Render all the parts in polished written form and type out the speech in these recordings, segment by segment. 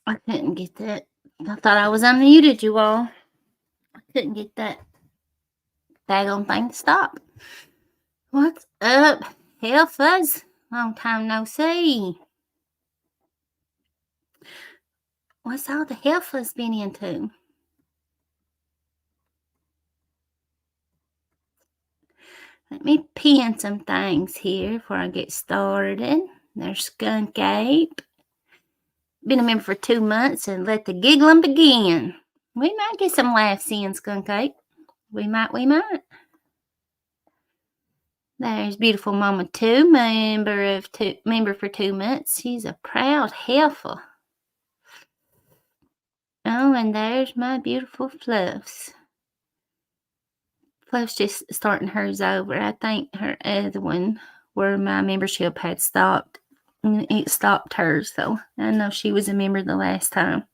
I couldn't get that. I thought I was unmuted, you all. I couldn't get that daggone thing to stop. What's up, Heffas? Long time no see. What's all the Heffas been into? Let me pin some things here before I get started. There's Skunk Ape. Been a member for 2 months and let the giggling begin. We might get some laughs in, Skunk Ape. We might. There's beautiful Mama 2, member for 2 months. She's a proud heifer. Oh, and there's my beautiful Fluffs. Fluff's just starting hers over. I think her other one, where my membership had stopped, it stopped hers. So I know she was a member the last time.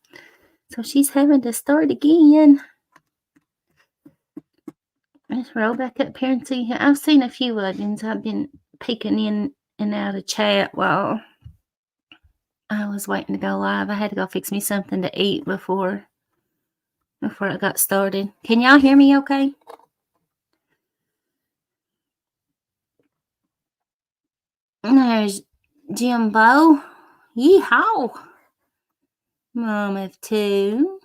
So she's having to start again. Let's roll back up here and see. I've seen a few of them. I've been peeking in and out of chat while I was waiting to go live. I had to go fix me something to eat before I got started. Can y'all hear me okay? There's Jimbo. Yeehaw. Mom of 2.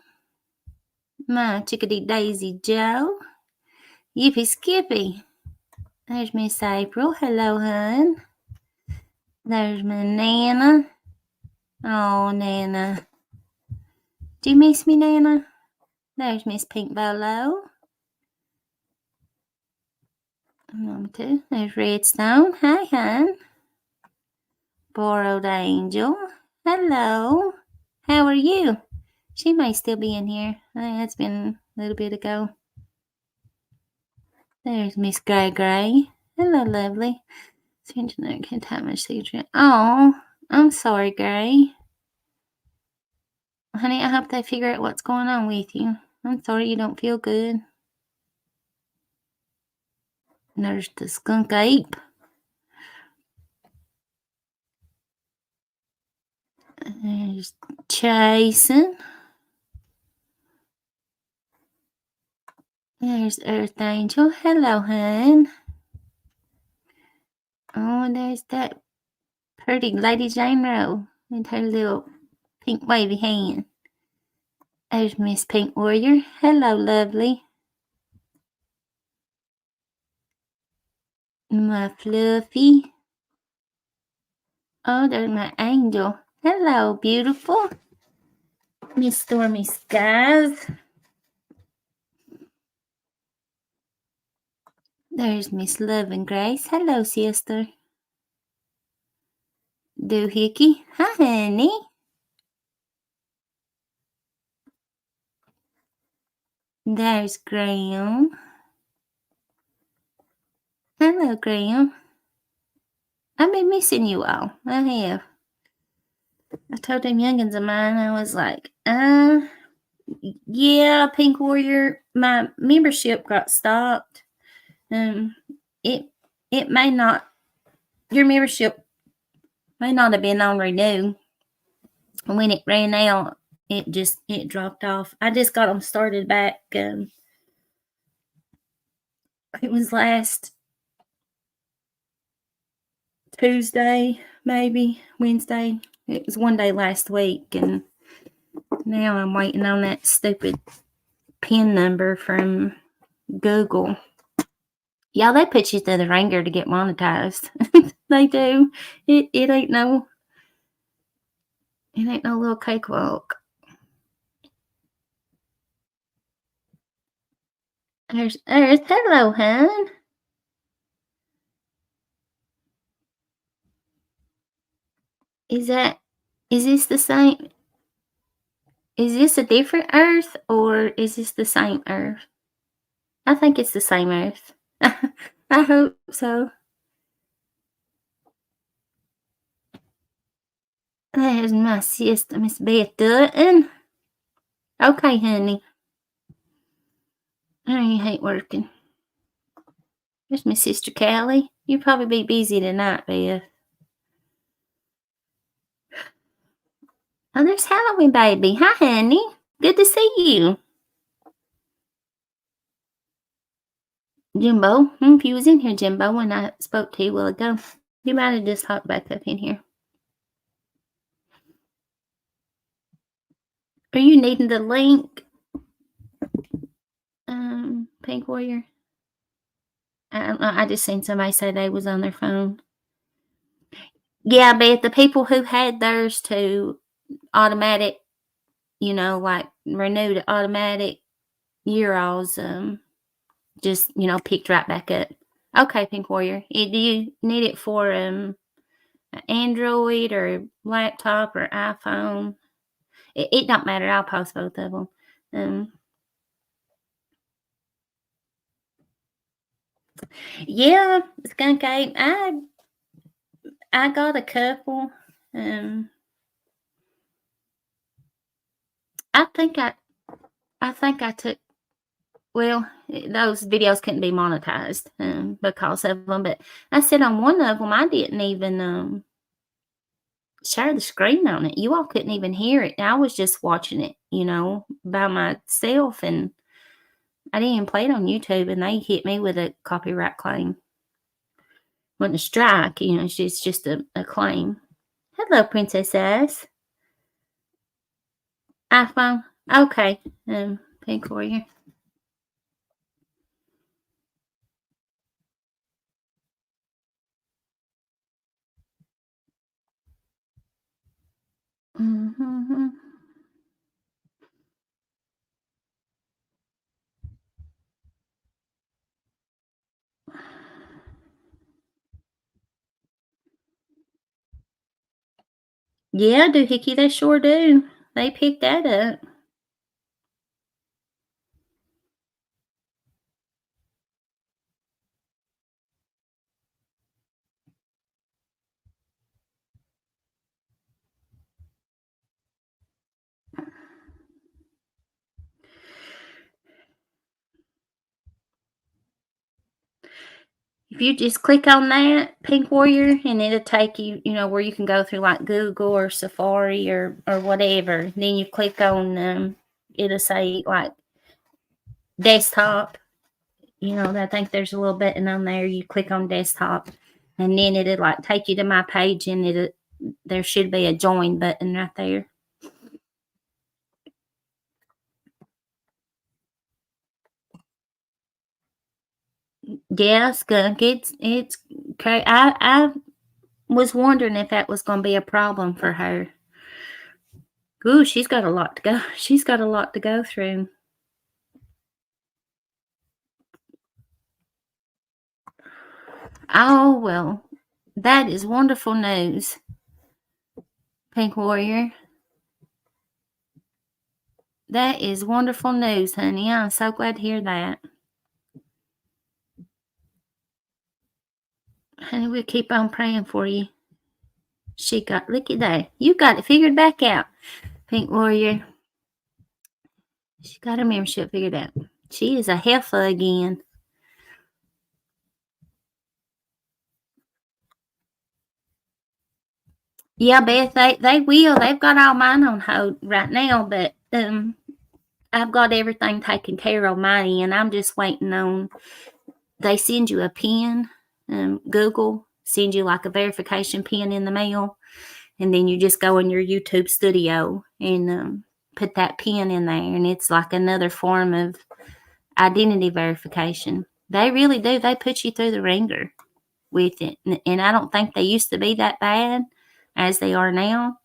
My chickadee Daisy Joe. Yippee Skippy. There's Miss April. Hello, hun. There's my Nana. Oh, Nana. Do you miss me, Nana? There's Miss Pink Bolo. Mama 2. There's Redstone. Hi, hun. Borrowed Angel. Hello. How are you? She may still be in here. It's been a little bit ago. There's Miss Gray Gray. Hello, lovely. Internet can't have my signature. Oh, I'm sorry, Gray. Honey, I hope they figure out what's going on with you. I'm sorry you don't feel good. And there's the Skunk Ape. There's Jason. There's Earth Angel. Hello, hun. Oh, and there's that pretty Lady Jane Rowe with her little pink wavy hand. There's Miss Pink Warrior. Hello, lovely. My Fluffy. Oh, there's my Angel. Hello, beautiful. Miss Stormy Skies. There's Miss Love and Grace. Hello, sister. Doohickey. Hi, honey. There's Graham. Hello, Graham. I've been missing you all. I have. I told them youngins of mine, I was like, yeah, Pink Warrior, my membership got stopped. It may not, your membership may not have been on renew. When it ran out, it dropped off. I just got them started back. It was last Tuesday, maybe Wednesday. It was one day last week, and now I'm waiting on that stupid PIN number from Google. Yeah, they put you through the ringer to get monetized. They do. It ain't no little cakewalk. There's Earth. Hello, hun. Is this the same? Is this a different Earth, or is this the same Earth? I think it's the same Earth. I hope so. There's my sister, Miss Beth Dutton. Okay, honey. I hate working. There's my sister Callie. You'll probably be busy tonight, Beth. Oh, there's Halloween baby. Hi, honey. Good to see you. Jimbo. If you was in here, Jimbo, when I spoke to you a while ago, you might have just hopped back up in here. Are you needing the link, Pink Warrior? I don't know. I just seen somebody say they was on their phone. Yeah, but the people who had theirs to automatic, like renewed automatic, yours just picked right back up. Okay, Pink Warrior. Do you need it for Android or laptop or iPhone? It don't matter. I'll post both of them. Yeah, Skunk Ape. I got a couple. Um, I think I took. Well, those videos couldn't be monetized because of them. But I said on one of them, I didn't even share the screen on it. You all couldn't even hear it. I was just watching it, by myself, and I didn't even play it on YouTube. And they hit me with a copyright claim. Wasn't a strike, it's just a claim. Hello, Princess Ass. iPhone. Okay. Pink Warrior. Mm-hmm. Yeah, doohickey, they sure do. They picked that up. If you just click on that, Pink Warrior, and it'll take you, where you can go through like Google or Safari or whatever. Then you click on it'll say like desktop. I think there's a little button on there. You click on desktop, and then it'll like take you to my page, and there should be a join button right there. Yeah, Skunk. It's okay. I was wondering if that was going to be a problem for her. Ooh, she's got a lot to go. She's got a lot to go through. Oh well, that is wonderful news, Pink Warrior. That is wonderful news, honey. I'm so glad to hear that. Honey, we'll keep on praying for you. Look at that. You got it figured back out, Pink Warrior. She got her membership figured out. She is a Heffas again. Yeah, Beth, they will. They've got all mine on hold right now, but I've got everything taken care of my end. I'm just waiting on. They send you a pin. Google send you like a verification pin in the mail, and then you just go in your YouTube studio and put that pin in there, and it's like another form of identity verification. They really do. They put you through the ringer with it, and I don't think they used to be that bad as they are now.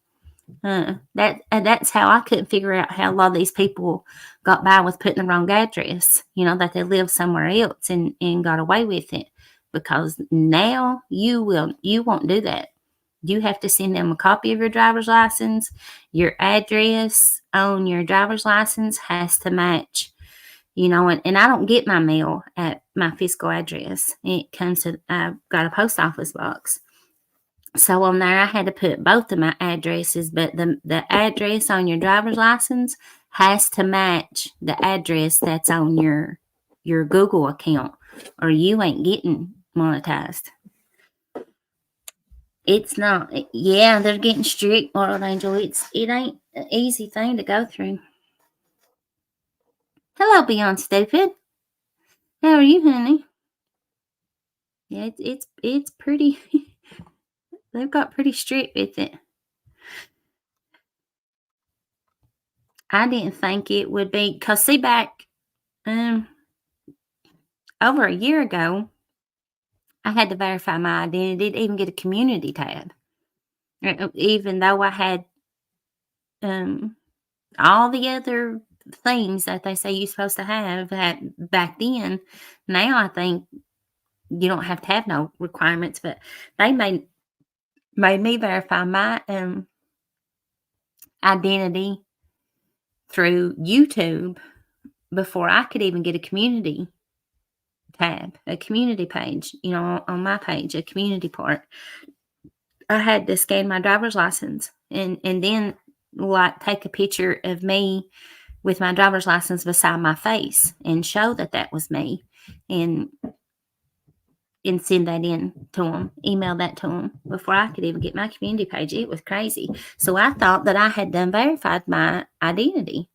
That's how I couldn't figure out how a lot of these people got by with putting the wrong address. That they lived somewhere else and got away with it. Because now you won't do that. You have to send them a copy of your driver's license. Your address on your driver's license has to match. And I don't get my mail at my physical address. It comes to I've got a post office box. So on there, I had to put both of my addresses, but the address on your driver's license has to match the address that's on your Google account, or you ain't getting monetized. It's not. Yeah, they're getting strict, World Angel. It ain't an easy thing to go through. Hello, Beyond Stupid. How are you, honey? Yeah, it's pretty. They've got pretty strict with it. I didn't think it would be, cause see back um over a year ago, I had to verify my identity to even get a community tab. Even though I had um all the other things that they say you're supposed to have back then. Now I think you don't have to have no requirements, but they made me verify my identity through YouTube before I could even get a community tab, a community page, on my page, a community part. I had to scan my driver's license and then like take a picture of me with my driver's license beside my face and show that that was me and send that in to them, email that to them before I could even get my community page. It was crazy. So I thought that I had done verified my identity.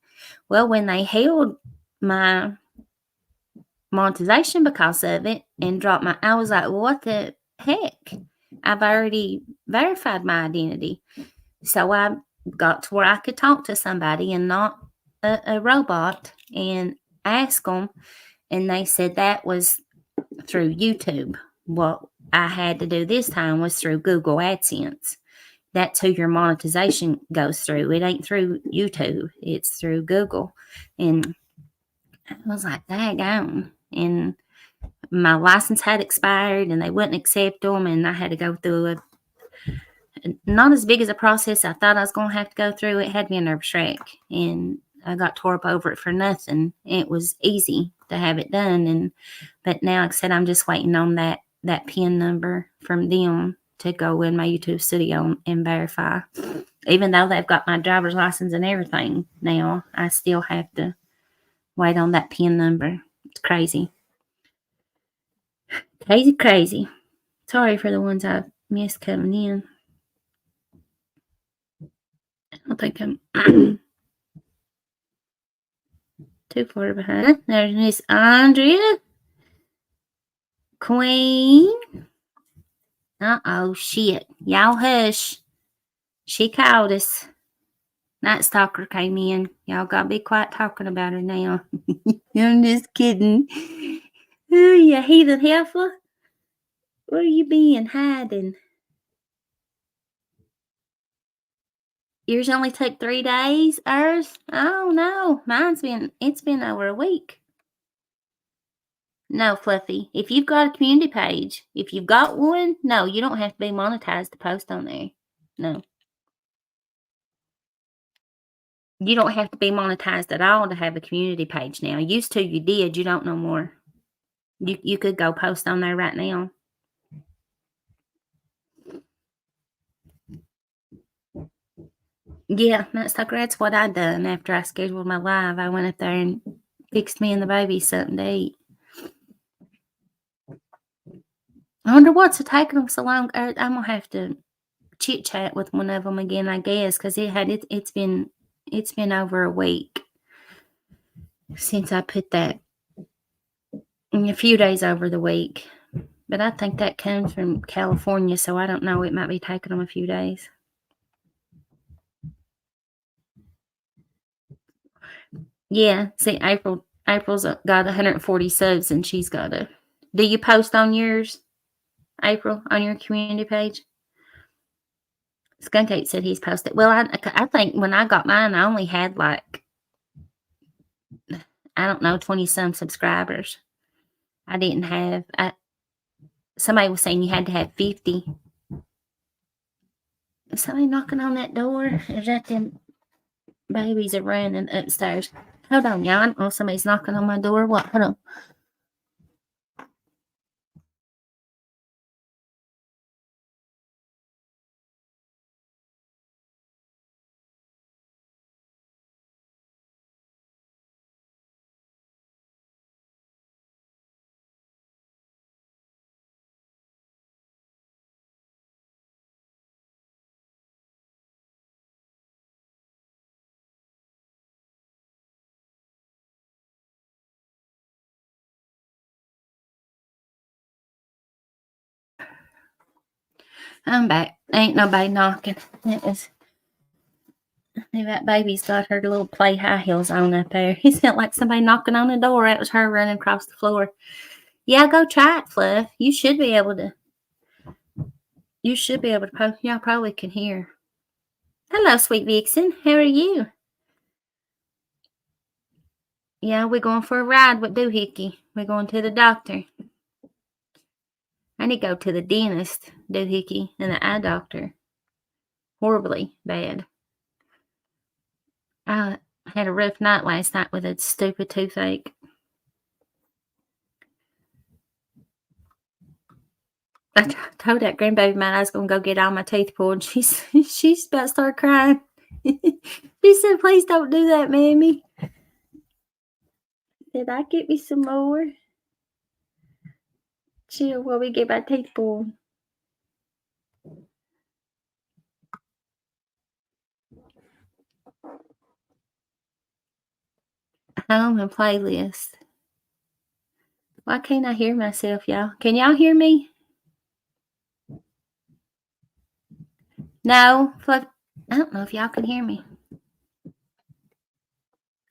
Well, when they held my monetization because of it and dropped I was like, well, what the heck? I've already verified my identity. So I got to where I could talk to somebody and not a robot and ask them. And they said that was through YouTube. What I had to do this time was through Google AdSense. That's who your monetization goes through. It ain't through YouTube. It's through Google. And I was like, daggone. And my license had expired and they wouldn't accept them. And I had to go through not as big as a process I thought I was going to have to go through. It had me a nervous wreck. And I got tore up over it for nothing. It was easy to have it done. But now, like I said, I'm just waiting on that PIN number from them to go in my YouTube studio and verify. Even though they've got my driver's license and everything now, I still have to wait on that PIN number. It's crazy. Crazy. Sorry for the ones I missed coming in. I don't think I'm too far behind. There's Miss Andrea. Queen. Uh-oh, shit. Y'all hush. She called us. Night Stalker came in. Y'all gotta be quiet talking about her now. I'm just kidding. Oh, you heathen heifer. Where you been hiding? Yours only took 3 days, Earth? Oh no. It's been over a week. No, Fluffy. If you've got a community page, if you've got one, no, you don't have to be monetized to post on there. No. You don't have to be monetized at all to have a community page now. Used to you did, you don't no more. You could go post on there right now. Yeah, that's what I done after I scheduled my live. I went up there and fixed me and the baby something to eat. I wonder what's taking them so long. I'm gonna have to chit chat with one of them again, I guess, because it's been over a week since I put that. A few days over the week, but I think that comes from California, so I don't know. It might be taking them a few days. Yeah, see, April's got 140 subs, and she's got a. Do you post on yours, April, on your community page? Skunkate said he's posted. Well, I think when I got mine, I only had like, I don't know, 20 some subscribers. I didn't have. Somebody was saying you had to have 50. Is somebody knocking on that door? Is that them babies are running upstairs? Hold on, y'all. I don't know if somebody's knocking on my door. What? Hold on. I'm back. Ain't nobody knocking. It was that baby's got her little play high heels on up there. It sounded like somebody knocking on the door. It was her running across the floor. Yeah, go try it, Fluff. You should be able to. Y'all probably can hear. Hello, sweet vixen. How are you? Yeah, we're going for a ride with Doohickey. We're going to the doctor. I need to go to the dentist, Doohickey, and the eye doctor. Horribly bad. I had a rough night last night with a stupid toothache. I told that grandbaby of mine I was going to go get all my teeth pulled. She's about to start crying. She said, "Please don't do that, Mammy." I said, "I get me some more." Chill while we get my teeth pulled. Home and playlist. Why can't I hear myself, y'all? Can y'all hear me? No? I don't know if y'all can hear me.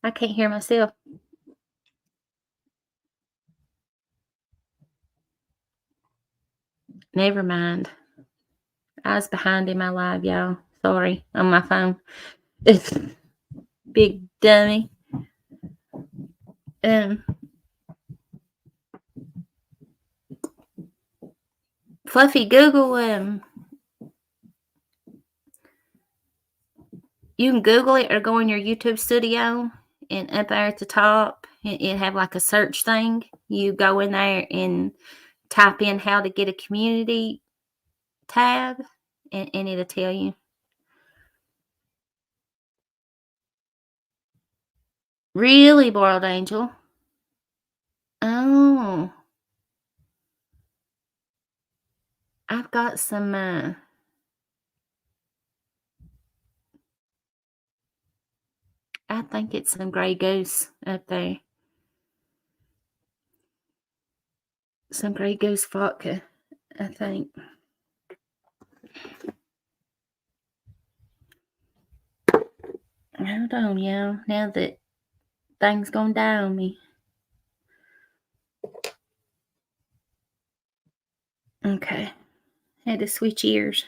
I can't hear myself. Never mind. I was behind in my live, y'all. Sorry, on my phone. Big dummy. Fluffy, Google you can Google it or go in your YouTube studio, and up there at the top it have like a search thing. You go in there and type in how to get a community tab, and it'll tell you. Really, Boiled Angel? Oh, I've got some I think it's some Grey Goose up there. Some Grey Goose vodka, I think. Hold on, y'all. Now that things gonna die on me. Okay. Had to switch ears.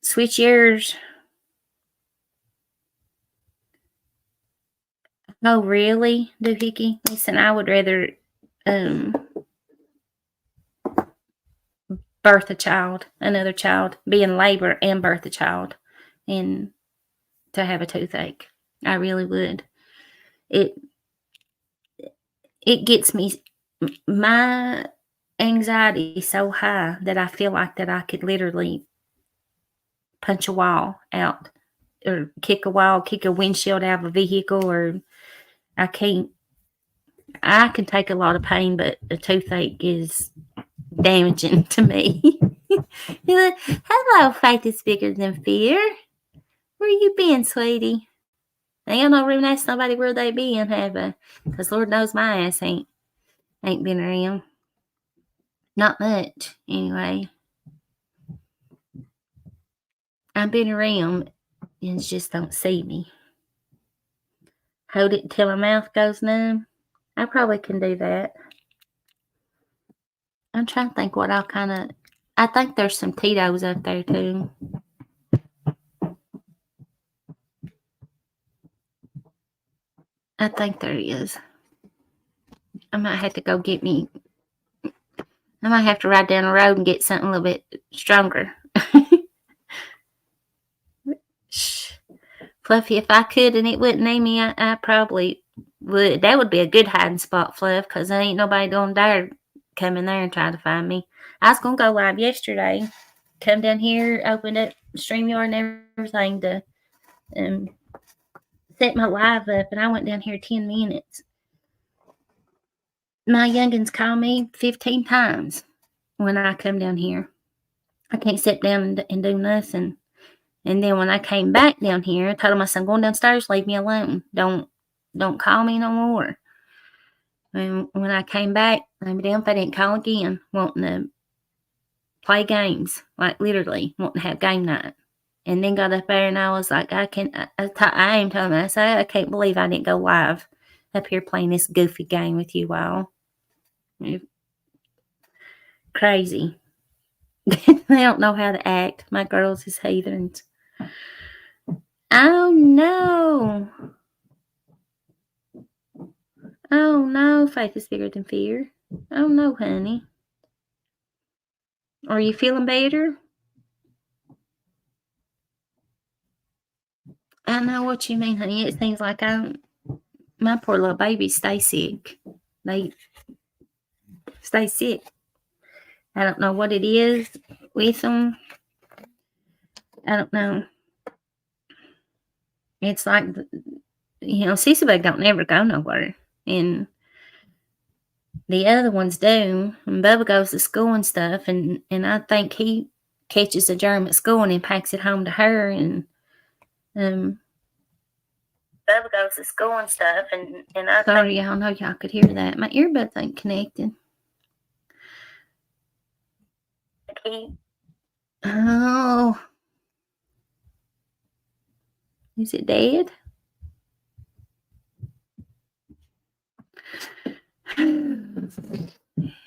Switch ears. Oh, really, Doohickey? Listen, I would rather birth a child, another child, be in labor and birth a child, and to have a toothache. I really would. It gets me my anxiety so high that I feel like that I could literally punch a wall out, or kick a windshield out of a vehicle, or I can't. I can take a lot of pain, but a toothache is damaging to me. You're like, "Hello, faith is bigger than fear. Where you been, sweetie?" Ain't got no room to ask nobody where they been, have I? Because Lord knows my ass ain't been around. Not much, anyway. I've been around and just don't see me. Hold it until my mouth goes numb. I probably can do that. I'm trying to think what I'll kind of. I think there's some Tito's up there too. I think there is. I might have to go get me. I might have to ride down the road and get something a little bit stronger. Shh. Fluffy, if I could and it wouldn't name me, I probably would. That would be a good hiding spot, Fluff, because there ain't nobody gonna dare come in there and try to find me. I was gonna go live yesterday, come down here, open up StreamYard and everything to set my live up, and I went down here 10 minutes. My youngins call me 15 times when I come down here. I can't sit down and do nothing. And then when I came back down here, I told them, I said, "I'm going downstairs, leave me alone. Don't call me no more." And when I came back, I'm damn if I didn't call again, wanting to play games, like literally wanting to have game night. And then got up there and I was like, I am telling him, I said, I can't believe I didn't go live up here playing this goofy game with you all. Crazy. They don't know how to act. My girls is heathens. Oh no. Oh no, faith is bigger than fear. Oh no, honey. Are you feeling better? I know what you mean, honey. It seems like my poor little babies stay sick. They stay sick. I don't know what it is with them. I don't know. It's like, Cecil don't never go nowhere. And the other ones do. And Bubba goes to school and stuff. And I think he catches a germ at school and then packs it home to her. And Bubba goes to school and stuff. And I sorry, y'all know y'all could hear that. My earbuds ain't connected. Oh. Is it dead?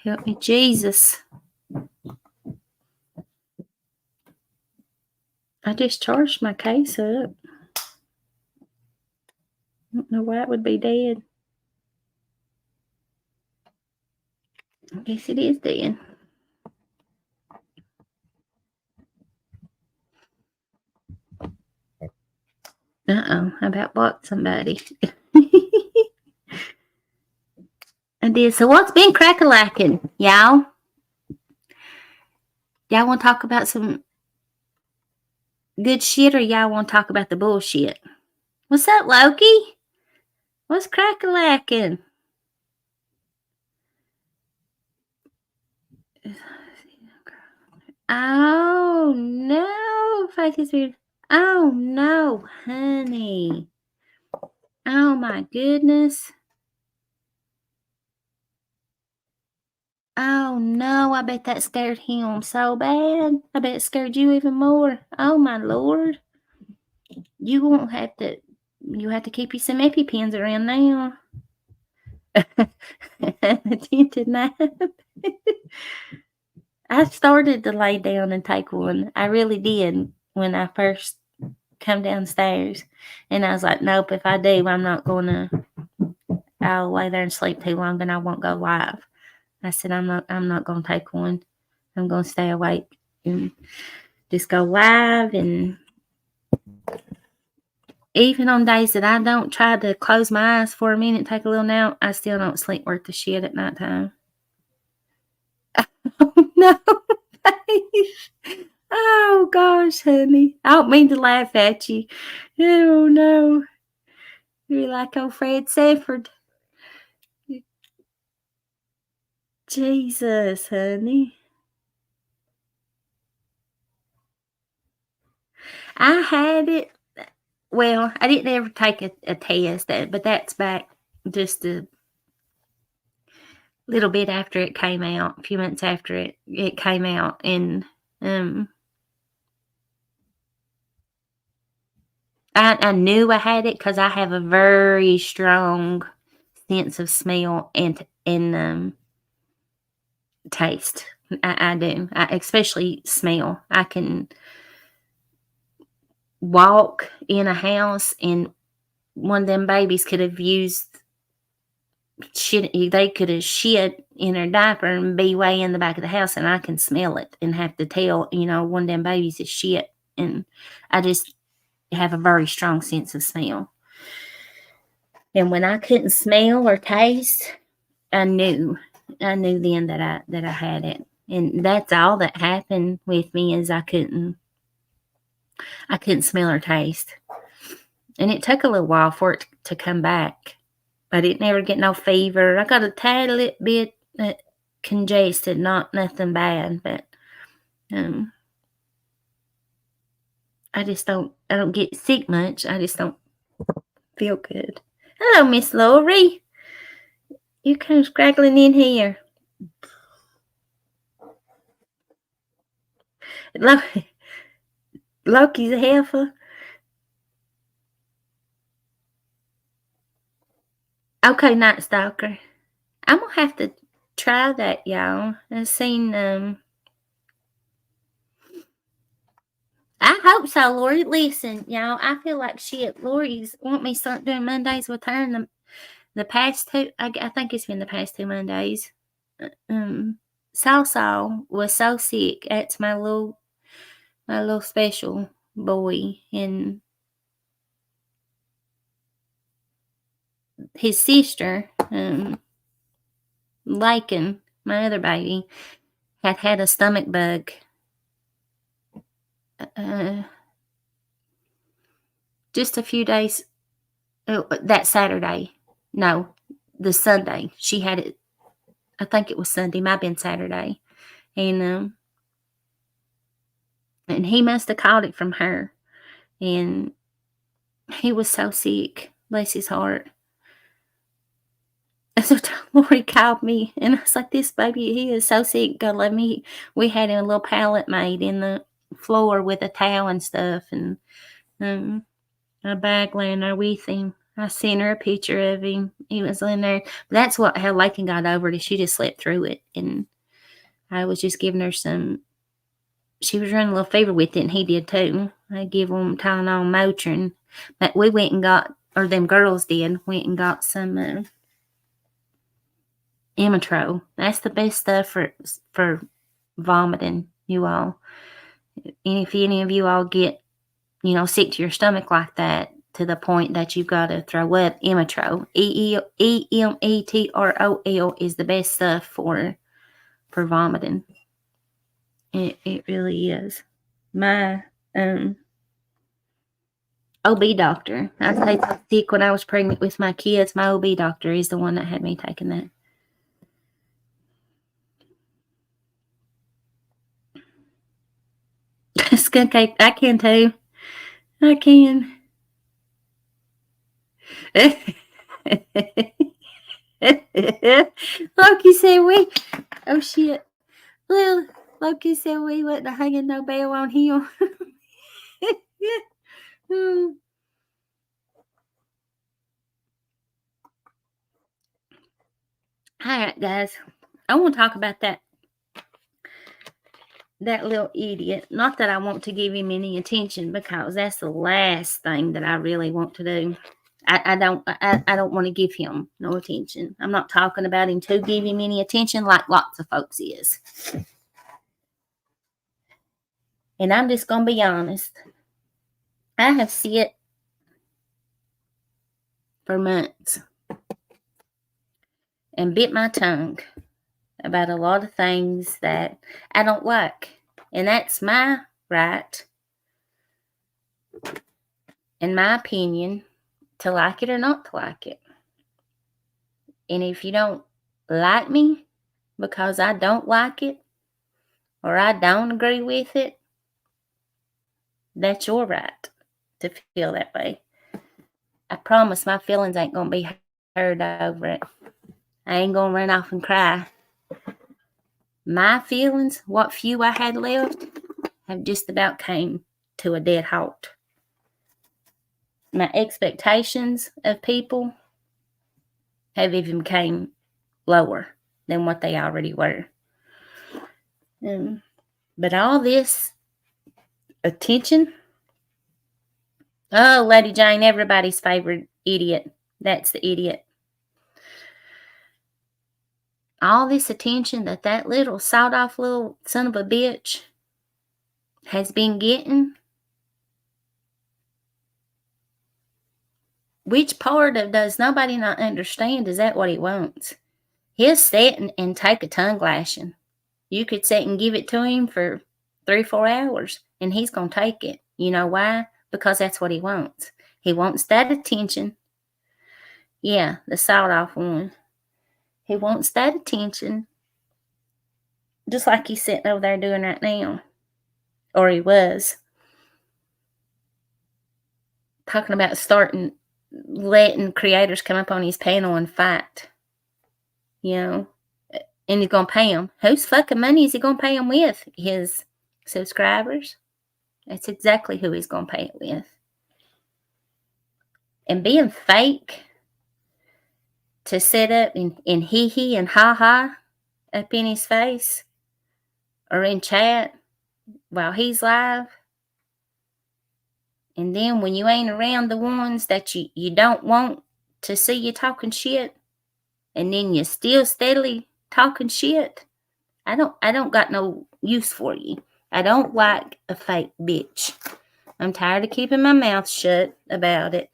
Help me, Jesus. I just charged my case up. I don't know why it would be dead. I guess it is dead. I about blocked somebody. I did. So what's been crack-a-lacking, y'all? Y'all want to talk about some good shit, or y'all want to talk about the bullshit? What's up, Loki? What's crack-a-lacking? Oh no, Faith is weird. Oh no, honey. Oh my goodness. Oh no, I bet that scared him so bad. I bet it scared you even more. Oh my Lord. You won't have to, you have to keep you some EpiPens around now. Attentive nap. I started to lay down and take one. I really did when I first come downstairs. And I was like, nope, if I do, I'll lay there and sleep too long, then I won't go live. I said, I'm not going to take one. I'm going to stay awake and just go live. And even on days that I don't try to close my eyes for a minute, take a little nap, I still don't sleep worth a shit at nighttime. Oh, no. Oh, gosh, honey. I don't mean to laugh at you. Oh, no. You're like old Fred Sanford. Jesus, honey. I had it. Well, I didn't ever take a test, but that's back just a little bit after it came out, a few months after it came out. And I knew I had it because I have a very strong sense of smell and taste. I do. Especially smell. I can walk in a house and one of them babies could have used shit. They could have shit in their diaper and be way in the back of the house, and I can smell it and have to tell, one of them babies is shit. And I just have a very strong sense of smell. And when I couldn't smell or taste, I knew then that I had it. And that's all that happened with me is I couldn't smell or taste. And it took a little while for it to come back. I didn't ever get no fever. I got a tad little bit congested, nothing bad, but I don't get sick much. I just don't feel good. Hello, Miss Lori. You come scraggling in here. Loki's a heifer. Okay, Night Stalker. I'm gonna have to try that, y'all. I've seen I hope so, Lori. Listen, y'all, I feel like shit. Lori's want me to start doing Mondays with her and the past two, I think it's been the past 2 Mondays. Salsa was so sick. That's my little special boy, and his sister, Lakin, my other baby, had a stomach bug. Uh, just a few days, that Saturday. No, the Sunday. She had it. I think it was Sunday. Might have been Saturday, and he must have caught it from her, and he was so sick. Bless his heart. And so Lori called me, and I was like, "This baby, he is so sick. God let me." We had a little pallet made in the floor with a towel and stuff, and um, a bag laying there with him. I seen her a picture of him. He was in there. But that's how Lakin got over it. She just slept through it, and I was just giving her some. She was running a little fever with it, and he did too. I give him Tylenol, Motrin, but we went and got, or them girls did, went and got some Emitro. That's the best stuff for vomiting, you all. And if any of you all get, sick to your stomach like that, to the point that you've got to throw up, Emitro, Emetrol is the best stuff for vomiting. It really is. My OB doctor, I stayed so sick when I was pregnant with my kids. My OB doctor is the one that had me taking that. Skunk cake, I can too. I can. Loki said we. Oh shit. Well, Loki said we wasn't hanging no bell on him. All right, guys. I want to talk about that little idiot. Not that I want to give him any attention, because that's the last thing that I really want to do. I don't want to give him no attention. I'm not talking about him to give him any attention like lots of folks is. And I'm just gonna be honest. I have sit for months and bit my tongue about a lot of things that I don't like. And that's my right, in my opinion, to like it or not to like it. And if you don't like me because I don't like it, or I don't agree with it, that's your right to feel that way. I promise my feelings ain't going to be hurt over it. I ain't going to run off and cry. My feelings, what few I had left, have just about came to a dead halt. My expectations of people have even came lower than what they already were. But all this attention, oh, Lady Jane, everybody's favorite idiot. That's the idiot. All this attention that little sawed-off little son of a bitch has been getting, which part of does nobody not understand is that what he wants? He'll sit and take a tongue lashing. You could sit and give it to him for 3-4 hours, and he's going to take it. You know why? Because that's what he wants. He wants that attention. Yeah, the sawed-off one. He wants that attention, just like he's sitting over there doing right now. Or he was. Talking about letting creators come up on his panel and fight. And he's going to pay them. Whose fucking money is he going to pay them with? His subscribers. That's exactly who he's going to pay it with. And being fake to sit up and hee and ha ha up in his face or in chat while he's live. And then when you ain't around the ones that you don't want to see you talking shit, and then you're still steadily talking shit, I don't got no use for you. I don't like a fake bitch. I'm tired of keeping my mouth shut about it.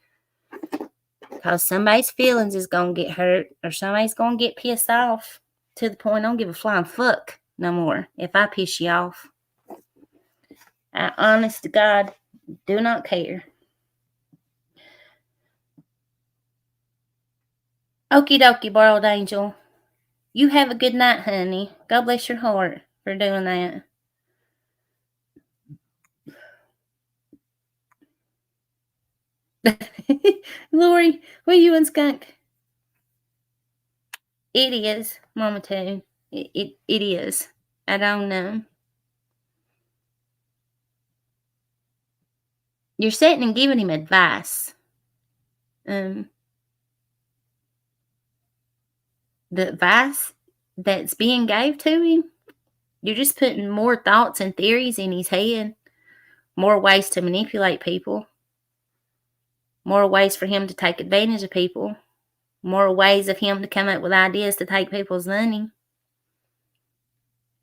Because somebody's feelings is going to get hurt, or somebody's going to get pissed off to the point I don't give a flying fuck no more if I piss you off. I, honest to God, do not care. Okie dokie, borrowed angel. You have a good night, honey. God bless your heart for doing that. Lori, what are you and Skunk? It is, Mama too. It is. I don't know. You're sitting and giving him advice. The advice that's being gave to him, you're just putting more thoughts and theories in his head, more ways to manipulate people, more ways for him to take advantage of people, more ways of him to come up with ideas to take people's money.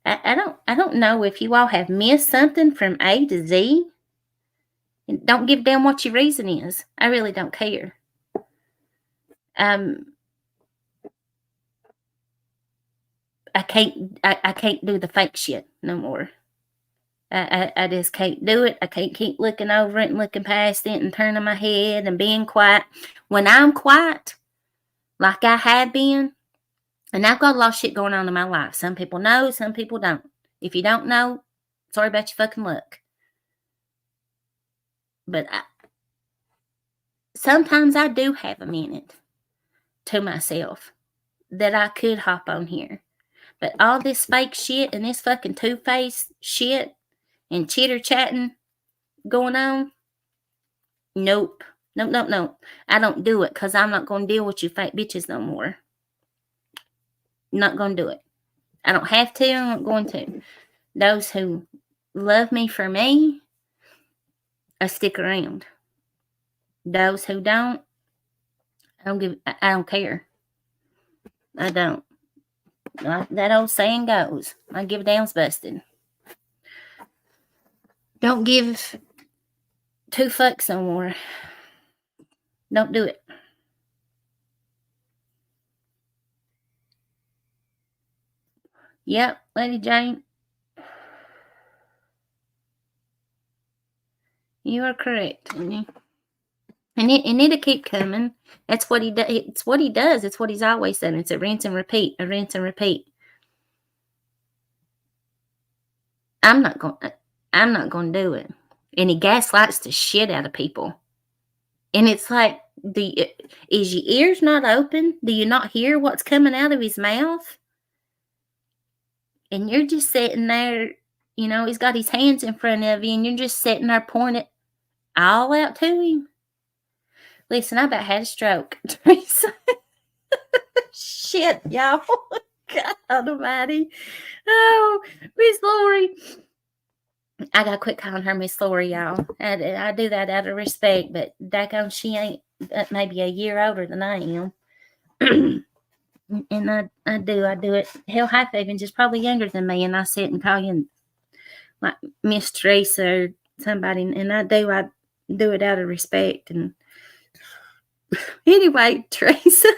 I don't know if you all have missed something from A to Z. Don't give a damn what your reason is. I really don't care. I can't do the fake shit no more. I just can't do it. I can't keep looking over it and looking past it and turning my head and being quiet. When I'm quiet, like I have been, and I've got a lot of shit going on in my life. Some people know, some people don't. If you don't know, sorry about your fucking luck. But sometimes I do have a minute to myself that I could hop on here. But all this fake shit and this fucking two-faced shit and chitter-chatting going on, nope. Nope. I don't do it because I'm not going to deal with you fake bitches no more. Not going to do it. I don't have to. I'm not going to. Those who love me for me, I stick around. Those who don't, I don't care. I don't. Like that old saying goes, I give a damn's busted. Don't give two fucks no more. Don't do it. Yep, Lady Jane. You are correct, honey. And it'll keep coming. That's what he does. It's what he does. It's what he's always done. It's a rinse and repeat. A rinse and repeat. I'm not going to do it. And he gaslights the shit out of people. And it's like, is your ears not open? Do you not hear what's coming out of his mouth? And you're just sitting there, he's got his hands in front of you, and you're just sitting there pointing all out to him. Listen, I about had a stroke, Teresa. Shit, y'all. God almighty. Oh, Miss Lori. I gotta quit calling her Miss Lori, y'all. I do that out of respect, but daggone, she ain't maybe a year older than I am. And I do it. Hell, Heffas is probably younger than me, and I sit and call you like Miss Teresa or somebody, and I do it out of respect. And anyway, Teresa,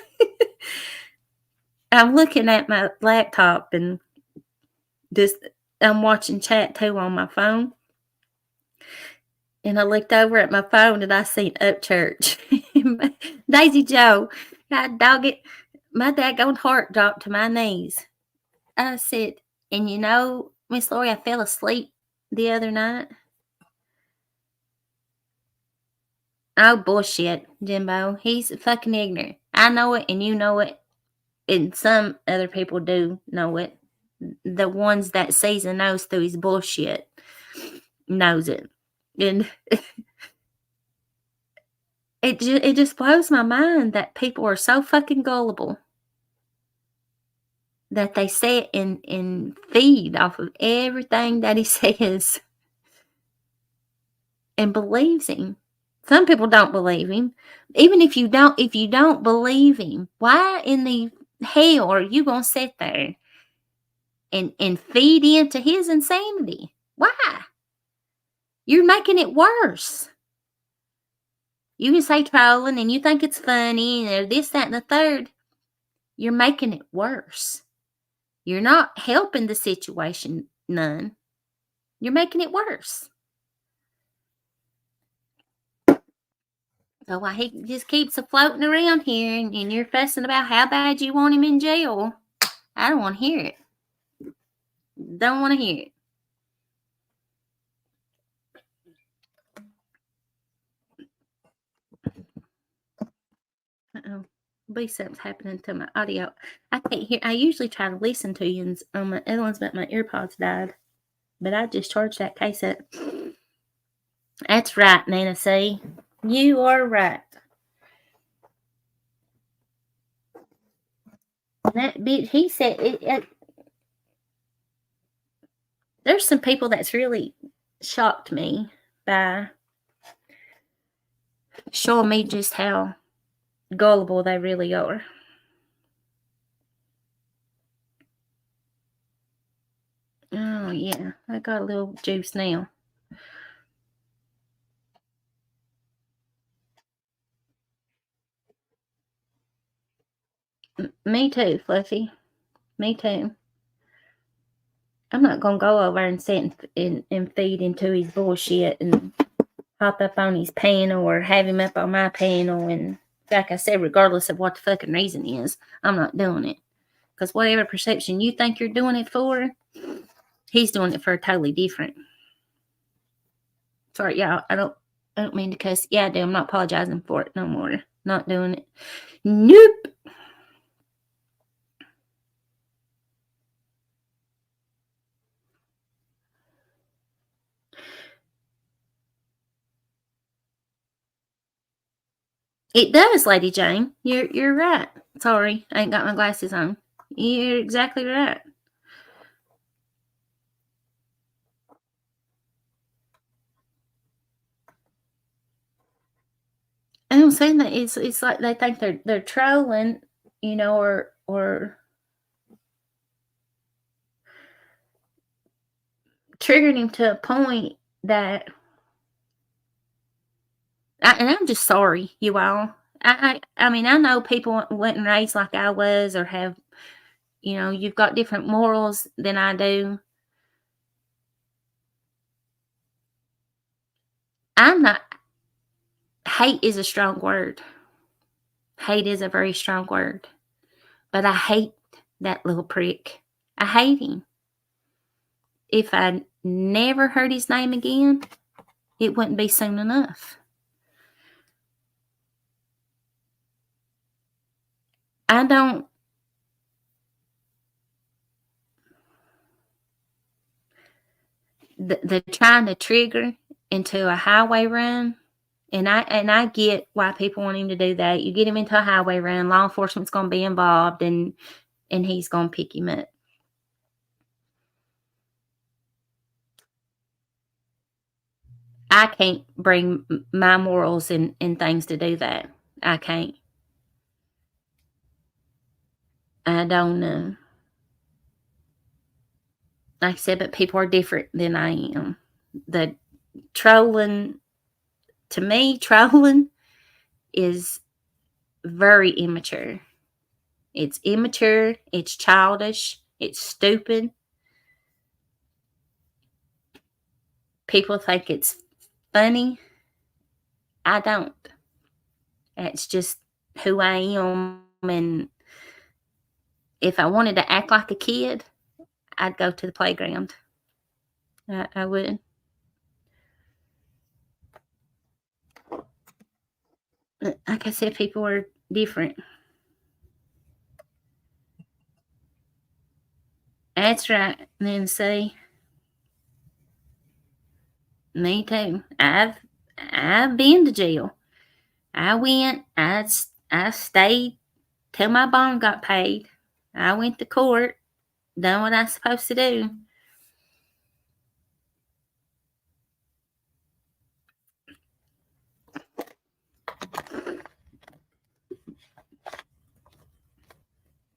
I'm looking at my laptop and I'm watching chat too on my phone. And I looked over at my phone and I seen Upchurch. Daisy Joe, God dog it, my daggone heart dropped to my knees. I said, and Miss Lori, I fell asleep the other night. Oh, bullshit, Jimbo. He's fucking ignorant. I know it and you know it. And some other people do know it. The ones that sees and knows through his bullshit. knows it. And it just blows my mind that people are so fucking gullible that they sit and feed off of everything that he says and believes him. Some people don't believe him. Even if you don't believe him, why in the hell are you gonna sit there and feed into his insanity? Why? You're making it worse. You can say trolling and you think it's funny and this, that, and the third. You're making it worse. You're not helping the situation none. You're making it worse. So why he just keeps floating around here and you're fussing about how bad you want him in jail. I don't want to hear it. Don't want to hear it. Uh-oh. Be something's happening to my audio. I can't hear. I usually try to listen to you on my other ones, but my earpods died. But I just charged that case up. That's right, Nana C. You are right. That bitch, he said it. There's some people that's really shocked me by showing me just how gullible they really are. Oh, yeah. I got a little juice now. Me too, Fluffy. Me too. I'm not going to go over and sit and feed into his bullshit and hop up on his panel or have him up on my panel. And like I said, regardless of what the fucking reason is, I'm not doing it. Because whatever perception you think you're doing it for, he's doing it for totally different. Sorry, y'all. I don't mean to cuss. Yeah, I do. I'm not apologizing for it no more. Not doing it. Nope. It does, Lady Jane. You're right. Sorry, I ain't got my glasses on. You're exactly right. And I'm saying that it's like they think they're trolling, or triggering him to a point that, and I'm just sorry, you all. I mean, I know people wasn't raised like I was, or have, you've got different morals than I do. I'm not. Hate is a strong word. Hate is a very strong word. But I hate that little prick. I hate him. If I never heard his name again, it wouldn't be soon enough. I don't. The trying to trigger into a highway run, and I get why people want him to do that. You get him into a highway run, law enforcement's going to be involved, and he's going to pick him up. I can't bring my morals and things to do that. I can't. I don't know. Like I said, but people are different than I am. The trolling, to me, trolling is very immature. It's immature, it's childish, it's stupid. People think it's funny. I don't. It's just who I am. And if I wanted to act like a kid, I'd go to the playground. I would. Like I said, people are different. That's right. And then say, Me too. I've been to jail. I went. I stayed till my bond got paid. I went to court, done what I was supposed to do.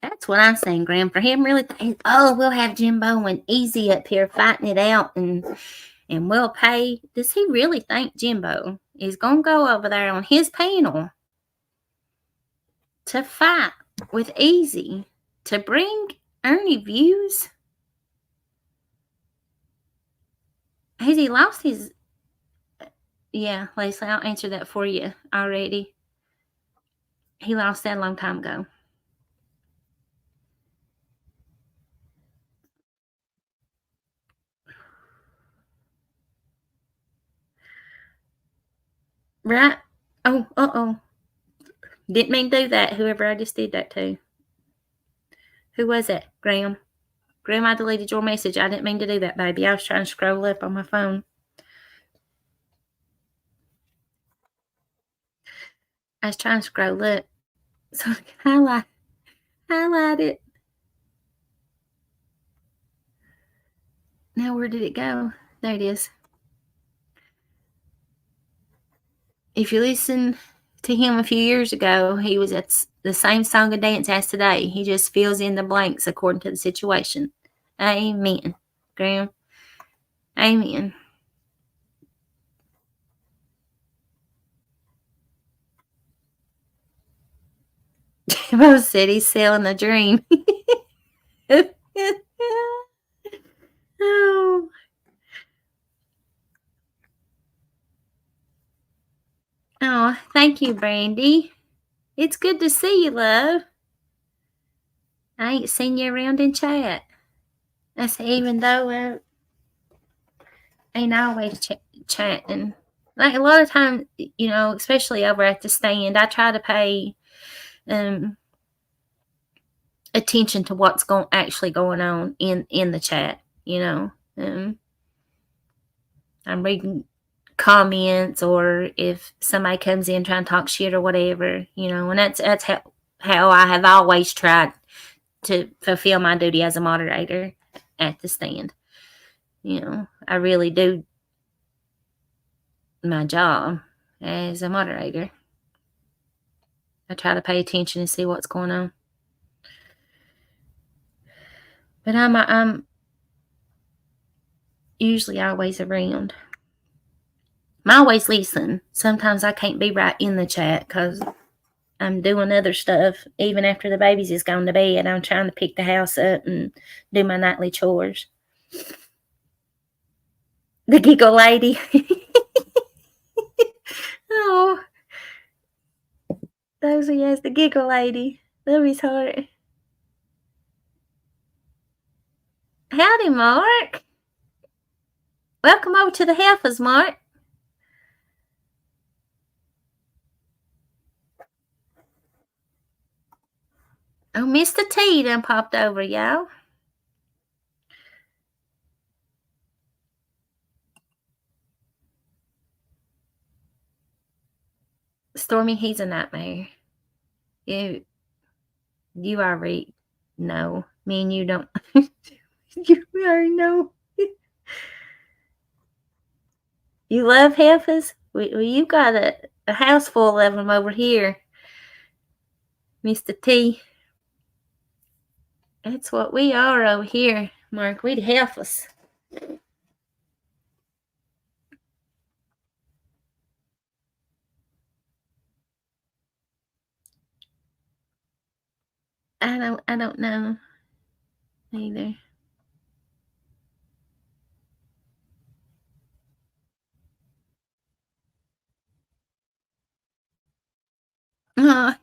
That's what I'm saying, Graham. For him really think, oh, we'll have Jimbo and Easy up here fighting it out and we'll pay. Does he really think Jimbo is gonna go over there on his panel to fight with Easy to bring Ernie views? Has he lost his? Yeah, Lisa, I'll answer that for you already. He lost that a long time ago. Right? Oh, uh-oh. Didn't mean to do that, whoever I just did that to. Who was it? Graham. Graham, I deleted your message. I didn't mean to do that, baby. I was trying to scroll up on my phone. I was trying to scroll up so I can highlight it. Now where did it go? There it is. If you listen to him a few years ago, he was at the same song and dance as today. He just fills in the blanks according to the situation. Amen. Graham. Amen. Jimbo said he's selling a dream. Oh. Oh, thank you, Brandy. It's good to see you, love. I ain't seen you around in chat. I say, even though ain't always chatting. Like a lot of times, especially over at the stand, I try to pay um, attention to what's actually going on in the chat. I'm reading comments, or if somebody comes in trying to talk shit or whatever, and that's how I have always tried to fulfill my duty as a moderator at the stand. I really do my job as a moderator. I try to pay attention and see what's going on. But I'm usually always around. I always listen. Sometimes I can't be right in the chat because I'm doing other stuff. Even after the babies is gone to bed, I'm trying to pick the house up and do my nightly chores. The giggle lady. Oh, those yes, the giggle lady. Love his heart. Howdy, Mark. Welcome over to the Heffas, Mark. Oh, Mr. T done popped over, y'all. Stormy, he's a nightmare. You already know. Me and you don't. You already know. You love Heffas? Well, you got a house full of them over here, Mr. T. That's what we are over here, Mark. We the Heffas. I don't know either. Oh,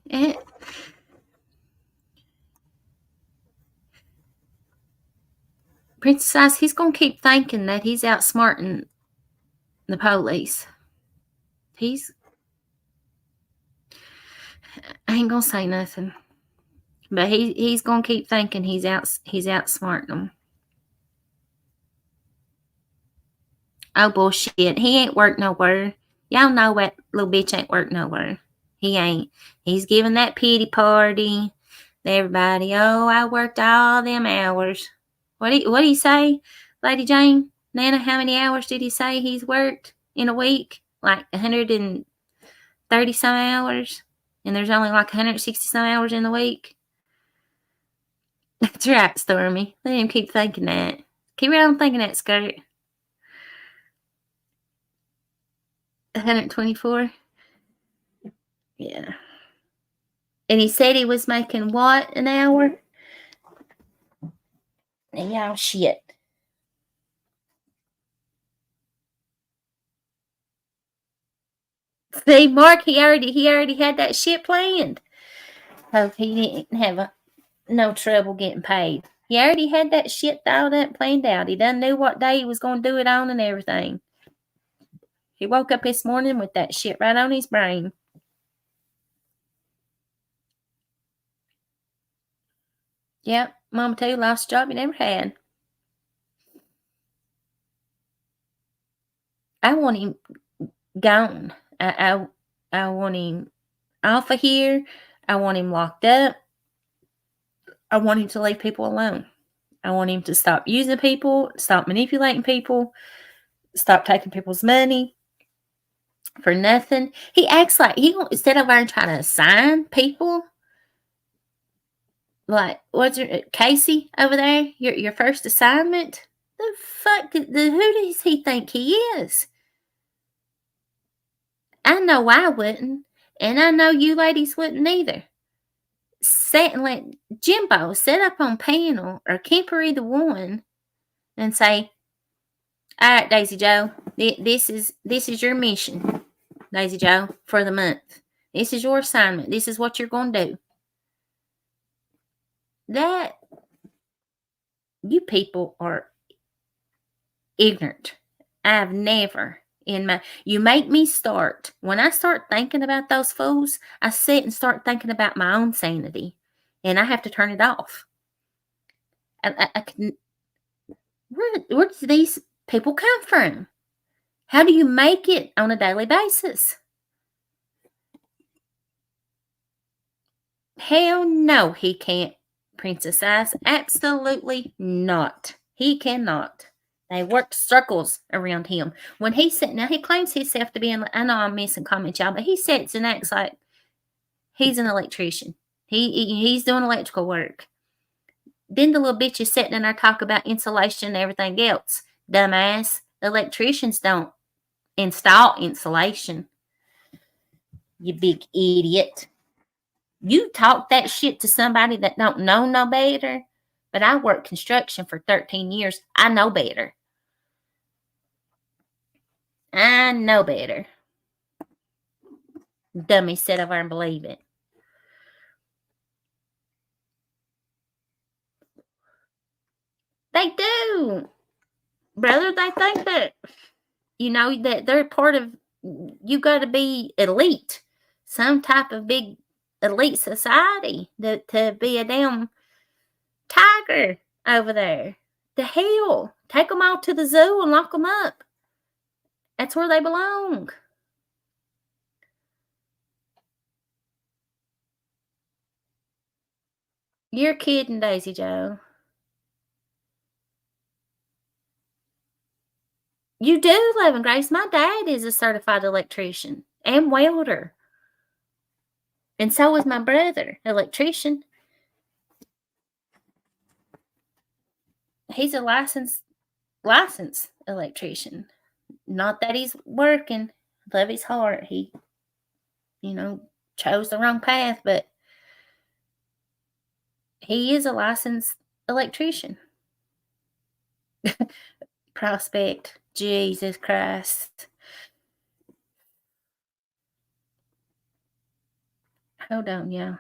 Princess, he's gonna keep thinking that he's outsmarting the police. I ain't gonna say nothing, but he's gonna keep thinking he's outsmarting them. Oh, bullshit. He ain't worked nowhere. Y'all know that little bitch ain't worked nowhere. He ain't. He's giving that pity party to everybody. Oh, I worked all them hours. What do you say, Lady Jane? Nana, how many hours did he say he's worked in a week? Like 130 some hours? And there's only like 160 some hours in the week? That's right, Stormy. Let him keep thinking that. Keep right on thinking that, skirt. 124? Yeah. And he said he was making what an hour? And y'all shit. See, Mark, he already had that shit planned. Hope he didn't have no trouble getting paid. He already had that shit thought up, planned out. He done knew what day he was going to do it on and everything. He woke up this morning with that shit right on his brain. Yep, Mama too lost a job he never had. I want him gone. I want him off of here. I want him locked up. I want him to leave people alone. I want him to stop using people, stop manipulating people, stop taking people's money for nothing. He acts like instead of trying to assign people, like what's your Casey over there? Your first assignment. The fuck? Who does he think he is? I know I wouldn't, and I know you ladies wouldn't either. Sit and let Jimbo sit up on panel or Kemper either one and say, "All right, Daisy Joe, this is your mission, Daisy Joe, for the month. This is your assignment. This is what you're going to do." That you people are ignorant. I've never you make me start when I start thinking about those fools. I sit and start thinking about my own sanity, and I have to turn it off. I can. Where do these people come from? How do you make it on a daily basis? Hell no, he can't, Princess Ice. Absolutely not. He cannot. They worked circles around him. When he said, now he claims himself to be I know I'm missing comments, y'all, but he sits and acts like he's an electrician. He's doing electrical work. Then the little bitch is sitting in there talking about insulation and everything else. Dumbass. Electricians don't install insulation. You big idiot. You talk that shit to somebody that don't know no better. But I worked construction for 13 years. I know better. I know better. Dummy sit over and believe it. They do. Brother, they think that, that they're part of, you got to be elite. Some type of big elite society to be a damn tiger over there. The hell? Take them all to the zoo and lock them up. That's where they belong. You're kidding, Daisy Joe. You do, Love and Grace. My dad is a certified electrician and welder. And so is my brother, electrician. He's a licensed electrician. Not that he's working. Love his heart. He, chose the wrong path, but he is a licensed electrician. Prospect. Jesus Christ. Hold on, y'all.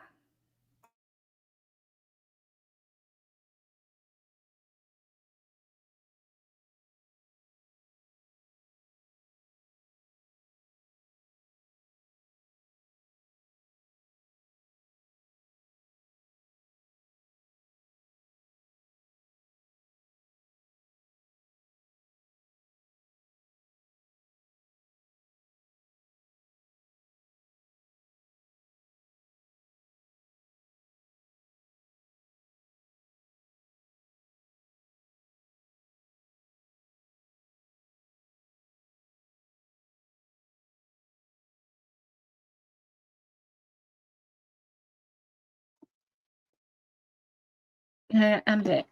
I'm back.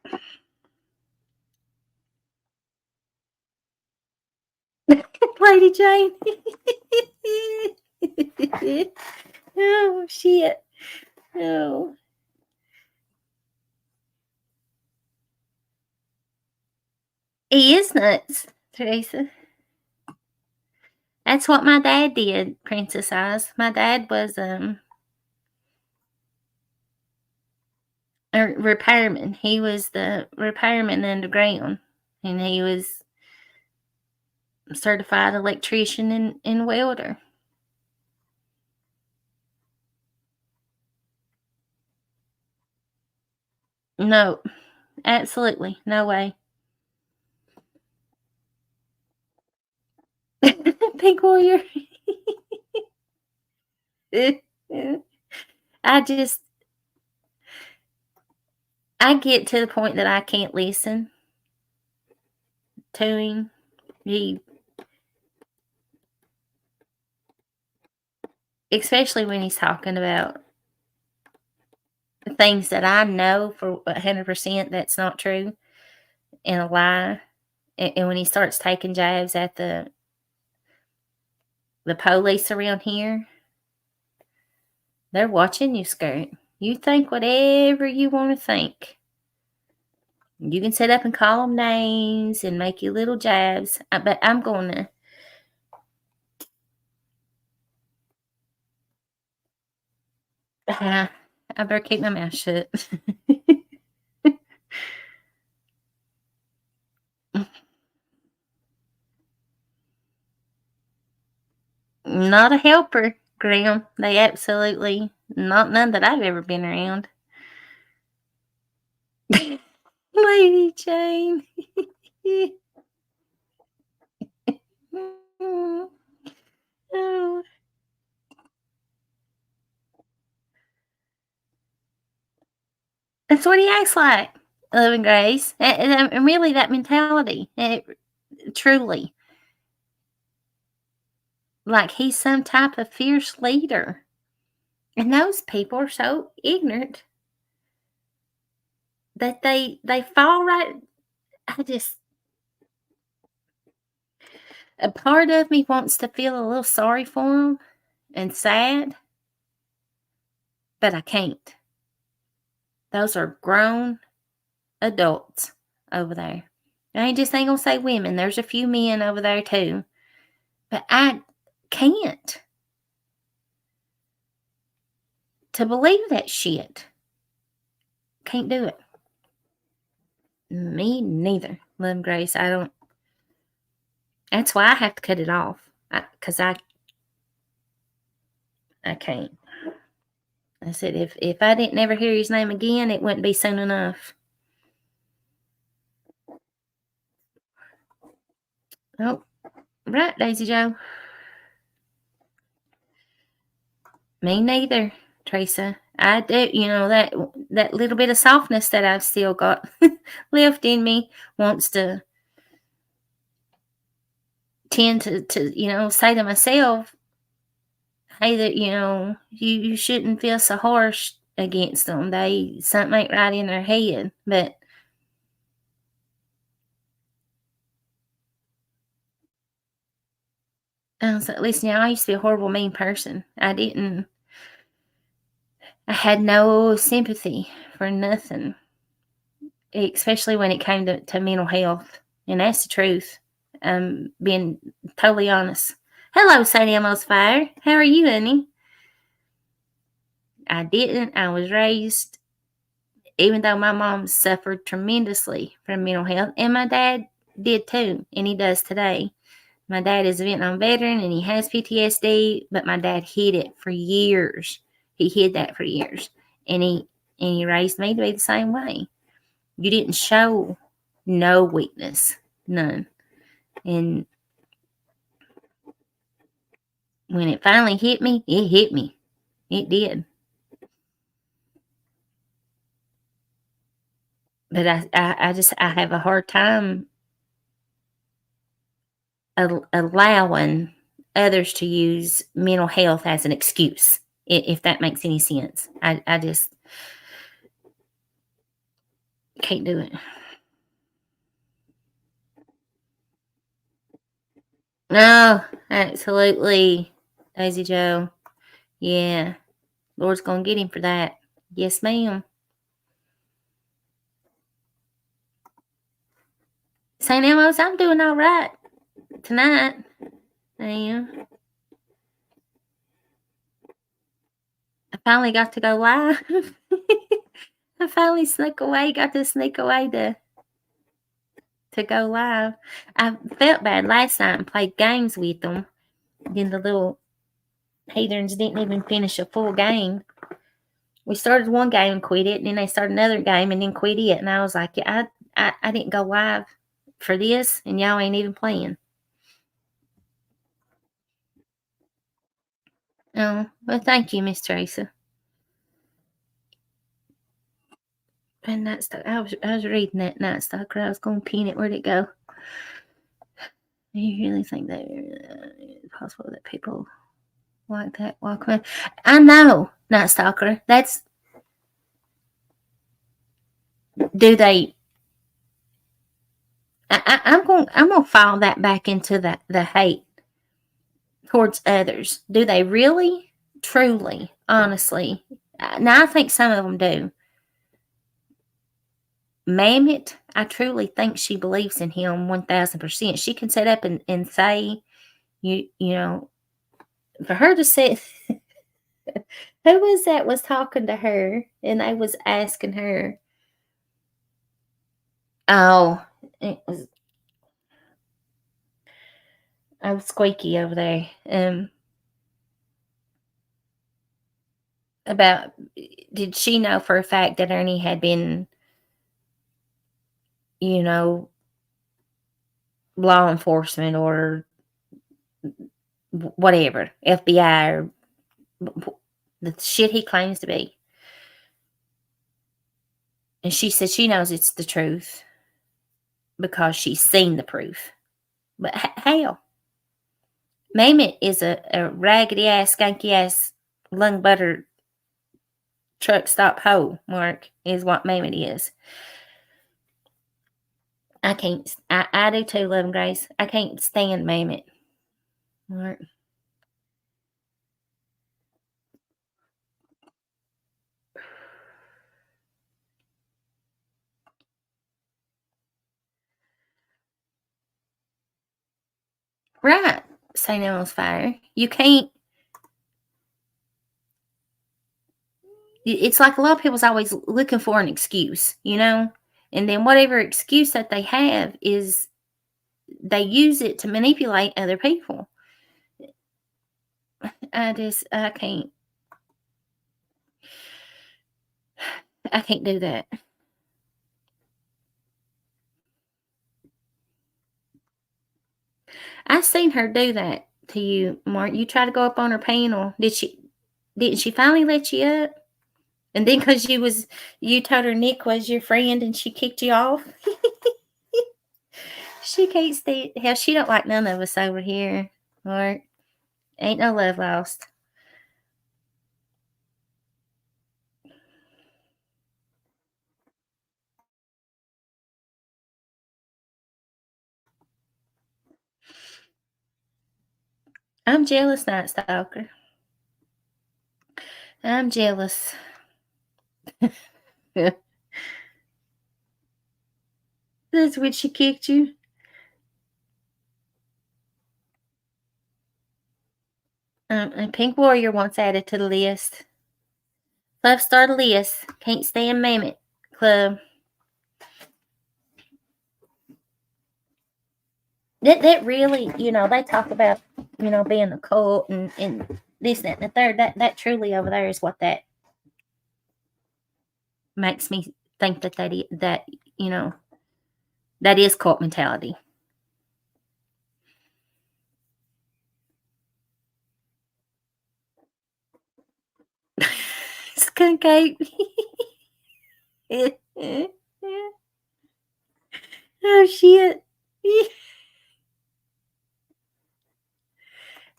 Lady Jane. Oh, shit. Oh. He is nuts, Teresa. That's what my dad did, Princess Eyes. My dad was a repairman. He was the repairman underground, and he was certified electrician and welder. No, absolutely no way. Pink warrior. I just I get to the point that I can't listen to him. He, especially when he's talking about things that I know for 100% that's not true and a lie. And when he starts taking jabs at the police around here, they're watching you, skirt. You think whatever you want to think. You can sit up and call them names and make your little jabs, but I'm going to. I better keep my mouth shut. Not a helper, Graham. They absolutely not none that I've ever been around. Lady Jane. Oh, that's what he acts like, Loving Grace. And really, that mentality. Truly. Like he's some type of fierce leader. And those people are so ignorant that they fall right. I just a part of me wants to feel a little sorry for him and sad, but I can't. Those are grown adults over there. I just ain't gonna say women. There's a few men over there too. But I can't to believe that shit. Can't do it. Me neither, Love Grace. I don't. That's why I have to cut it off. Because I can't. I said if I didn't ever hear his name again, it wouldn't be soon enough. Oh, right, Daisy Joe. Me neither, Teresa. I do, that little bit of softness that I've still got left in me wants to tend to say to myself, hey, that you shouldn't feel so harsh against them. They something ain't right in their head, but I was like, listen, I used to be a horrible, mean person. I had no sympathy for nothing, especially when it came to mental health. And that's the truth. Being totally honest. Hello, Sadie Almost Fire. How are you, honey? I didn't. I was raised, even though my mom suffered tremendously from mental health, and my dad did too, and he does today. My dad is a Vietnam veteran and he has PTSD, but my dad hid it for years. He hid that for years. And he raised me to be the same way. You didn't show no weakness. None. And when it finally hit me, it hit me. It did. But I have a hard time allowing others to use mental health as an excuse, if that makes any sense. I just Can't do it. No, absolutely. Daisy Joe. Yeah. Lord's gonna get him for that. Yes, ma'am. St. Elmo's, I'm doing all right tonight. I am. I finally got to go live. I finally got to sneak away to go live. I felt bad last night and played games with them. Then the little heathens didn't even finish a full game. We started one game and quit it, and then they started another game and then quit it. And I was like, yeah, I didn't go live for this, and y'all ain't even playing. Oh, well, thank you, Miss Teresa. And Night Stalker, I was reading that Night Stalker. I was going to pin it. Where'd it go? Do you really think that it's possible that people like that walk around? I know, Night Stalker. That's, do they? I'm gonna file that back into the hate towards others. Do they really, truly, honestly? Now I think some of them do. Mammoth, I truly think she believes in him 1,000%. She can sit up and say, you know, for her to say, who was that was talking to her and I was asking her, oh, it was, I was squeaky over there, about, did she know for a fact that Ernie had been, you know, law enforcement or whatever, FBI or the shit he claims to be? And she said she knows it's the truth because she's seen the proof. But hell, Mammoth is a raggedy ass, skanky ass, lung butter truck stop hoe, Mark, is what Mammoth is. I can't, I do too, Love and Grace. I can't stand Mammoth. Mark. Right, St. Elmo's fire. You can't, it's like a lot of people's always looking for an excuse, you know? And then whatever excuse that they have is they use it to manipulate other people. I can't do that. I seen her do that to you, Mark. You try to go up on her panel. Didn't she finally let you up? And then because you told her Nick was your friend and she kicked you off. She can't stay. Hell, she don't like none of us over here. Mark, ain't no love lost. I'm jealous, Night Stalker. I'm jealous. That's when she kicked you. And Pink Warrior wants added to the list. Love Star list. Can't stand Mammoth Club. That really, they talk about, being a cult and this, that, and the third. That truly over there is what that makes me think that is cult mentality. Skunk ape. Oh shit.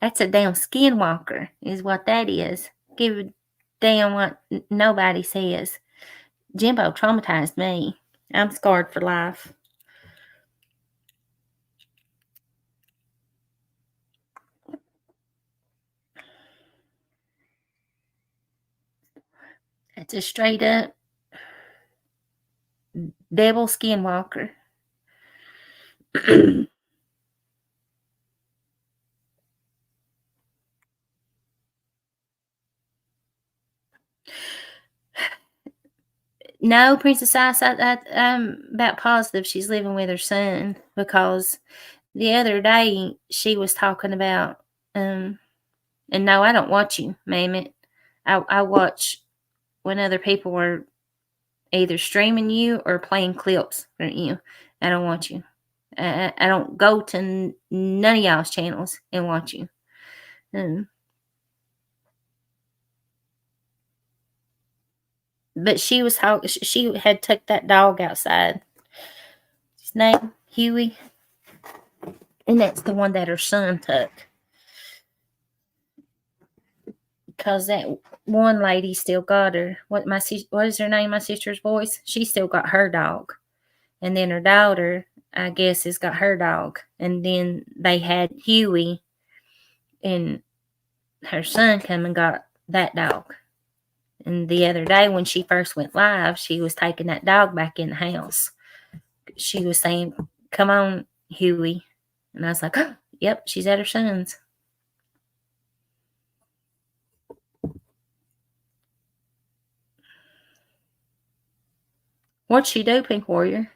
That's a damn skinwalker, is what that is. Give a damn what nobody says. Jimbo traumatized me. I'm scarred for life. It's a straight up devil skinwalker. No, Princess Ice, I'm about positive she's living with her son because the other day she was talking about, and no, I don't watch you, Mammoth. I watch when other people are either streaming you or playing clips from you. I don't watch you. I don't go to none of y'all's channels and watch you. Um, but she was talking. She had took that dog outside. His name Huey, and that's the one that her son took. Because that one lady still got her. What is her name? My sister's voice. She still got her dog, and then her daughter, I guess, has got her dog, and then they had Huey, and her son come and got that dog. And the other day when she first went live, she was taking that dog back in the house. She was saying, "Come on, Huey," and I was like, "Oh, yep, she's at her son's." What'd she do, Pink Warrior?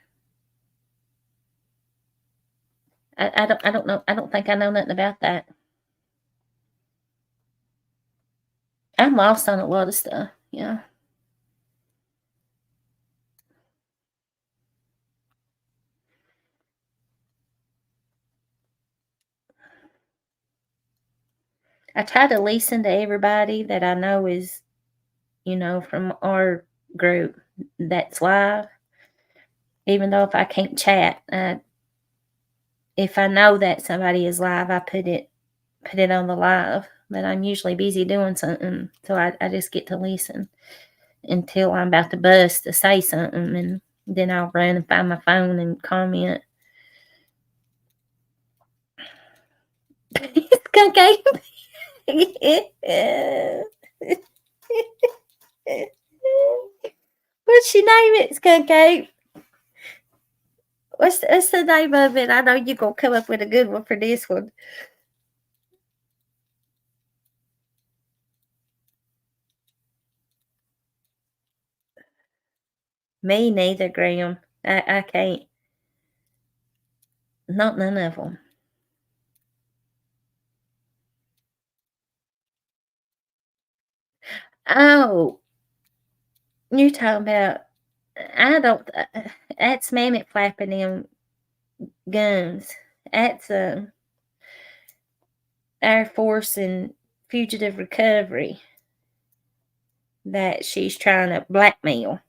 I don't know. I don't think I know nothing about that. I'm lost on a lot of stuff. Yeah. I try to listen to everybody that I know is, from our group that's live, even though if I can't chat, if I know that somebody is live, I put it on the live. But I'm usually busy doing something, so I just get to listen until I'm about to bust to say something, and then I'll run and find my phone and comment. Okay. What's your name? It's Skunk Ape. What's the name of it? I know you're gonna come up with a good one for this one. Me neither, Graham. I can't. Not none of them. Oh, you're talking about. I don't. That's Mammoth flapping them guns. That's Air Force and Fugitive Recovery that she's trying to blackmail.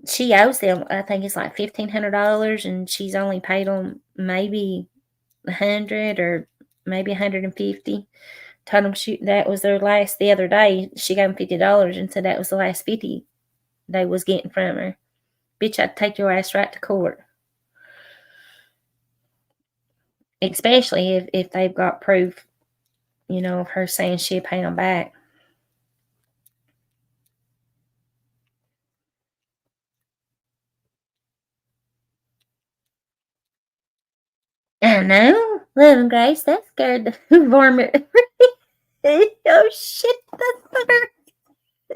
She owes them, I think it's like $1,500, and she's only paid them maybe 100 or maybe 150. Told them that was their last the other day. She gave them $50 and said that was the last 50 they was getting from her. Bitch, I'd take your ass right to court. Especially if they've got proof, of her saying she'll pay them back. I know. Love and Grace, that scared the varmint. Oh shit, that's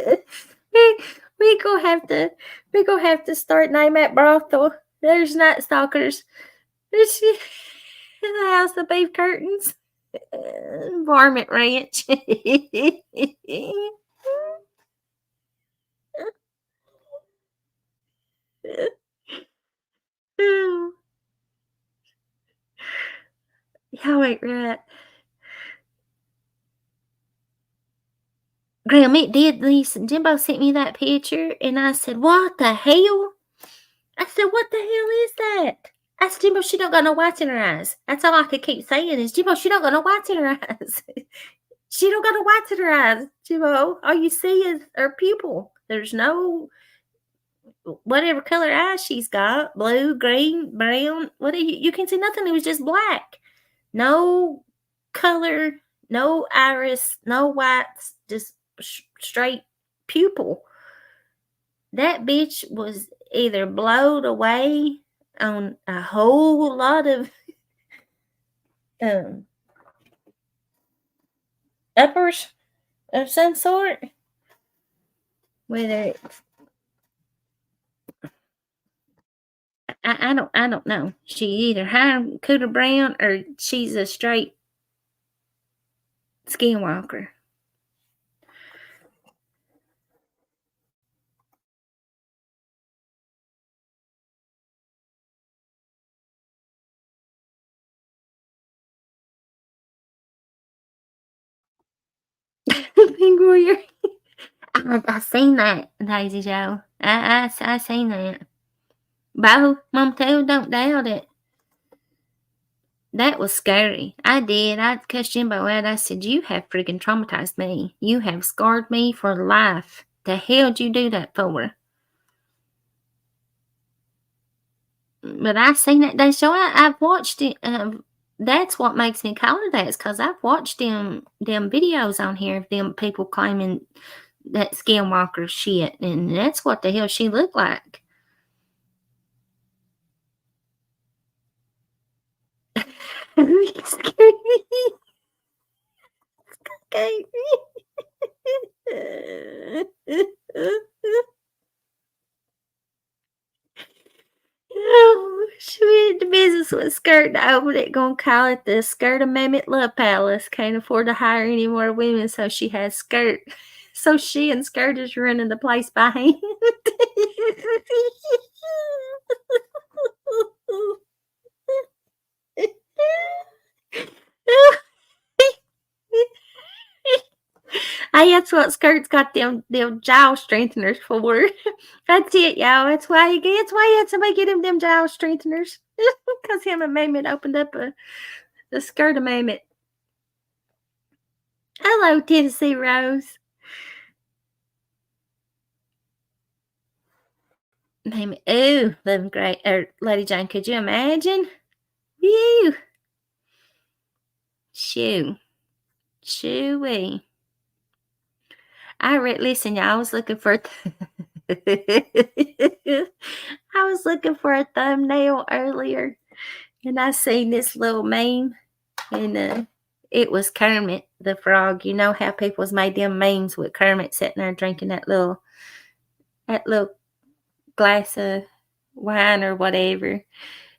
her. we gonna have to start name that brothel. There's Night Stalkers. There's the House of Beef Curtains. Varmint Ranch. Y'all ain't right. Graham, it did listen. Jimbo sent me that picture, and I said, "What the hell?" I said, "What the hell is that?" I said, "Jimbo, she don't got no whites in her eyes." That's all I could keep saying is, "Jimbo, she don't got no whites in her eyes." She don't got no whites in her eyes, Jimbo. All you see is her pupil. There's no whatever color eyes she's got, blue, green, brown, what you can see nothing. It was just black. No color, no iris, no whites, just straight pupil. That bitch was either blowed away on a whole lot of um, uppers of some sort. Whether I don't know. She either high cooter brown or she's a straight skinwalker. Pink warrior. I seen that, Daisy Joe. I seen that. Bo, Mom too, don't doubt it. That was scary. I did. I cussed Jimbo out. I said, "You have freaking traumatized me. You have scarred me for life. The hell'd you do that for?" But I seen that day show. I've watched it. That's what makes me call her that, is because I've watched them videos on here of them people claiming that skinwalker shit, and that's what the hell she looked like. Scared me. Okay. Oh, she went into business with skirt. I opened it, gonna call it the Skirt Amendment Love Palace. Can't afford to hire any more women, so she has skirt. So she and Skirt is running the place by hand. Hey, that's what Skirt's got them jaw strengtheners for. That's it, y'all. That's why he had somebody get him them jaw strengtheners. Because him and Mamie opened up the Skirt Amendment. Hello, Tennessee Rose. Mamie, ooh, living great. Lady Jane, could you imagine? Whew. Shoo. Shoo-wee. Listen, y'all, I was looking for I was looking for a thumbnail earlier, and I seen this little meme, and it was Kermit the Frog. You know how people's made them memes with Kermit sitting there drinking that little glass of wine or whatever.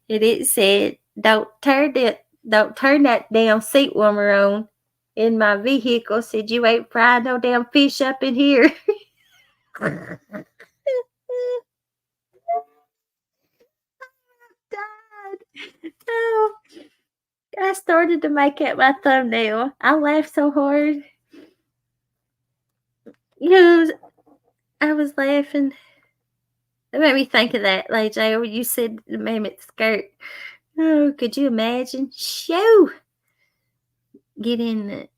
And it said, don't turn that damn seat warmer on in my vehicle. Said you ain't fried no damn fish up in here." Died. Oh, I started to make it my thumbnail. I laughed so hard. You know, I was laughing. It made me think of that, like Jay, when you said the mammoth skirt. Oh, could you imagine? Shoo! Get in the.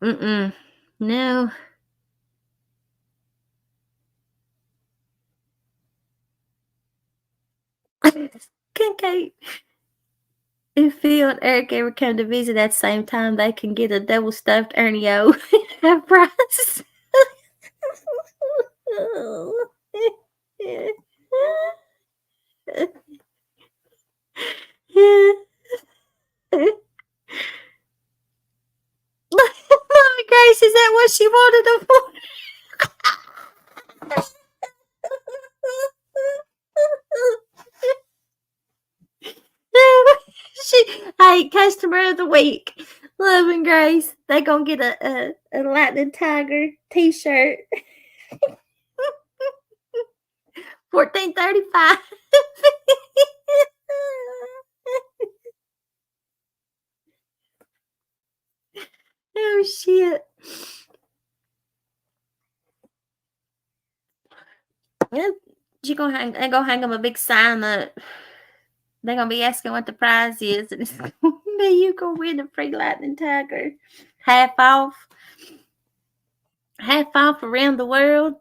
Mm-mm. No. Okay. If Phil and Eric ever come to visit at the same time, they can get a double stuffed Ernie O at price. Mommy Grace, is that what she wanted them for? Hey, customer of the week, Love and Grace. They gonna get a Lightning Tiger T-shirt. 14.35. Oh shit. Yeah, they gonna hang them a big sign up. They're gonna be asking what the prize is, and it's gonna be you gonna win a free Lightning Tiger. Half off. Half off around the world.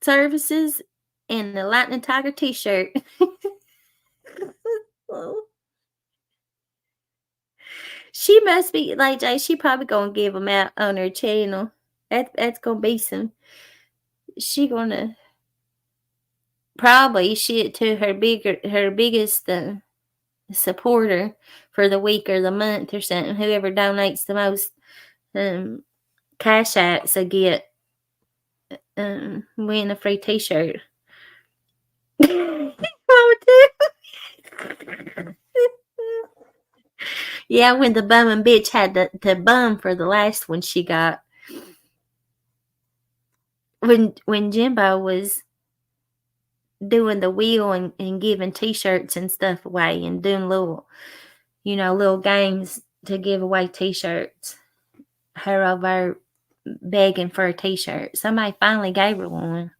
services and the Lightning Tiger t-shirt. She must be like Jay, she probably gonna give them out on her channel. That's gonna be some she gonna probably shit to her biggest supporter for the week or the month or something. Whoever donates the most cash apps will get win a free t-shirt. Yeah, when the bumming bitch had to bum for the last one she got. When Jimbo was doing the wheel and giving t-shirts and stuff away and doing little games to give away t-shirts. Her over begging for a t-shirt. Somebody finally gave her one.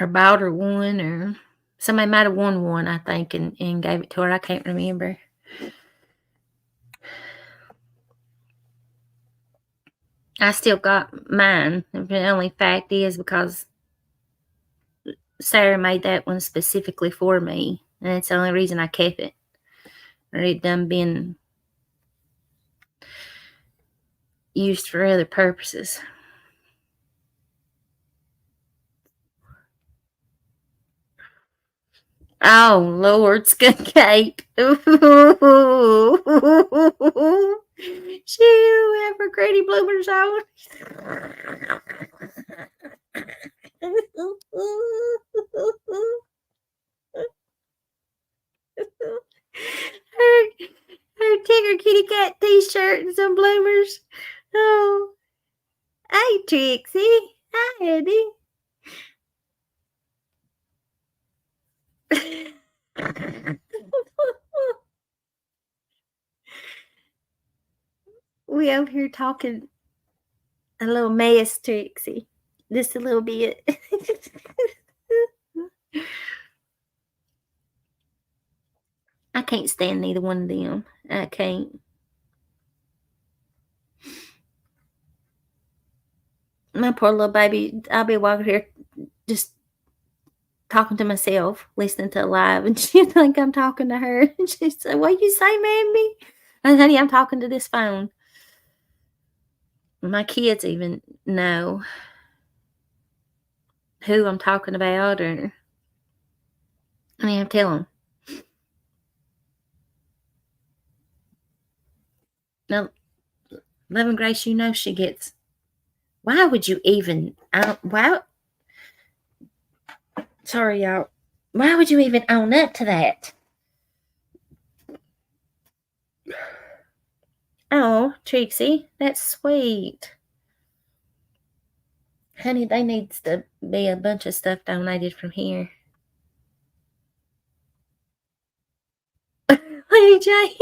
Or bought her one, or somebody might have won one, I think, and gave it to her. I can't remember. I still got mine. The only fact is because Sarah made that one specifically for me, and it's the only reason I kept it. Or it done been used for other purposes. Oh, Lord, Skunk Kate. She have her Grady bloomers on. her, her Tigger Kitty Cat t-shirt and some bloomers. Oh, hey, Trixie. Hi, Eddie. We over here talking a little mess, Trixie. Just a little bit. I can't stand neither one of them. I can't. My poor little baby, I'll be walking here just talking to myself, listening to live, and she think I'm talking to her. And she said, "What you say, Mammy?" And honey, I'm talking to this phone. My kids even know who I'm talking about, or I mean, I tell them. Now, Love and Grace, you know she gets. Why would you even? Why? Sorry, y'all. Why would you even own up to that? Oh, Trixie, that's sweet. Honey, there needs to be a bunch of stuff donated from here. Hey, Jay.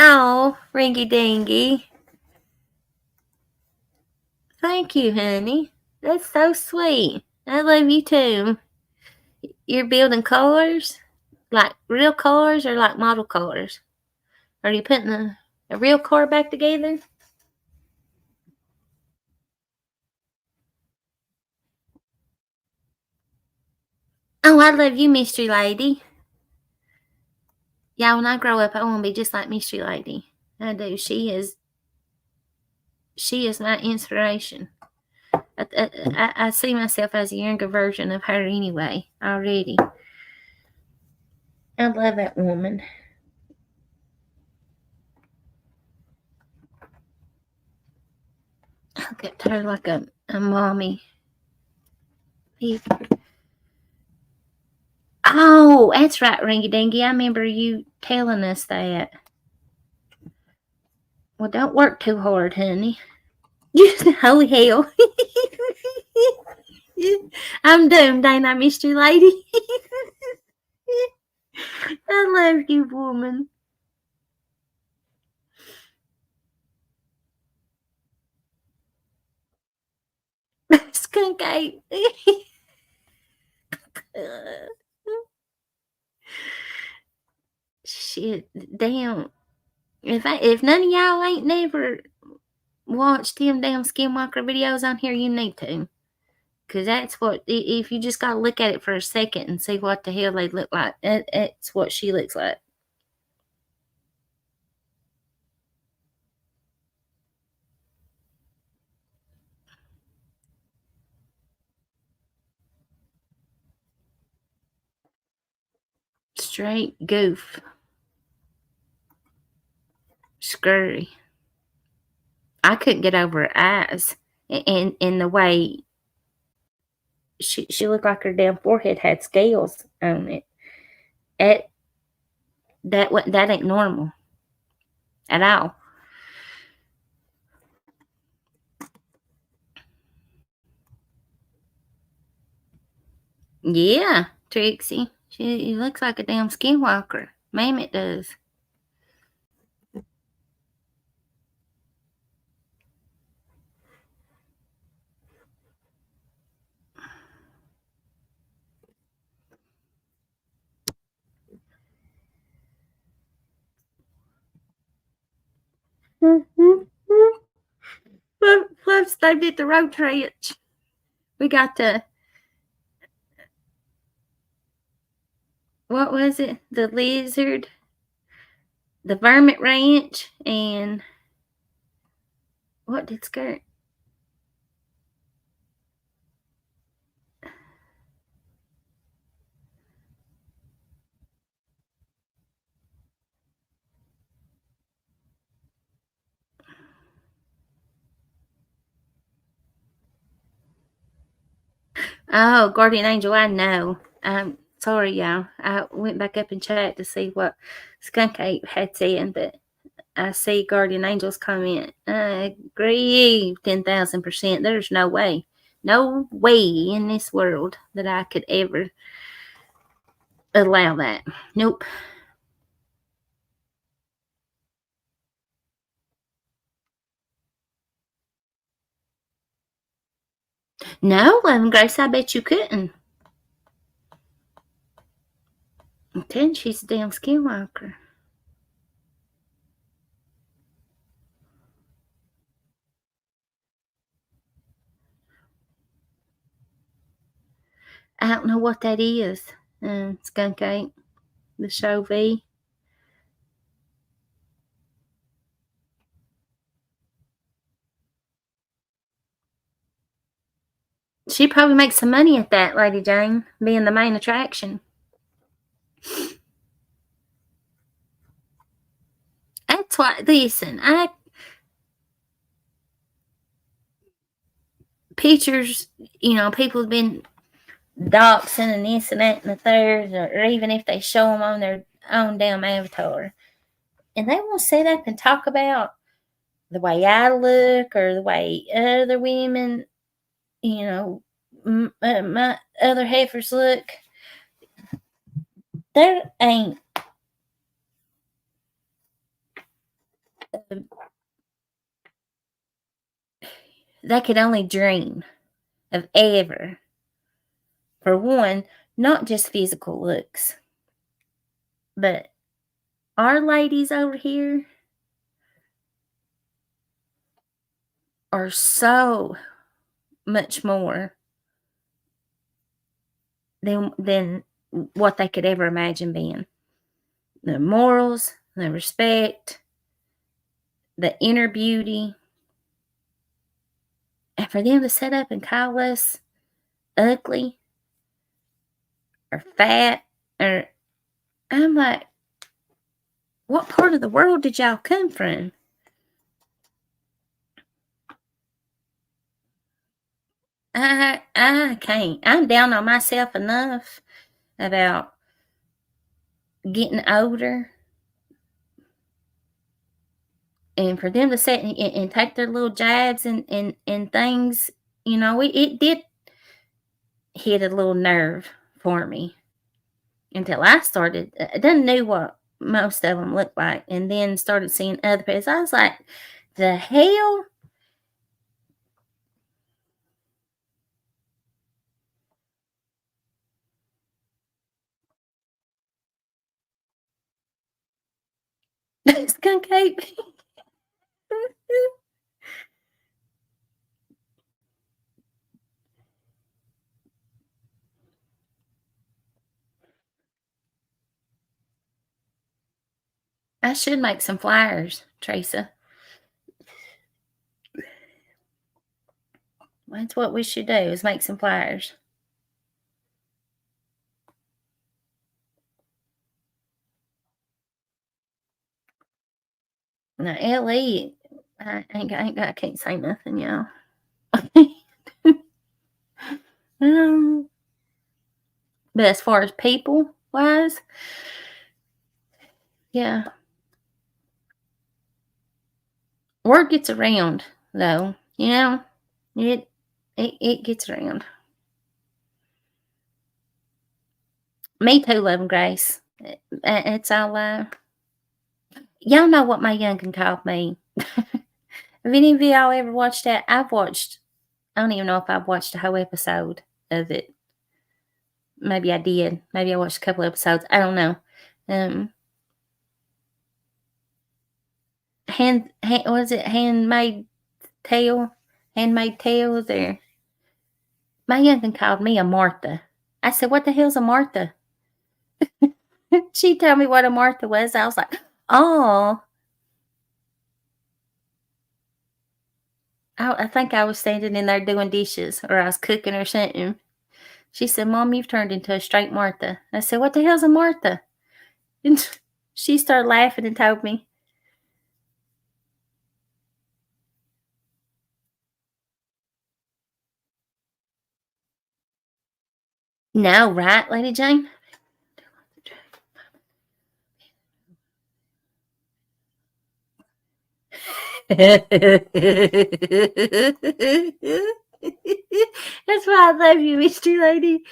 Oh, ringy dingy. Thank you, honey. That's so sweet. I love you too. You're building cars? Like real cars or like model cars? Are you putting a real car back together? Oh, I love you, Mystery Lady. Yeah, when I grow up, I want to be just like Mystery Lady. I do. She is my inspiration. I see myself as a younger version of her anyway, already. I love that woman. I look at her like a mommy. Oh, that's right, Ringy Dingy. I remember you telling us that. Well, don't work too hard, honey. Holy hell. I'm doomed, ain't I, Mystery Lady? I love you, woman. skunk ape. Shit, damn. If none of y'all ain't never watched them damn Skinwalker videos on here, you need to. Because that's what, if you just got to look at it for a second and see what the hell they look like, that's what she looks like. Straight goof. Scurry. I couldn't get over her eyes. And the way she looked like her damn forehead had scales on it. It that ain't normal at all. Yeah, Trixie. She looks like a damn skinwalker. Ma'am, it does. Plus, they did the road trench. We got what was it? The lizard, the vermin ranch, and what did skirt? Oh, Guardian Angel, I know. Sorry, y'all. I went back up in chat to see what Skunk Ape had said, but I see Guardian Angel's comment. I agree 10,000%. There's no way. No way in this world that I could ever allow that. Nope. No, Loving Grace, I bet you couldn't. Then she's a damn skinwalker. I don't know what that is. Skunk Ape, the show V. She probably makes some money at that, Lady Jane, being the main attraction. That's why, listen, pictures, people have been doxing and this and that and the third, or even if they show them on their own damn avatar, and they won't sit up and talk about the way I look or the way other women, my other heifers look. There ain't they could only dream of ever, for one, not just physical looks, but our ladies over here are so much more than what they could ever imagine being. The morals, the respect, the inner beauty. And for them to sit up and call us ugly or fat, or I'm like, what part of the world did y'all come from? I can't. I'm down on myself enough about getting older, and for them to sit and take their little jabs and things, it did hit a little nerve for me until I started. I didn't know what most of them looked like, and then started seeing other people. I was like, the hell? I should make some flyers, Teresa. That's what we should do is make some flyers. Now, Ellie, I can't say nothing, y'all. um, but as far as people wise, yeah, word gets around though. You know, it it gets around. Me too, Love and Grace. It's all y'all know what my youngin called me. Have any of y'all ever watched that? I've watched. I don't even know if I've watched a whole episode of it. Maybe I did. Maybe I watched a couple episodes. I don't know. Um, was it Handmaid Tale? There, my youngin called me a Martha. I said, "What the hell's a Martha?" She told me what a Martha was. I was like, "Oh." I think I was standing in there doing dishes, or I was cooking or something. She said, "Mom, you've turned into a straight Martha." I said, "What the hell's a Martha?" And she started laughing and told me. No, right, Lady Jane? That's why I love you, Mystery Lady.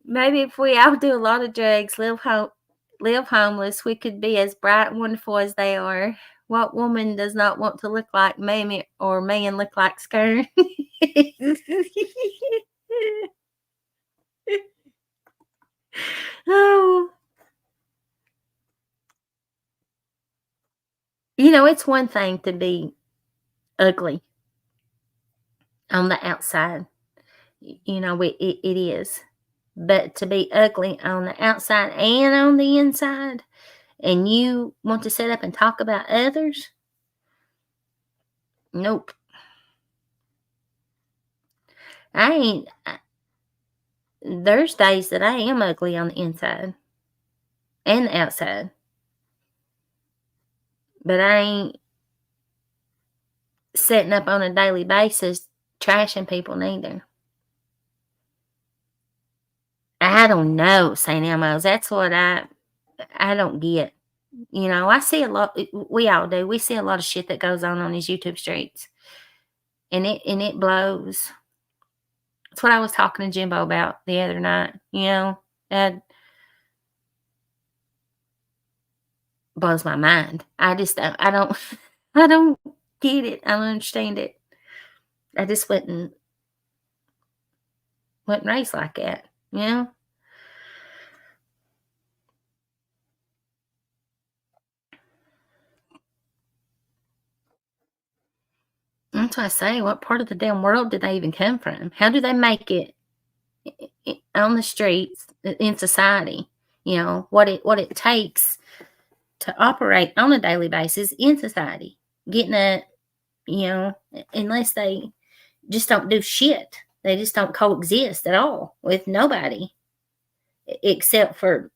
Maybe if we all do a lot of drugs, live homeless, we could be as bright and wonderful as they are. What woman does not want to look like Mamie or man look like Skern? Oh, it's one thing to be ugly on the outside. It is. But to be ugly on the outside and on the inside, and you want to sit up and talk about others? Nope. I ain't. There's days that I am ugly on the inside and the outside, but I ain't setting up on a daily basis trashing people neither. I don't know, St. Elmo's. That's what I don't get. I see a lot. We all do. We see a lot of shit that goes on these YouTube streets, and it blows. That's what I was talking to Jimbo about the other night. That blows my mind. I don't I don't get it. I don't understand it. I just wouldn't raised like that. You know. That's why I say, what part of the damn world did they even come from? How do they make it on the streets in society? What it takes to operate on a daily basis in society. Getting you know, unless they just don't do shit. They just don't coexist at all with nobody except for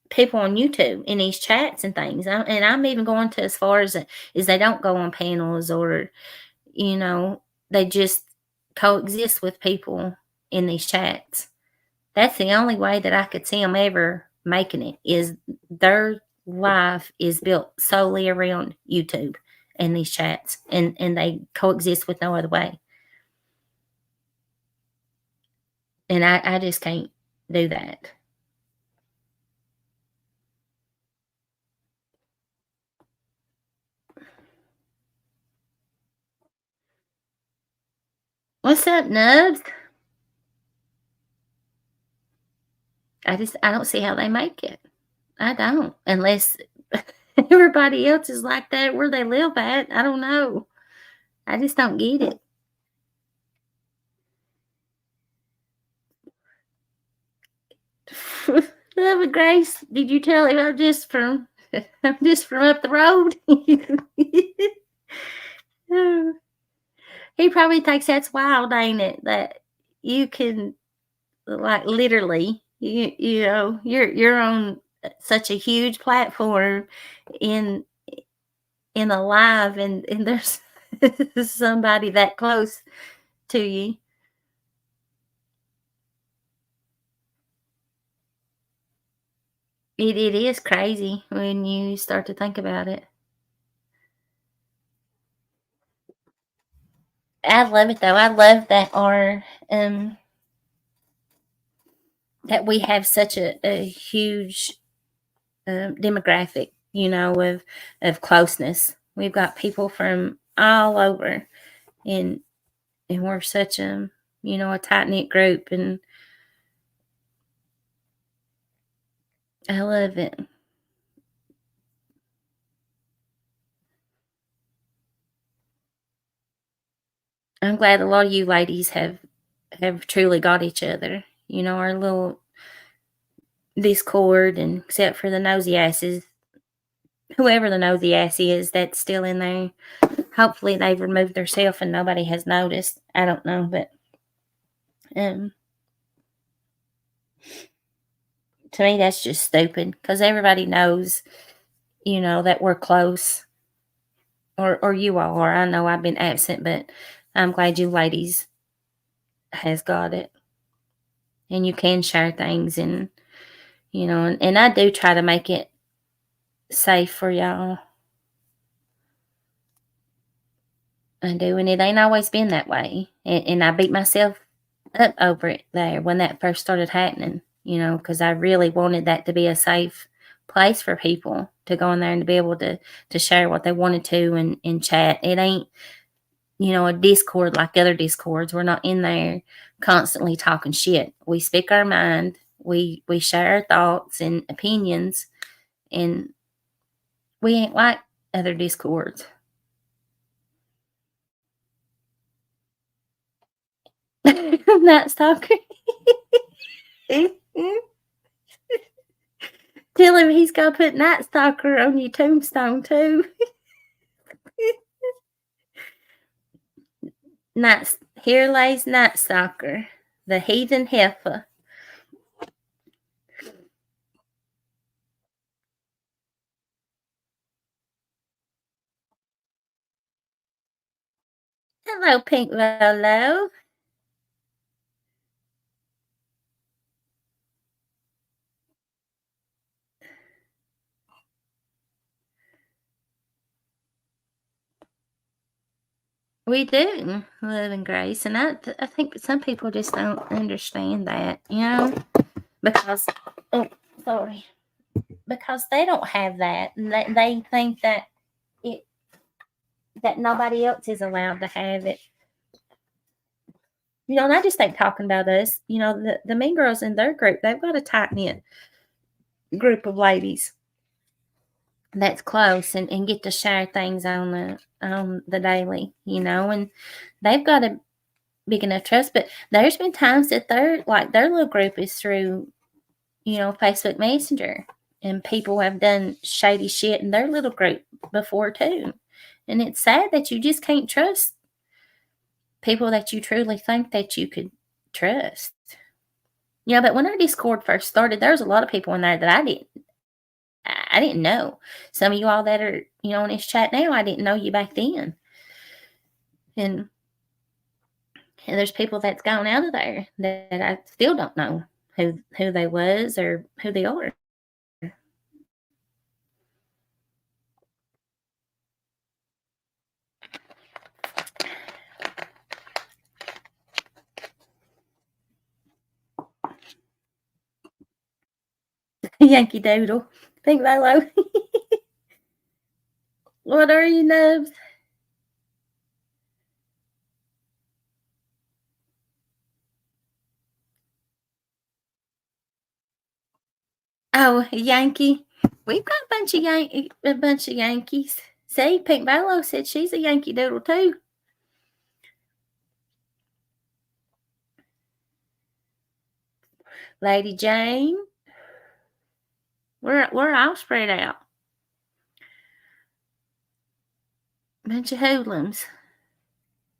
people on YouTube in these chats and things. And I'm even going to as far as they don't go on panels or, you know, they just coexist with people in these chats. That's the only way that I could see them ever making it is their life is built solely around YouTube and these chats, and they coexist with no other way. And I just can't do that. What's up, Nubs? I don't see how they make it. I don't, unless everybody else is like that where they live at. I don't know. I just don't get it. Love and Grace, did you tell him I just from? I'm just from up the road. He probably thinks that's wild, ain't it? That you can, like, literally, you're on such a huge platform in a live, and there's somebody that close to you. It is crazy when you start to think about it. I love it though. I love that that we have such a huge demographic, of closeness. We've got people from all over, and we're such a tight knit group, and I love it. I'm glad a lot of you ladies have truly got each other. Our little discord, and except for the nosy asses, whoever the nosy ass is that's still in there. Hopefully they've removed themselves and nobody has noticed. I don't know, but um, to me that's just stupid because everybody knows, that we're close, or you all are. I know I've been absent, but I'm glad you ladies has got it, and you can share things, and and I do try to make it safe for y'all. I do, and it ain't always been that way. And I beat myself up over it there when that first started happening, because I really wanted that to be a safe place for people to go in there and to be able to share what they wanted to, and chat. It ain't, a Discord like other Discords. We're not in there constantly talking shit. We speak our mind. We share our thoughts and opinions, and we ain't like other Discords. Night Stalker. Tell him he's got to put Night Stalker on your tombstone too. Night, here lays Night Stalker, the heathen heifer. Hello, Pink Rolo. We do live in grace, and I think some people just don't understand that, because, oh, sorry, because they don't have that, and they think it that nobody else is allowed to have it. And I just think talking about us, the mean girls in their group, they've got a tight knit group of ladies that's close, and get to share things on the daily, and they've got a big enough trust. But there's been times that their little group is through, Facebook Messenger, and people have done shady shit in their little group before too. And it's sad that you just can't trust people that you truly think that you could trust. Yeah, but when our Discord first started, there was a lot of people in there that I didn't know. Some of you all that are, in this chat now, I didn't know you back then. And there's people that's gone out of there that I still don't know who they was or who they are. Yankee Doodle. Think Milo. What are you, Nubs? Oh, Yankee. We've got a bunch of Yankees. See, Pink Milo said she's a Yankee Doodle too. Lady Jane. We're all spread out. Bunch of hoodlums.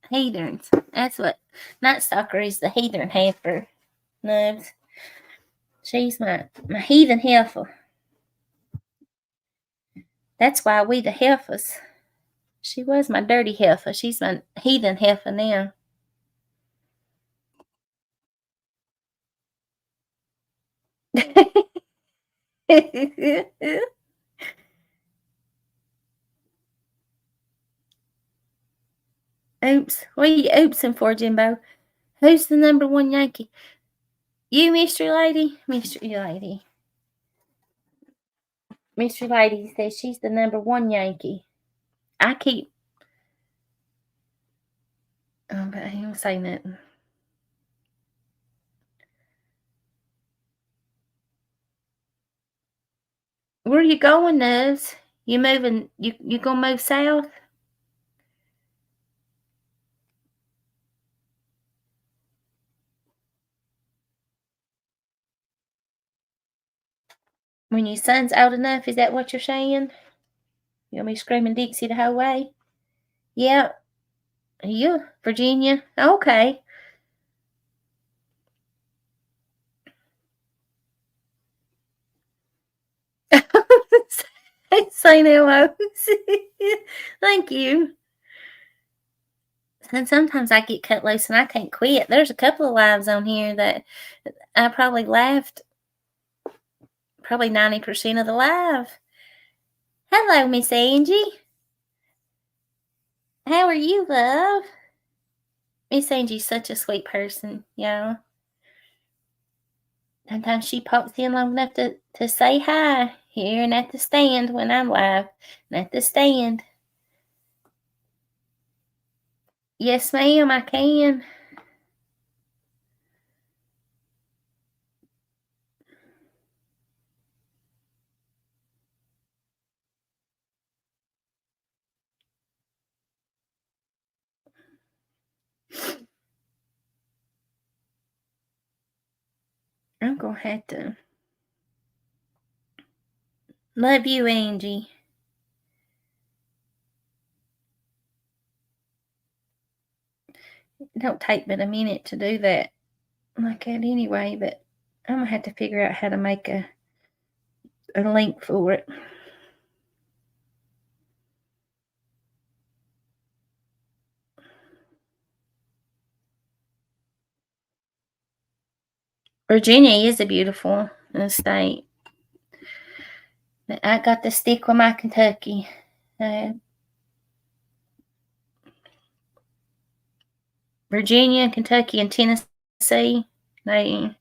Heathens. That's what Night Stalker is, the heathen heifer. Nubs. She's my heathen heifer. That's why we the Heffas. She was my dirty heifer. She's my heathen heifer now. Oops. What are you oopsing for, Jimbo? Who's the number one Yankee? You, Mystery Lady? Mystery Lady. Mystery Lady says she's the number one Yankee. I keep. Oh, but I ain't gonna say nothing. Where you going, Nubs? You moving? You gonna move south? When your son's old enough, is that what you're saying? You gonna be screaming Dixie the whole way? Yeah. You, Virginia? Okay. Say no. Thank you. And sometimes I get cut loose and I can't quit. There's a couple of lives on here that I probably laughed probably 90% of the live. Hello, Miss Angie. How are you, love? Miss Angie's such a sweet person, y'all. Sometimes she pops in long enough to say hi here and at the stand when I'm live. And at the stand. Yes, ma'am, I can. I'm gonna have to. Love you, Angie. It don't take but a minute to do that like that anyway, but I'm gonna have to figure out how to make a link for it. Virginia is a beautiful state. But I got to stick with my Kentucky. Uh, Virginia, Kentucky, and Tennessee. They,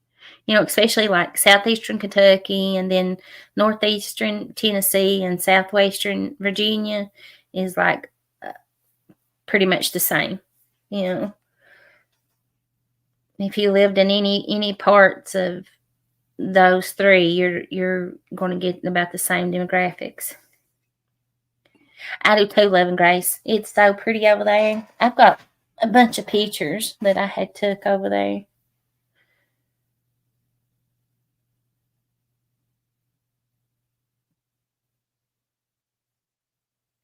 especially like southeastern Kentucky and then northeastern Tennessee and southwestern Virginia is like uh, pretty much the same. You know, if you lived in any parts of those three, you're going to get about the same demographics. I do too, Love and Grace. It's so pretty over there. I've got a bunch of pictures that I had took over there.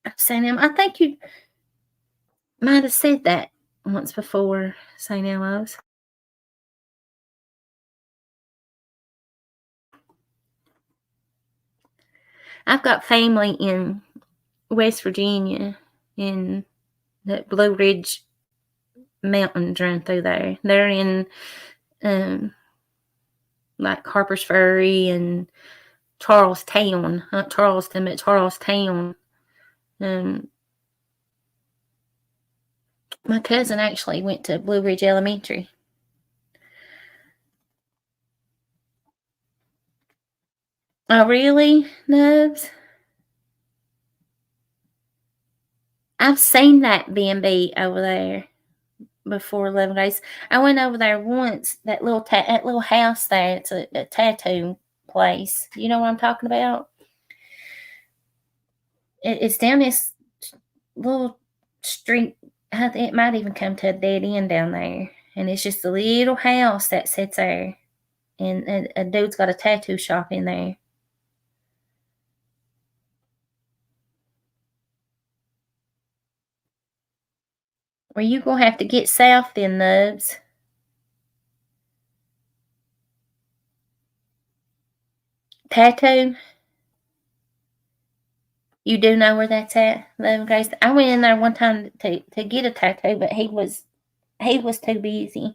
I've seen him. I think you might have said that once before, St. Elmo's. I've got family in West Virginia in the Blue Ridge Mountains run through there. They're in um, like Harper's Ferry and Charlestown, not Charleston, but Charlestown. Um, my cousin actually went to Blue Ridge Elementary. Oh, really, Nubs? I've seen that B&B over there before 11 days. I went over there once. That little house there. It's a tattoo place. You know what I'm talking about? It's down this little street. It might even come to a dead end down there, and it's just a little house that sits there, and a dude's got a tattoo shop in there. Well, you gonna have to get south then, Nubs. Tattoo. You do know where that's at, Love and Grace? I went in there one time to get a tattoo, but he was too busy.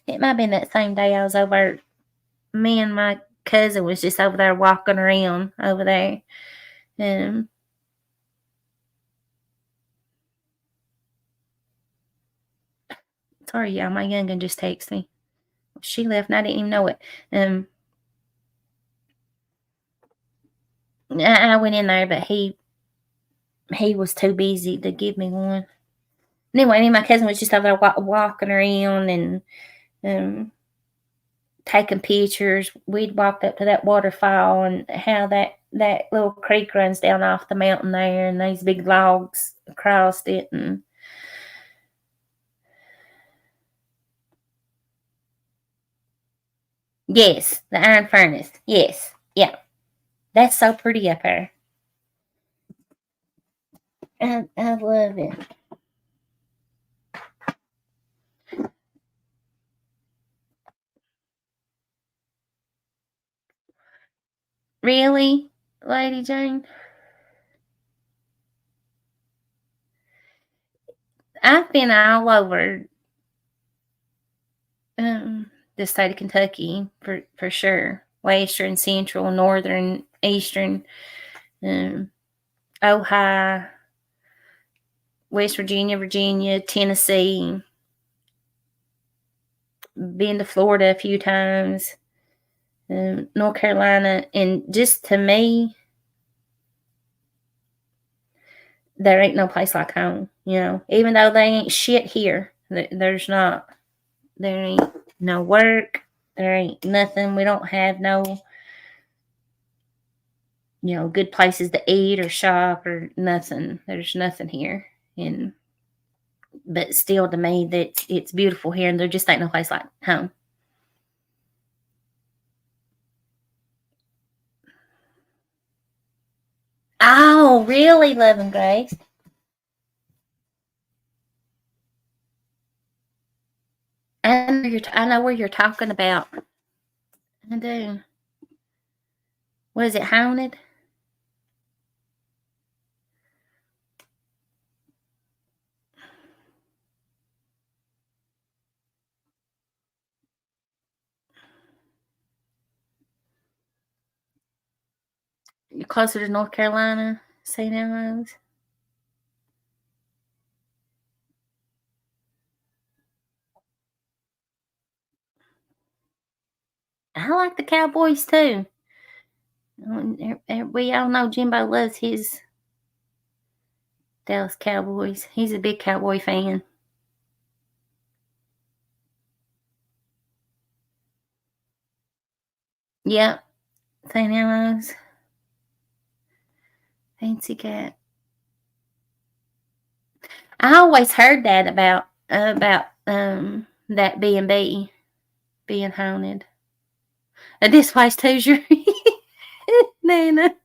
It might have been that same day I was over. Me and my cousin was just over there walking around over there. Um, sorry, y'all, my youngin just texted me. She left and I didn't even know it. Um, I went in there, but he was too busy to give me one. Anyway, me and my cousin was just over there walking around and um, taking pictures. We'd walked up to that waterfall and how that little creek runs down off the mountain there, and these big logs across it. And yes, the iron furnace. Yes, yeah, that's so pretty up there. I love it. Really, Lady Jane? I've been all over the state of Kentucky for sure. Western, central, northern, eastern, um, Ohio, West Virginia, Virginia, Tennessee. Been to Florida a few times, North Carolina, and just to me, there ain't no place like home. Even though they ain't shit here, there's not. There ain't no work. There ain't nothing. We don't have no, good places to eat or shop or nothing. There's nothing here, and but still, to me, that it's beautiful here, and there just ain't no place like home. Oh, really, Love and Grace? I know where you're talking about. I do. Was it haunted? You're closer to North Carolina, St. Helens. I like the Cowboys too. We all know Jimbo loves his Dallas Cowboys. He's a big Cowboy fan. Yep, St. Helens. Fancy cat. I always heard that about that B&B being haunted. This place too, sure. Nana.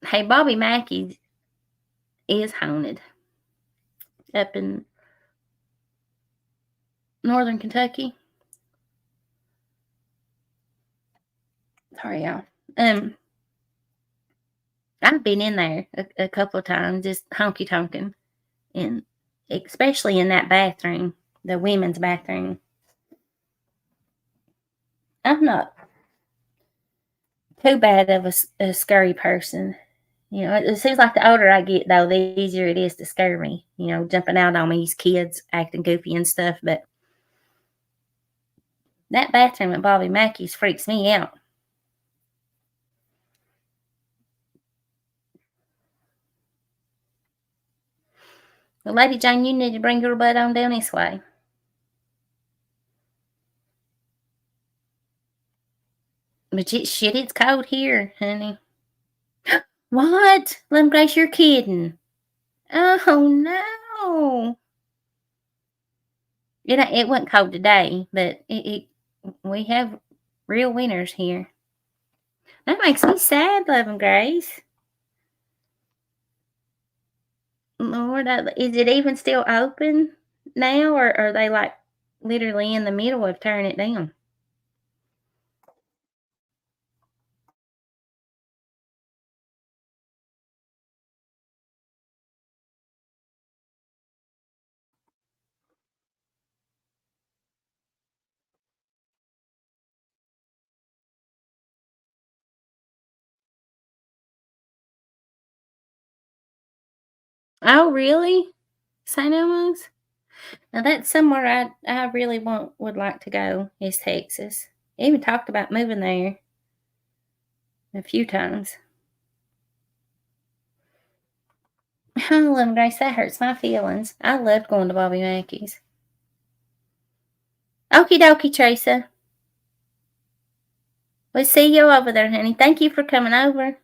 Hey, Bobby Mackey is haunted up in northern Kentucky. Sorry, y'all. Um, I've been in there a couple of times, just honky tonkin', and especially in that bathroom, the women's bathroom. I'm not too bad of a scary person. It seems like the older I get, though, the easier it is to scare me. Jumping out on me, these kids acting goofy and stuff. But that bathroom at Bobby Mackey's freaks me out. Well, Lady Jane, you need to bring your butt on down this way. But shit, it's cold here, honey. What? Lemon Grace, you're kidding. Oh, no. It wasn't cold today, but we have real winters here. That makes me sad, Love and Grace. Lord, is it even still open now, or are they like literally in the middle of tearing it down? Oh, really? St. Elmo's? Now that's somewhere I really would like to go is Texas. Even talked about moving there a few times. Oh, Love and Grace, that hurts my feelings. I loved going to Bobby Mackey's. Okie dokie, Teresa. We'll see you over there, honey. Thank you for coming over.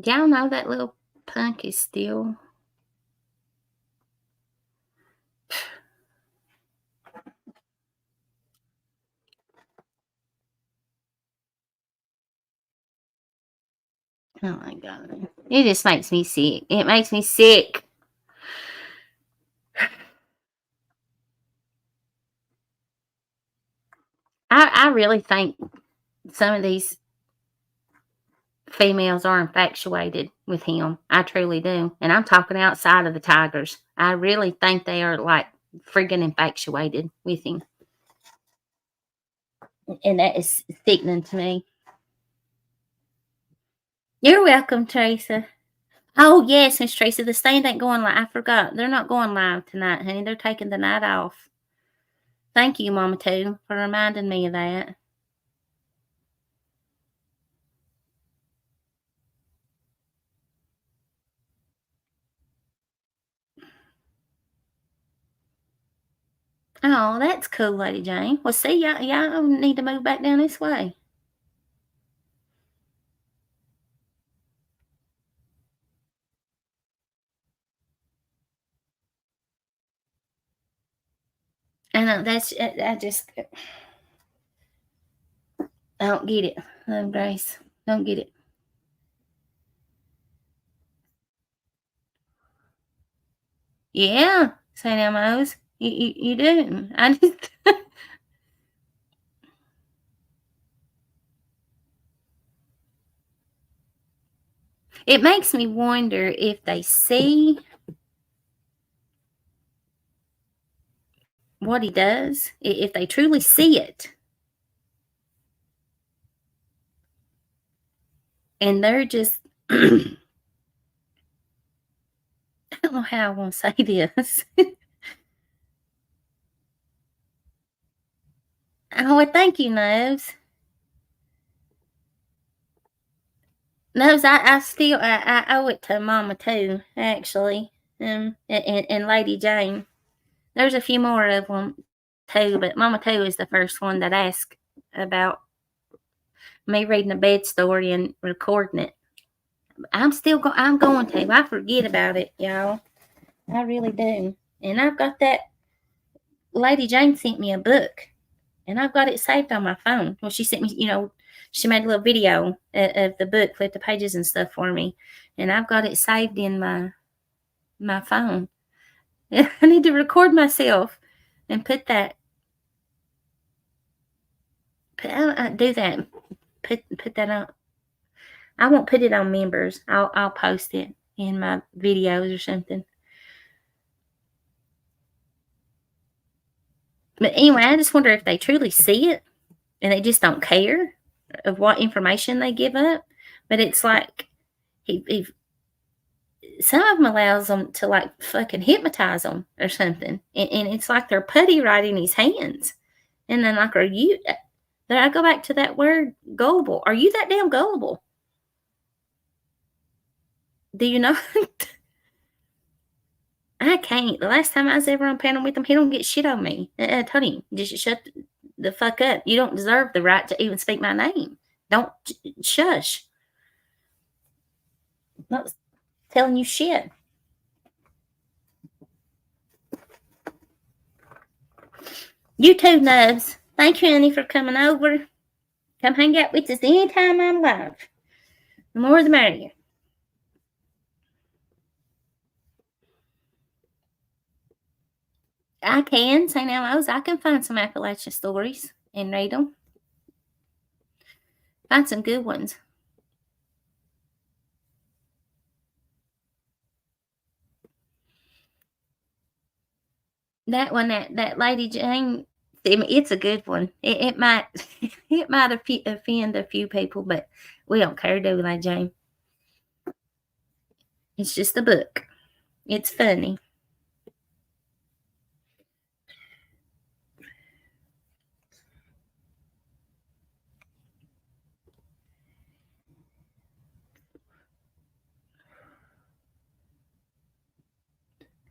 Y'all know that little punk is still. Oh my God. It just makes me sick. It makes me sick. I really think some of these females are infatuated with him. I truly do. And I'm talking outside of the Tigers. I really think they are like friggin' infatuated with him. And that is sickening to me. You're welcome, Teresa. Oh, yes, Miss Teresa. The stand ain't going live. I forgot. They're not going live tonight, honey. They're taking the night off. Thank you, Mama Too, for reminding me of that. Oh, that's cool, Lady Jane. Well, see, y'all need to move back down this way. And that's I just I don't get it, Grace. Don't get it. Yeah, St. Elmo's. You do. I just it makes me wonder if they see what he does, if they truly see it, and they're just I don't know how I want to say this. Oh, well, thank you, Nose. Nose, I still I owe it to Mama too, actually, and Lady Jane. There's a few more of them too, but Mama too is the first one that asked about me reading a bed story and recording it. I'm going to. I forget about it, y'all. I really do. And I've got that. Lady Jane sent me a book, and I've got it saved on my phone. Well, she sent me, she made a little video of the book, flipped the pages and stuff for me, and I've got it saved in my phone. I need to record myself and put that. Do that. Put that on. I won't put it on members. I'll post it in my videos or something. But anyway, I just wonder if they truly see it and they just don't care of what information they give up. But it's like he some of them allows them to like fucking hypnotize them or something, and it's like they're putty right in his hands. And then like, are you? There, I go back to that word gullible. Are you that damn gullible? Do you know? I can't. The last time I was ever on panel with him, he don't get shit on me. I told him, just shut the fuck up. You don't deserve the right to even speak my name. Don't shush. Not telling you shit. You too, Nubs. Thank you, Annie, for coming over. Come hang out with us anytime I'm live. The more the merrier. I can, St. Elmo's. I can find some Appalachian stories and read them. Find some good ones. That one, that Lady Jane, it's a good one. It might it might offend a few people, but we don't care, do we, Lady Jane? It's just a book. It's funny.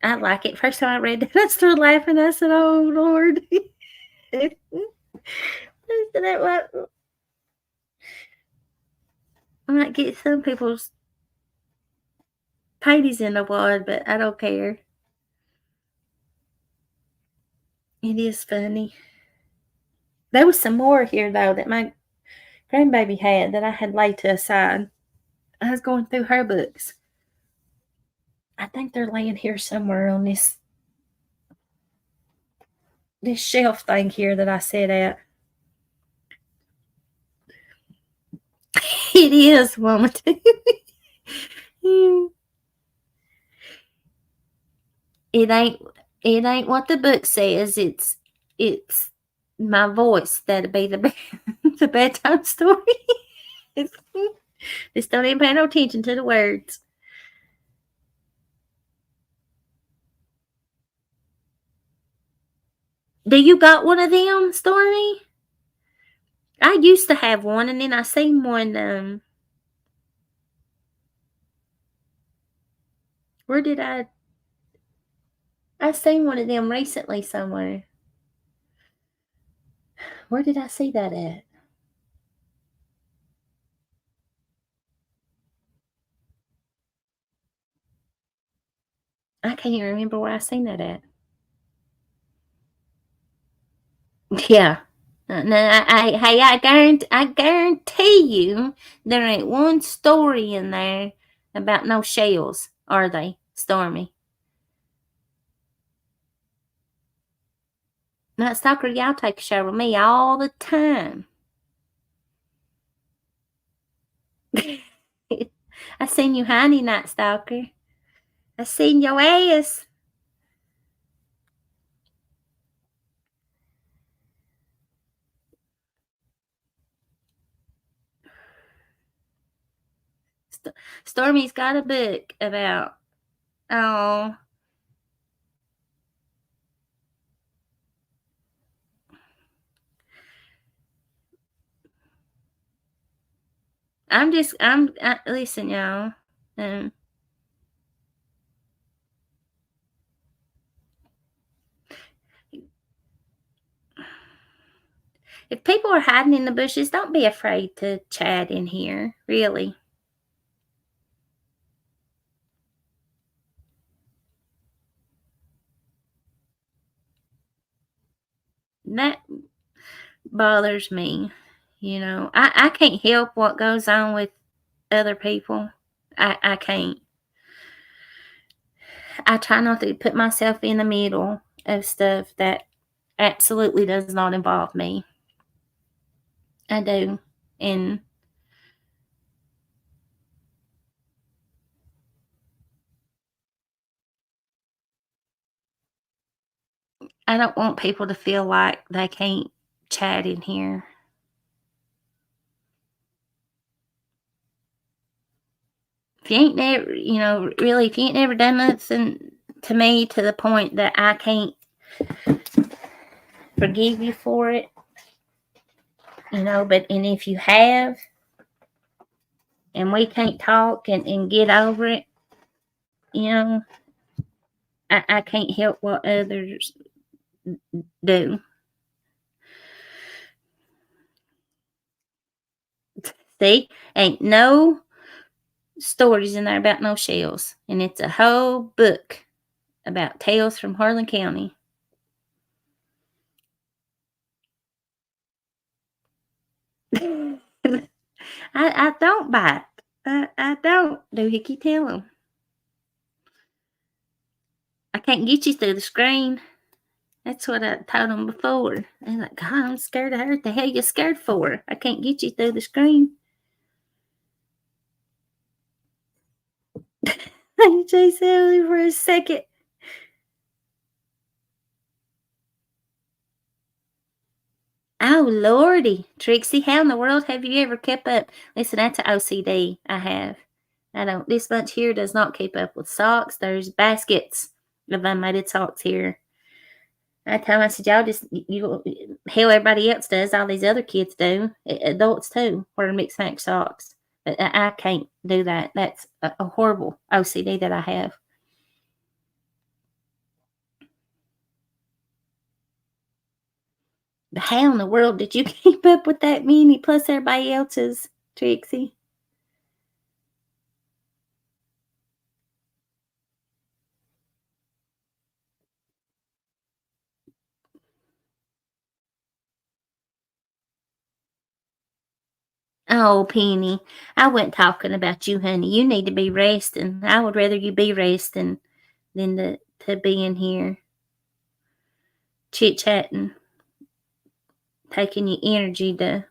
I like it. First time I read that, I started laughing. I said, "Oh Lord." I might get some people's panties in the wad, but I don't care. It is funny. There was some more here though that my grandbaby had that I had laid to the side. I was going through her books. I think they're laying here somewhere on this shelf thing here that I sit at. It is, woman. It ain't what the book says. It's my voice that'll be the bedtime story. Just don't even pay no attention to the words. Do you got one of them, Stormy? I used to have one, and then I seen one. Where did I seen one of them recently somewhere? Where did I see that at? I can't even remember where I seen that at. Yeah. No, I guarantee you there ain't one story in there about no shells, are they, Stormy? Night Stalker, y'all take a shower with me all the time. I seen you, honey, Night Stalker. I seen your ass. Stormy's got a book about, oh, listen, y'all. Um, if people are hiding in the bushes, don't be afraid to chat in here, really. That bothers me. I can't help what goes on with other people. I can't. I try not to put myself in the middle of stuff that absolutely does not involve me. I do. And I don't want people to feel like they can't chat in here. If you ain't never, really, if you ain't never done nothing to me to the point that I can't forgive you for it, and if you have, and we can't talk and get over it, I can't help what others do. See, ain't no stories in there about no shells, and it's a whole book about tales from Harlan County. I don't bite. I don't, doohickey, tell 'em. I can't get you through the screen. That's what I told them before. They're like, God, I'm scared of her. What the hell you scared for? I can't get you through the screen. Jay said for a second. Oh, Lordy. Trixie, how in the world have you ever kept up? Listen, that's an OCD I have. I don't, this bunch here does not keep up with socks. There's baskets of unmated socks here. I tell them, I said, y'all just, hell, everybody else does. All these other kids do. Adults too wear mixed match socks. But I can't do that. That's a horrible OCD that I have. But how in the world did you keep up with that many plus everybody else's, Trixie? Oh, Penny, I wasn't talking about you, honey. You need to be resting. I would rather you be resting than to be in here chit chatting, taking your energy to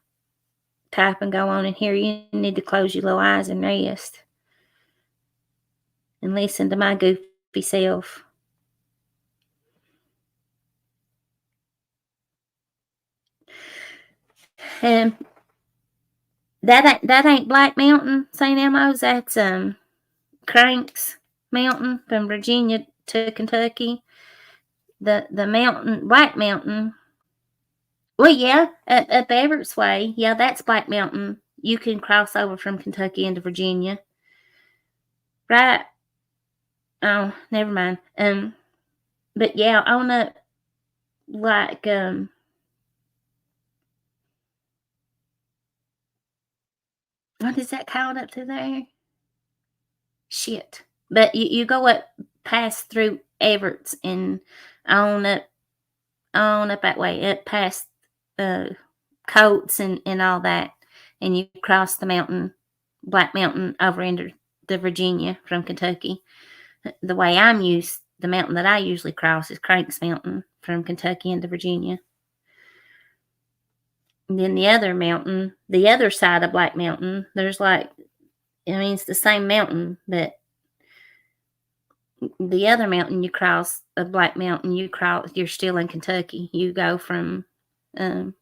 type and go on in here. You need to close your little eyes and rest and listen to my goofy self. Um, that ain't Black Mountain, St. Elmo's. That's Cranks Mountain from Virginia to Kentucky. The mountain, Black Mountain. Well, yeah, up Everett's way. Yeah, that's Black Mountain. You can cross over from Kentucky into Virginia, right? Oh, never mind. But yeah, on up like what is that called up to there? Shit. But you go up past through Everett's and on up on up that way, up past uh Coats and all that, and you cross the mountain, Black Mountain, over into the Virginia from Kentucky. The way I'm used, the mountain that I usually cross is Cranks Mountain from Kentucky into Virginia. And then the other mountain, the other side of Black Mountain, there's like, I mean, it's the same mountain, but the other mountain you cross, a Black Mountain, you cross, you're still in Kentucky. You go from um,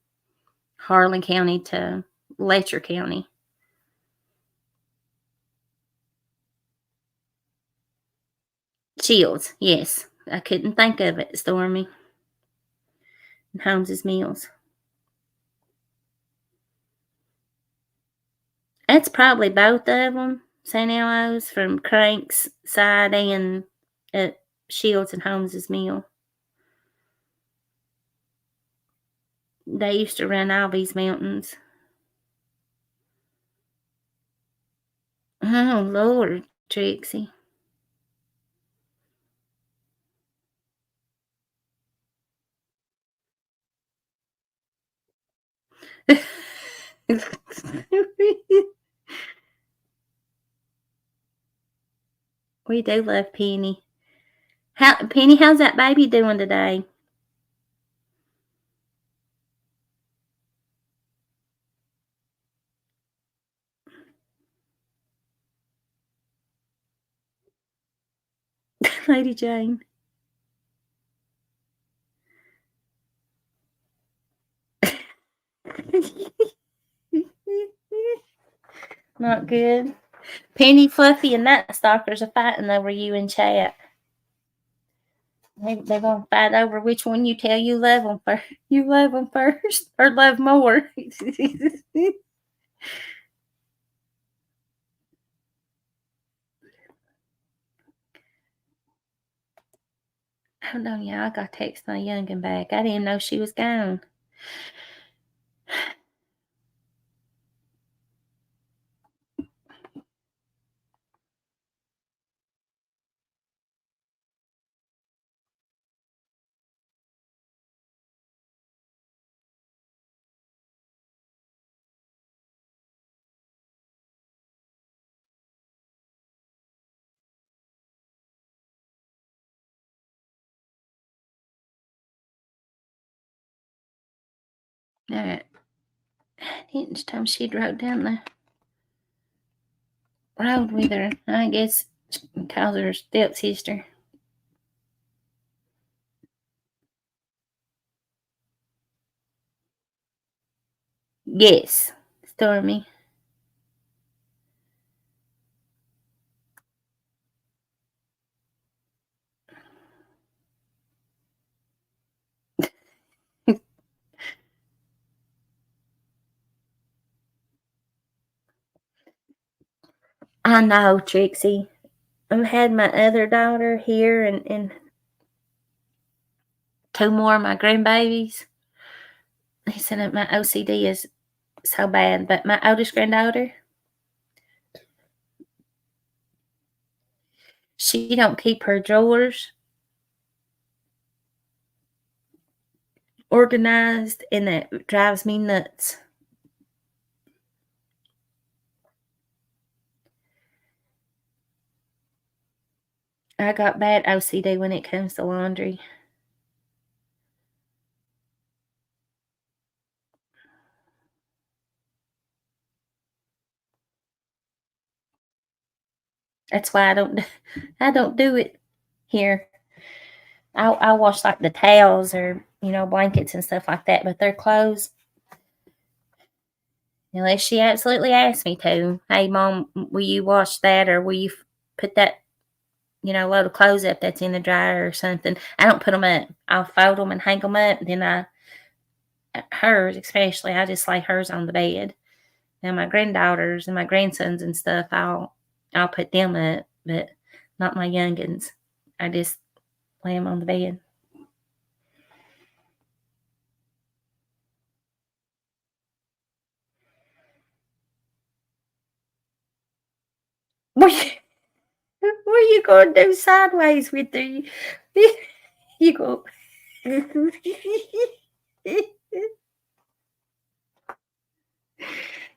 Harlan County to Letcher County. Shields, yes. I couldn't think of it, Stormy. Holmes's Mills. That's probably both of them. St. Elo's from Crank's side and Shields and Holmes's Mill. They used to run all these mountains. Oh, Lord, Trixie. We do love Penny. Penny, how's that baby doing today? Lady Jane. Not good. Penny, Fluffy, and Night Stalkers are fighting over you in chat. They're gonna fight over which one you tell you love them first. You love them first, or love more. Hold on, y'all. I got text my youngin' back. I didn't know she was gone. That each time she drove down the road with her, I guess calls her stepsister. Yes, Stormy. I know, Trixie. I've had my other daughter here and two more of my grandbabies. He said that my OCD is so bad, but my oldest granddaughter, she don't keep her drawers organized, and that drives me nuts. I got bad OCD when it comes to laundry. That's why I don't do it here. I'll wash like the towels or blankets and stuff like that, but their clothes, unless she absolutely asks me to. Hey, mom, will you wash that, or will you put that load of clothes up that's in the dryer or something? I don't put them up. I'll fold them and hang them up. Then hers especially, I just lay hers on the bed. Now my granddaughters and my grandsons and stuff, I'll put them up, but not my youngins. I just lay them on the bed. What are you going to do sideways with the? You go.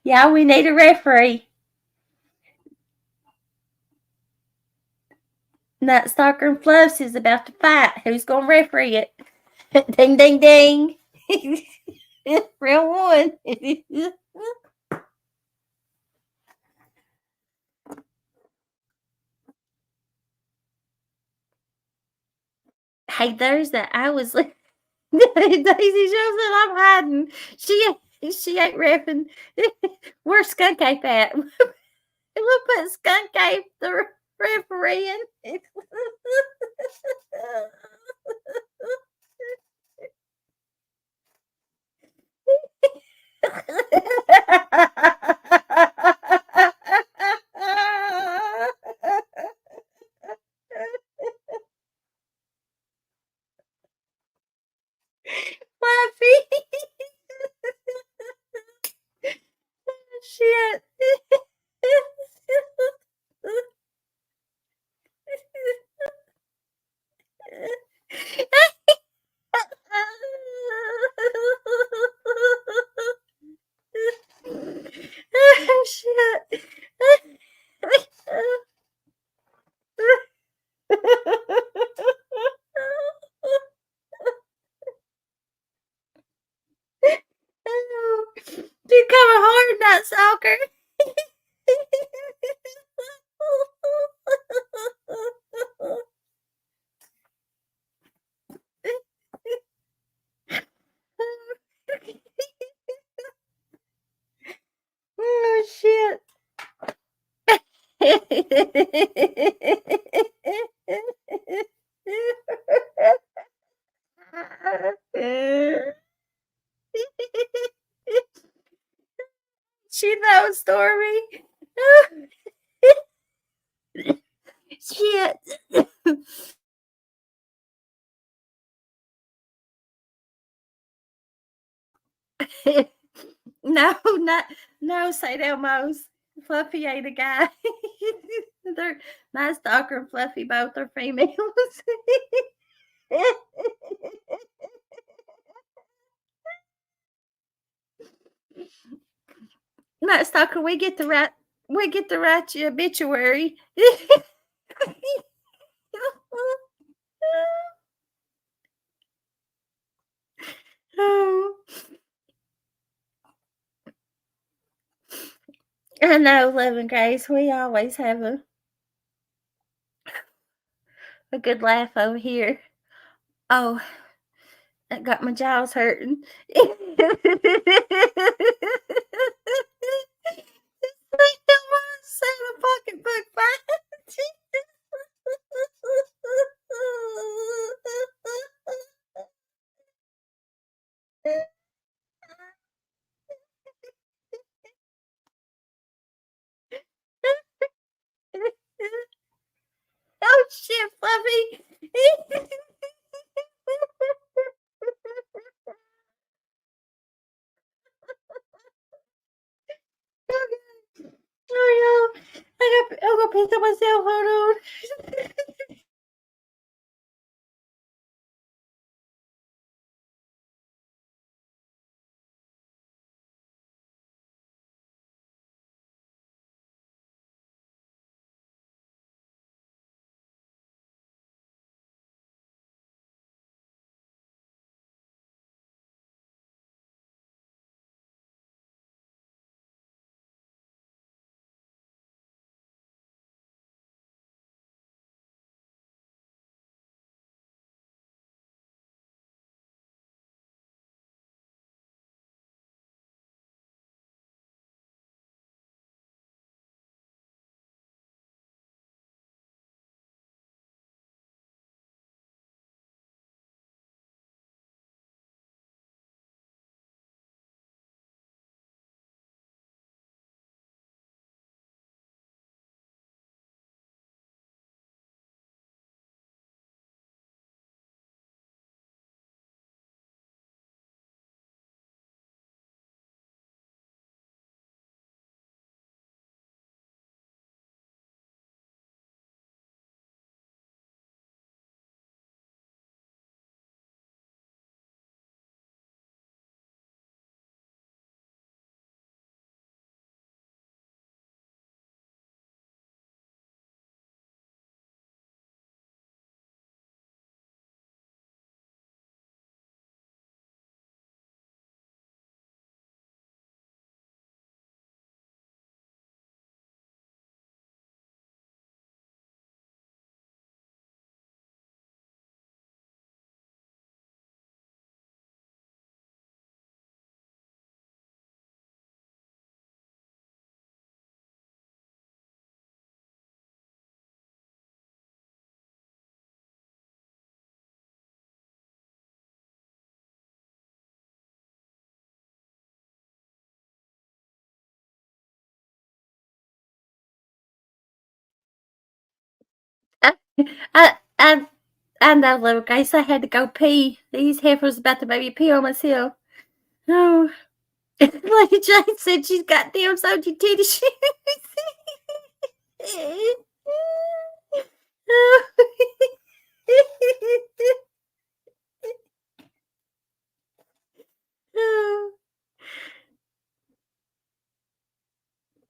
Yeah, we need a referee. Nut Stalker and Fluffs is about to fight. Who's going to referee it? Ding, ding, ding. Real one. Hey, there's that. I was Daisy shows that I'm hiding. She ain't reffing. Where's Skunk Ape at? We'll put Skunk Ape the referee in. Fluffy. Shit. Shit. You coming hard, not soccer. Oh shit. She knows Stormy. Shit. No, not no St. Elmo's. Fluffy ain't a guy. They're my stalker and Fluffy both are females. Not stalker, we get to write you obituary. Oh. I know, Love and Grace. We always have a good laugh over here. Oh, that got my jaws hurting. A pocketbook fight. Oh shit, Fluffy. Oh no. I'm gonna piss on myself. Hold on. I, I, I know, little Grace. I had to go pee. These heifers about to make me pee on myself. Oh, Lady Jane said she's got damn soldie titty shoes.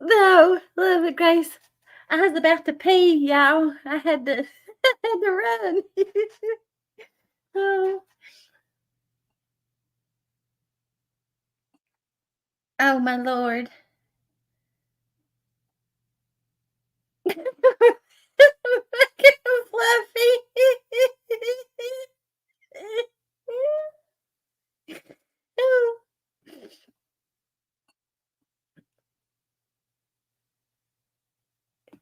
No, Love and Grace. I was about to pee, y'all. I had to, I had to run. Oh, oh my lord. Fluffy.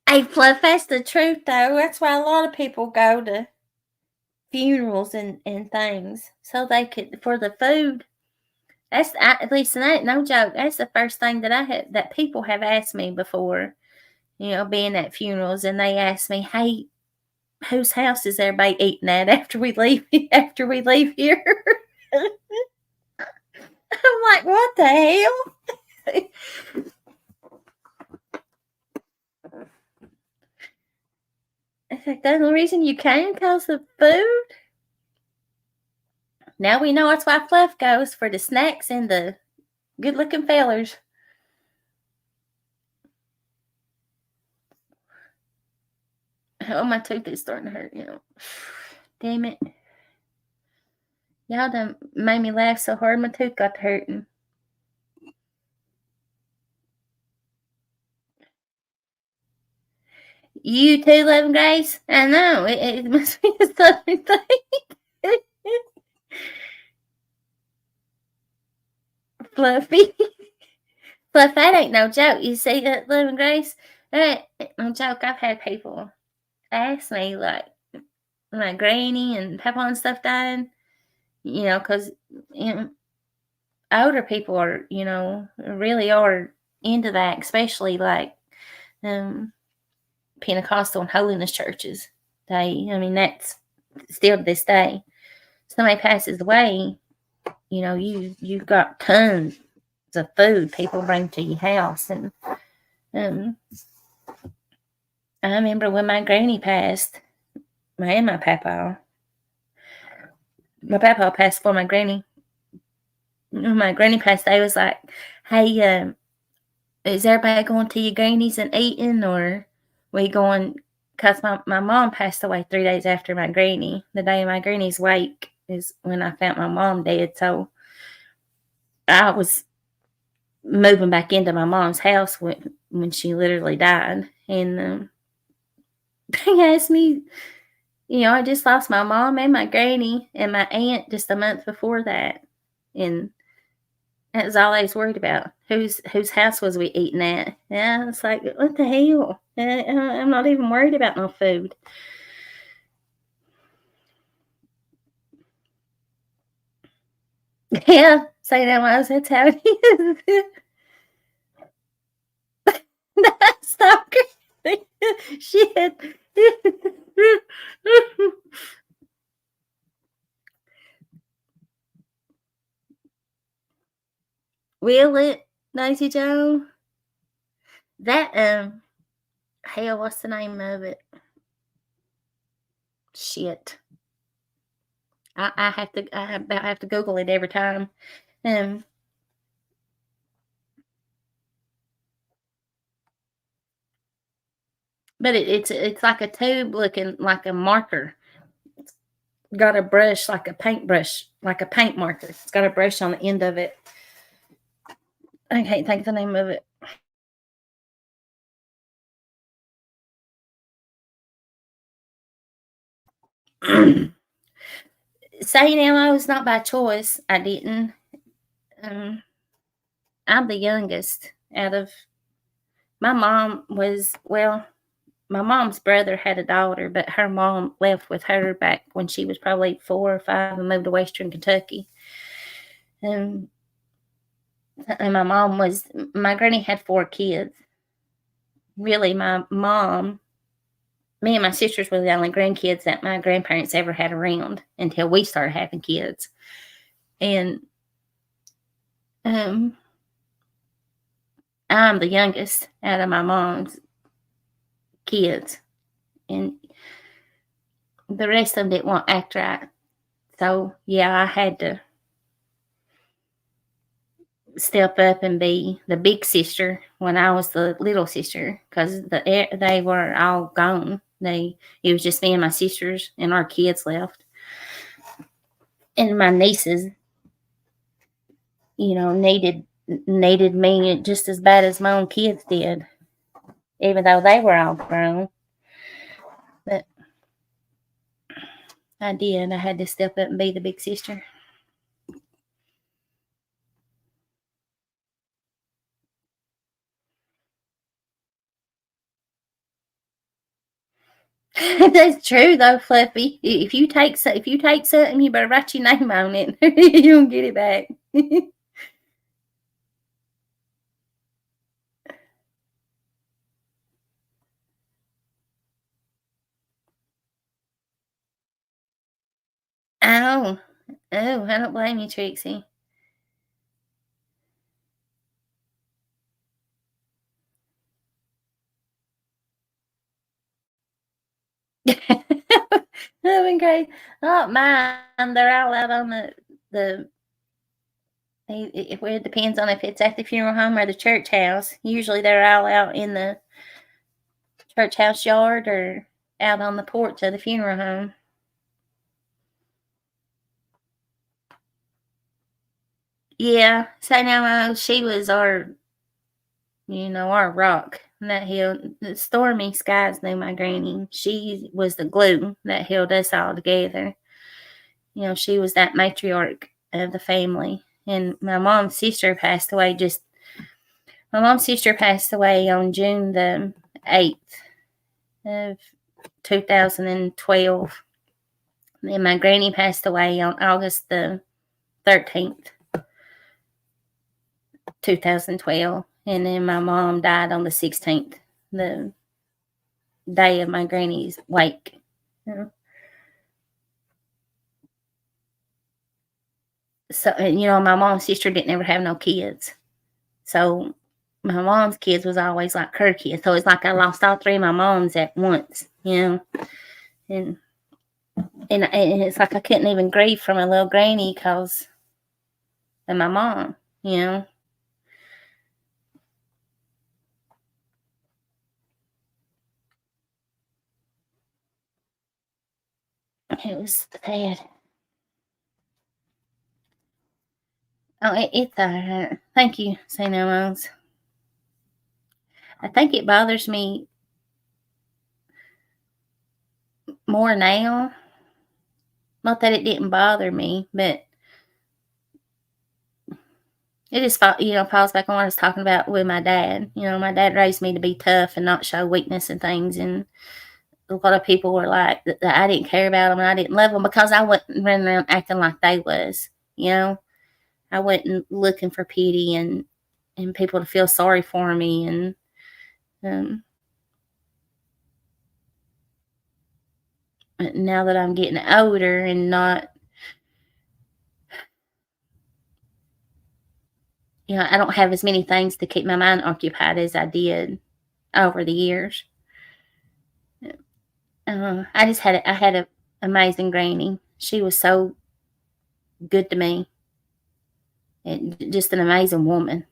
Hey, Fluff, that's the truth, though. That's why a lot of people go to funerals and things so they could for the food. That's at least that ain't no joke. That's the first thing that I had that people have asked me before. Being at funerals, and they ask me, "Hey, whose house is everybody eating at after we leave? After we leave here?" I'm like, "What the hell?" It's like the only reason you came because of food. Now we know that's why Fluff goes for the snacks and the good-looking fellers. Oh, my tooth is starting to hurt. Damn it. Y'all done made me laugh so hard my tooth got to hurting. You too, Love and Grace? I know, it must be a southern thing. Fluffy. Fluff, that ain't no joke. You see that, Love and Grace? That ain't no joke. I've had people ask me, like, my granny and Papa and stuff died, because you know, older people are, really are into that, especially like um, Pentecostal and holiness churches. That's still to this day. Somebody passes away, you've got tons of food people bring to your house, and um, I remember when my granny passed, my papa. My papa passed before my granny. When my granny passed, they was like, "Hey, is everybody going to your granny's and eating, or we going?" Because my mom passed away 3 days after my granny. The day of my granny's wake is when I found my mom dead. So I was moving back into my mom's house when she literally died, and they asked me. I just lost my mom and my granny and my aunt just a month before that, and that was all I was worried about. Whose house was we eating at? Yeah, it's like, what the hell? I'm not even worried about no food. Yeah, say that was. That's how it is. Stalker. Shit. Will it, Daisy Joe? That hell, what's the name of it? Shit. I have to Google it every time. Um, but it's like a tube looking like a marker. It's got a brush like a paintbrush, like a paint marker. It's got a brush on the end of it. I can't think of the name of it. Saying Elmo is not by choice. I didn't. Um, I'm the youngest out of my mom was well. My mom's brother had a daughter, but her mom left with her back when she was probably 4 or 5 and moved to Western Kentucky. Um, and my granny had 4 kids. Really, me and my sisters were the only grandkids that my grandparents ever had around until we started having kids. And um, I'm the youngest out of my mom's kids, and the rest of them didn't want to act right. So yeah, I had to step up and be the big sister when I was the little sister, because they were all gone. It was just me and my sisters and our kids left, and my nieces, needed me just as bad as my own kids did, even though they were all grown. But I did. I had to step up and be the big sister. That's true though, Fluffy. If you take something, you better write your name on it. You don't get it back. Oh, I don't blame you, Trixie. That'd been great. Not mine. They're all out on the. It depends on if it's at the funeral home or the church house. Usually, they're all out in the church house yard or out on the porch of the funeral home. Yeah. So now she was our rock. that held the stormy skies knew my granny. She was the glue that held us all together. She was that matriarch of the family. And my mom's sister passed away on June the 8th of 2012. And my granny passed away on August the 13th, 2012. And then my mom died on the 16th, the day of my granny's wake. So, my mom's sister didn't ever have no kids. So my mom's kids was always like her kids. So it's like I lost all three of my moms at once, and and it's like I couldn't even grieve for my little granny because of my mom, It was sad. Oh, it's all right. Thank you, St. Elmo's. I think it bothers me more now. Not that it didn't bother me, but it just falls back on what I was talking about with my dad. My dad raised me to be tough and not show weakness and things. And a lot of people were like that I didn't care about them and I didn't love them because I wasn't running around acting like they was. I wasn't looking for pity and people to feel sorry for me. And now that I'm getting older and not, I don't have as many things to keep my mind occupied as I did over the years. I had an amazing granny. She was so good to me, and just an amazing woman,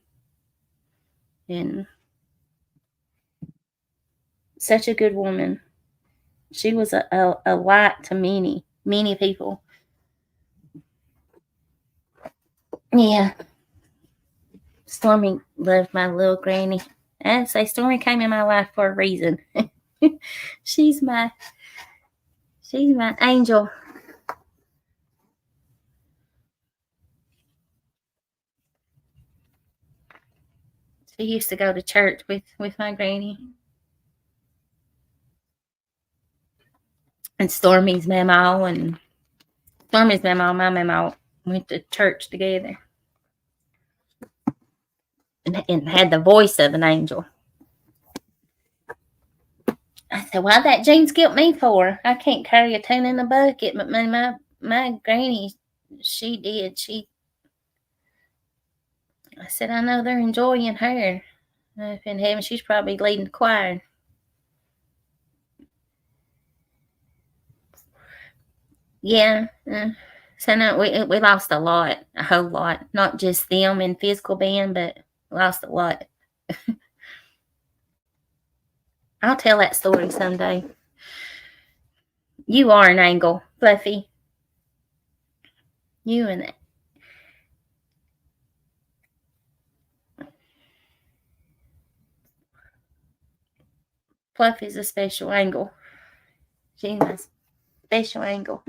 and such a good woman. She was a light to many, many people. Yeah, Stormy loved my little granny. I say Stormy came in my life for a reason. she's my she's my angel. She used to go to church with my granny. And Stormy's mama and my mama went to church together and had the voice of an angel. I said, "Why'd that James guilt me for? I can't carry a tune in a bucket." But my granny, she did. I said, "I know they're enjoying her. If in heaven, she's probably leading the choir." Yeah. So no, we lost a whole lot. Not just them in physical being, but lost a lot. I'll tell that story someday. You are an angel, Fluffy. You and Fluffy's a special angel. She's a special angel.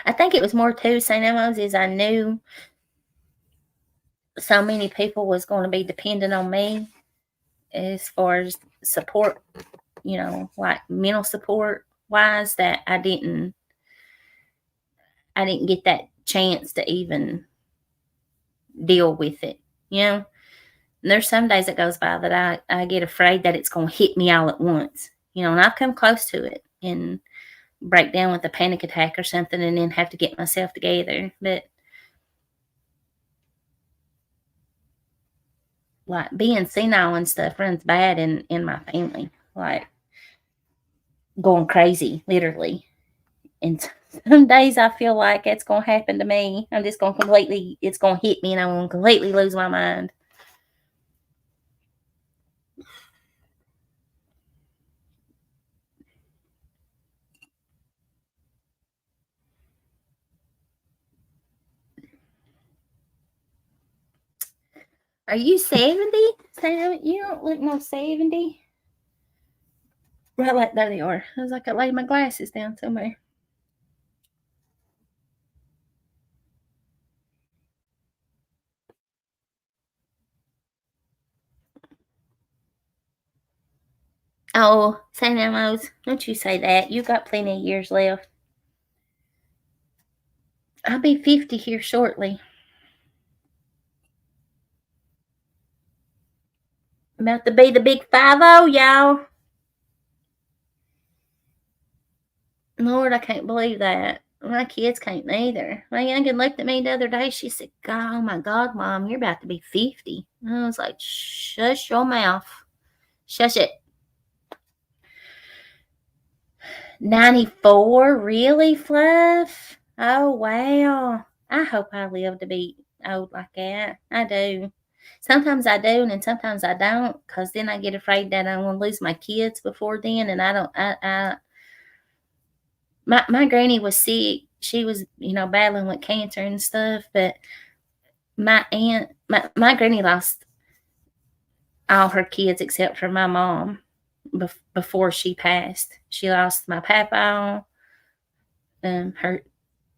I think it was more too, St. Elmo's, is I knew so many people was going to be dependent on me as far as support, like mental support wise, that I didn't get that chance to even deal with it. And there's some days that goes by that I get afraid that it's going to hit me all at once. And I've come close to it and break down with a panic attack or something and then have to get myself together. But like being senile and stuff runs bad in my family, like going crazy, literally. And some days I feel like it's going to happen to me. It's going to hit me and I'm going to completely lose my mind. Are you 70? Sam, you don't look no 70. Right, like there they are. I was like, I laid my glasses down somewhere. Oh, St. Elmo's, don't you say that. You got plenty of years left. I'll be 50 here shortly. About to be the big 5-0, y'all. Lord, I can't believe that. My kids can't either. My youngin looked at me the other day. She said, God, oh my God, Mom, you're about to be 50. And I was like, shush your mouth. Shush it. 94? Really, Fluff? Oh, wow. I hope I live to be old like that. I do. Sometimes I do, and then sometimes I don't, because then I get afraid that I'm going to lose my kids before then, and I don't, my granny was sick. She was, battling with cancer and stuff, but my granny lost all her kids except for my mom before she passed. She lost my papa. Her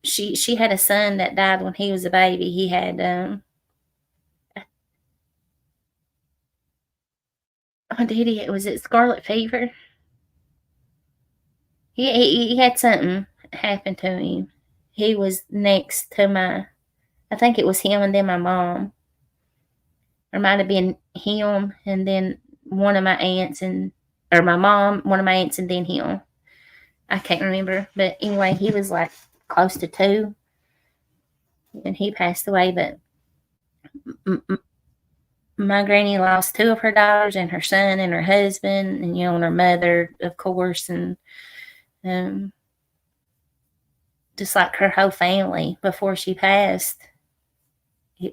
she had a son that died when he was a baby. He had oh, did he? Was it scarlet fever? He had something happen to him. He was next to I think it was him and then my mom, or might have been him and then one of my aunts or my mom, one of my aunts and then him. I can't remember, but anyway, he was like close to 2, and he passed away. But my granny lost 2 of her daughters and her son and her husband, and and her mother, of course, and um, just like her whole family before she passed,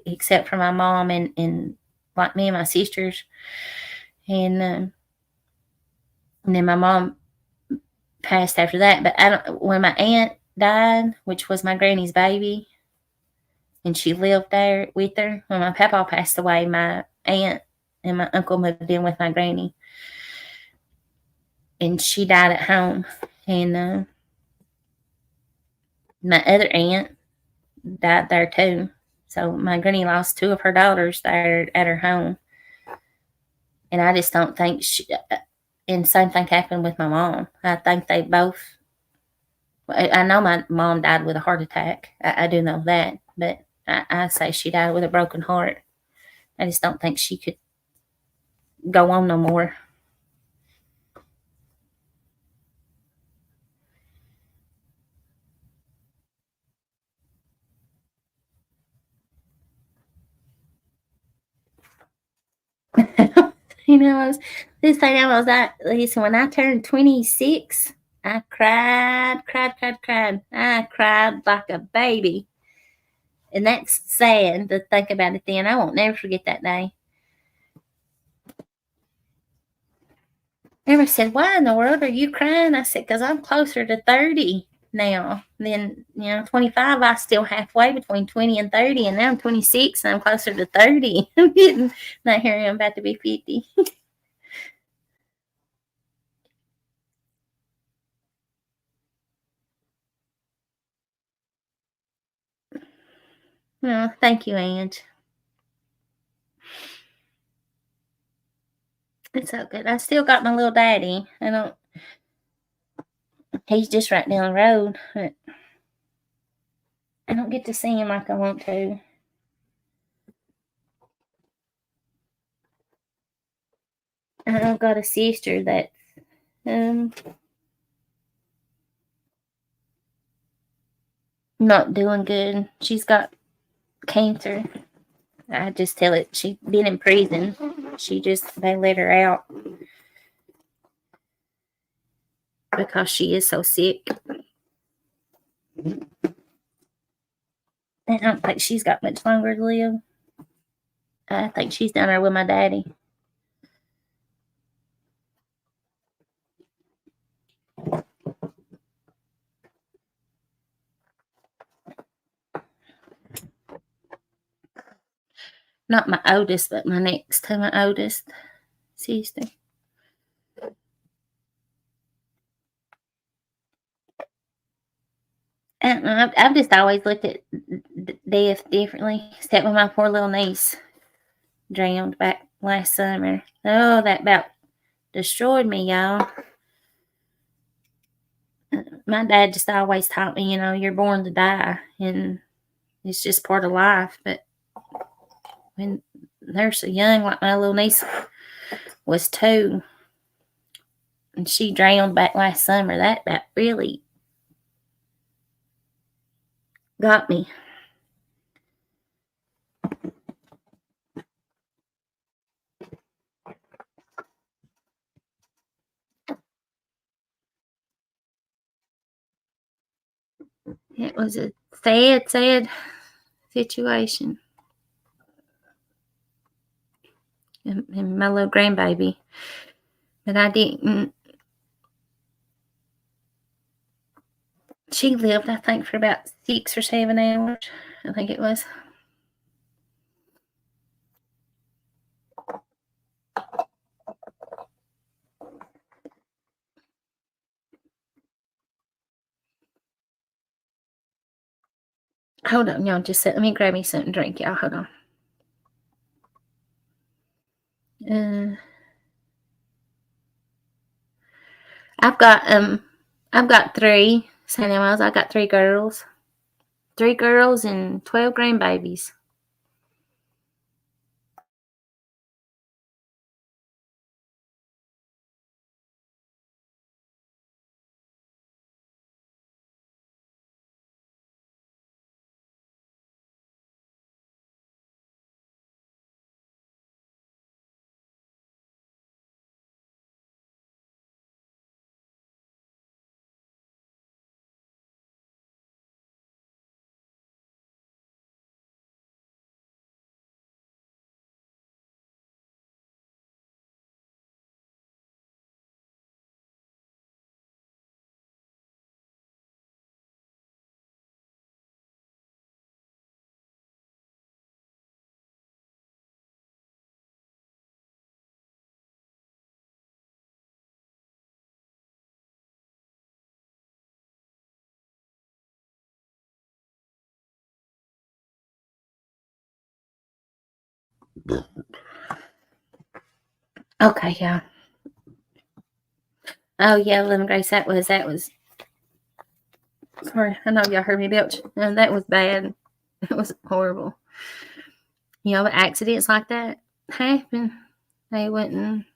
except for my mom and like me and my sisters, and then my mom passed after that. But I don't. When my aunt died, which was my granny's baby, and she lived there with her. When my papa passed away, my aunt and my uncle moved in with my granny, and she died at home. And my other aunt died there too. So my granny lost 2 of her daughters there at her home, and I just don't think she. And same thing happened with my mom. I think they both. I know my mom died with a heart attack. I do know that, but I say she died with a broken heart. I just don't think she could go on no more. This thing I was at. Listen, when I turned 26, I cried, cried, cried, cried. I cried like a baby, and that's sad to think about it. Then I won't never forget that day. Never said, "Why in the world are you crying?" I said, "Because I'm closer to 30 now than 25. I still halfway between 20 and 30, and now I'm 26 and I'm closer to 30. I'm getting not here. I'm about to be 50." No, thank you, Ange. It's so good. I still got my little daddy. I don't. He's just right down the road, but I don't get to see him like I want to. I've got a sister that um not doing good. She's got cancer. I just tell it. She's been in prison. They let her out because she is so sick. I don't think she's got much longer to live. I think she's down there with my daddy. not my oldest, but my next to my oldest sister. I don't know, I've just always looked at death differently, except when my poor little niece drowned back last summer. Oh, that about destroyed me, y'all. My dad just always taught me, you're born to die, and it's just part of life. But when they're so young, like my little niece was 2, and she drowned back last summer, that really got me. It was a sad, sad situation. And my little grandbaby. But I didn't. She lived, I think, for about 6 or 7 hours. I think it was. Hold on, y'all. Just let me grab me something to drink, y'all. Hold on. I've got 3 St. Emma's. I got 3 girls. 3 girls and 12 grandbabies. Okay, yeah. Oh yeah, Lemon Grace. That was. Sorry, I know y'all heard me belch. That was bad. It was horrible. Accidents like that happen. They wouldn't.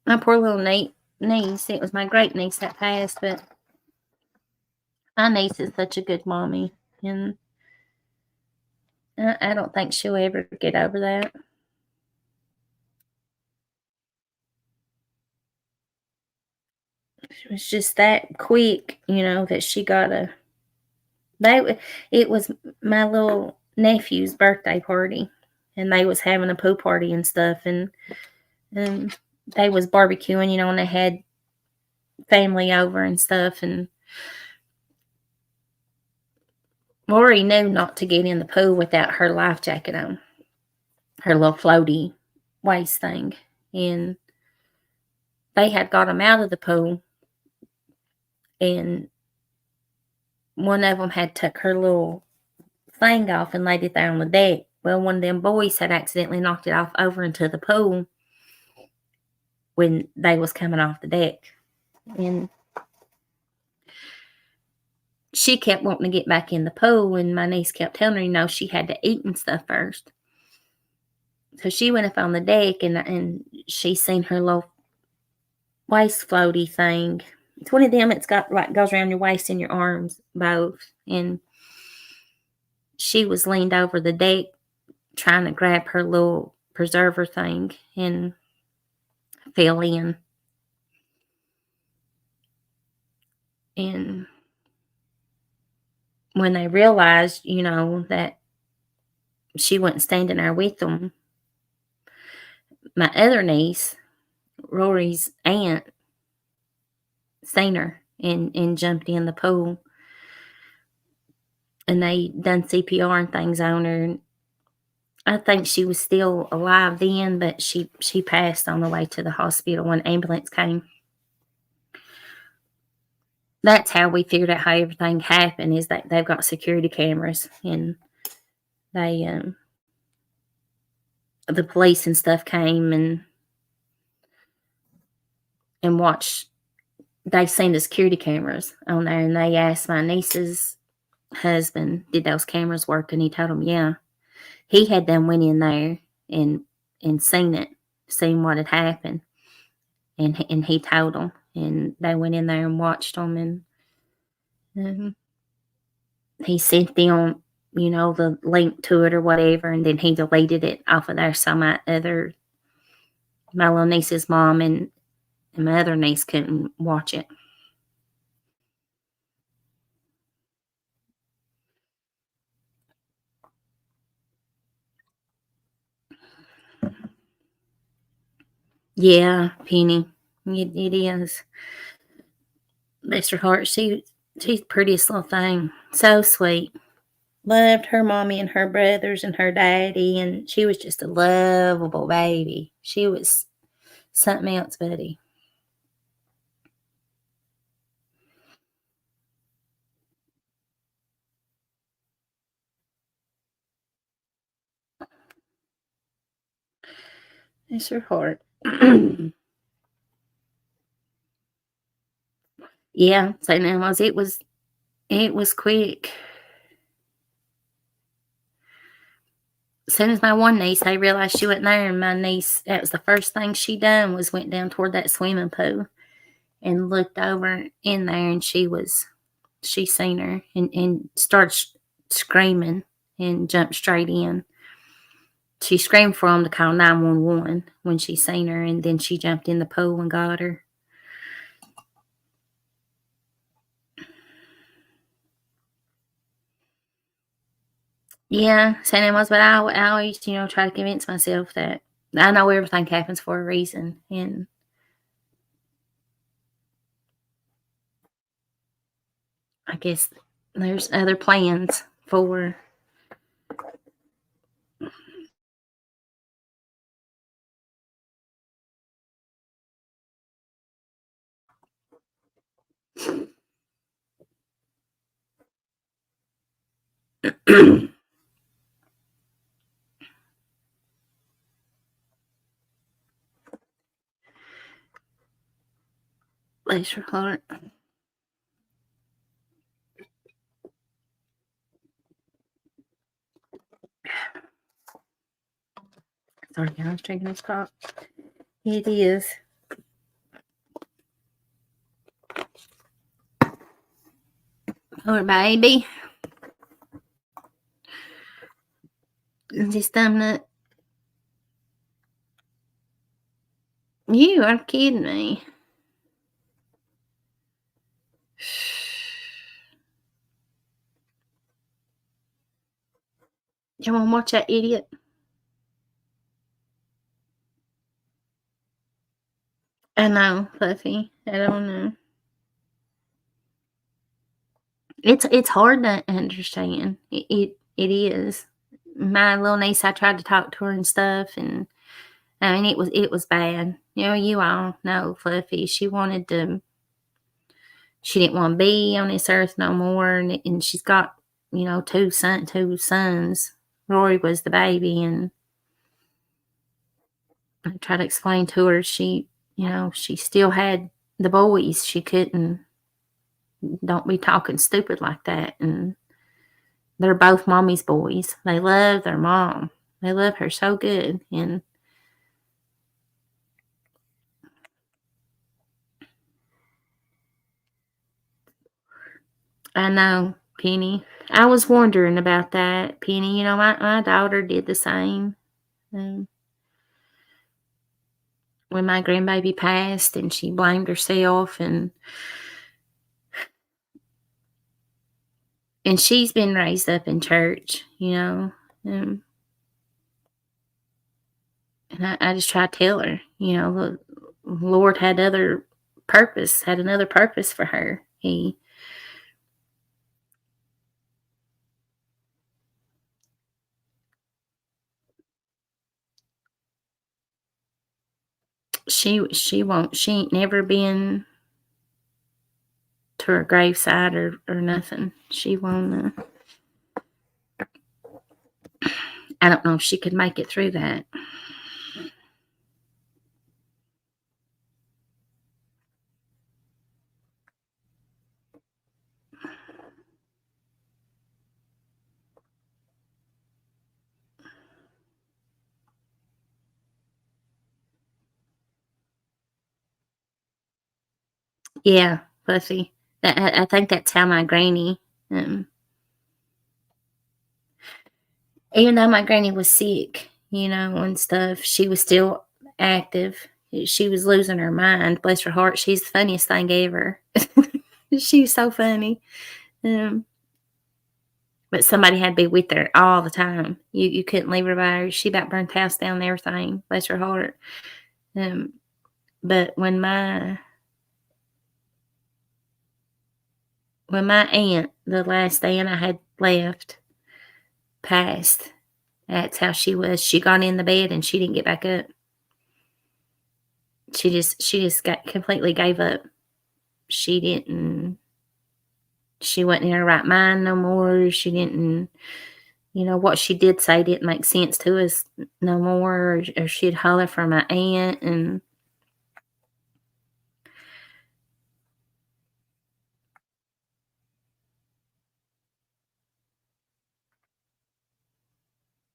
My poor little niece. It was my great niece that passed, but my niece is such a good mommy, and I don't think she'll ever get over that. It was just that quick, that she got a. It was my little nephew's birthday party, and they was having a pool party and stuff, and they was barbecuing, and they had family over and stuff, and Lori knew not to get in the pool without her life jacket on, her little floaty waist thing, and they had got them out of the pool, and one of them had took her little thing off and laid it there on the deck. Well, one of them boys had accidentally knocked it off over into the pool when they was coming off the deck, and she kept wanting to get back in the pool, and my niece kept telling her, she had to eat and stuff first. So she went up on the deck, and she seen her little waist floaty thing. It's one of them that's got goes around your waist and your arms both, and she was leaned over the deck trying to grab her little preserver thing and fell in. And when they realized, that she wasn't standing there with them, my other niece, Rory's aunt, seen her and jumped in the pool. And they done CPR and things on her. I think she was still alive then, but she passed on the way to the hospital when ambulance came. That's how we figured out how everything happened, is that they've got security cameras, and they the police and stuff came and watched. They seen the security cameras on there, and they asked my niece's husband, did those cameras work? And he told them, yeah. He had them went in there and seen it, seen what had happened, and he told them, and they went in there and watched them, and um, he sent them, the link to it or whatever, and then he deleted it off of there, so my little niece's mom and my other niece couldn't watch it. Yeah, Penny, it is. Bless her heart, she's the prettiest little thing, so sweet. Loved her mommy and her brothers and her daddy, and she was just a lovable baby. She was something else, buddy. Bless her heart. Yeah, St. Elmo's. It was quick. As soon as my one niece, they realized she wasn't there, and my niece, that was the first thing she done, was went down toward that swimming pool and looked over in there, and she seen her and started screaming and jumped straight in. She screamed for him to call 911 when she seen her, and then she jumped in the pool and got her. Yeah, St. Elmo's, but I always, try to convince myself that I know everything happens for a reason, and I guess there's other plans for. Bless her heart. Sorry, I was drinking this pop. It is. Poor baby. Just that you are kidding me. You want to watch that idiot? I know, Fluffy. I don't know. It's hard to understand. It is. My little niece, I tried to talk to her and stuff, and I mean it was bad. You all know Fluffy. She didn't want to be on this earth no more, and she's got two sons. Rory was the baby, and I tried to explain to her she still had the boys. She couldn't. Don't be talking stupid like that. And they're both mommy's boys. They love their mom. They love her so good. And I know, Penny. I was wondering about that, Penny. My daughter did the same. Um, when my grandbaby passed, and she blamed herself, and she's been raised up in church. And I just try to tell her, the Lord had another purpose for her. She won't. She ain't never been to her graveside or nothing. She won't. I don't know if she could make it through that. Yeah, pussy. I think that's how my granny. Um, Even though my granny was sick, and stuff, she was still active. She was losing her mind. Bless her heart. She's the funniest thing ever. She's so funny. Um, but somebody had to be with her all the time. You couldn't leave her by her. She about burnt the house down and everything. Bless her heart. Um, but when my aunt, the last aunt I had left, passed, that's how she was. She got in the bed and she didn't get back up. She just got completely gave up. She didn't. She wasn't in her right mind no more. She didn't. What she did say didn't make sense to us no more. Or she'd holler for my aunt, and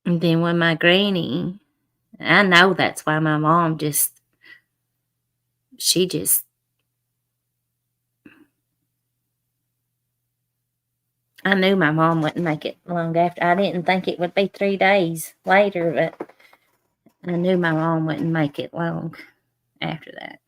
then when my granny, I know that's why my mom she just, I knew my mom wouldn't make it long after. I didn't think it would be 3 days later, but I knew my mom wouldn't make it long after that.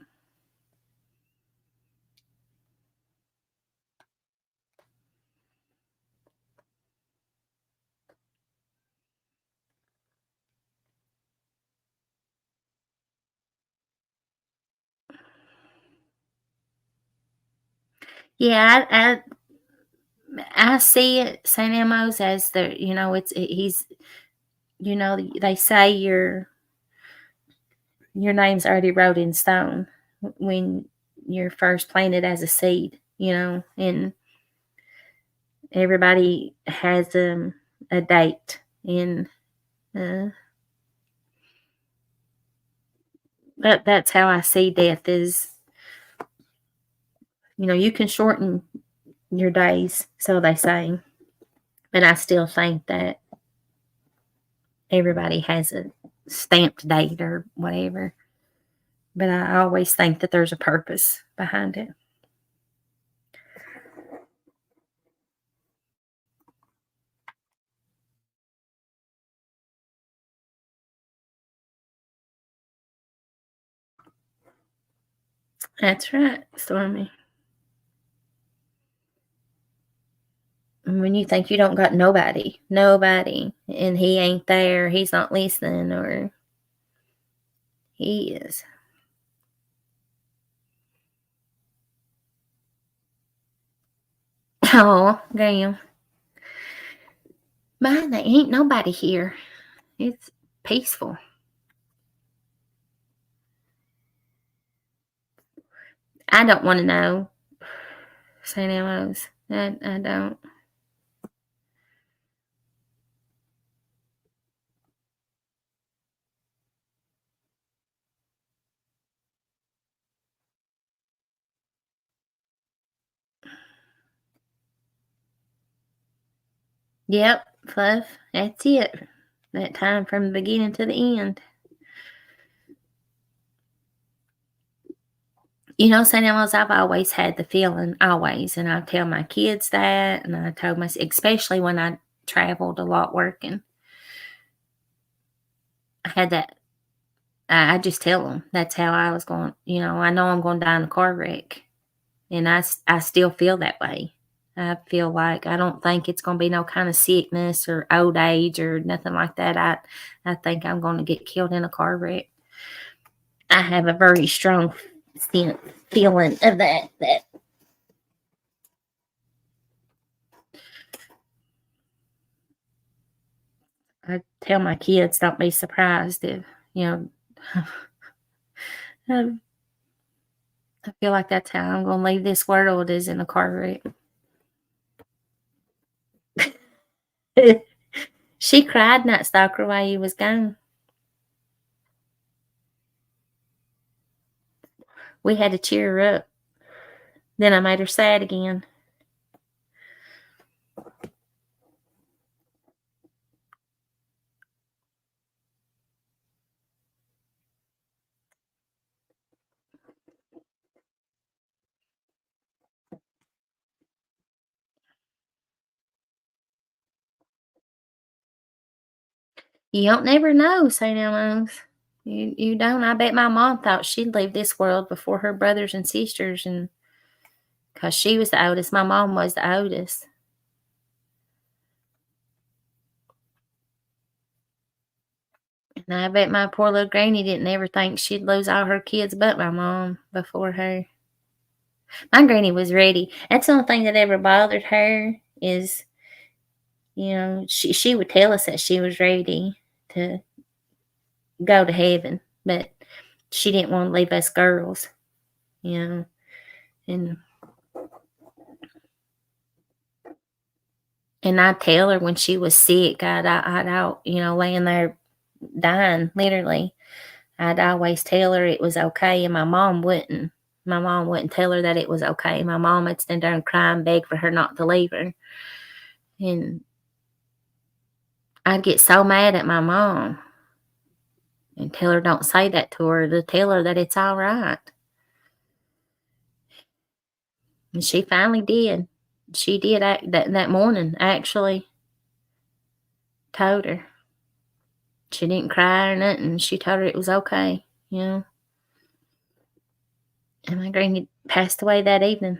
Yeah, I see it, St. Elmo's, as they say your name's already wrote in stone when you're first planted as a seed, and everybody has a date, and uh, that's how I see death is. You can shorten your days, so they say, but I still think that everybody has a stamped date or whatever. But I always think that there's a purpose behind it. That's right, Stormy. And when you think you don't got nobody, and he ain't there, he's not listening, or he is. Oh, damn. Man, there ain't nobody here. It's peaceful. I don't want to know, St. Elmo's. I don't. Yep, Fluff. That's it. That time from the beginning to the end. St. Elmo's, I've always had the feeling, always, and I tell my kids that, and I told myself, especially when I traveled a lot working, I had that. I just tell them that's how I was going. I know I'm going to die in a car wreck, and I still feel that way. I feel like I don't think it's going to be no kind of sickness or old age or nothing like that. I think I'm going to get killed in a car wreck. I have a very strong feeling of that. That I tell my kids, don't be surprised if you know Um, I feel like that's how I'm gonna leave this world is in a car wreck. She cried, not stalker, while you was gone. We had to cheer her up. Then I made her sad again. You don't never know, St. Elmo's. You don't. I bet my mom thought she'd leave this world before her brothers and sisters, and because she was the oldest, my mom was the oldest. And I bet my poor little granny didn't ever think she'd lose all her kids but my mom before her. My granny was ready. That's the only thing that ever bothered her is, she would tell us that she was ready to go to heaven, but she didn't want to leave us girls, you know. And I'd tell her when she was sick, I'd out, laying there dying, literally. I'd always tell her it was okay, and my mom wouldn't. My mom wouldn't tell her that it was okay. My mom would stand there and cry and beg for her not to leave her. And I'd get so mad at my mom and tell her don't say that to her, to tell her that it's all right. And she finally did. She did that morning, actually told her. She didn't cry or nothing. She told her it was okay, And my granny passed away that evening.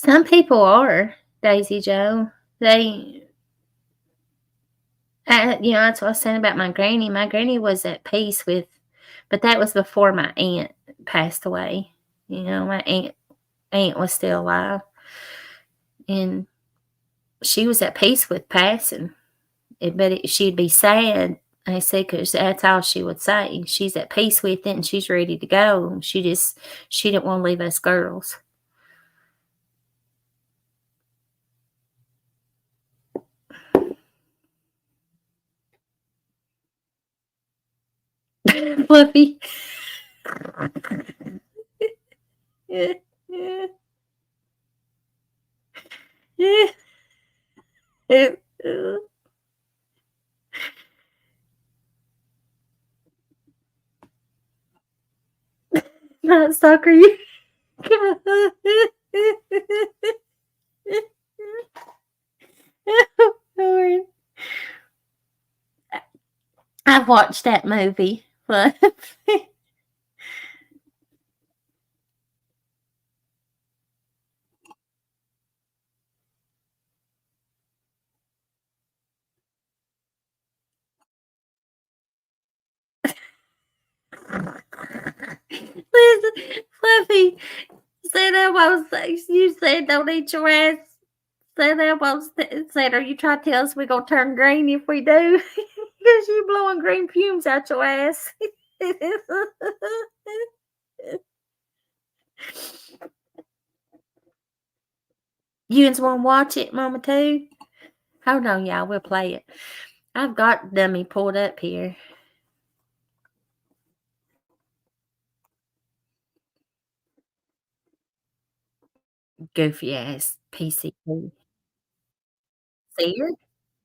Some people are, Daisy Joe. They that's what I was saying about my granny. My granny was at peace with, but that was before my aunt passed away. My aunt was still alive, and she was at peace with passing. She'd be sad. I said, because that's all she would say. She's at peace with it, and she's ready to go. She didn't want to leave us girls. Fluffy. Not soccer. You. Lord. I've watched that movie. But listen, Fluffy, said that was you said don't eat your ass. Said that was said, are you trying to tell us we're gonna turn green if we do? Because you blowing green fumes out your ass. You just want to watch it, Mama, too? Hold on, y'all. We'll play it. I've got Dummy pulled up here. Goofy ass PCP. See her?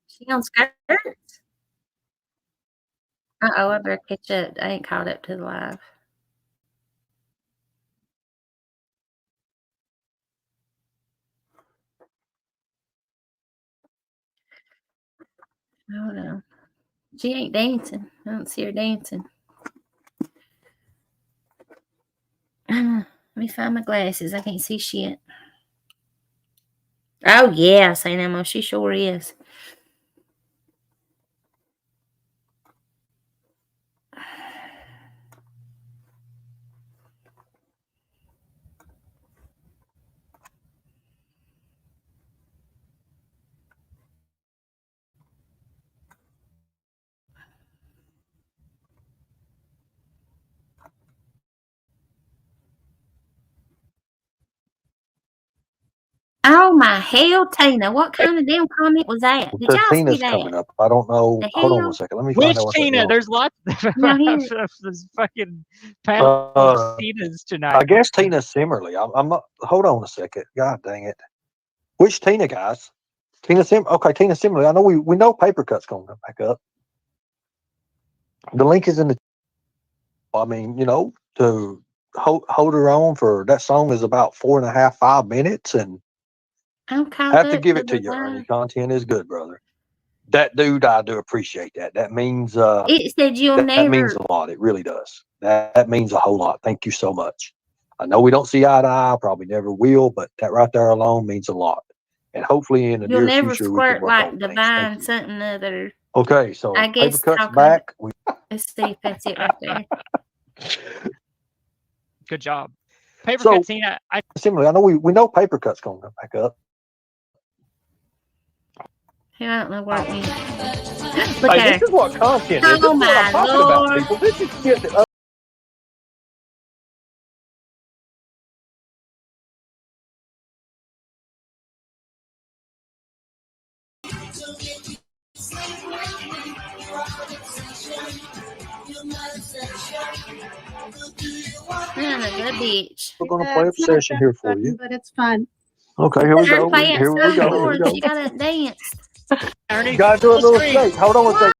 She on skirts? Uh-oh, I better catch up. I ain't caught up to the live. Hold on. She ain't dancing. I don't see her dancing. Let me find my glasses. I can't see shit. Oh, yeah, St. Elmo. She sure is. Oh, my hell, Tina. What kind of damn comment was that? Did Because y'all see Tina's that? coming up. I don't know. The Hold on one hell? second. Let me Which find out what the Tina? hell. There's lots Now here. of this fucking panel of Tinas tonight. I guess Tina Simmerly. I'm not. Hold on a second. God dang it. Which Tina, guys? Tina Simmerly. I know we know Paper Cut's going to come back up. The link is in the. I mean, to hold her on for that song is about 4.5, 5 minutes, and I'm caught have to up give to it to the you, Ernie. live. Content is good, brother. That dude, I do appreciate that. That means It said you'll that means never. a lot. It really does. That means a whole lot. Thank you so much. I know we don't see eye to eye, probably never will, but that right there alone means a lot. And hopefully in the You'll near never future we can squirt work like on things. divine Thank you. something other. Okay, so I Paper guess Cut's talking. back. Let's see if that's it right there. Good job. Paper So Cut Tina. similarly, I know we know Paper Cut's going to come back up. I don't know where it went. Look Hey, at this her. is what content is. This Oh is what I'm my talking about, Lord. people. This is shit that Son of a bitch. we're going to play a session here for you. But it's fun. Okay, here we Let her go. play Here we go. Here we outside. go. She got up danced. Ernie, Gotta do a full little screen. shake. Hold on one second.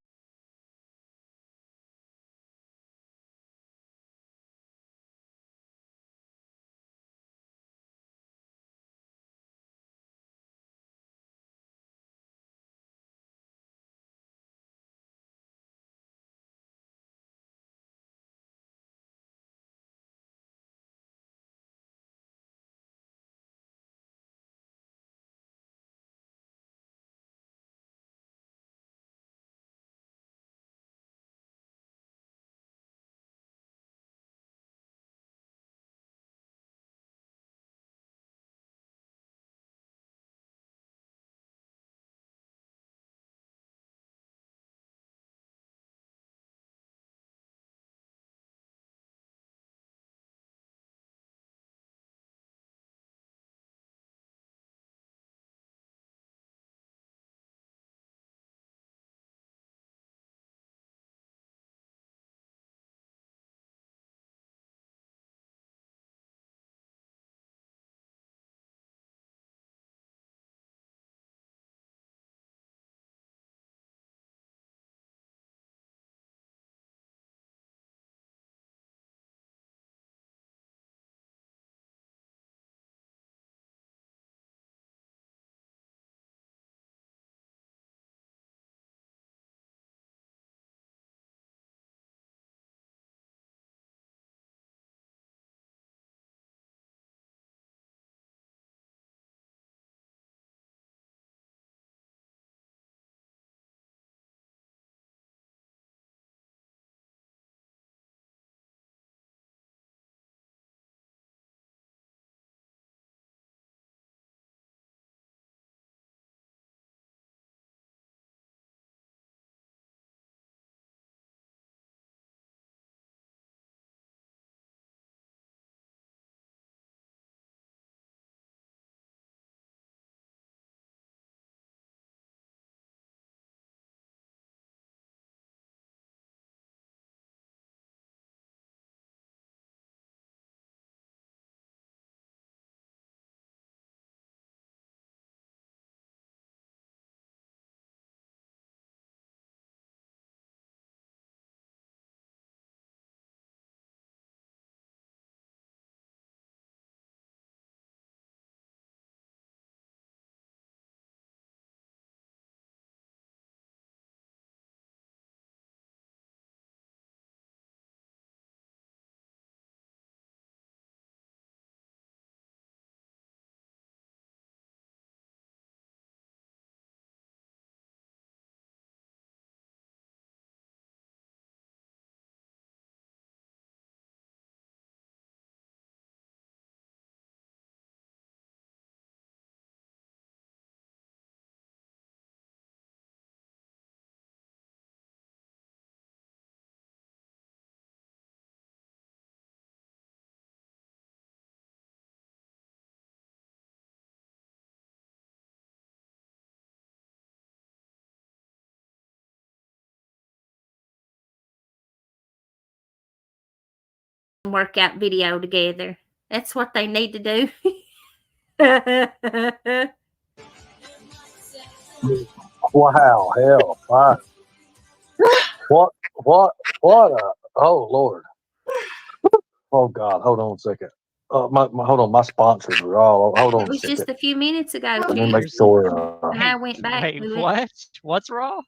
workout video together. That's what they need to do. Wow, hell, wow. What oh Lord. Oh God, hold on a second. Hold on, my sponsors are all, hold It on a was just second. a few minutes ago. Let me Chief. make sure, And I went back. Wait, We went, what? What's wrong?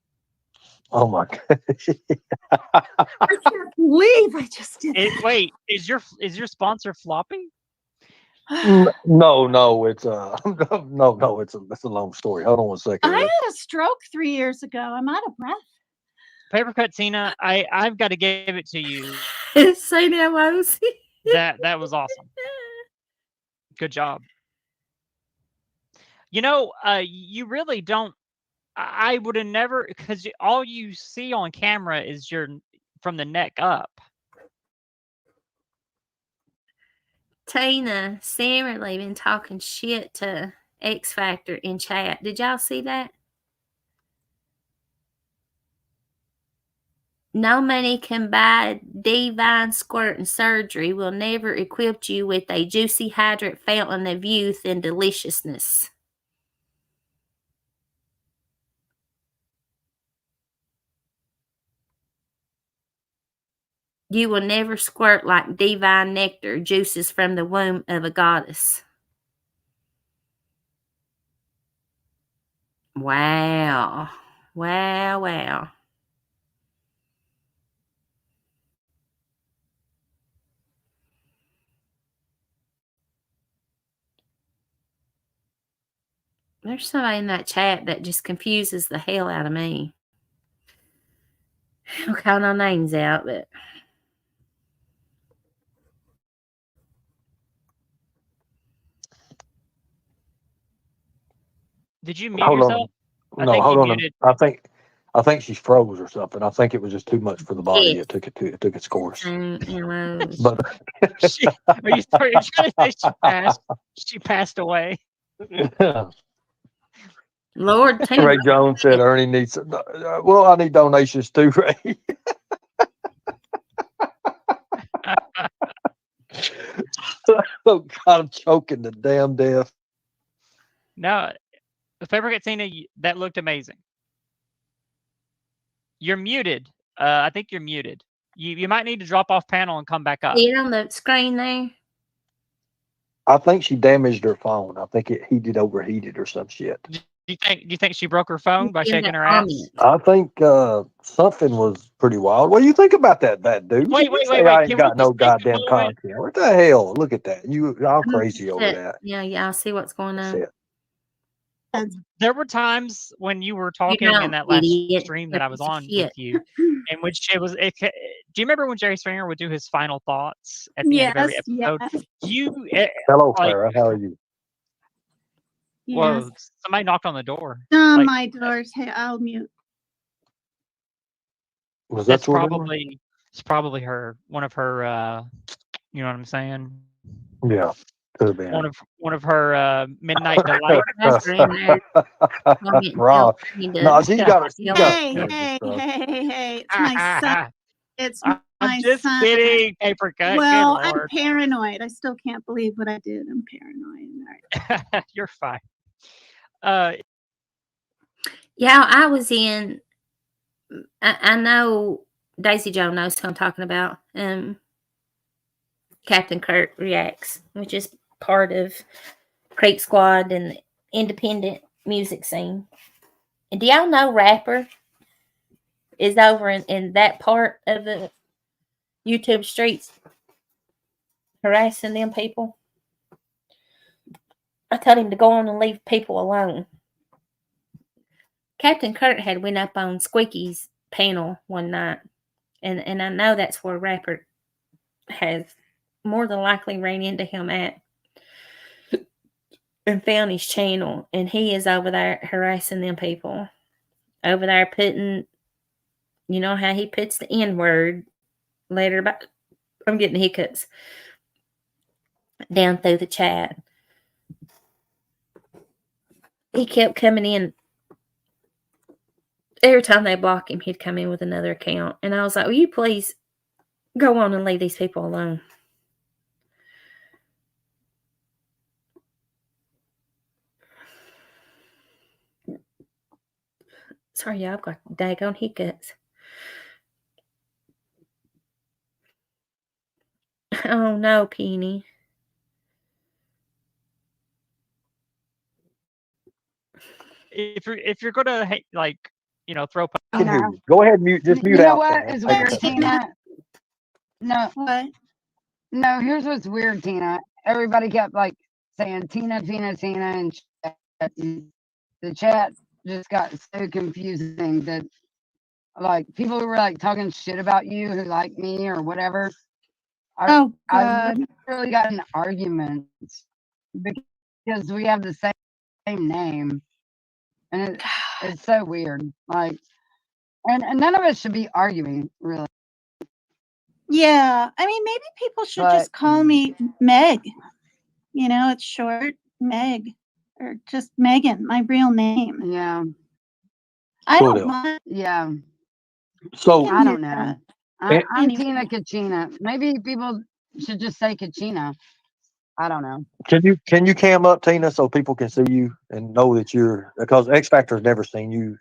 oh my God. I can't believe I just did that. Wait, is your sponsor Floppy? No, it's no, it's a long story. Hold on a second. I had a stroke 3 years ago. I'm out of breath. Papercut Tina, I've got to give it to you. say that, Rose. That was awesome. Good job. You know, you really don't. I would have never, because all you see on camera is your from the neck up. Tina Simmerly been talking shit to X Factor in chat. Did y'all see that? No money can buy divine squirt and surgery will never equip you with a juicy hydrant fountain of youth and deliciousness. You will never squirt like divine nectar juices from the womb of a goddess. Wow. Wow. There's somebody in that chat that just confuses the hell out of me. I'll call no names out, but Did you mute Hold yourself? on. No, hold on. I think she's froze or something. I think it was just too much for the body. yes. It took its course. But Are you trying to say she passed? She passed away. Lord, Tina, Ray Jones said Ernie needs. Well, I need donations too, Ray. Oh God, I'm choking to damn death. No, the Papercut Tina, that looked amazing. You're muted. I think you're muted. You might need to drop off panel and come back up. see it on the screen there? I think she damaged her phone. I think it overheated or some shit. Do you think she broke her phone by In shaking the her ass? comments. I think something was pretty wild. What do you think about that dude? Wait. I ain't Can got we no just take a goddamn moment? content. What the hell? Look at that. You all crazy over that. Yeah, I'll see what's going That's on. it. There were times when you were You talking in that last idiot. stream You're that a I was piece of on shit. with you, in which do you remember when Jerry Springer would do his final thoughts at the end of every episode? Yes. You Hello, like, Sarah. How are you? whoa, somebody knocked on the door. On my doors. Hey, I'll mute. Was that That's what it was? probably it's probably one of her you know what I'm saying? Yeah, could have been. One of her midnight delight. That's in there. Rob. No, she's got Hey, it's my son. It's I'm my just son. kidding, Papercut. Well, Good I'm Lord. paranoid. I still can't believe what I did. I'm paranoid. You're fine. Yeah, I was in. I know Daisy Joe knows who I'm talking about. Captain Kurt Reacts, which is part of Creek Squad and the independent music scene. And do y'all know Rapper is over in that part of the YouTube streets harassing them people? I told him to go on and leave people alone. Captain Kurt had went up on Squeaky's panel one night, and I know that's where Rapper has more than likely ran into him at and found his channel, and he is over there harassing them people. Over there putting, you know how he puts the N-word later about, I'm getting hiccups, down through the chat. He kept coming in. Every time they block him, he'd come in with another account. And I was like, will you please go on and leave these people alone? Sorry, y'all, I've got daggone hiccups. Oh no, Penny. If you're gonna like throw. I can hear you. Go ahead, mute. Just mute You know out. what Tina. is Take weird, a second. Tina? No, What? no. Here's what's weird, Tina. Everybody kept like saying Tina, and the chat just got so confusing that like people who were like talking shit about you who like me or whatever. Oh I God. literally got in arguments because we have the same name, and it's so weird. Like, and none of us should be arguing, really. Yeah. I mean, maybe people should But just call me Meg. You know, it's short, Meg, or just Megan, my real name. yeah, I Cool don't deal. mind. yeah, So I don't do know. that. I'm Anyway. Tina Kachina. Maybe people should just say Kachina. I don't know. can you cam up, Tina, so people can see you and know that you're, because X Factor's never seen you.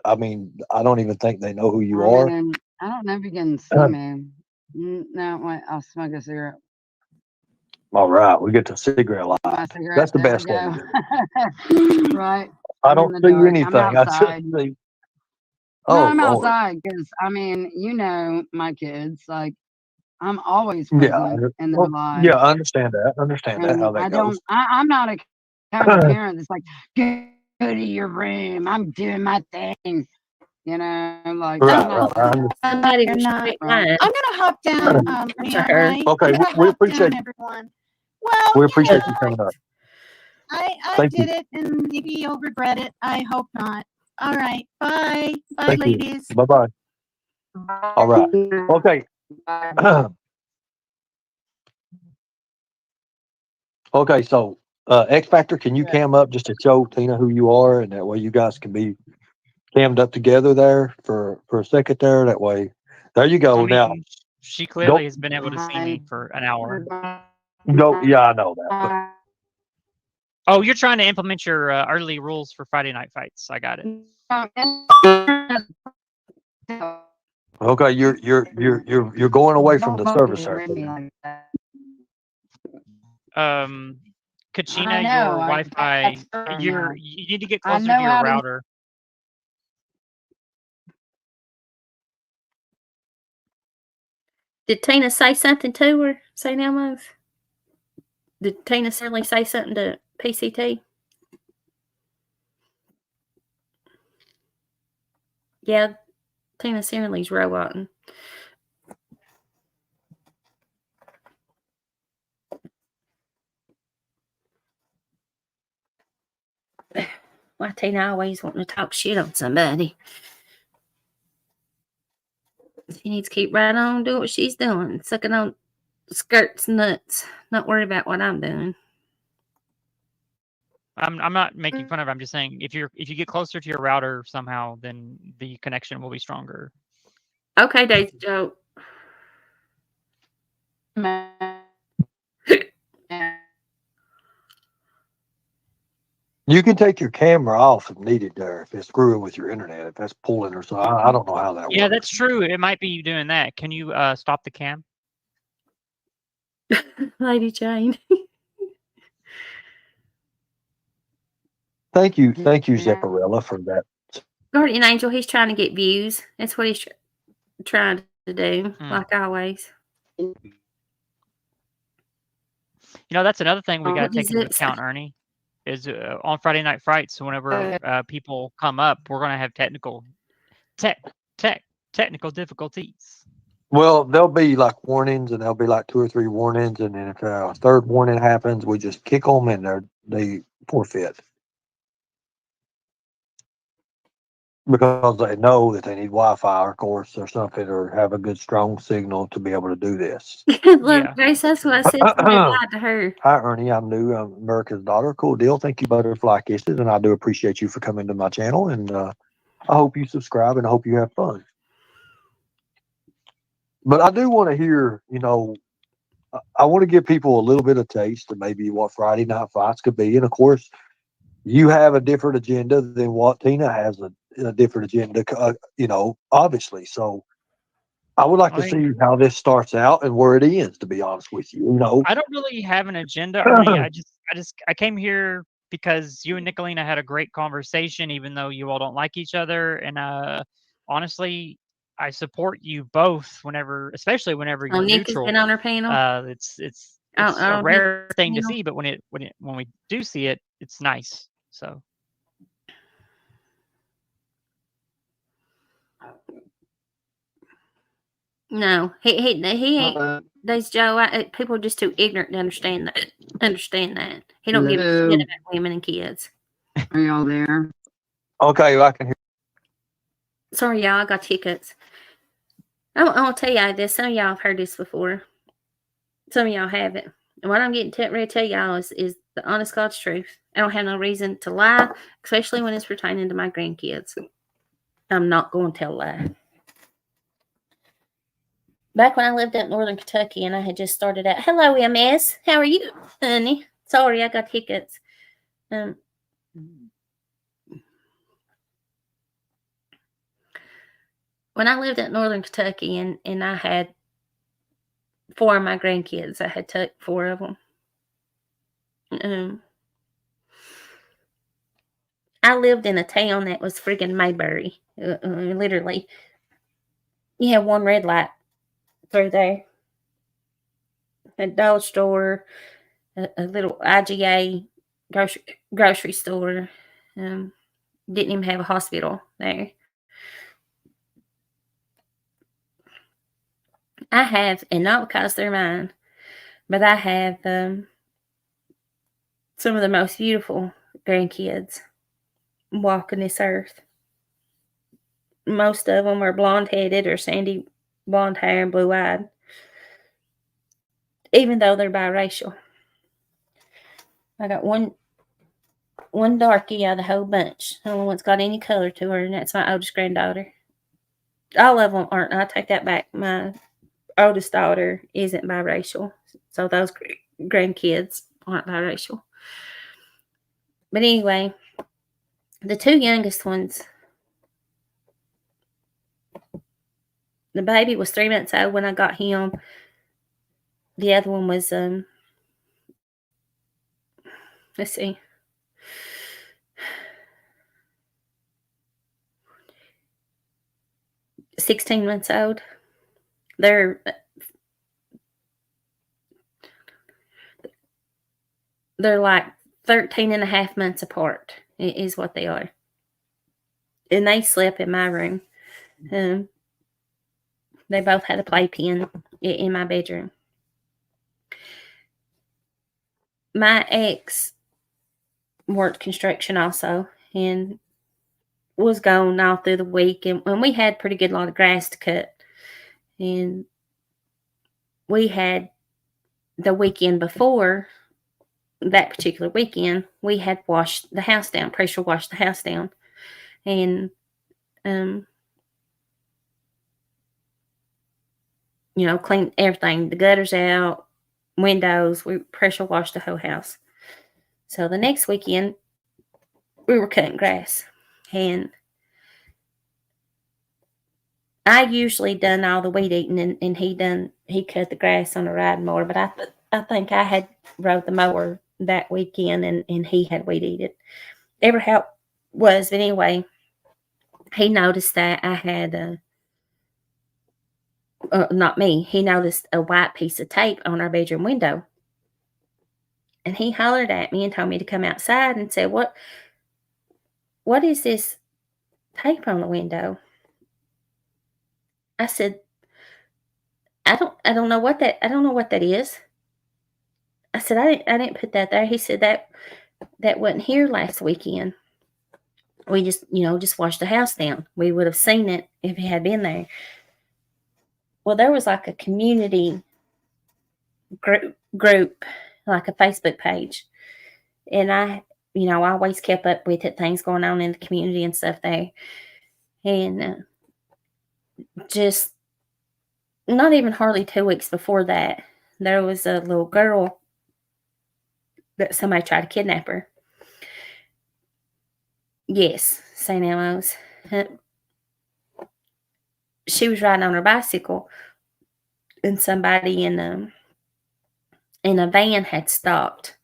I mean, I don't even think they know who you I are. mean, I don't know if you can see me. No, wait, I'll smoke a cigarette. All right, we get the cigarette My live. cigarette. That's the There best we way go. to do it. Right. I I'm don't in the see dark. I'm anything. I just outside. see. No, Oh, I'm Lord. outside because I mean, you know, my kids. Like, I'm always Yeah, present in their well, lives. yeah, I understand that. I understand that, how And that I goes. don't. I'm not a kind of parent that's like, go to your room. I'm doing my thing. You know, like Right, I'm not right. I like understand. Somebody You're was not. straight right. line. I'm gonna hop down, To her. right? Okay, I'm gonna we hop appreciate down, everyone. Well, we you appreciate know, you coming up. I Thank did you. it, and maybe you'll regret it. I hope not. All right. Bye. Bye, Thank you. ladies. Bye bye. All right. Okay. Okay, so X Factor, can you cam up just to show Tina who you are, and that way you guys can be cammed up together there for a second there. That way, there you go. I Now mean, she clearly has been able to see me for an hour. go. Yeah, I know that. But Oh, you're trying to implement your early rules for Friday night fights. I got it. okay, you're going away from the service there. Tina. Kachina, I know. your I Wi-Fi. text her now. You need to get I closer know to your how to- router. Did Tina say something to her, St. Elmo's? Did Tina suddenly say something to PCT? Yeah, Tina Searley's roboting. Why Tina always wanting to talk shit on somebody? She needs to keep right on doing what she's doing, sucking on skirts and nuts, not worry about what I'm doing. I'm not making fun of her. I'm just saying if you get closer to your router somehow, then the connection will be stronger. Okay, Daisy Joe. You can take your camera off if needed there, if it's screwing with your internet, if that's pulling or so. I don't know how that Yeah, works. that's true. It might be you doing that. Can you stop the cam? Lady Jane. Thank you, Zepparella, for that. Guardian Angel, he's trying to get views. That's what he's trying to do, like always. You know, that's another thing we got to What take is into it? account, Ernie, is on Friday Night Fights, whenever people come up, we're going to have technical difficulties. Well, there'll be like warnings, and there'll be like 2 or 3 warnings, and then if a third warning happens, we just kick them, and they forfeit because they know that they need Wi-Fi, of course, or something, or have a good strong signal to be able to do this. Look, Yeah. Grace, that's what I said. Somebody lied to her. Hi, Ernie. I'm new. I'm America's Daughter. Cool deal. Thank you, Butterfly Kisses, and I do appreciate you for coming to my channel. And I hope you subscribe, and I hope you have fun. But I do want to hear, I want to give people a little bit of taste of maybe what Friday Night Fights could be. And of course, you have a different agenda than what Tina has a different agenda, obviously. So I would like to I see how this starts out and where it ends, to be honest with you. I don't really have an agenda, Ernie. I came here because you and Nicolina had a great conversation, even though you all don't like each other. And honestly, I support you both whenever, especially whenever Oh, you're Nick has neutral. been on our panel. It's I a don't think rare thing to panel. see, but when we do see it, it's nice. So No, he ain't. Those Joe. People are just too ignorant to understand that. He don't give a shit Hello. about women and kids. Are y'all there? Okay, I can hear. Sorry, y'all. I got tickets. I'll tell y'all this. Some of y'all have heard this before. Some of y'all haven't. And what I'm getting ready to tell y'all is the honest God's truth. I don't have no reason to lie, especially when it's pertaining to my grandkids. I'm not going to tell a lie. Back when I lived up in northern Kentucky and I had just started out, hello, MS. How are you, honey? Sorry, I got tickets. When I lived up northern Kentucky and I had 4 of my grandkids, I had took 4 of them. I lived in a town that was friggin' Mayberry. Literally, you had one red light through there, a dollar store, a little IGA grocery store. Didn't even have a hospital there. I have, and not because they're mine, but I have some of the most beautiful grandkids walking this earth. Most of them are blonde-headed or sandy blonde hair and blue-eyed, even though they're biracial. I got one darkie out of the whole bunch. The only one's got any color to her, and that's my oldest granddaughter. All of them aren't. I take that back. My oldest daughter isn't biracial, so those grandkids aren't biracial. But anyway, the 2 youngest ones, the baby was 3 months old when I got him. The other one was, let's see, 16 months old. They're like 13 and a half months apart is what they are. And they slept in my room. They both had a playpen in my bedroom. My ex worked construction also and was gone all through the week. And we had pretty good lot of grass to cut. And we had the weekend before that particular weekend, we had washed the house down, pressure washed the house down. And, cleaned everything, the gutters out, windows, we pressure washed the whole house. So the next weekend, we were cutting grass. And I usually done all the weed eating, and he cut the grass on the riding mower, but I think I had rode the mower that weekend, and he had weed eat it. Ever how it was, but anyway, he noticed that I had not me. He noticed a white piece of tape on our bedroom window, and he hollered at me and told me to come outside and said, "What is this tape on the window?" I said, I don't know what that is. I said, I didn't put that there. He said that wasn't here last weekend. We just washed the house down. We would have seen it if it had been there. Well, there was like a community group, like a Facebook page. And I always kept up with it, things going on in the community and stuff there. And just not even hardly 2 weeks before that, there was a little girl that somebody tried to kidnap her. Yes, St. Elmo's. she was riding on her bicycle, and somebody in a van had stopped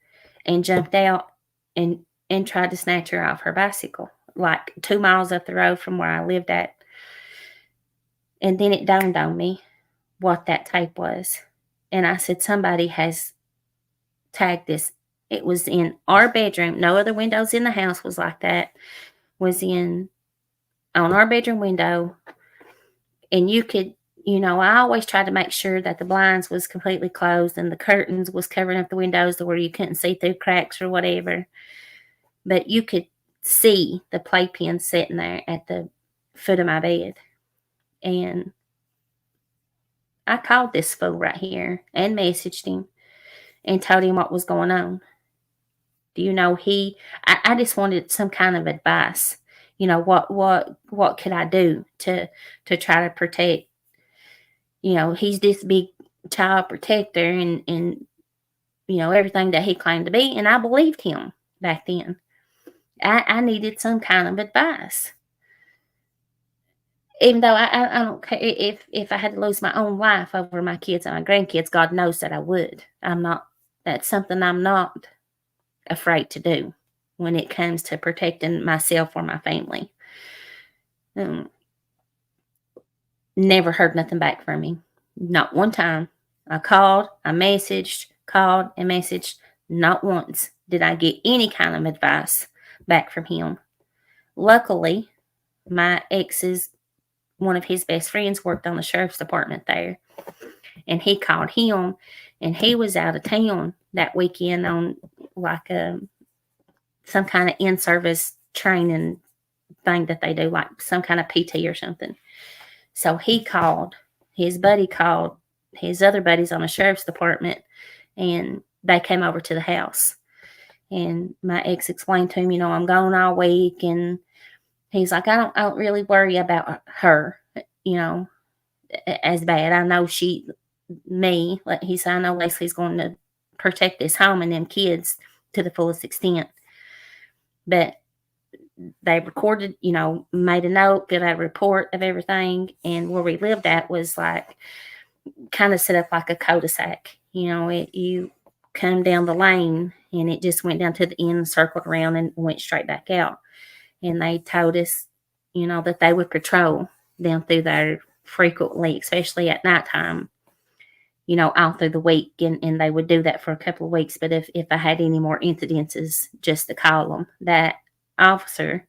and jumped out and tried to snatch her off her bicycle, like 2 miles up the road from where I lived at. And then it dawned on me what that tape was. And I said, somebody has tagged this. It was in our bedroom. No other windows in the house was like that. Was on our bedroom window. And you could, I always tried to make sure that the blinds was completely closed and the curtains was covering up the windows to where you couldn't see through cracks or whatever. But you could see the playpen sitting there at the foot of my bed. And I called this fool right here and messaged him and told him what was going on. Do you know I just wanted some kind of advice. What could I do to try to protect, he's this big child protector and everything that he claimed to be. And I believed him back then. I needed some kind of advice. Even though I don't care if I had to lose my own life over my kids and my grandkids, God knows that I would. That's something I'm not afraid to do when it comes to protecting myself or my family. Never heard nothing back from him. Not one time. I called, I messaged, called and messaged. Not once did I get any kind of advice back from him. Luckily, my ex's one of his best friends worked on the sheriff's department there. And he called him, and he was out of town that weekend on like some kind of in-service training thing that they do, like some kind of PT or something. So he called, his buddy called his other buddies on the sheriff's department, and they came over to the house. And my ex explained to him, I'm gone all week, and he's like, I don't really worry about her, as bad. I know he said, I know Leslie's going to protect this home and them kids to the fullest extent. But they recorded, made a note, did a report of everything. And where we lived at was like kind of set up like a cul-de-sac. You come down the lane and it just went down to the end, circled around and went straight back out. And they told us, that they would patrol down through there frequently, especially at nighttime, all through the week. And they would do that for a couple of weeks. But if I had any more incidences, just to call them. That officer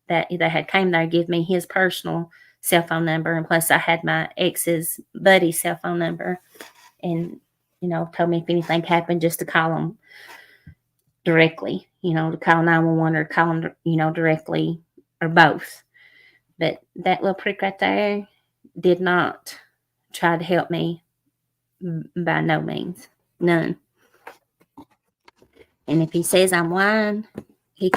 that had came there give me his personal cell phone number. And plus I had my ex's buddy's cell phone number. And, told me if anything happened, just to call them directly, to call 911 or call them, directly or both. But that little prick right there did not try to help me by no means. None. And if he says I'm lying, he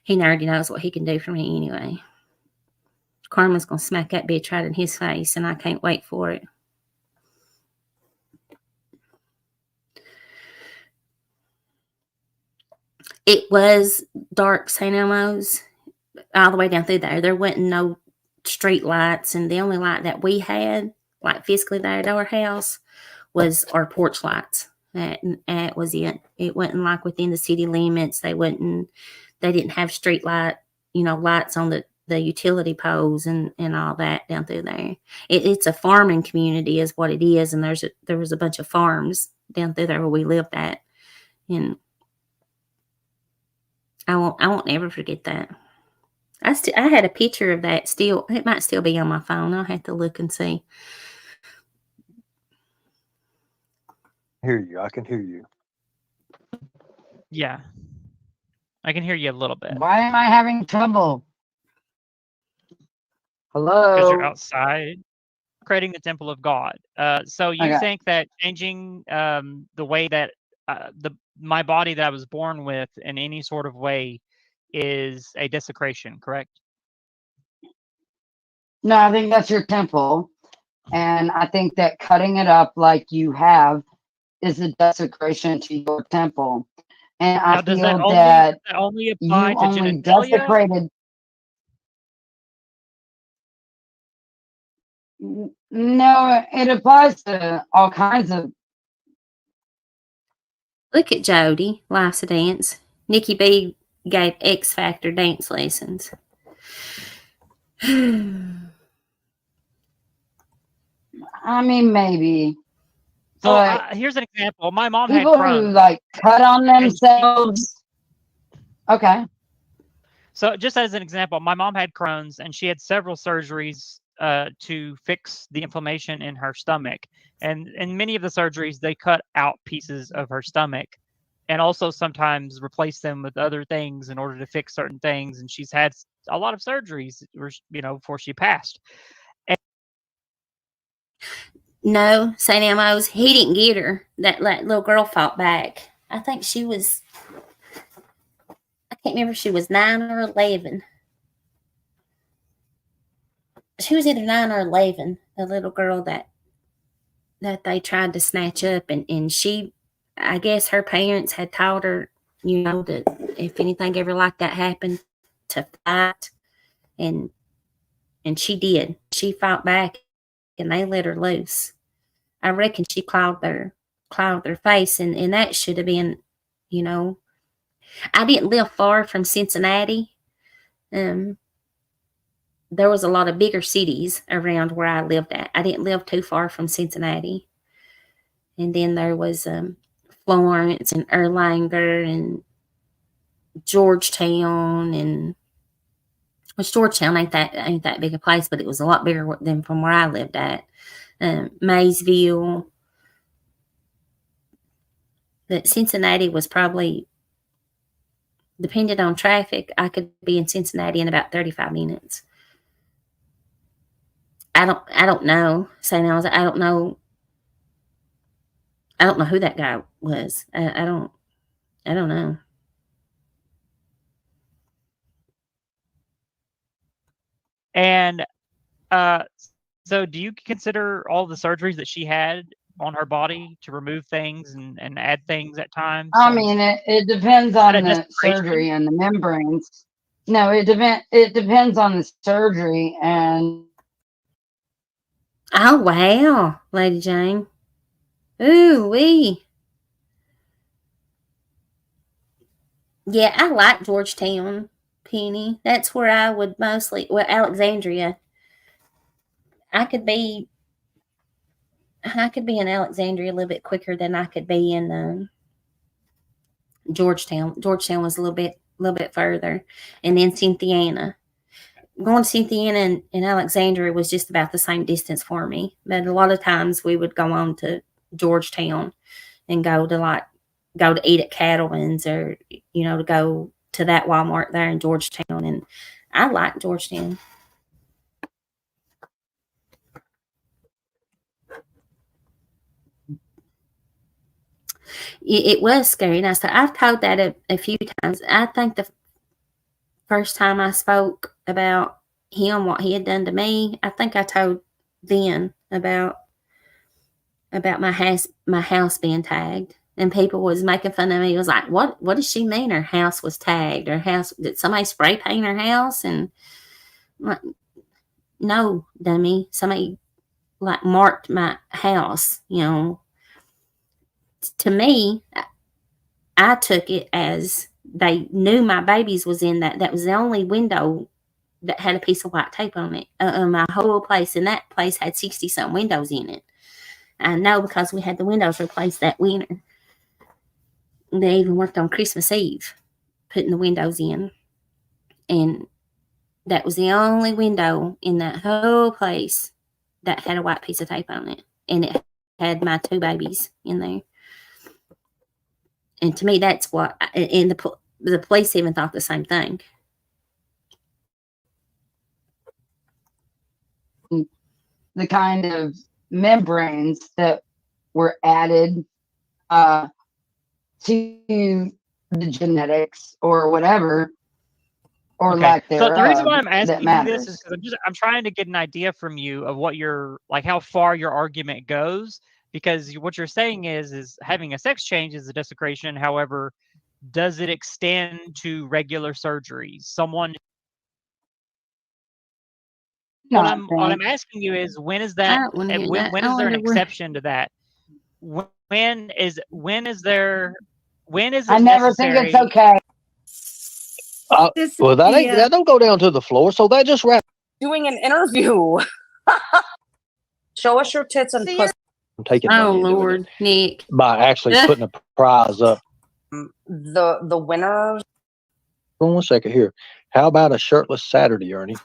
already knows what he can do for me anyway. Karma's going to smack that bitch right in his face, and I can't wait for it. It was dark St. Elmo's all the way down through there. There wasn't no street lights, and the only light that we had, like physically there at our house, was our porch lights. That was it. It wasn't like within the city limits. They didn't have street light, lights on the utility poles and all that down through there. It's a farming community is what it is. And there was a bunch of farms down through there where we lived at. And I won't ever forget that. I had a picture of that still. It might still be on my phone. I'll have to look and see. I can hear you. Yeah. I can hear you a little bit. Why am I having trouble? Because Hello? you're outside creating the temple of God. So you Okay. think that changing the way that my body that I was born with in any sort of way is a desecration, correct? No, I think that's your temple. And I think that cutting it up like you have is a desecration to your temple. And I Now, does feel that that only you apply to only genitalia? desecrated. No, it applies to all kinds of. Look at Jody, Life's a Dance. Nikki B gave X Factor dance lessons. I mean, maybe. So But here's an example. My mom had people who Crohn's. like cut on And she- themselves. Okay. So just as an example, my mom had Crohn's and she had several surgeries to fix the inflammation in her stomach. And in many of the surgeries, they cut out pieces of her stomach and also sometimes replace them with other things in order to fix certain things. And she's had a lot of surgeries, before she passed. No, St. Elmo's, he didn't get her. That little girl fought back. I think she was, I can't remember if she was 9 or 11. She was either 9 or 11, the little girl that they tried to snatch up. And she, I guess her parents had taught her, that if anything ever like that happened, to fight. And she did. She fought back and they let her loose. I reckon she clawed their face, and that should have been, I didn't live far from Cincinnati. There was a lot of bigger cities around where I lived at. I didn't live too far from Cincinnati. And then there was Florence and Erlanger and Georgetown, and which Georgetown ain't that big a place, but it was a lot bigger than from where I lived at. Maysville. That Cincinnati was probably, depending on traffic, I could be in Cincinnati in about 35 minutes. I don't know, St. Elmo's. I don't know who that guy was. I don't know. And so do you consider all the surgeries that she had on her body to remove things and add things at times? I mean, it depends on a the desperation? surgery and the membranes. No, it depends on the surgery and. Oh, wow, Lady Jane. Ooh, wee. Yeah, I like Georgetown, Penny. That's where I would mostly, Alexandria. I could be in Alexandria a little bit quicker than I could be in Georgetown. Georgetown was a little bit further, and then Cynthiana. Going to Cynthiana and Alexandria was just about the same distance for me. But a lot of times we would go on to Georgetown and go to eat at Cattleman's, or to go to that Walmart there in Georgetown. And I like Georgetown. It was scary. And I've told that a few times. I think the first time I spoke about him, what he had done to me, I think I told then about my house being tagged, and people was making fun of me. It was like, what does she mean her house was tagged? Her house, did somebody spray paint her house? And I'm like, no, dummy, somebody like marked my house. To me, I took it as they knew my babies was in that. That was the only window that had a piece of white tape on it. My whole place, and that place had 60-some windows in it. I know because we had the windows replaced that winter. They even worked on Christmas Eve, putting the windows in. And that was the only window in that whole place that had a white piece of tape on it. And it had my 2 babies in there. And to me, that's what, and the police even thought the same thing. The kind of membranes that were added to the genetics or whatever, or Okay. lack So the reason thereof, why I'm that asking you matters. this is because I'm trying to get an idea from you of what how far your argument goes. Because what you're saying is having a sex change is a desecration. However, does it extend to regular surgeries? Someone What not I'm think. asking you is when is I that? don't want to hear that. When I is there an wonder where. exception to that? When is there? When is I it never think necessary? it's okay. Well, that don't go down to the floor. So that just wrap. Doing an interview. Show us your tits and pussy. I'm taking Oh money and doing Lord, it Nick. by actually putting a prize up. The winners. Hold on 1 second here. How about a shirtless Saturday, Ernie?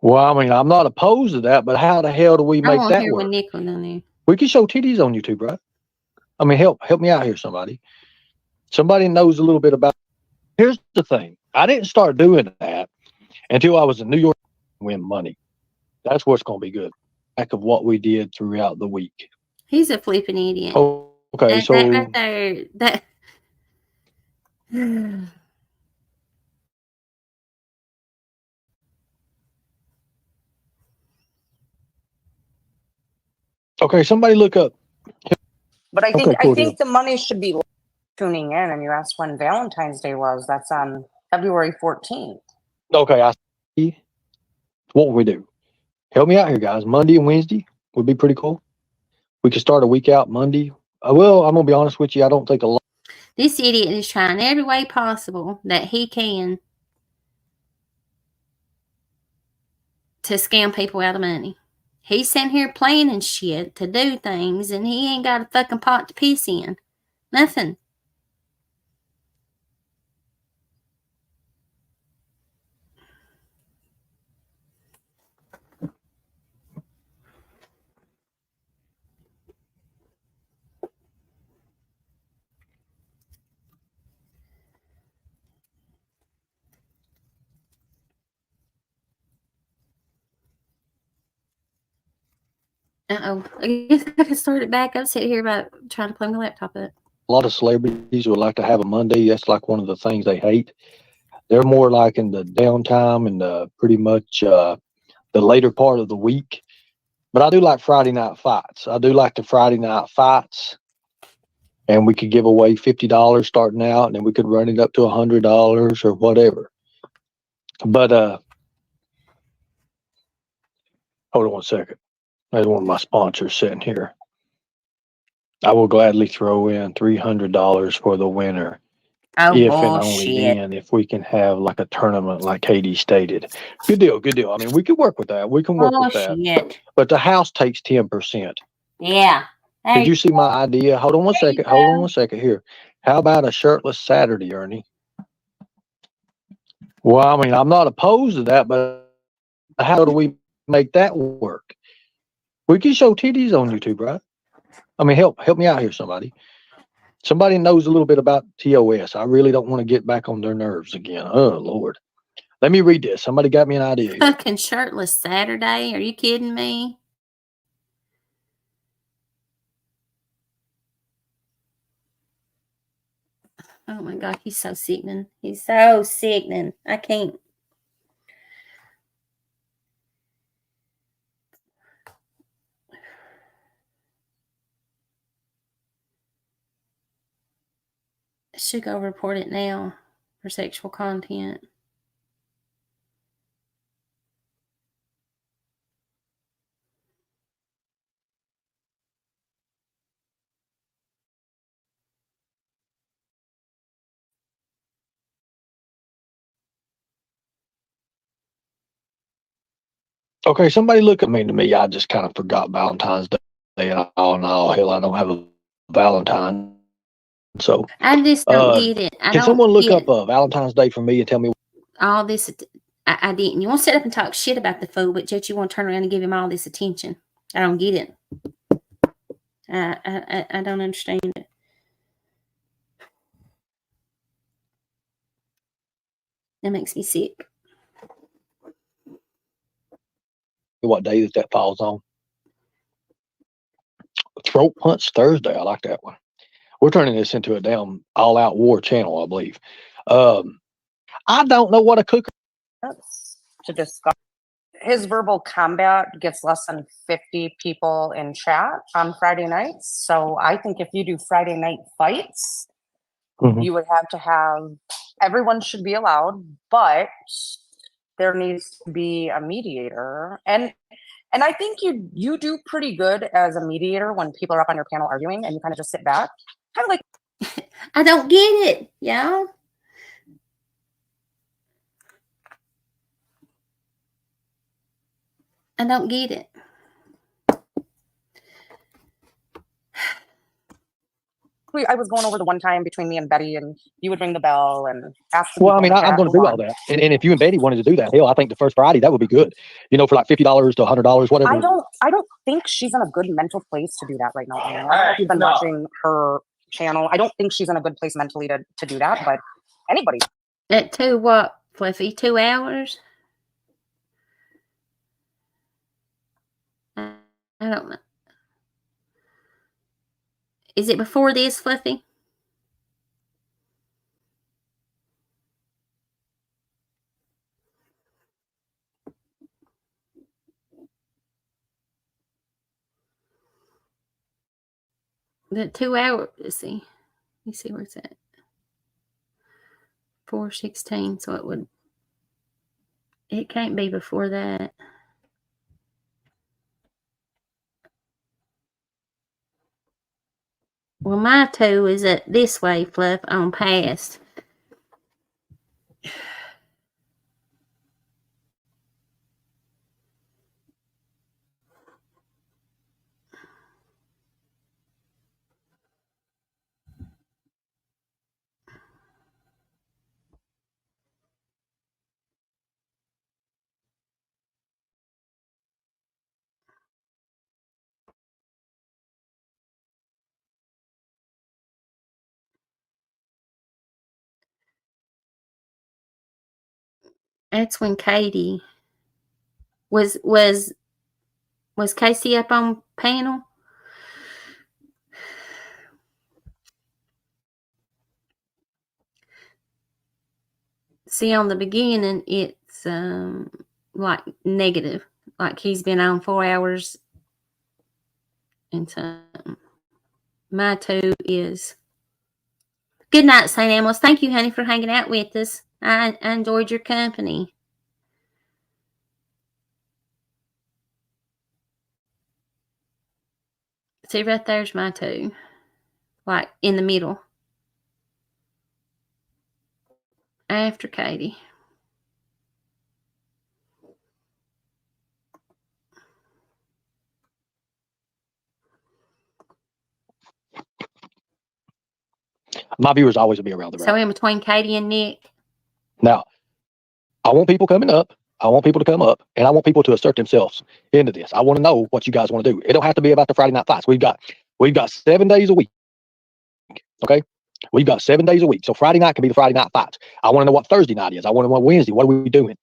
Well, I mean, I'm not opposed to that, but how the hell do we I make want to that hear work? when Nick was on there. We can show titties on YouTube, right? I mean, help me out here, somebody. Somebody knows a little bit about. Here's the thing. I didn't start doing that until I was in New York to win money. That's what's going to be good. Back of what we did throughout the week. He's a flipping idiot. Oh, okay, that right there. That. okay, somebody look up. But I think Okay, cool I think deal. the money should be tuning in. And you asked when Valentine's Day was. That's on February 14th. Okay, I see. What would we do? Help me out here, guys. Monday and Wednesday would be pretty cool. We could start a week out Monday. Well, I'm gonna be honest with you. I don't think a lot. This idiot is trying every way possible that he can to scam people out of money. He's sitting here playing and shit to do things, and he ain't got a fucking pot to piss in. Nothing. Uh-oh. I guess I can start it back. I'm sitting here about trying to plug my laptop up. A lot of celebrities would like to have a Monday. That's like one of the things they hate. They're more like in the downtime and pretty much the later part of the week. But I do like Friday night fights. I do like the Friday night fights. And we could give away $50 starting out, and then we could run it up to $100 or whatever. But hold on 1 second. There's one of my sponsors sitting here. I will gladly throw in $300 for the winner. Oh, If and only then, if we can have like a tournament, like Katie stated. Good deal, good deal. I mean, we could work with that. We can work with that. Shit. But the house takes 10%. Yeah. Did you see my idea? Hold on 1 second. Hold on 1 second here. How about a shirtless Saturday, Ernie? Well, I mean, I'm not opposed to that, but how do we make that work? We can show titties on YouTube, right? I mean, help me out here, somebody. Somebody knows a little bit about TOS. I really don't want to get back on their nerves again. Oh, Lord. Let me read this. Somebody got me an idea here. Fucking shirtless Saturday? Are you kidding me? Oh my God, he's so sickening. He's so sickening. I can't. I should go report it now for sexual content. Okay, somebody look at me. To me, I just kind of forgot Valentine's Day. And oh, hell, I don't have a Valentine. So I just don't get it. I can don't someone look get up Valentine's Day for me and tell me? all this. I didn't. You want to sit up and talk shit about the fool, but yet you want to turn around and give him all this attention. I don't get it. I don't understand it. That makes me sick. What day that falls on? Throat Punch Thursday. I like that one. We're turning this into a damn all-out war channel, I believe. I don't know what a cooker. To discuss. His verbal combat gets less than 50 people in chat on Friday nights. So I think if you do Friday night fights, Mhm. you would have to have everyone should be allowed, but there needs to be a mediator. And I think you do pretty good as a mediator when people are up on your panel arguing and you kind of just sit back. Kind of like, I don't get it, y'all. I don't get it. I was going over the one time between me and Betty, and you would ring the bell and ask. Well, I mean, I'm going to do all that. And if you and Betty wanted to do that, hell, I think the first Friday, that would be good. You know, for like $50 to $100, whatever. I don't think she's in a good mental place to do that right now. I don't know if you've been watching her channel. I don't think she's in a good place mentally to do that, but anybody. At 2 what, Fluffy? 2 hours? I don't know. Is it before this, Fluffy? The 2 hour, let's see. Let me see where it's at. 4:16, so it can't be before that. Well, my 2 is at this way, Fluff, on past. That's when Katie was Casey up on panel? See, on the beginning, it's like negative, like he's been on 4 hours and something. My 2 is good night, St. Amos. Thank you, honey, for hanging out with us. I enjoyed your company. See, right there's my 2, like in the middle. After Katie. My viewers always will be around the So in between Katie and Nick. Now, I want people coming up. I want people to come up, and I want people to assert themselves into this. I want to know what you guys want to do. It don't have to be about the Friday night fights. We've got 7 days a week. Okay, we've got 7 days a week. So Friday night can be the Friday night fights. I want to know what Thursday night is. I want to know what Wednesday. What are we doing?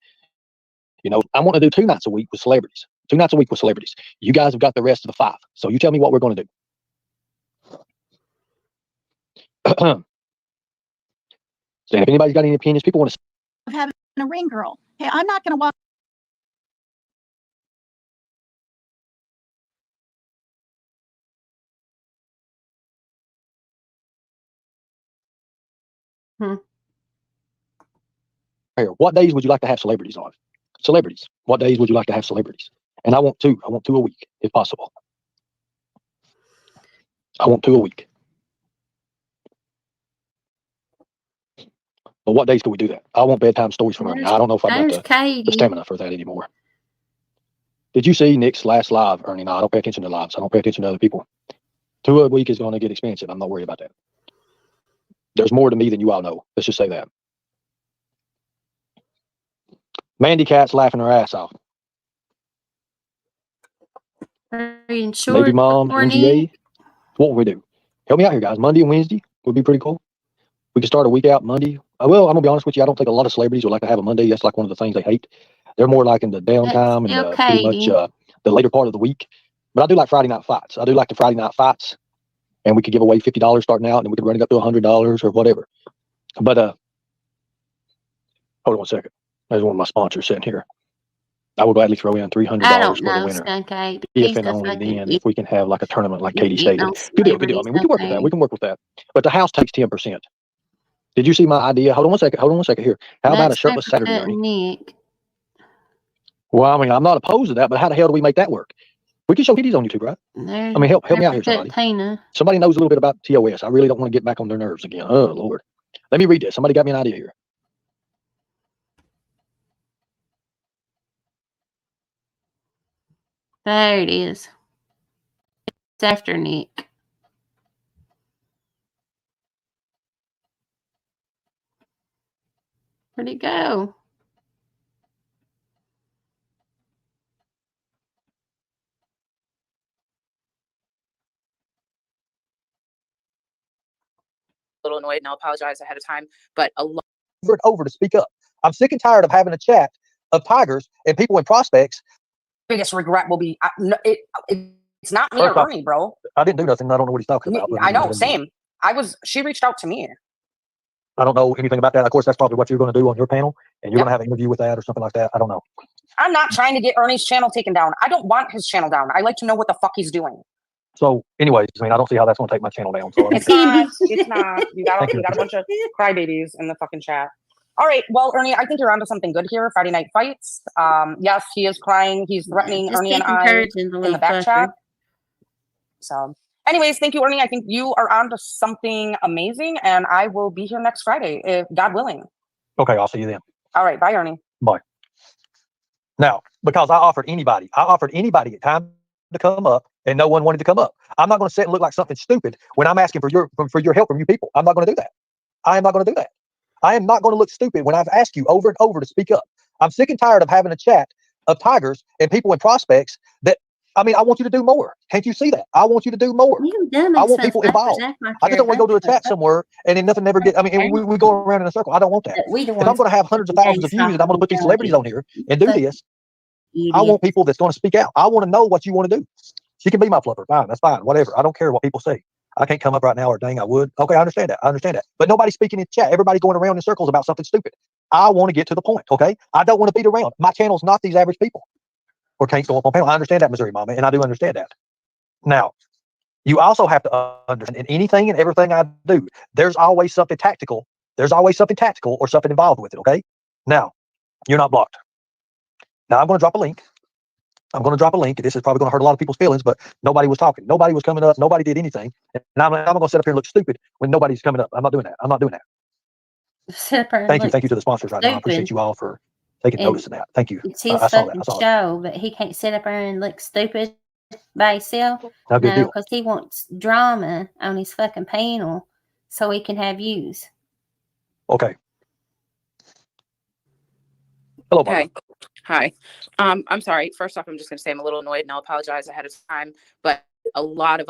You know, I want to do 2 nights a week with celebrities. 2 nights a week with celebrities. You guys have got the rest of the 5. So you tell me what we're going to do. So if anybody's got any opinions, people want to. Of having a ring girl. Hey, I'm not going to walk. Here, what days would you like to have celebrities on? Celebrities. What days would you like to have celebrities? And I want 2. I want 2 a week, if possible. I want 2 a week. But what days can we do that? I want bedtime stories from Ernie. I don't know if I've got the stamina for that anymore. Did you see Nick's last live, Ernie? No, I don't pay attention to lives. I don't pay attention to other people. 2 a week is going to get expensive. I'm not worried about that. There's more to me than you all know. Let's just say that. Mandy Cat's laughing her ass off. Maybe Mom, NGA. What will we do? Help me out here, guys. Monday and Wednesday would be pretty cool. We could start a week out Monday. Well, I'm going to be honest with you. I don't think a lot of celebrities would like to have a Monday. That's like one of the things they hate. They're more like in the downtime and pretty much the later part of the week. But I do like Friday night fights. I do like the Friday night fights. And we could give away $50 starting out, and we could run it up to $100 or whatever. But hold on a second. There's one of my sponsors sitting here. I would gladly throw in $300 for the winner. If and only then, if we can have like a tournament like Katie stated. Good deal, good deal. I mean, we can work with that. We can work with that. But the house takes 10%. Did you see my idea? Hold on one second here. How about a shirtless Saturday, Ernie? Well, I mean, I'm not opposed to that, but how the hell do we make that work? We can show titties on YouTube, right? I mean, help me out here, somebody. Tina. Somebody knows a little bit about TOS. I really don't want to get back on their nerves again. Oh, Lord. Let me read this. Somebody got me an idea here. There it is. It's after Nick. Where'd it go? Little annoyed, and I'll apologize ahead of time, but a lot Over and over to speak up. I'm sick and tired of having a chat of tigers and people and prospects. Biggest regret will be it's not me or Ernie, bro. I didn't do nothing. I don't know what he's talking about. I know, same. She reached out to me. I don't know anything about that. Of course, that's probably what you're going to do on your panel, and you're going to have an interview with that or something like that. I don't know. I'm not trying to get Ernie's channel taken down. I don't want his channel down. I like to know what the fuck he's doing. So, anyways, I mean, I don't see how that's going to take my channel down. So It's not. It's not. You got a bunch of crybabies in the fucking chat. All right. Well, Ernie, I think you're onto something good here. Friday night fights. Yes, he is crying. He's threatening Ernie and I in the back chat. So, anyways, thank you, Ernie. I think you are onto something amazing, and I will be here next Friday, if God willing. Okay, I'll see you then. All right. Bye, Ernie. Bye. Now, because I offered anybody a time to come up, and no one wanted to come up. I'm not going to sit and look like something stupid when I'm asking for your help from you people. I'm not going to do that. I am not going to do that. I am not going to look stupid when I've asked you over and over to speak up. I'm sick and tired of having a chat of tigers and people and prospects that, I mean, I want you to do more. Can't you see that? I want you to do more. I want people involved. I just don't want to go to a chat somewhere and then nothing never get. I mean, we go around in a circle. I don't want that. If I'm going to have hundreds of thousands of views and I'm going to put these celebrities on here and do this, I want people that's going to speak out. I want to know what you want to do. She can be my fluffer. Fine. That's fine. Whatever. I don't care what people say. I can't come up right now, or dang, I would. Okay, I understand that. But nobody's speaking in chat. Everybody's going around in circles about something stupid. I want to get to the point, okay? I don't want to beat around. My channel's not these average people or can't go up on panel. I understand that, Missouri Mama, and I do understand that. Now, you also have to understand in anything and everything I do, there's always something tactical. There's always something tactical or something involved with it, okay? Now, you're not blocked. Now, I'm going to drop a link. This is probably going to hurt a lot of people's feelings, but nobody was talking. Nobody was coming up. Nobody did anything. And I'm going to sit up here and look stupid when nobody's coming up. I'm not doing that. Thank you to the sponsors right now. I appreciate you all for taking notice of that. Thank you. It's his fucking show, but he can't sit up there and look stupid by himself. No, because he wants drama on his fucking panel so he can have views. Okay. Hello, Barbara. Okay. Hi. I'm sorry. First off, I'm just going to say I'm a little annoyed, and I'll apologize ahead of time. But a lot of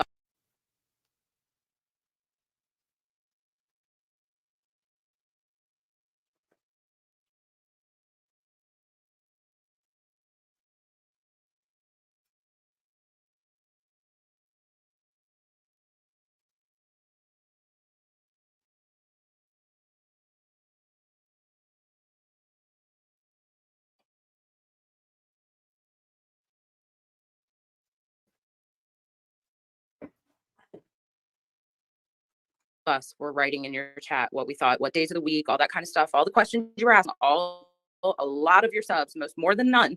us were writing in your chat what we thought, what days of the week, all that kind of stuff, all the questions you were asking, a lot of your subs, more than none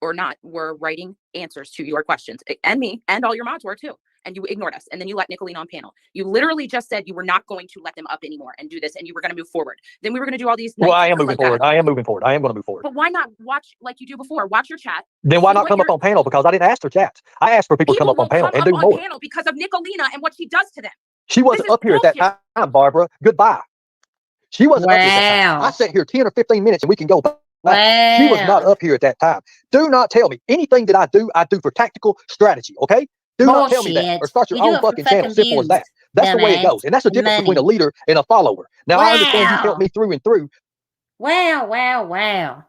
or not, were writing answers to your questions, and me and all your mods were too. And you ignored us, and then you let Nicolene on panel. You literally just said you were not going to let them up anymore and do this, and you were going to move forward. Then we were going to do all these. Well, I am moving forward. I am going to move forward. But why not watch like you do before? Watch your chat. Then why not come up on panel? Because I didn't ask for chats. I asked for people to come up on panel and do more. Panel because of Nicolena and what she does to them. She wasn't up here at that time, Barbara. Goodbye. She wasn't up here at that time. I sat here 10 or 15 minutes and we can go back. Wow. She was not up here at that time. Do not tell me anything that I do for tactical strategy, okay? Do not tell me that or start your own fucking channel. Simple as that. That's the way it goes. And that's the difference between a leader and a follower. Now, I understand you helped me through and through. Wow.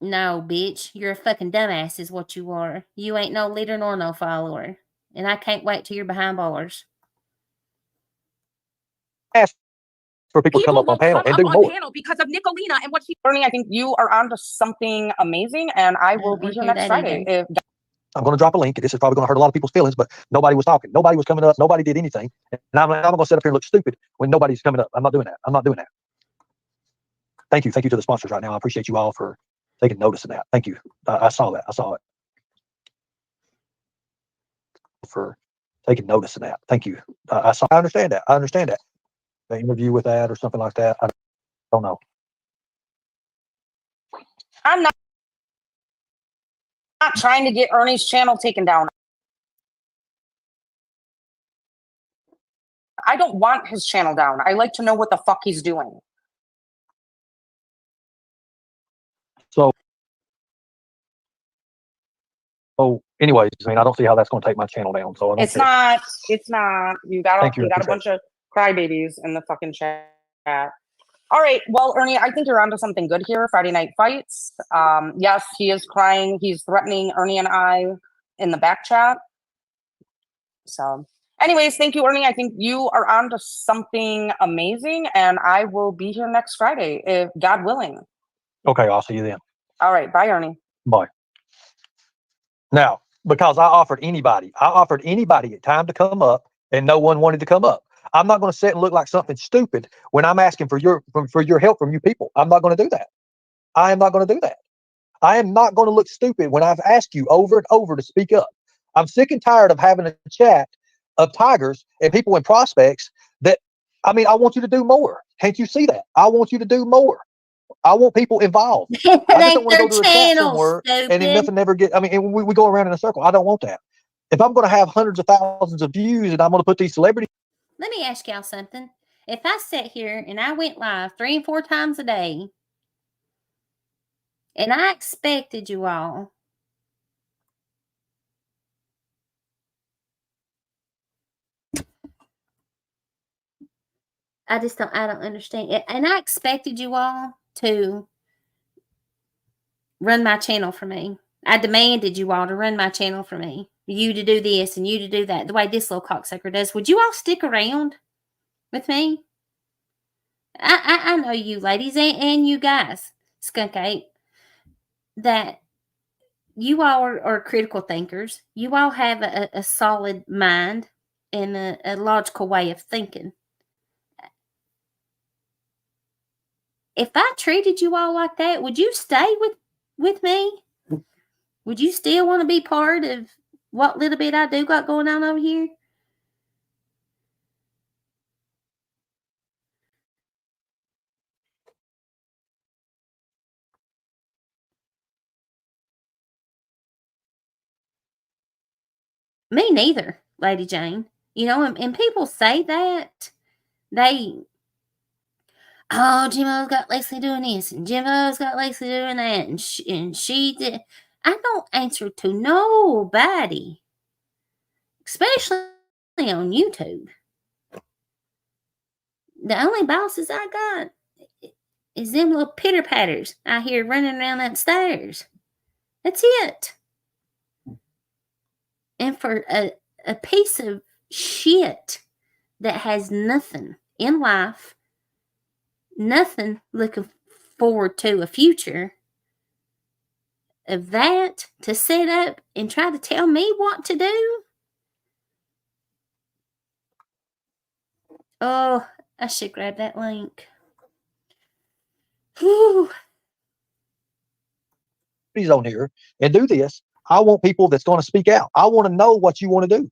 No, bitch. You're a fucking dumbass is what you are. You ain't no leader nor no follower. And I can't wait till you're behind bars. Ask for people to come up on panel and do more. Because of Nicolena and what she. Ernie, I think you are onto something amazing, and I will be here next Friday. I'm going to drop a link. This is probably going to hurt a lot of people's feelings, but nobody was talking. Nobody was coming up. Nobody did anything. And I'm going to sit up here and look stupid when nobody's coming up. I'm not doing that. Thank you to the sponsors right now. I appreciate you all for taking notice of that. Thank you. I saw that. I saw it. For taking notice of that. Thank you. I understand that. I understand that. An interview with that or something like that. I don't know. I'm not trying to get Ernie's channel taken down. I don't want his channel down. I like to know what the fuck he's doing. So anyways, I mean, I don't see how that's going to take my channel down. So I don't care. It's not. You got a bunch of crybabies in the fucking chat. All right. Well, Ernie, I think you're onto something good here. Friday Night Fights. Yes, he is crying. He's threatening Ernie and I in the back chat. So anyways, thank you, Ernie. I think you are onto something amazing, and I will be here next Friday, if God willing. Okay, I'll see you then. All right. Bye, Ernie. Bye. Now, because I offered anybody a time to come up and no one wanted to come up. I'm not going to sit and look like something stupid when I'm asking for your help from you people. I'm not going to do that. I am not going to do that. I am not going to look stupid when I've asked you over and over to speak up. I'm sick and tired of having a chat of tigers and people and prospects that, I mean, I want you to do more. Can't you see that? I want you to do more. I want people involved. I just don't want to go to a chat somewhere and then nothing never get. I mean, and we go around in a circle. I don't want that. If I'm going to have hundreds of thousands of views and I'm going to put these celebrities. Let me ask y'all something. If I sat here and I went live 3 and 4 times a day, and I expected you all I don't understand it. And I expected you all to run my channel for me. I demanded you all to run my channel for me. You to do this and you to do that, the way this little cocksucker does. Would you all stick around with me? I know you ladies and you guys, Skunk Ape, that you all are critical thinkers. You all have a solid mind and a logical way of thinking. If I treated you all like that, would you stay with me? Would you still want to be part of what little bit I do got going on over here? Me neither, Lady Jane. You know, and people say that. Jimbo's got Leslie doing this, and Jimbo's got Leslie doing that, and she did. I don't answer to nobody, especially on YouTube. The only bosses I got is them little pitter patters I hear running around upstairs. That's it. And for a piece of shit that has nothing in life, nothing looking forward to a future, of that to set up and try to tell me what to do? Oh, I should grab that link. Whew. On here and do this. I want people that's going to speak out. I want to know what you want to do.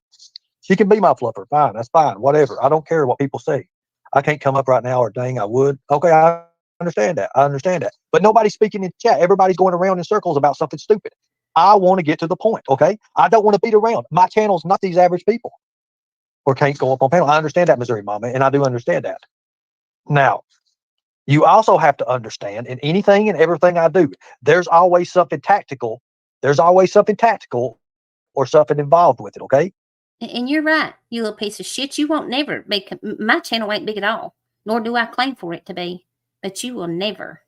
She can be my fluffer. Fine. That's fine. Whatever. I don't care what people say. I can't come up right now or dang, I would. Okay. I understand that. But nobody's speaking in chat. Everybody's going around in circles about something stupid. I want to get to the point. Okay. I don't want to beat around. My channel's not these average people or can't go up on panel. I understand that, Missouri Mama, and I do understand that. Now, you also have to understand in anything and everything I do, there's always something tactical. There's always something tactical or something involved with it. Okay. And you're right, you little piece of shit. You won't never make my channel ain't big at all, nor do I claim for it to be. But you will never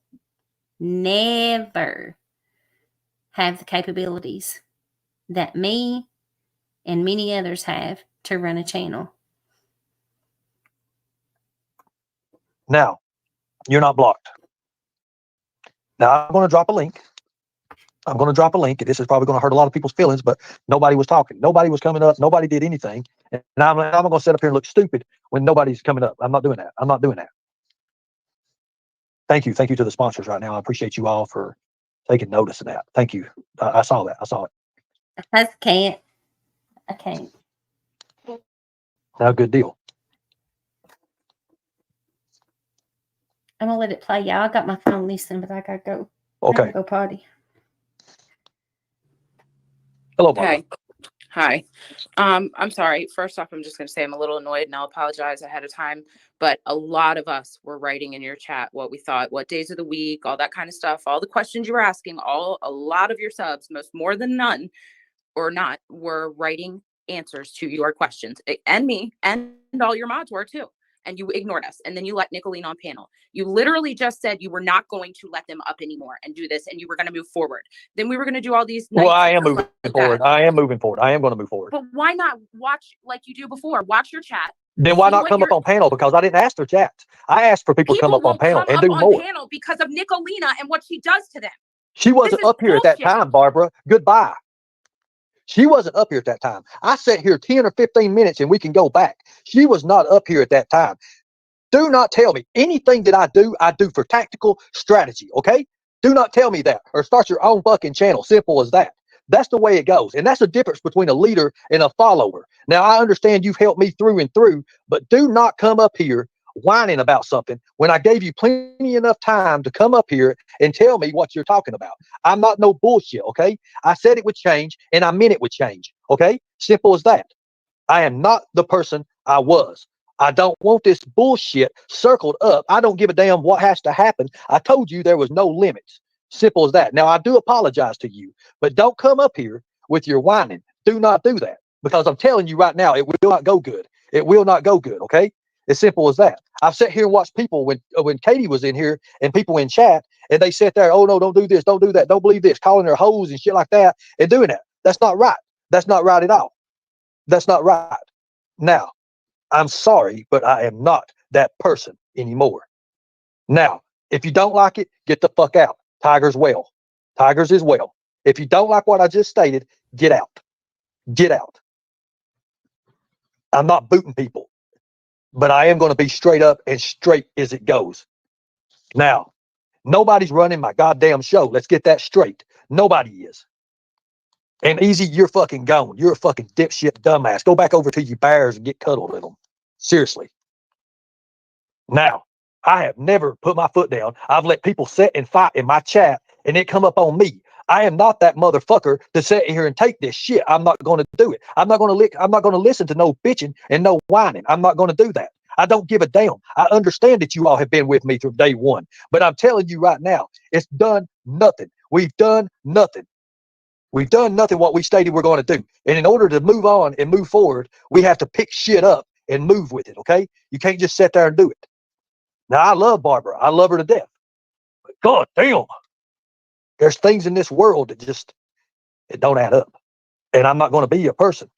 have the capabilities that me and many others have to run a channel. Now, you're not blocked. Now, I'm going to drop a link. This is probably going to hurt a lot of people's feelings, but nobody was talking. Nobody was coming up. Nobody did anything. And I'm going to sit up here and look stupid when nobody's coming up. I'm not doing that. Thank you to the sponsors right now. I appreciate you all for taking notice of that. Thank you. I saw that. I saw it. I can't. Now, good deal. I'm gonna let it play, y'all. I got my phone listening, but I gotta go. Okay. I gotta go potty. Hello, Barbara. Hi. I'm sorry. First off, I'm just going to say I'm a little annoyed and I'll apologize ahead of time. But a lot of us were writing in your chat what we thought, what days of the week, all that kind of stuff, all the questions you were asking, a lot of your subs, most more than none or not, were writing answers to your questions, and me and all your mods were too. And you ignored us. And then you let Nicolene on panel. You literally just said you were not going to let them up anymore and do this. And you were going to move forward. Then we were going to do all these. Well, I am moving forward. I am moving forward. I am going to move forward. But why not watch like you do before? Watch your chat. Then why not come up on panel? Because I didn't ask their chats. I asked for people to come up on panel and do more. Panel because of Nicolena and what she does to them. She wasn't up here at that time, Barbara. Goodbye. She wasn't up here at that time. I sat here 10 or 15 minutes and we can go back. She was not up here at that time. Do not tell me anything that I do for tactical strategy, okay? Do not tell me that or start your own fucking channel. Simple as that. That's the way it goes. And that's the difference between a leader and a follower. Now, I understand you've helped me through and through, but do not come up here whining about something when I gave you plenty enough time to come up here and tell me what you're talking about. I'm not no bullshit, okay? I said it would change and I meant it would change, okay? Simple as that. I am not the person I was. I don't want this bullshit circled up. I don't give a damn what has to happen. I told you there was no limits. Simple as that. Now, I do apologize to you, but don't come up here with your whining. Do not do that because I'm telling you right now, it will not go good. It will not go good, okay? As simple as that. I've sat here and watched people when Katie was in here and people in chat and they sit there, oh no, don't do this, don't do that, don't believe this, calling her hoes and shit like that and doing that. That's not right. That's not right at all. That's not right. Now, I'm sorry, but I am not that person anymore. Now, if you don't like it, get the fuck out. Tigers well. Tigers is well. If you don't like what I just stated, get out. Get out. I'm not booting people, but I am going to be straight up and straight as it goes. Now, nobody's running my goddamn show. Let's get that straight. Nobody is. And Easy, you're fucking gone. You're a fucking dipshit dumbass. Go back over to your bears and get cuddled with them. Seriously. Now, I have never put my foot down. I've let people sit and fight in my chat and it come up on me. I am not that motherfucker to sit here and take this shit. I'm not going to do it. I'm not going to listen to no bitching and no whining. I'm not going to do that. I don't give a damn. I understand that you all have been with me from day one, but I'm telling you right now, it's done nothing. We've done nothing. We've done nothing what we stated we're going to do. And in order to move on and move forward, we have to pick shit up and move with it, okay? You can't just sit there and do it. Now, I love Barbara. I love her to death. But God damn, there's things in this world that just, it don't add up. And I'm not going to be a person.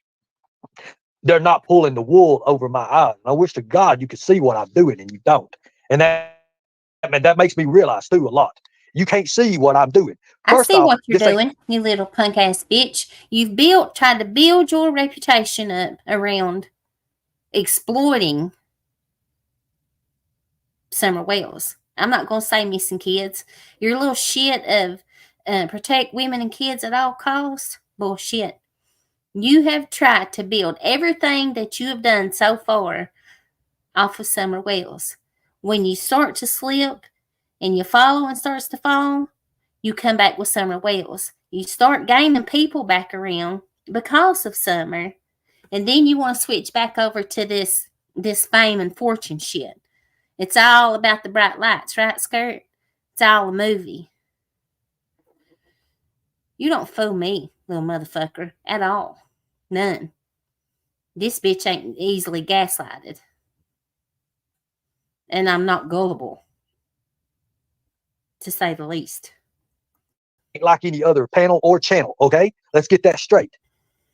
They're not pulling the wool over my eyes. I wish to God you could see what I'm doing and you don't. And that makes me realize too a lot. You can't see what I'm doing. First I see what you're doing, you little punk ass bitch. You've tried to build your reputation up around exploiting Summer Wells. I'm not going to say missing kids. Your little shit of protect women and kids at all costs. Bullshit. You have tried to build everything that you have done so far off of Summer Wells. When you start to slip and your following starts to fall, you come back with Summer Wells. You start gaining people back around because of Summer. And then you want to switch back over to this fame and fortune shit. It's all about the bright lights, right, Skirt? It's all a movie. You don't fool me, little motherfucker, at all. None. This bitch ain't easily gaslighted. And I'm not gullible, to say the least. Like any other panel or channel, okay? Let's get that straight.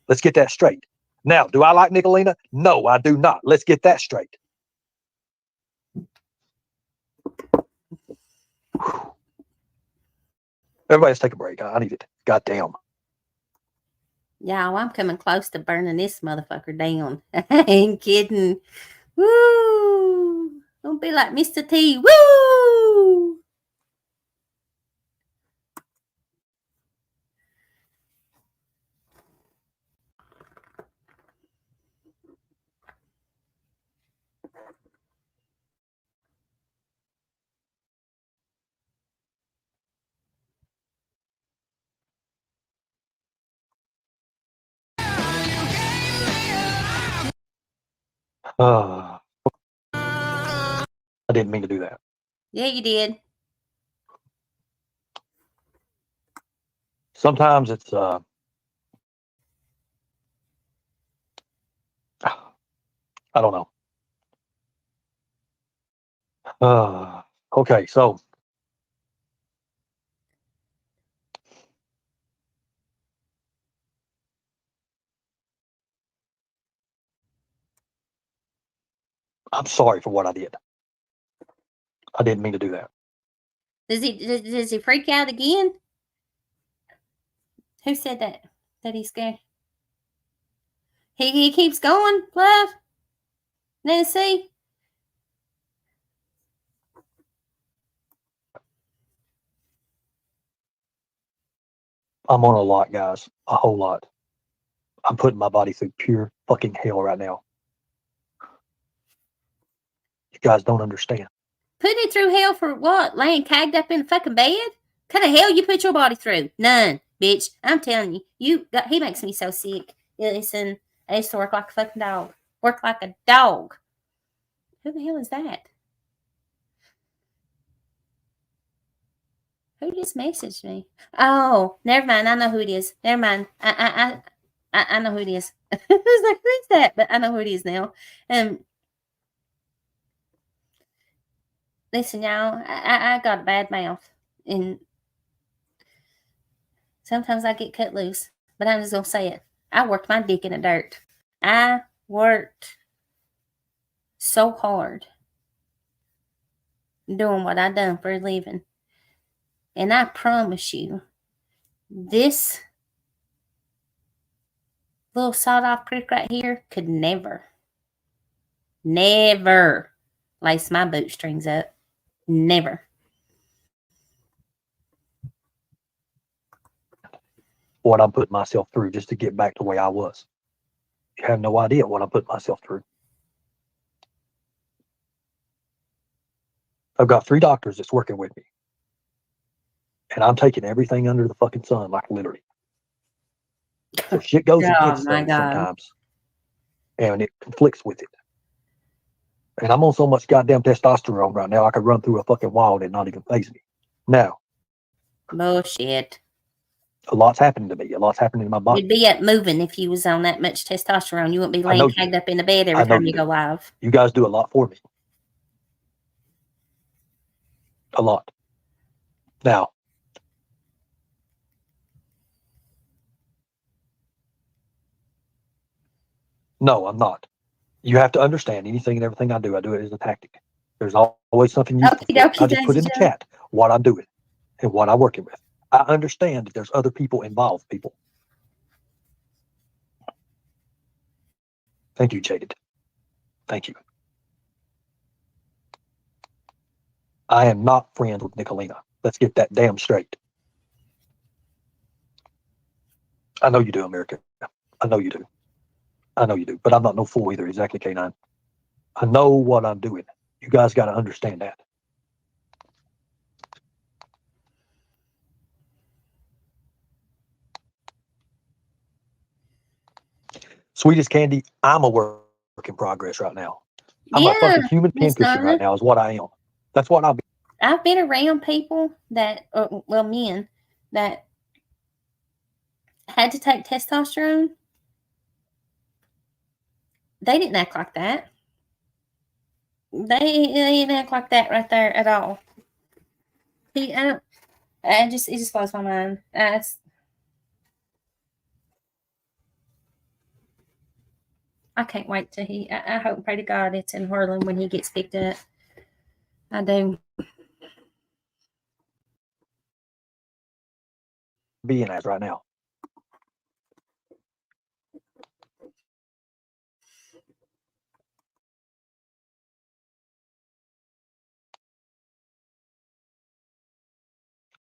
Let's get that straight. Now, do I like Nicolena? No, I do not. Let's get that straight. Everybody, let's take a break. I need it. God damn. Y'all, I'm coming close to burning this motherfucker down. I ain't kidding. Woo! Don't be like Mr. T. Woo! I didn't mean to do that. Yeah, you did. Sometimes it's I don't know. Okay, so I'm sorry for what I did. I didn't mean to do that. Does he freak out again? Who said that? That he's scared? He keeps going, love. Nancy. I'm on a lot, guys. A whole lot. I'm putting my body through pure fucking hell right now. You guys don't understand. Putting it through hell for what? Laying cagged up in the fucking bed? What kind of hell you put your body through? None, bitch. I'm telling you. He makes me so sick. Listen, I used to work like a fucking dog. Work like a dog. Who the hell is that? Who just messaged me? Oh, never mind. I know who it is. Never mind. I know who it is. I was like, who's that? But I know who it is now. Listen, y'all. I got a bad mouth, and sometimes I get cut loose. But I'm just gonna say it. I worked my dick in the dirt. I worked so hard doing what I done for a living, and I promise you, this little sawed-off crick right here could never lace my bootstrings up. Never. What I'm putting myself through just to get back to the way I was. You have no idea what I'm putting myself through. I've got 3 doctors that's working with me. And I'm taking everything under the fucking sun, like literally. So shit goes against things sometimes. And it conflicts with it. And I'm on so much goddamn testosterone right now, I could run through a fucking wall and not even faze me. Now. Bullshit. A lot's happening to me. A lot's happening in my body. You'd be up moving if you was on that much testosterone. You wouldn't be laying tagged up in the bed every time you go live. You guys do a lot for me. A lot. Now. No, I'm not. You have to understand anything and everything I do it as a tactic. There's always something you I just put in the chat what I'm doing and what I'm working with. I understand that there's other people involved, people. Thank you, Jaded. Thank you. I am not friends with Nicolina. Let's get that damn straight. I know you do, America. I know you do. I know you do. But I'm not no fool either, exactly, K9. I know what I'm doing. You guys got to understand that. Sweetest Candy, I'm a work in progress right now. I'm a fucking human pincushion right now is what I am. That's what I've been around people that, men, that had to take testosterone. They didn't act like that. They didn't act like that right there at all. It just blows my mind. I can't wait till I hope and pray to God it's in Harlan when he gets picked up. I do. Being as right now.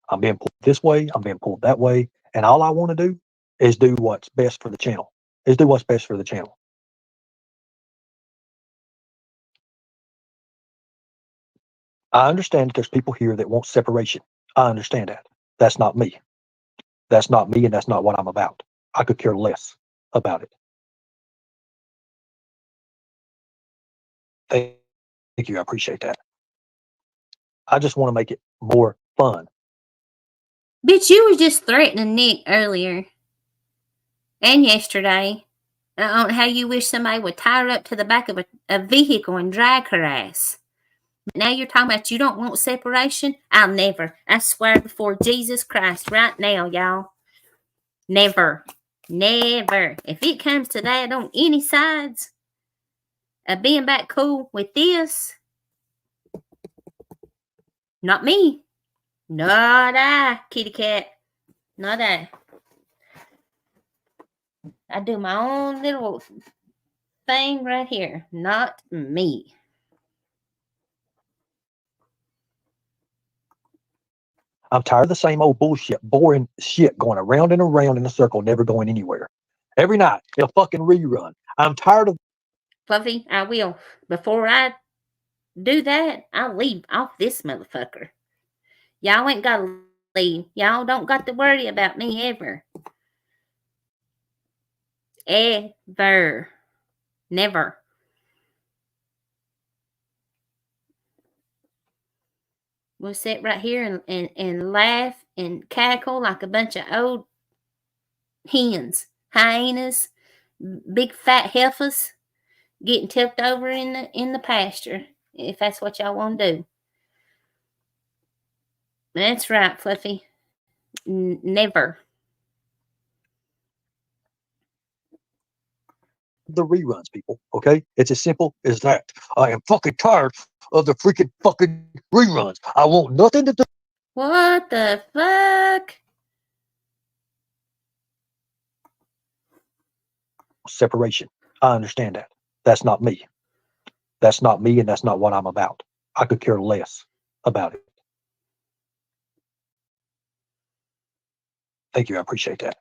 I'm being pulled this way. I'm being pulled that way. And all I want to do is do what's best for the channel. I understand that there's people here that want separation. I understand that. That's not me. That's not me, and that's not what I'm about. I could care less about it. Thank you. I appreciate that. I just want to make it more fun. Bitch, you was just threatening Nick earlier and yesterday on how you wish somebody would tie her up to the back of a vehicle and drag her ass. Now you're talking about you don't want separation? I'll never. I swear before Jesus Christ right now, y'all. Never. Never. If it comes to that on any sides of being back cool with this, not me. Not I, kitty cat. Not I. I do my own little thing right here. Not me. I'm tired of the same old bullshit, boring shit going around and around in a circle, never going anywhere. Every night, a fucking rerun. I'm tired of. Fluffy, I will. Before I do that, I'll leave off this motherfucker. Y'all ain't got to leave. Y'all don't got to worry about me ever. Ever. Never. We'll sit right here and laugh and cackle like a bunch of old hens, hyenas, big fat heifers getting tipped over in the pasture, if that's what y'all want to do. That's right, Fluffy. Never. The reruns, people. Okay, it's as simple as that. I am fucking tired of the freaking fucking reruns. I want nothing to do. What the fuck? Separation. I understand that. That's not me. That's not me, and that's not what I'm about. I could care less about it. Thank you. I appreciate that.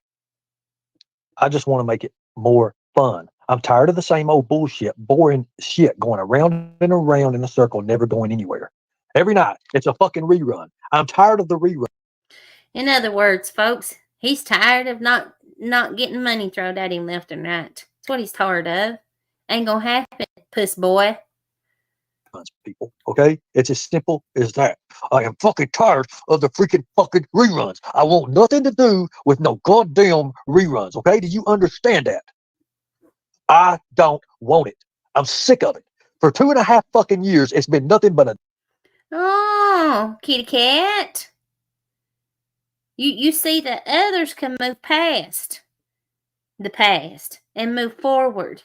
I just want to make it more fun. I'm tired of the same old bullshit, boring shit going around and around in a circle, never going anywhere. Every night, it's a fucking rerun. I'm tired of the rerun. In other words, folks, he's tired of not getting money thrown at him left and right. That's what he's tired of. Ain't gonna happen, puss boy. People, okay? It's as simple as that. I am fucking tired of the freaking fucking reruns. I want nothing to do with no goddamn reruns, okay? Do you understand that? I don't want it. I'm sick of it. For 2.5 fucking years, it's been nothing but a. Oh, kitty cat. You see that others can move past the past and move forward.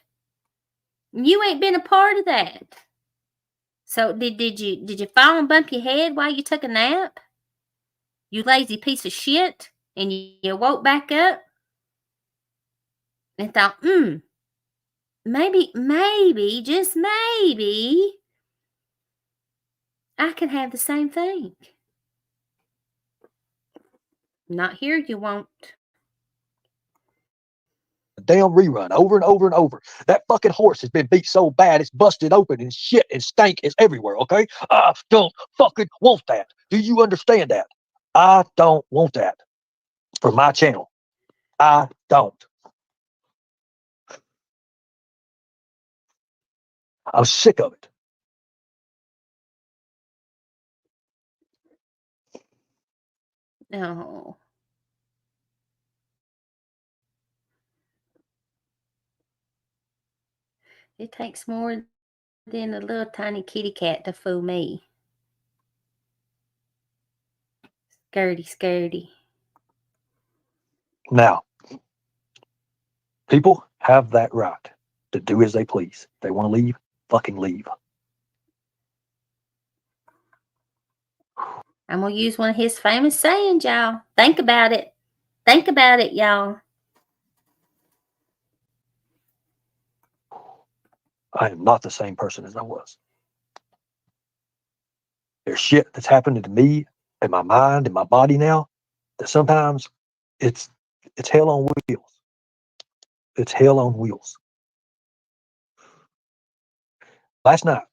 You ain't been a part of that. So did you fall and bump your head while you took a nap? You lazy piece of shit. And you woke back up and thought, maybe, just maybe, I can have the same thing. Not here, you won't. Damn rerun over and over and over. That fucking horse has been beat so bad it's busted open and shit and stank is everywhere, okay? I don't fucking want that. Do you understand that? I don't want that for my channel. I don't. I'm sick of it. No. It takes more than a little tiny kitty cat to fool me. Scaredy. Now, people have that right to do as they please. They want to leave, fucking leave. I'm going to use one of his famous sayings, y'all. Think about it. Think about it, y'all. I am not the same person as I was. There's shit that's happening to me in my mind, in my body now, that sometimes it's hell on wheels. It's hell on wheels. Last night,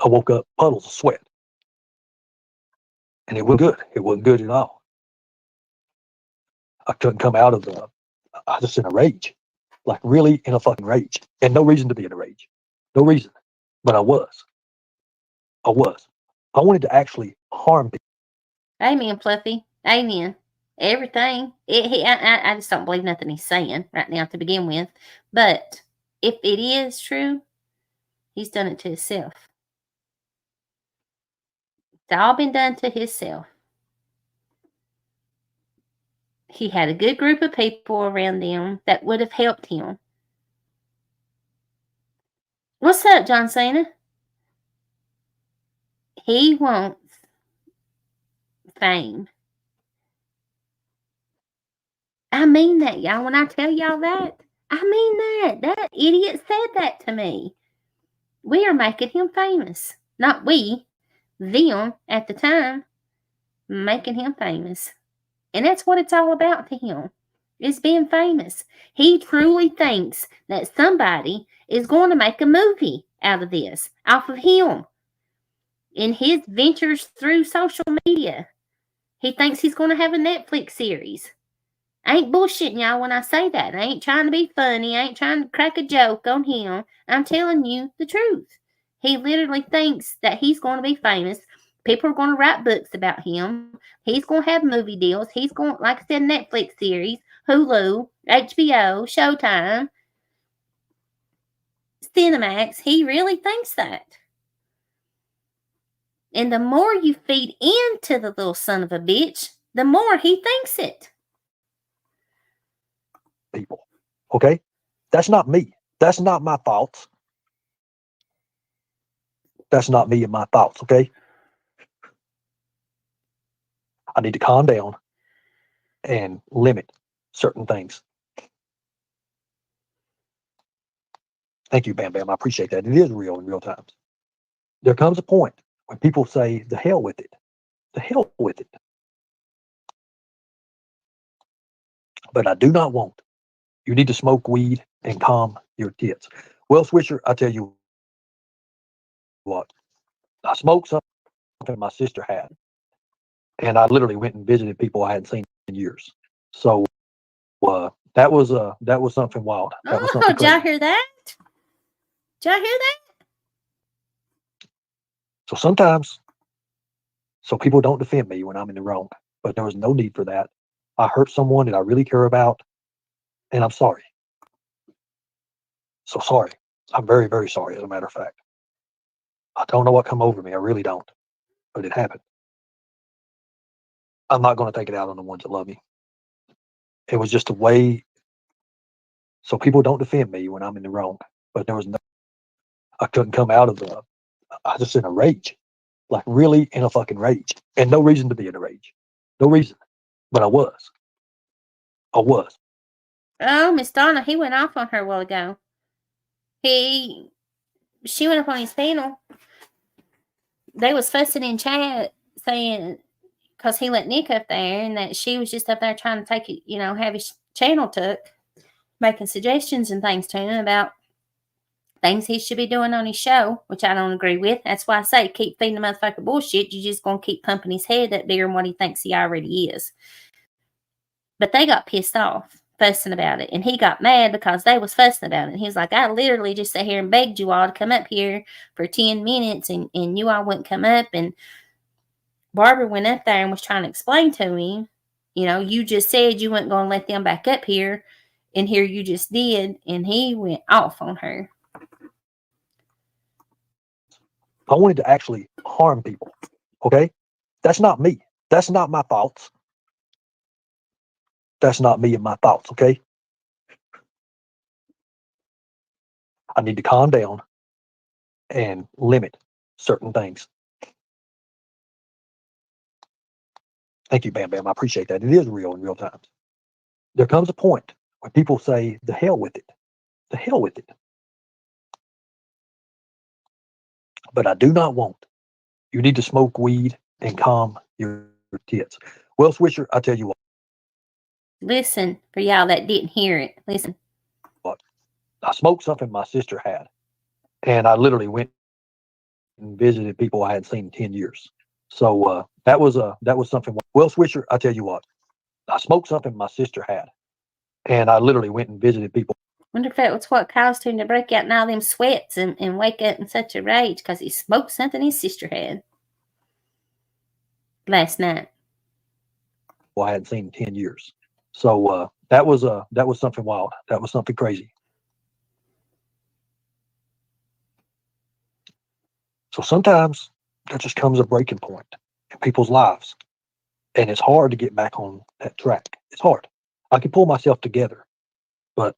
I woke up puddles of sweat. And it wasn't good. It wasn't good at all. I couldn't come out of I was just in a rage. Like really in a fucking rage. And no reason to be in a rage. No reason. but I was. I wanted to actually harm people. Amen, Fluffy. Amen. Everything. I just don't believe nothing he's saying right now to begin with. But if it is true, he's done it to himself. It's all been done to himself. He had a good group of people around them that would have helped him. What's up, John Cena? He wants fame. I mean that, y'all. When I tell y'all that, I mean that. That idiot said that to me. We are making him famous. Not we, them at the time, making him famous. And that's what it's all about to him, is being famous. He truly thinks that somebody is going to make a movie out of this, off of him, in his ventures through social media. He thinks he's going to have a Netflix series. I ain't bullshitting y'all when I say that. I ain't trying to be funny. I ain't trying to crack a joke on him. I'm telling you the truth. He literally thinks that he's going to be famous. People are going to write books about him. He's going to have movie deals. He's going, like I said, Netflix series, Hulu, HBO, Showtime, Cinemax. He really thinks that. And the more you feed into the little son of a bitch, the more he thinks it. People. Okay? That's not me. That's not my thoughts. That's not me and my thoughts, okay? I need to calm down and limit certain things. Thank you, Bam Bam. I appreciate that. It is real in real times. There comes a point when people say, the hell with it. The hell with it. But I do not want. You need to smoke weed and calm your tits. Well, Swisher, I tell you what. I smoked something my sister had. And I literally went and visited people I hadn't seen in years. So that was something wild. That was something Did y'all crazy. hear that? Did y'all hear that? So sometimes, so people don't defend me when I'm in the wrong, but there was no need for that. I hurt someone that I really care about, and I'm sorry. So sorry. I'm very, very sorry, as a matter of fact. I don't know what come over me. I really don't. But it happened. I'm not going to take it out on the ones that love me. It was just a way. So people don't defend me when I'm in the wrong, but there was no, I couldn't come out of I was just in a rage. Like really in a fucking rage. And no reason to be in a rage. No reason. But I was. Oh, Miss Donna, he went off on her a while ago. She went up on his panel. They was fussing in chat saying, because he let Nick up there, and that she was just up there trying to take it, have his channel took, making suggestions and things to him about things he should be doing on his show, which I don't agree with. That's why I say keep feeding the motherfucker bullshit. You're just going to keep pumping his head up bigger than what he thinks he already is. But they got pissed off, fussing about it. And he got mad because they was fussing about it. And he was like, I literally just sat here and begged you all to come up here for 10 minutes and you all wouldn't come up. And Barbara went up there and was trying to explain to him, you just said you weren't going to let them back up here. And here you just did. And he went off on her. I wanted to actually harm people. Okay? That's not me. That's not my thoughts. That's not me and my thoughts, okay? I need to calm down and limit certain things. Thank you, Bam Bam. I appreciate that. It is real in real times. There comes a point when people say, the hell with it. The hell with it. But I do not want. You need to smoke weed and calm your tits. Well, Swisher, I tell you what. Listen, for y'all that didn't hear it. Listen. What? I smoked something my sister had. And I literally went and visited people I hadn't seen in 10 years. So that was something. Well, Swisher, I tell you what. I smoked something my sister had. And I literally went and visited people. Wonder if that was what caused him to break out in all them sweats and wake up in such a rage because he smoked something his sister had last night. Well, I hadn't seen in 10 years. So that was something wild. That was something crazy. So sometimes there just comes a breaking point in people's lives. And it's hard to get back on that track. It's hard. I can pull myself together, but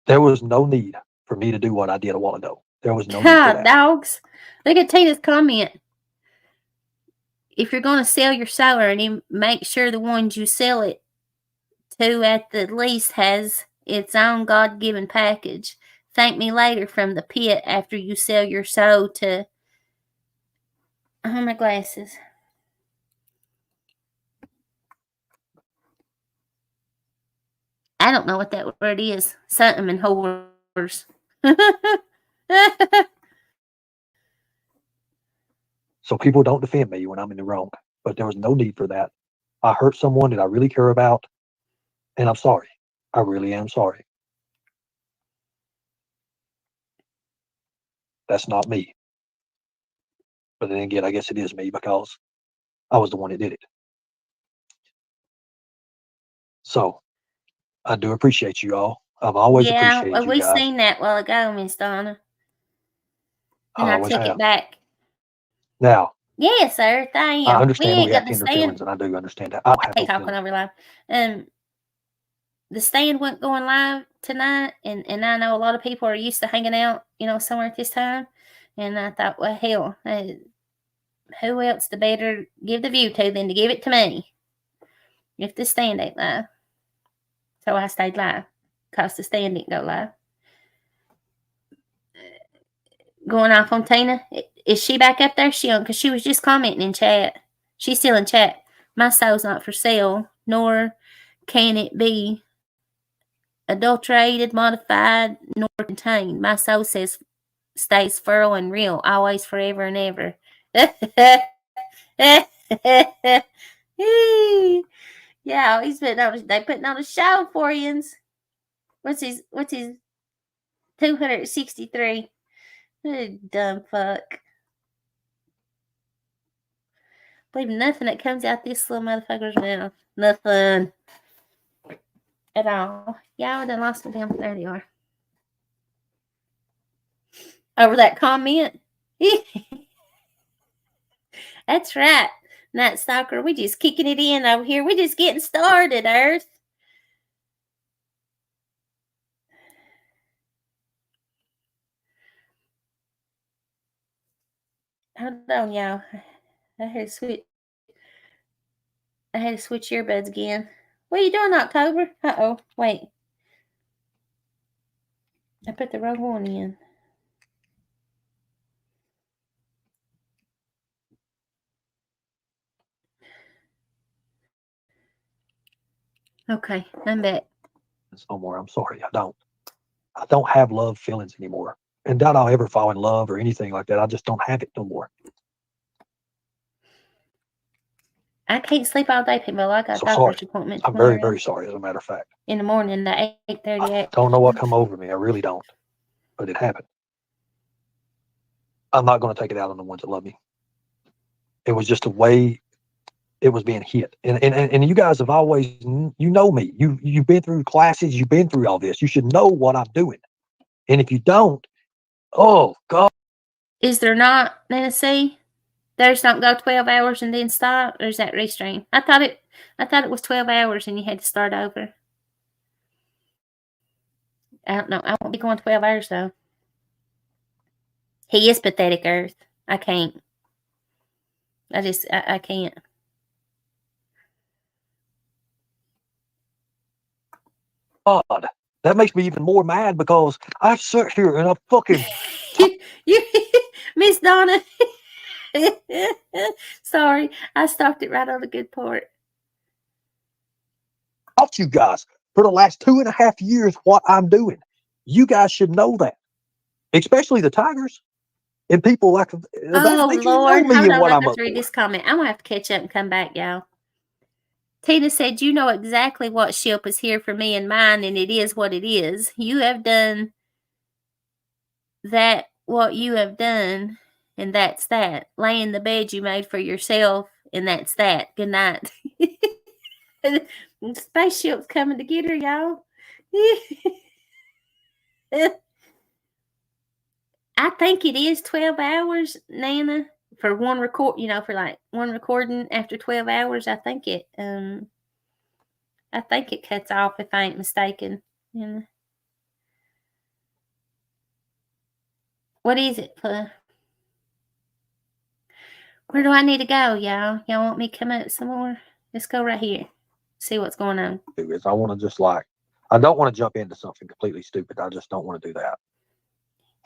there was no need for me to do what I did a while ago. There was no need for that. Dogs. Look at Tina's comment. If you're going to sell your salary, make sure the ones you sell it to at the least has its own God-given package. Thank me later from the pit after you sell your soul to... Oh, my glasses. I don't know what that word is. Something in whores. So people don't defend me when I'm in the wrong, but there was no need for that. I hurt someone that I really care about, and I'm sorry. I really am sorry. That's not me. But then again, I guess it is me because I was the one that did it. So I do appreciate you all. I've always appreciated you we guys. seen that while ago, Miss Donna. And I I always took have. it back. Now, Yes, sir. I am. I understand we got have the tender stand. feelings, and I do understand that. I don't have I hate no talking feelings. over live. The stand wasn't going live tonight, and I know a lot of people are used to hanging out, somewhere at this time. And I thought, well, hell, who else to better give the view to than to give it to me if the stand ain't live? So I stayed live because the stand didn't go live. Going off on Tina. Is she back up there? Because she was just commenting in chat. She's still in chat. My soul's not for sale, nor can it be adulterated, modified, nor contained. My soul stays fertile and real, always, forever, and ever. Yeah, they putting on a show for you. What's his 263? Dumb fuck. Believe nothing that comes out this little motherfucker's mouth. Nothing. At all. Yeah, I done lost my damn. There they are. Over that comment. That's right. Night Stalker, we just kicking it in over here. We just getting started, Earth. Hold on, y'all. I had to switch earbuds again. What are you doing, October? Uh-oh. Wait. I put the wrong one in. Okay, I'm back. No more. I'm sorry. I don't have love feelings anymore. And doubt I'll ever fall in love or anything like that. I just don't have it no more. I can't sleep all day, people. I got a doctor's appointment I'm tomorrow. very, very sorry, as a matter of fact. In the morning at 8:30. I don't know what come over me. I really don't. But it happened. I'm not going to take it out on the ones that love me. It was just a way it was being hit. And you guys have always, you know me. You've been through classes. You've been through all this. You should know what I'm doing. And if you don't, oh, God. Is there not, Nancy? Theirs don't go 12 hours and then stop? Or is that restream? I thought it was 12 hours and you had to start over. I don't know. I won't be going 12 hours, though. He is pathetic, Earth. I can't. I can't. God, that makes me even more mad because I sit here and I fucking... Miss Donna. Sorry, I stopped it right on the good part. Taught you guys for the last 2.5 years what I'm doing. You guys should know that, especially the Tigers and people like that. Oh, Lord, Lord. know me Hold and on, what let I'm me up read for. this comment. I'm going to have to catch up and come back, y'all. Tina said, you know exactly what ship is here for me and mine, and it is what it is. You have done that, what you have done, and that's that. Lay in the bed you made for yourself, and that's that. Good night. Spaceship's coming to get her, y'all. I think it is 12 hours, Nana, for one record, for like one recording after 12 hours. I think it cuts off if I ain't mistaken. What is it, Where do I need to go, y'all? Y'all want me to come up some more? Let's go right here. See what's going on. Is I want to just I don't want to jump into something completely stupid. I just don't want to do that.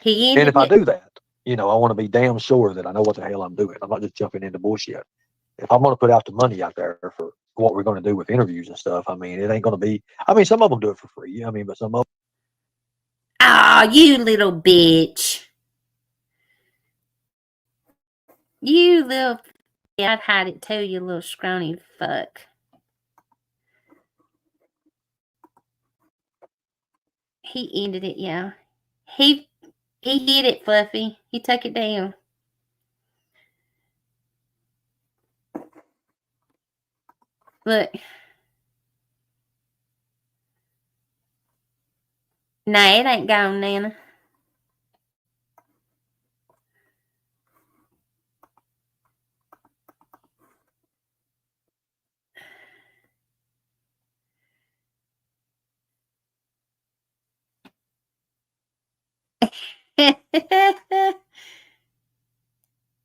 And if I do that, I want to be damn sure that I know what the hell I'm doing. I'm not just jumping into bullshit. If I'm going to put out the money out there for what we're going to do with interviews and stuff, it ain't going to be, some of them do it for free. But some of them. Ah, you little bitch. You little, I'd hide it too, you little scrawny fuck. He ended it, yeah. He did it, Fluffy. He took it down. Look. Nah, it ain't gone, Nana.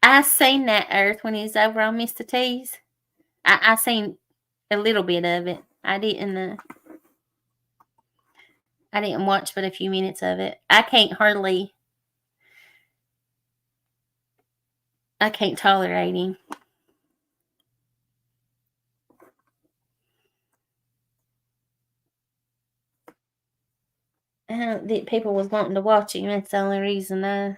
I seen that Earth when he was over on Mr. T's. I seen a little bit of it. I didn't watch but a few minutes of it. I can't tolerate him. I don't think people was wanting to watch him. That's the only reason I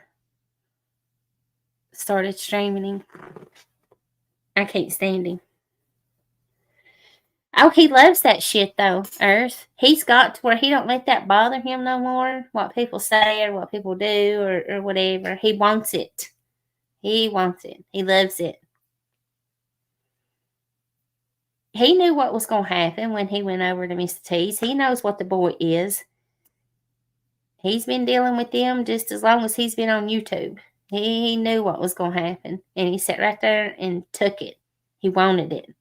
started streaming him. I can't stand him. Oh, he loves that shit though, Earth. He's got to where he don't let that bother him no more. What people say or what people do or whatever. He wants it. He wants it. He loves it. He knew what was going to happen when he went over to Mr. T's. He knows what the boy is. He's been dealing with them just as long as he's been on YouTube. He knew what was going to happen. And he sat right there and took it. He wanted it.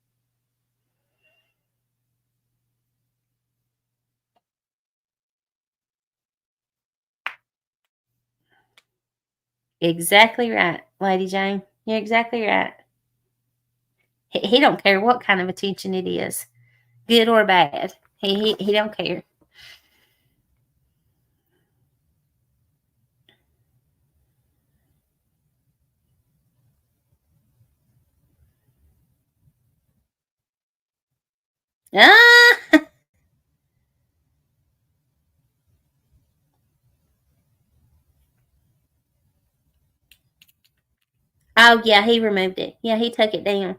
Exactly right, Lady Jane. You're exactly right. He don't care what kind of attention it is, good or bad. He don't care. Ah! Oh, yeah, he removed it. Yeah, he took it down.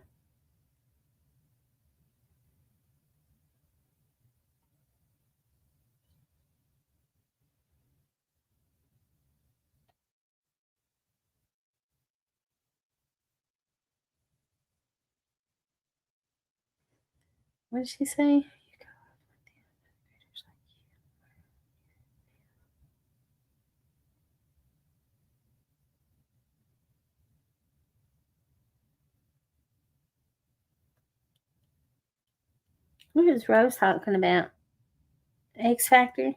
What did she say? What is Rose talking about? X Factor?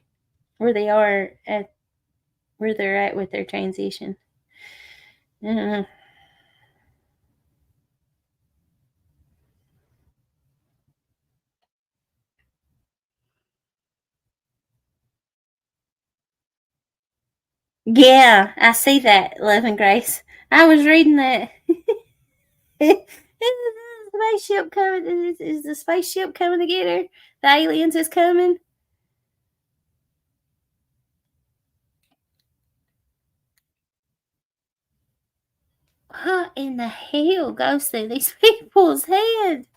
Where they're at with their transition. Uh, yeah, I see that, Love and Grace. I was reading that. Is the spaceship coming? Is the spaceship coming to get her? The aliens is coming. What in the hell goes through these people's head?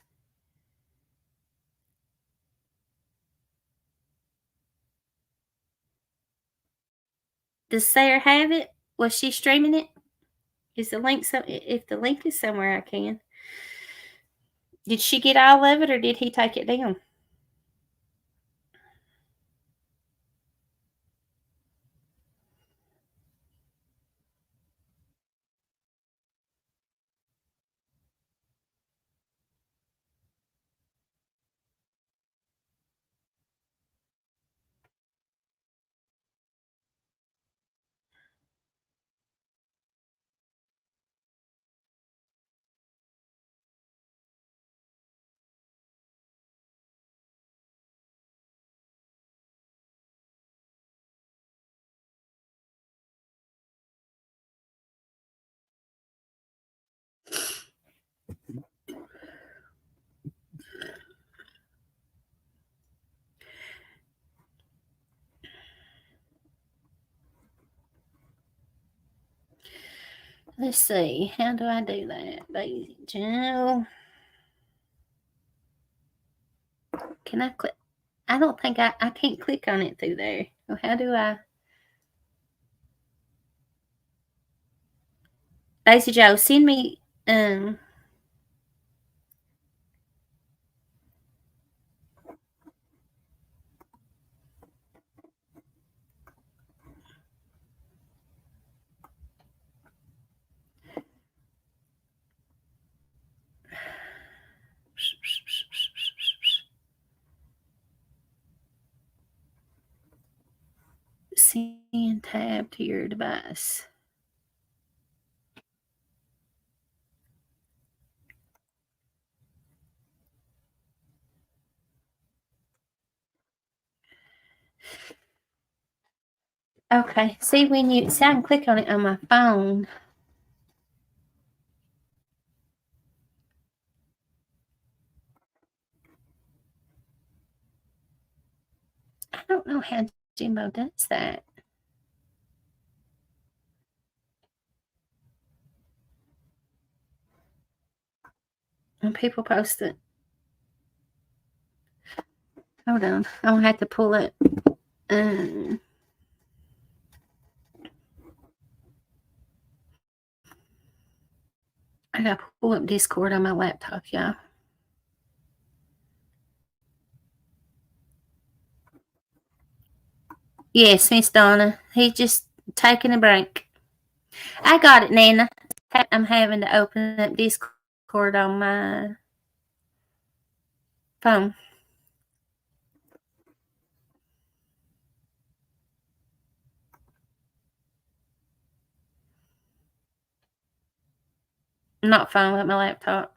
Does Sarah have it? Was she streaming it? Is the link so? If the link is somewhere, I can. Did she get all of it, or did he take it down? Let's see. How do I do that, baby Joe? Can I click? I don't think I can't click on it through there. So how do I? Daisy Joe, send me send tab to your device. Okay. See when you see I can click on it on my phone. I don't know how Jimbo does that. When people post it. Hold on. I'm gonna have to pull it. I gotta pull up Discord on my laptop, y'all. Yes, Miss Donna. He's just taking a break. I got it, Nana. I'm having to open up Discord on my phone. Not phone, but my laptop.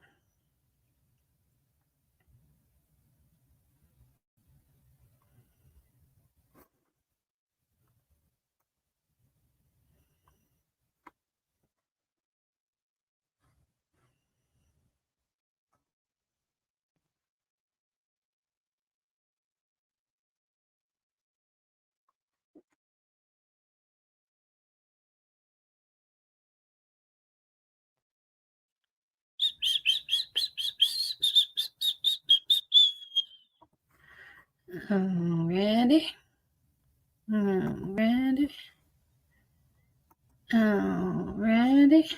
Alrighty.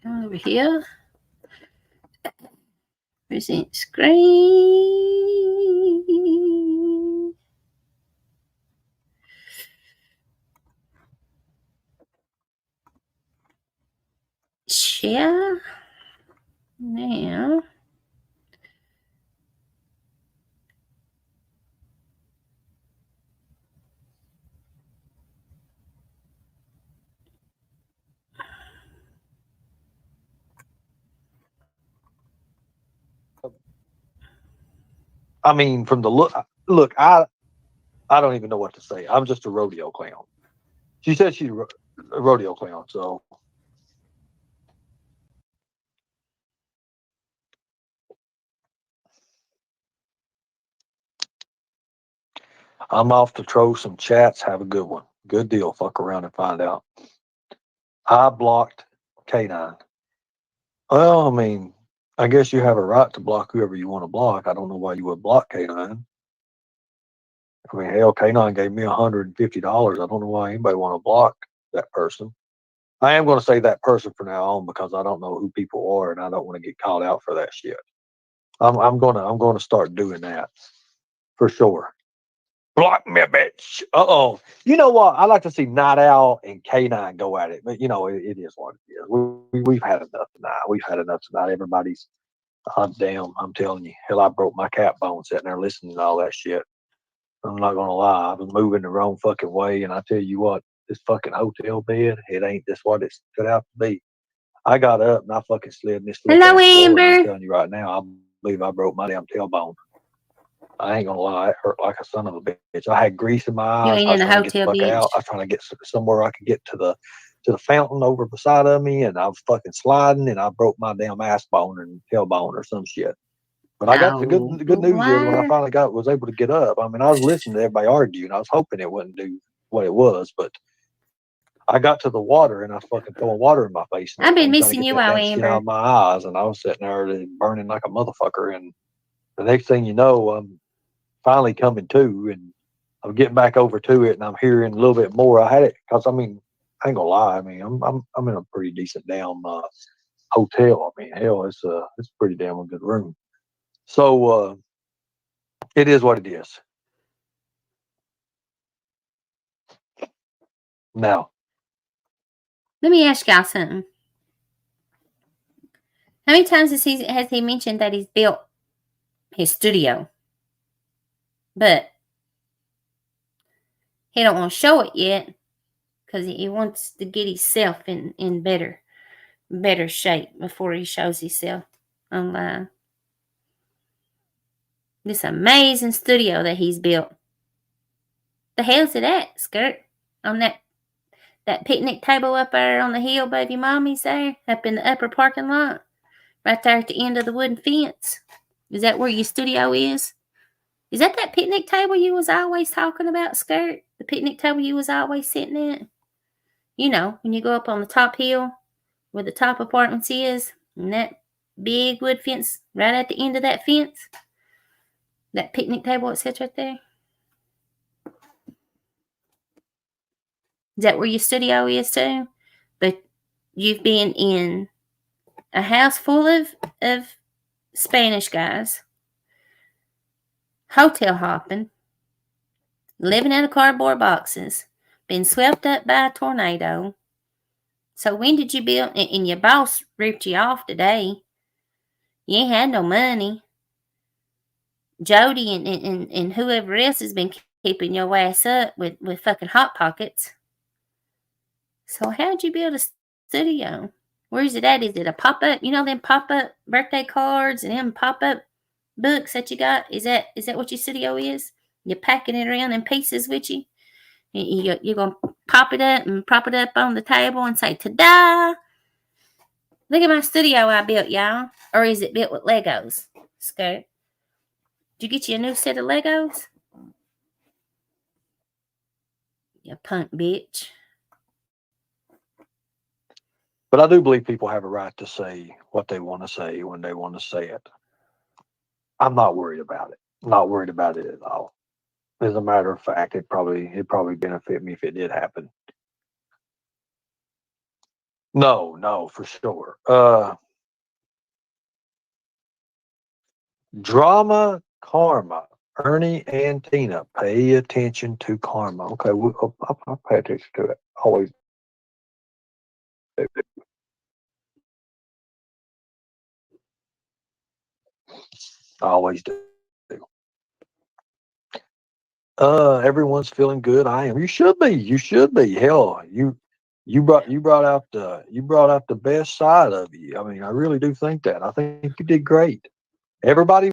Over here. Present screen. Share. Now. I mean, from the look, I don't even know what to say. I'm just a rodeo clown. She said she's a rodeo clown, so I'm off to troll some chats. Have a good one. Good deal. Fuck around and find out. I blocked K9. Well, I mean, I guess you have a right to block whoever you want to block. I don't know why you would block K9. I mean, hell, K9 gave me $150. I don't know why anybody want to block that person. I am going to say that person from now on because I don't know who people are and I don't want to get called out for that shit. I'm gonna start doing that for sure. Block me, bitch. You know what? I like to see Night Owl and K9 go at it, but you know it is what it is. We've had enough tonight. We've had enough tonight. Everybody's damn. I'm telling you, hell, I broke my cat bone sitting there listening to all that shit. I'm not gonna lie. I was moving the wrong fucking way, and I tell you what, this fucking hotel bed, it ain't just what it stood out to be. I got up and I fucking slid in this little Hello, floor, and I'm Amber. telling you right now, I believe I broke my damn tailbone. I ain't gonna lie, it hurt like a son of a bitch. I had grease in my eyes. You ain't I was in a trying to get the hotel, fuck out. bitch. I was trying to get somewhere I could get to the fountain over beside of me, and I was fucking sliding, and I broke my damn ass bone and tailbone or some shit. But I got the good news is when I finally was able to get up. I mean, I was listening to everybody argue, and I was hoping it wouldn't do what it was, but I got to the water, and I was fucking throwing water in my face. And I've been everything, trying to missing get you that all, damn shit out Amber. of my eyes, and I was sitting there burning like a motherfucker. And the next thing you know, I'm finally coming to, and I'm getting back over to it, and I'm hearing a little bit more. I had it because I mean, I ain't gonna lie. I mean, I'm in a pretty decent damn hotel. I mean, hell, it's a pretty damn good room. So it is what it is. Now, Let me ask y'all something. How many times has he mentioned that he's built his studio? But he don't want to show it yet because he wants to get himself in better shape before he shows himself online. This amazing studio that he's built. The hell's it at, Skirt? On that picnic table up there on the hill, baby mommy's there, up in the upper parking lot, right there at the end of the wooden fence. Is that where your studio is? Is that picnic table you was always talking about, Skirt? The picnic table you was always sitting at? You know, when you go up on the top hill where the top apartments is, and that big wood fence right at the end of that fence, that picnic table it sits right there. Is that where your studio is too? But you've been in a house full of Spanish guys, hotel hopping, living out of cardboard boxes, been swept up by a tornado. So when did you build? And your boss ripped you off today. You ain't had no money. Jody and whoever else has been keeping your ass up with fucking Hot Pockets. So how'd you build a studio? Where is it at? Is it a pop-up? You know them pop-up birthday cards and them pop-up books that you got? Is that what your studio is? You're packing it around in pieces with you? You're going to pop it up and prop it up on the table and say, ta-da! Look at my studio I built, y'all. Or is it built with Legos? Skirt. Did you get you a new set of Legos? You punk bitch. but I do believe people have a right to say what they want to say when they want to say it. I'm not worried about it. Not worried about it at all. As a matter of fact, it'd probably benefit me if it did happen. No, for sure. Drama karma. Ernie and Tina, pay attention to karma. Okay, I'll pay attention to it. Always do. I always do. Everyone's feeling good. I am. You should be. You should be. Hell, you brought out the best side of you. I mean, I really do think that. I think you did great. Everybody.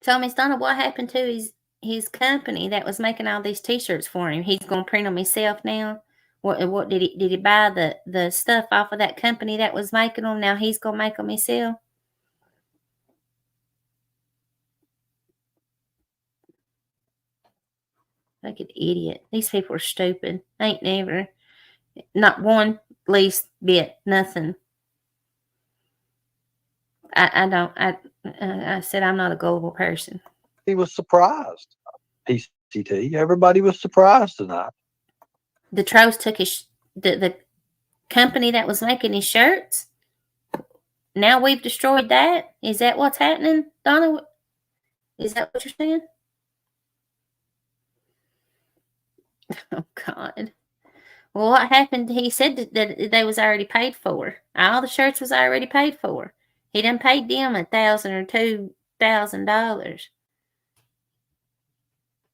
So, Miss Donna, what happened to his company that was making all these T-shirts for him? He's gonna print them himself now. What did he buy the stuff off of that company that was making them? Now he's gonna make them himself. Like an idiot. These people are stupid. Ain't never, not one least bit, nothing. I said I'm not a gullible person. He was surprised. PCT. Everybody was surprised tonight. The Trows took the company that was making his shirts. Now we've destroyed that. Is that what's happening, Donna? Is that what you're saying? Oh God. Well, what happened? He said that they was already paid for. All the shirts was already paid for. He done paid them $1,000 or $2,000,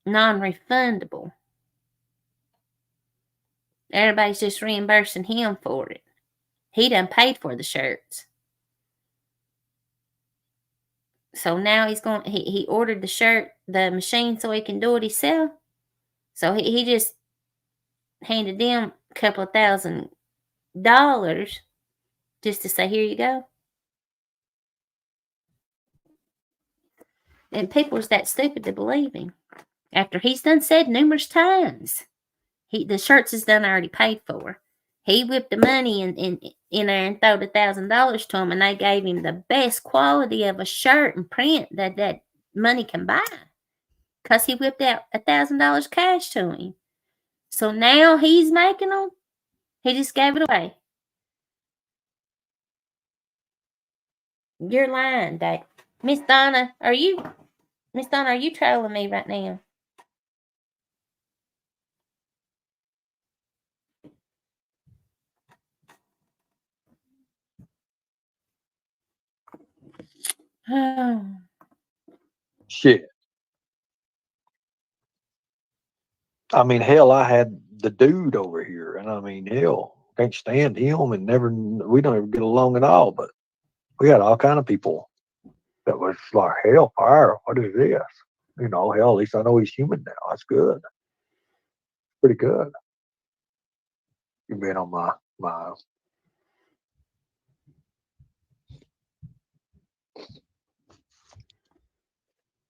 non-refundable. Everybody's just reimbursing him for it. He done paid for the shirts. So now he's going. He ordered the machine, so he can do it himself. So he just handed them a couple of $1,000 just to say, here you go. And people was that stupid to believe him. After he's done said numerous times, the shirts is done already paid for. He whipped the money in there and throwed $1,000 to him, and they gave him the best quality of a shirt and print that money can buy. Because he whipped out $1,000 cash to him. So now he's making them. He just gave it away. You're lying, Dave. Miss Donna, are you trolling me right now? Oh. Shit. I mean, hell, I had the dude over here, and I mean, hell, can't stand him, and we don't ever get along at all. But we had all kind of people that was like, hell, fire, what is this? You know, hell, at least I know he's human now. That's good. Pretty good. You've been on my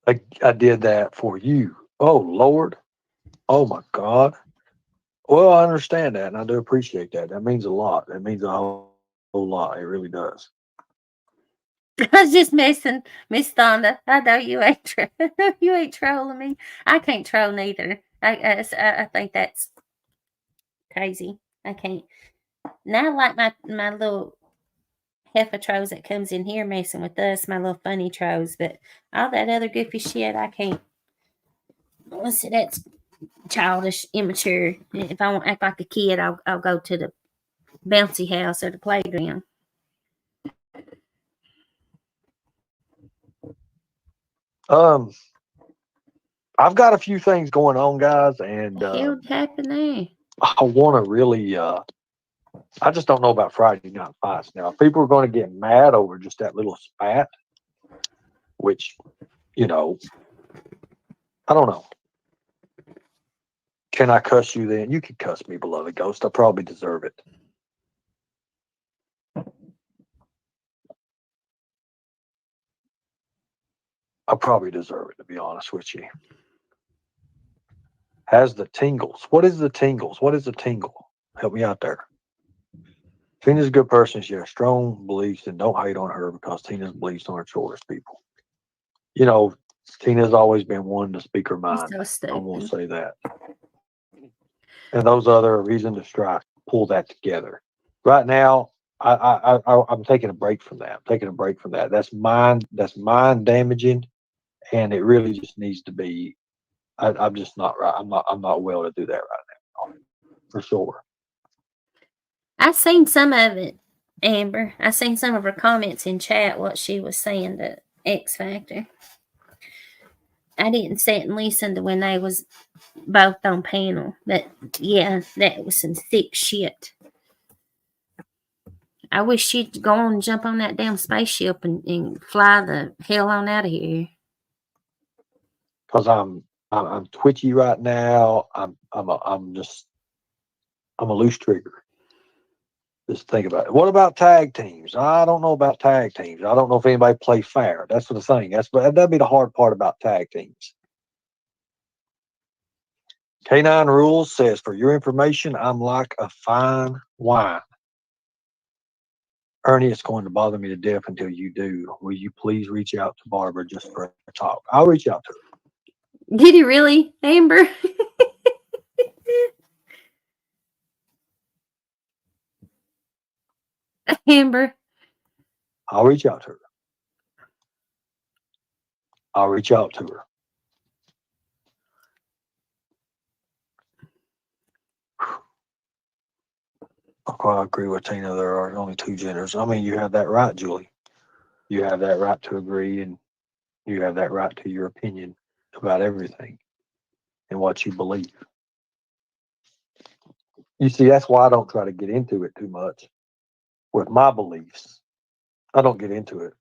I did that for you. Oh, Lord. Oh, my God. Well, I understand that, and I do appreciate that. That means a lot. That means a whole lot. It really does. I was just messing, Miss Donda. I know you ain't trolling me. I can't troll neither. I think that's crazy. I can't. Now, like my little Heffa trolls that comes in here messing with us, my little funny trolls, but all that other goofy shit, I can't. Let's see, that's childish, immature. If I want to act like a kid, I'll go to the bouncy house or the playground. I've got a few things going on, guys, and What the hell happened there? I want to really. I just don't know about Friday night fights. Now, if people are going to get mad over just that little spat, which, you know, I don't know. Can I cuss you then? You can cuss me, beloved ghost. I probably deserve it. I probably deserve it, to be honest with you. Has the tingles. What is the tingles? What is the tingle? Help me out there. Tina's a good person. She has strong beliefs, and don't hate on her because Tina's beliefs aren't yours, people. You know, Tina's always been one to speak her mind. So I'm going to say that. And those other reasons to strike, pull that together. Right now, I'm taking a break from that. I'm taking a break from that. That's mind damaging, and it really just needs to be. I'm just not right. I'm not well to do that right now, for sure. I seen some of it, Amber. I seen some of her comments in chat. What she was saying to X Factor. I didn't sit and listen to when they was both on panel. But yeah, that was some sick shit. I wish she'd go on and jump on that damn spaceship and fly the hell on out of here. Because I'm twitchy right now. I'm a loose trigger. Just think about it. What about tag teams? I don't know about tag teams. I don't know if anybody play fair. That's the thing. That'd be the hard part about tag teams. K9 Rules says, for your information, I'm like a fine wine. Ernie, it's going to bother me to death until you do. Will you please reach out to Barbara just for a talk? I'll reach out to her. Did he really, Amber? Amber. I'll reach out to her. I'll reach out to her. I agree with Tina. There are only two genders. I mean, you have that right, Julie. You have that right to agree, and you have that right to your opinion about everything and what you believe. You see, that's why I don't try to get into it too much with my beliefs. I don't get into it.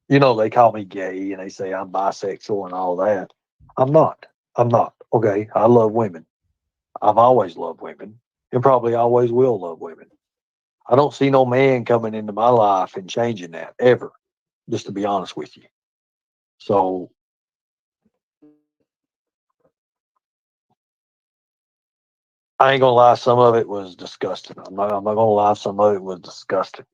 You know, they call me gay and they say I'm bisexual and all that. I'm not. I'm not. Okay. I love women. I've always loved women and probably always will love women. I don't see no man coming into my life and changing that ever, just to be honest with you. So I ain't gonna lie, some of it was disgusting. I'm not gonna lie, some of it was disgusting.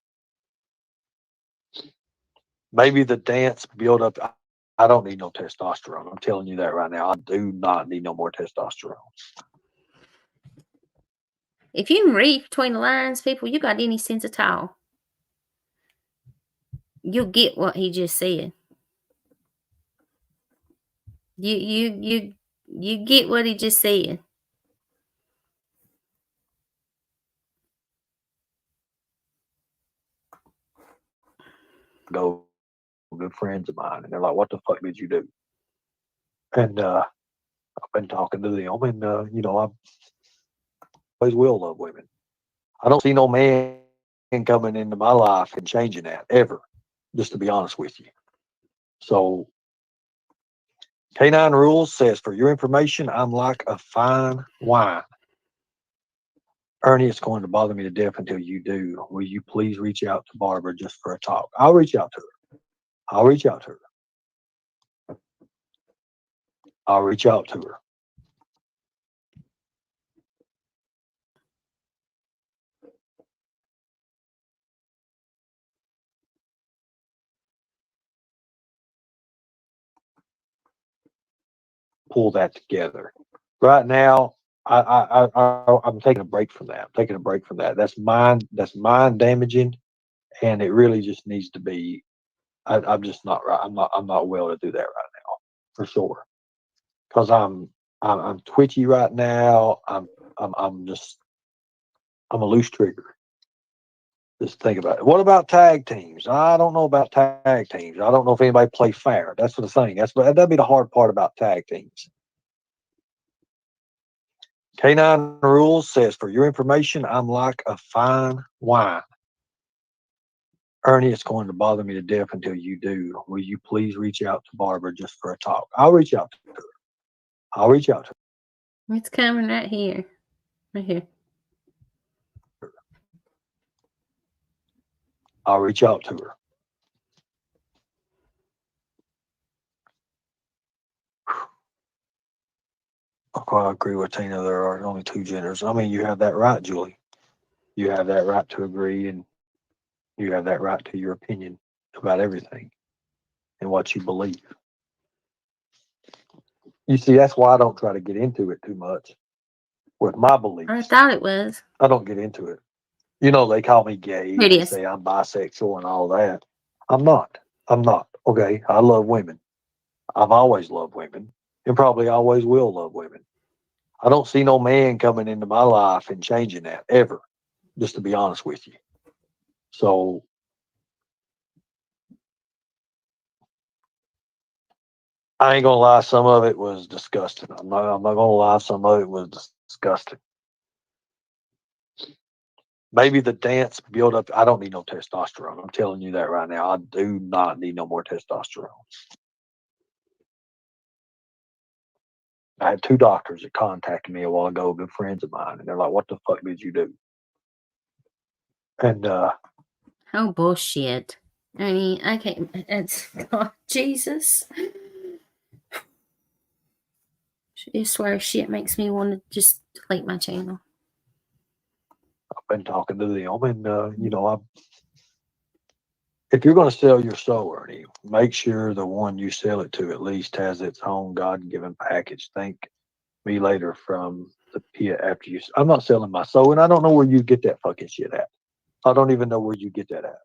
Maybe the dance build up. I don't need no testosterone. I'm telling you that right now. I do not need no more testosterone. If you can read between the lines, people, you got any sense at all, you'll get what he just said. You get what he just said. Go good friends of mine, and they're like, "What the fuck did you do?" And I've been talking to them, and you know, I always will love women. I don't see no man coming into my life and changing that ever, just to be honest with you. So K9 Rules says, for your information, I'm like a fine wine. Ernie, it's going to bother me to death until you do. Will you please reach out to Barbara just for a talk? I'll reach out to her. I'll reach out to her. I'll reach out to her. Pull that together. Right now, I'm taking a break from that. I'm taking a break from that. That's mind damaging, and it really just needs to be. I'm just not right. I'm not well to do that right now, for sure. Because I'm twitchy right now. I'm a loose trigger. Just think about it. What about tag teams? I don't know about tag teams. I don't know if anybody play fair. That's the thing. That'd be the hard part about tag teams. K9 Rules says, for your information, I'm like a fine wine. Ernie, it's going to bother me to death until you do. Will you please reach out to Barbara just for a talk? I'll reach out to her. I'll reach out to her. It's coming right here. Right here. I'll reach out to her. I agree with Tina. There are only two genders. I mean, you have that right, Julie. You have that right to agree, and you have that right to your opinion about everything and what you believe. You see, that's why I don't try to get into it too much with my beliefs. I thought it was. I don't get into it. You know, they call me gay. Here it They is. say I'm bisexual and all that. I'm not. I'm not. Okay. I love women. I've always loved women and probably always will love women. I don't see no man coming into my life and changing that ever, just to be honest with you. So I ain't gonna lie, some of it was disgusting. I'm not gonna lie, some of it was disgusting. Maybe the dance build up. I don't need no testosterone. I'm telling you that right now. I do not need no more testosterone. I had two doctors that contacted me a while ago, good friends of mine, and they're like, "What the fuck did you do?" And Oh, bullshit. I mean, I can't. It's God, Jesus. I swear, shit makes me want to just delete my channel. I've been talking to them, and you know, If you're going to sell your soul, Ernie, make sure the one you sell it to at least has its own God-given package. Thank me later from the pit after you. I'm not selling my soul, and I don't know where you get that fucking shit at. I don't even know where you get that at.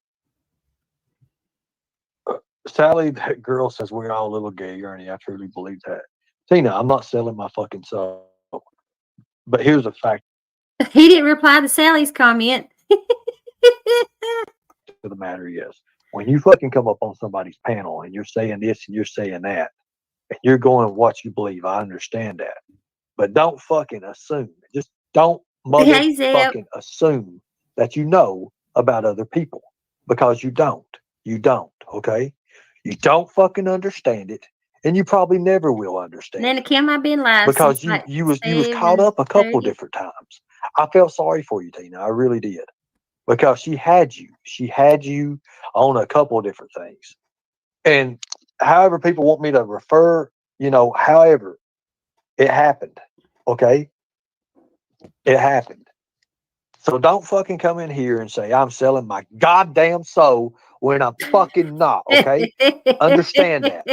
Sally, that girl says we're all a little gay, Ernie. I truly believe that. Tina, I'm not selling my fucking soul. But here's a fact. He didn't reply to Sally's comment. To the matter is, when you fucking come up on somebody's panel and you're saying this and you're saying that, and you're going what you believe, I understand that. But don't fucking assume. Just don't motherfucking assume that you know about other people, because you don't. You don't, okay? You don't fucking understand it, and you probably never will understand Nana it, Kim, I've been live because since like you was caught up a couple 7:30. different times. I felt sorry for you, Tina. I really did, because she had you. She had you on a couple of different things. And however people want me to refer, however it happened, okay? It happened. So don't fucking come in here and say I'm selling my goddamn soul when I'm fucking not, okay? Understand that.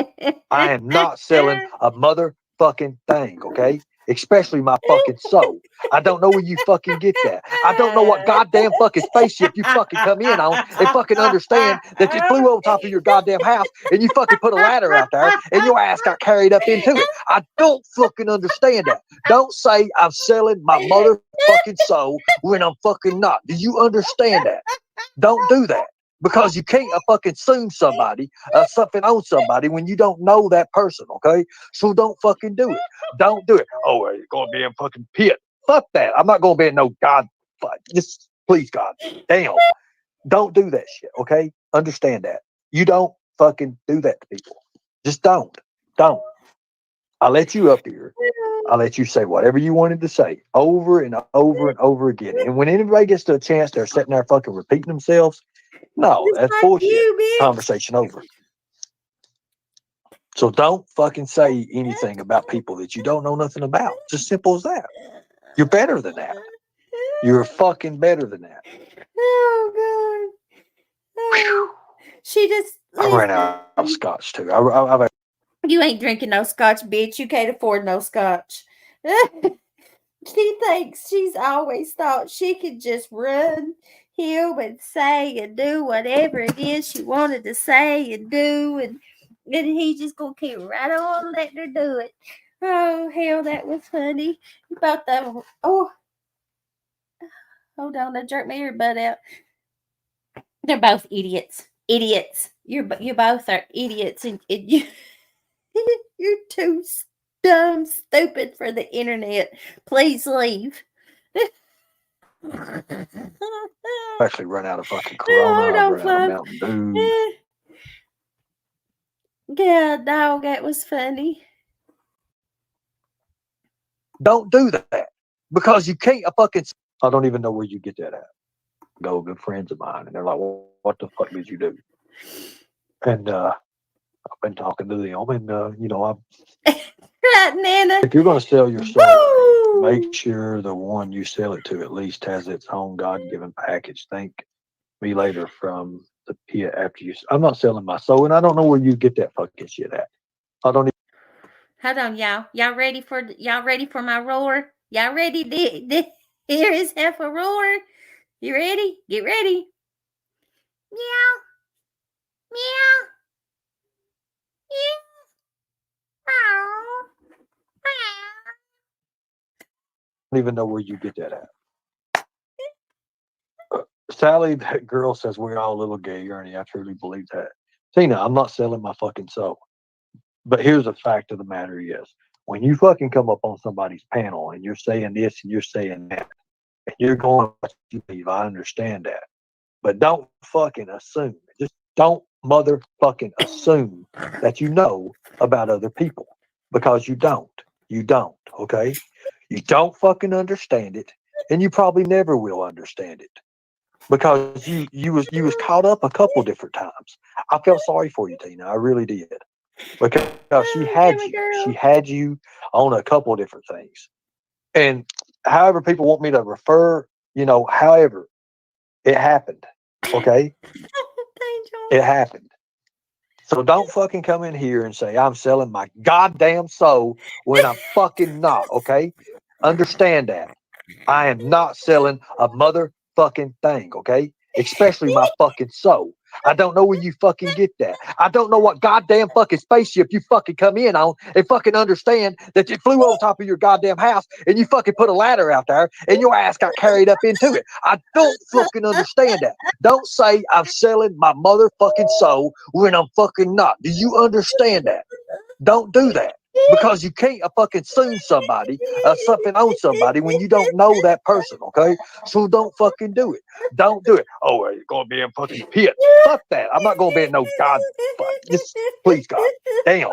I am not selling a motherfucking thing, okay? Especially my fucking soul. I don't know where you fucking get that. I don't know what goddamn fucking spaceship you fucking come in on and fucking understand that you flew over top of your goddamn house and you fucking put a ladder out there and your ass got carried up into it. I don't fucking understand that. Don't say I'm selling my motherfucking soul when I'm fucking not. Do you understand that? Don't do that. Because you can't fucking assume somebody, something on somebody when you don't know that person, okay? So don't fucking do it. Don't do it. Oh, well, you're going to be in fucking pit. Fuck that. I'm not going to be in no God. Just please, God. Damn. Don't do that shit, okay? Understand that. You don't fucking do that to people. Just don't. Don't. I let you up here. I let you say whatever you wanted to say over and over and over again. And when anybody gets to a chance, they're sitting there fucking repeating themselves. No, that's like bullshit. you, bitch. Conversation over. So don't fucking say anything about people that you don't know nothing about. Just simple as that. You're better than that. You're fucking better than that. Oh God. Oh. She just I ran out of scotch too. I've You ain't drinking no scotch, bitch. You can't afford no scotch. She thinks she's always thought she could just run him and say and do whatever it is she wanted to say and do, and he just gonna keep right on letting her do it. Oh hell, that was funny. Both of them. Oh, hold on, I jerked my earbud out. They're both idiots. Idiots. You both are idiots, and you you're too dumb, stupid for the internet. Please leave. actually run out of fucking Corona. I've run out of Mountain Dew. Yeah, dog, that was funny. Don't do that, because you can't fucking. I don't even know where you get that at. Go good friends of mine, and they're like, well, "What the fuck did you do?" And I've been talking to them, and I'm. Right, Nana. If you're going to sell your soul, make sure the one you sell it to at least has its own God-given package. Thank me later from the pit after you. I'm not selling my soul, and I don't know where you get that fucking shit at. I don't. Hold on, y'all. Y'all ready for my roar? Y'all ready to hear his heifer roar? You ready? Get ready. Meow. Meow. Meow. Meow. I don't even know where you get that at. Sally, that girl says we're all a little gay, Ernie. I truly believe that. Tina, I'm not selling my fucking soul. But here's the fact of the matter is, when you fucking come up on somebody's panel and you're saying this and you're saying that, and you're going what you believe, I understand that. But don't fucking assume. Just don't motherfucking assume that you know about other people, because you don't. You don't, okay? You don't fucking understand it, and you probably never will understand it, because you was caught up a couple different times. I felt sorry for you, Tina. I really did, because she had you. She had you on a couple of different things. And however people want me to refer, however it happened, okay? It happened. So don't fucking come in here and say I'm selling my goddamn soul when I'm fucking not, okay? Understand that. I am not selling a motherfucking thing, okay? Especially my fucking soul. I don't know where you fucking get that. I don't know what goddamn fucking spaceship you fucking come in on and fucking understand that you flew over top of your goddamn house and you fucking put a ladder out there and your ass got carried up into it. I don't fucking understand that. Don't say I'm selling my motherfucking soul when I'm fucking not. Do you understand that? Don't do that. Because you can't fucking assume somebody something on somebody when you don't know that person, okay? So don't fucking do it. Don't do it. Oh, you're going to be in fucking pit. Fuck that. I'm not going to be in no God. Fuck. Just please, God. Damn.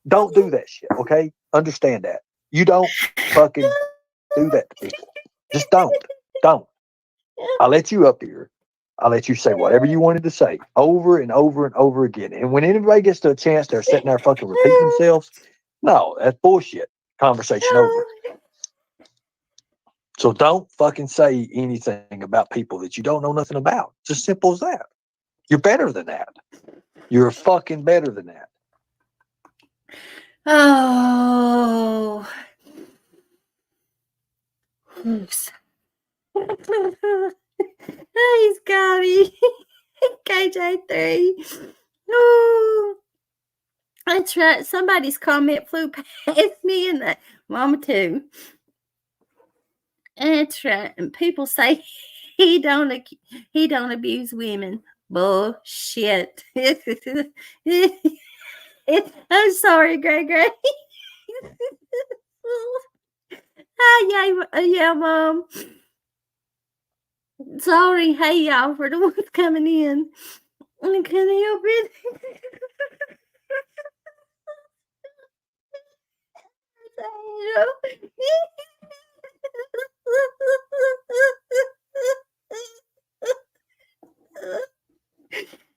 Don't do that shit, okay? Understand that. You don't fucking do that to people. Just don't. Don't. I let you up here. I let you say whatever you wanted to say over and over and over again. And when anybody gets to a chance, they're sitting there fucking repeating themselves. No, that's bullshit. Conversation over. So don't fucking say anything about people that you don't know nothing about. It's as simple as that. You're better than that. You're fucking better than that. Oh. Oops. He's got me. KJ3. Oh. That's right. Somebody's comment flew past me and that Mama too. That's right. And people say he don't abuse women. Bullshit. I'm sorry, Greg. Hi, yeah, Mom. Sorry, hey y'all for the ones coming in. I can't help it.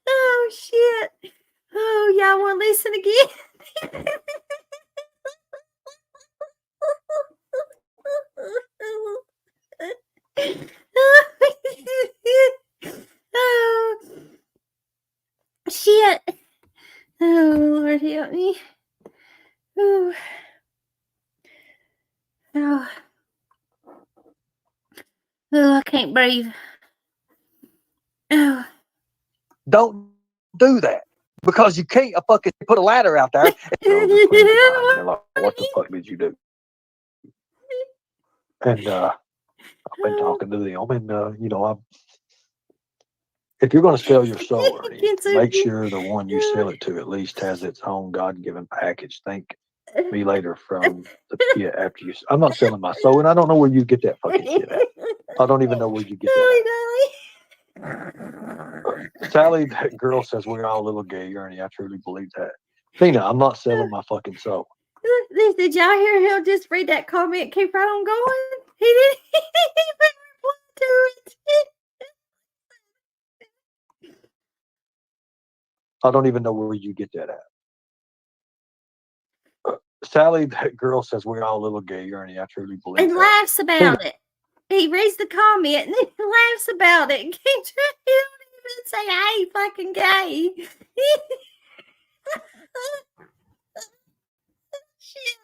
Oh shit. Oh, y'all want to listen again? Oh shit. Oh Lord help me. Oh. Oh. Oh, I can't breathe. Oh. Don't do that. Because you can't fucking put a ladder out there. What the fuck did you do? And I've been talking to them, and you know, if you're going to sell your soul, Ernie, make sure the one you sell it to at least has its own God-given package. Thank me later from the pit after you. I'm not selling my soul, and I don't know where you get that fucking shit at. I don't even know where you get that at. Sally, that girl says we're all a little gay, Ernie. I truly believe that. Tina, I'm not selling my fucking soul. Did y'all hear him just read that comment? Keep right on going. He didn't even reply to it. I don't even know where you get that at. Sally, that girl says we're all a little gay, Ernie. I truly believe and that. laughs about it. He reads the comment and he laughs about it. He don't even say, "Hey, fucking gay." Shit.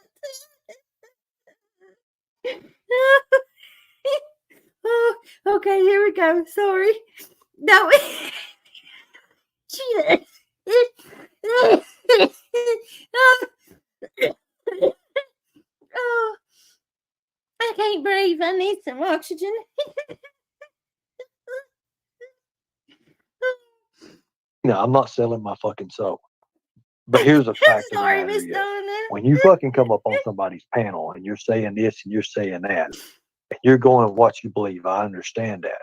Oh, okay, here we go. Sorry. No. Shit. Oh, I can't breathe. I need some oxygen. No, I'm not selling my fucking soul. But here's a fact of the Sorry, matter Miss is, Donna. when you fucking come up on somebody's panel and you're saying this and you're saying that, and you're going with what you believe, I understand that.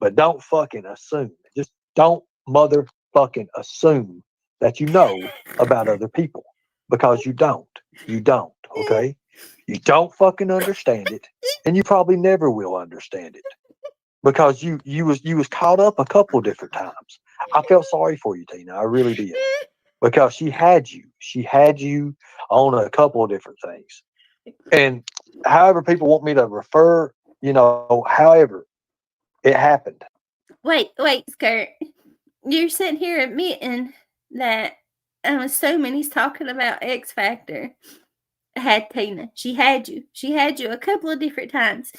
But don't fucking assume. Just don't motherfucking assume that you know about other people. Because you don't. You don't, okay? You don't fucking understand it, and you probably never will understand it. Because you was caught up a couple different times. I felt sorry for you, Tina. I really did. Because she had you. She had you on a couple of different things. And however people want me to refer, you know, however it happened. Wait, Skirt. you're sitting here admitting that I'm assuming he's talking about X Factor. Had Tina. She had you. She had you a couple of different times.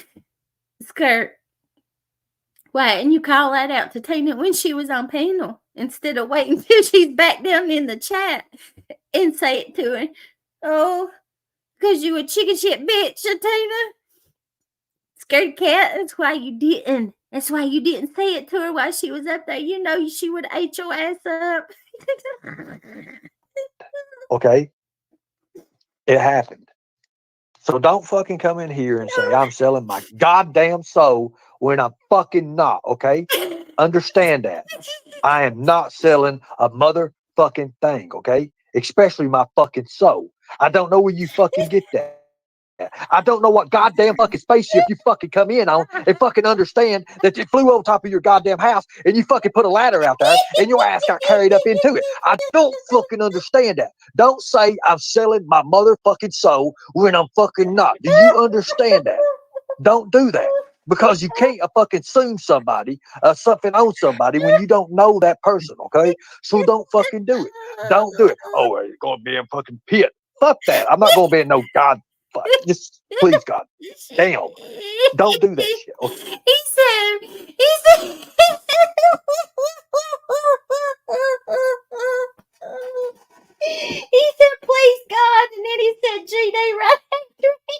Skirt. Why? And you call that out to Tina when she was on panel instead of waiting till she's back down in the chat and say it to her. Oh, because you a chicken shit bitch, Tina. Scared cat. That's why you didn't. That's why you didn't say it to her while she was up there. You know she would have ate your ass up. Okay? It happened. So don't fucking come in here and say I'm selling my goddamn soul when I'm fucking not, okay? Understand that. I am not selling a motherfucking thing, okay? Especially my fucking soul. I don't know where you fucking get that. I don't know what goddamn fucking spaceship you fucking come in on and fucking understand that it flew over top of your goddamn house and you fucking put a ladder out there and your ass got carried up into it. I don't fucking understand that. Don't say I'm selling my motherfucking soul when I'm fucking not. Do you understand that? Don't do that. Because you can't fucking assume somebody, something on somebody when you don't know that person, okay? So don't fucking do it. Don't do it. Oh, you're going to be in fucking pit. Fuck that. I'm not going to be in no god. Fuck. Just please, God. Damn. Don't do that shit. Okay? He said, he said, please God, and then he said G-Day right after me.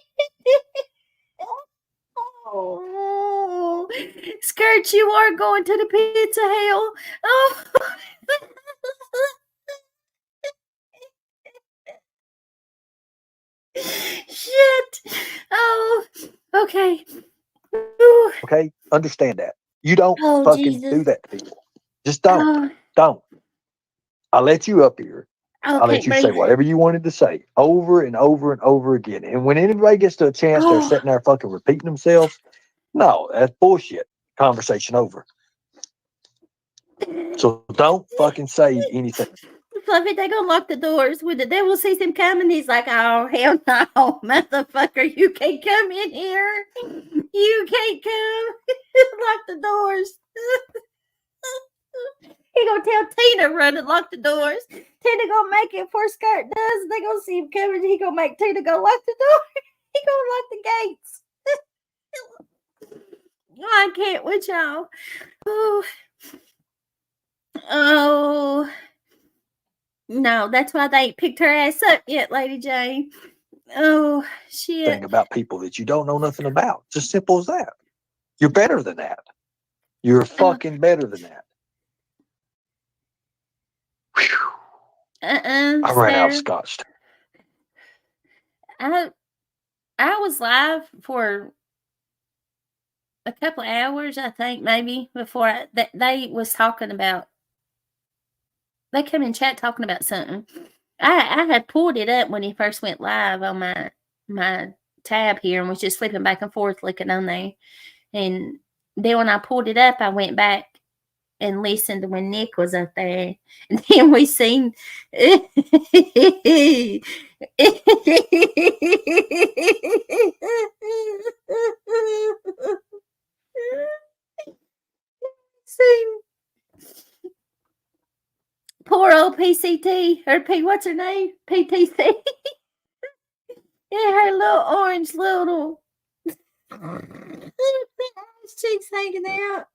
Oh, Skirt, you are going to the pits of hell. Oh. Shit. Oh, okay. Ooh. Okay? Understand that. You don't fucking do that to people. Just don't. Oh. Don't. I let you up here. I'll Okay, let you say whatever you wanted to say over and over and over again. And when anybody gets to a chance, they're sitting there fucking repeating themselves. No, that's bullshit. Conversation over. So don't fucking say anything. Fluffy, they gonna lock the doors. When the devil sees him coming, he's like, oh, hell no, motherfucker, you can't come in here. You can't come. Lock the doors. He gonna tell Tina run and lock the doors. Tina gonna make it before Skirt does. They gonna see him coming. He gonna make Tina go lock the door. He gonna lock the gates. I can't with y'all. Oh. No, that's why they ain't picked her ass up yet, Lady Jane. Oh, shit. Thing about people that you don't know nothing about. It's as simple as that. You're better than that. You're fucking better than that. I ran out of scotch. I was live for a couple of hours, I think, maybe, before they was talking about. They come in chat talking about something. I had pulled it up when he first went live on my tab here and was just flipping back and forth looking on there. And then when I pulled it up, I went back and listened to when Nick was up there. And then we seen poor old PCT or what's her name? PTC. Yeah, her little orange little cheeks hanging out.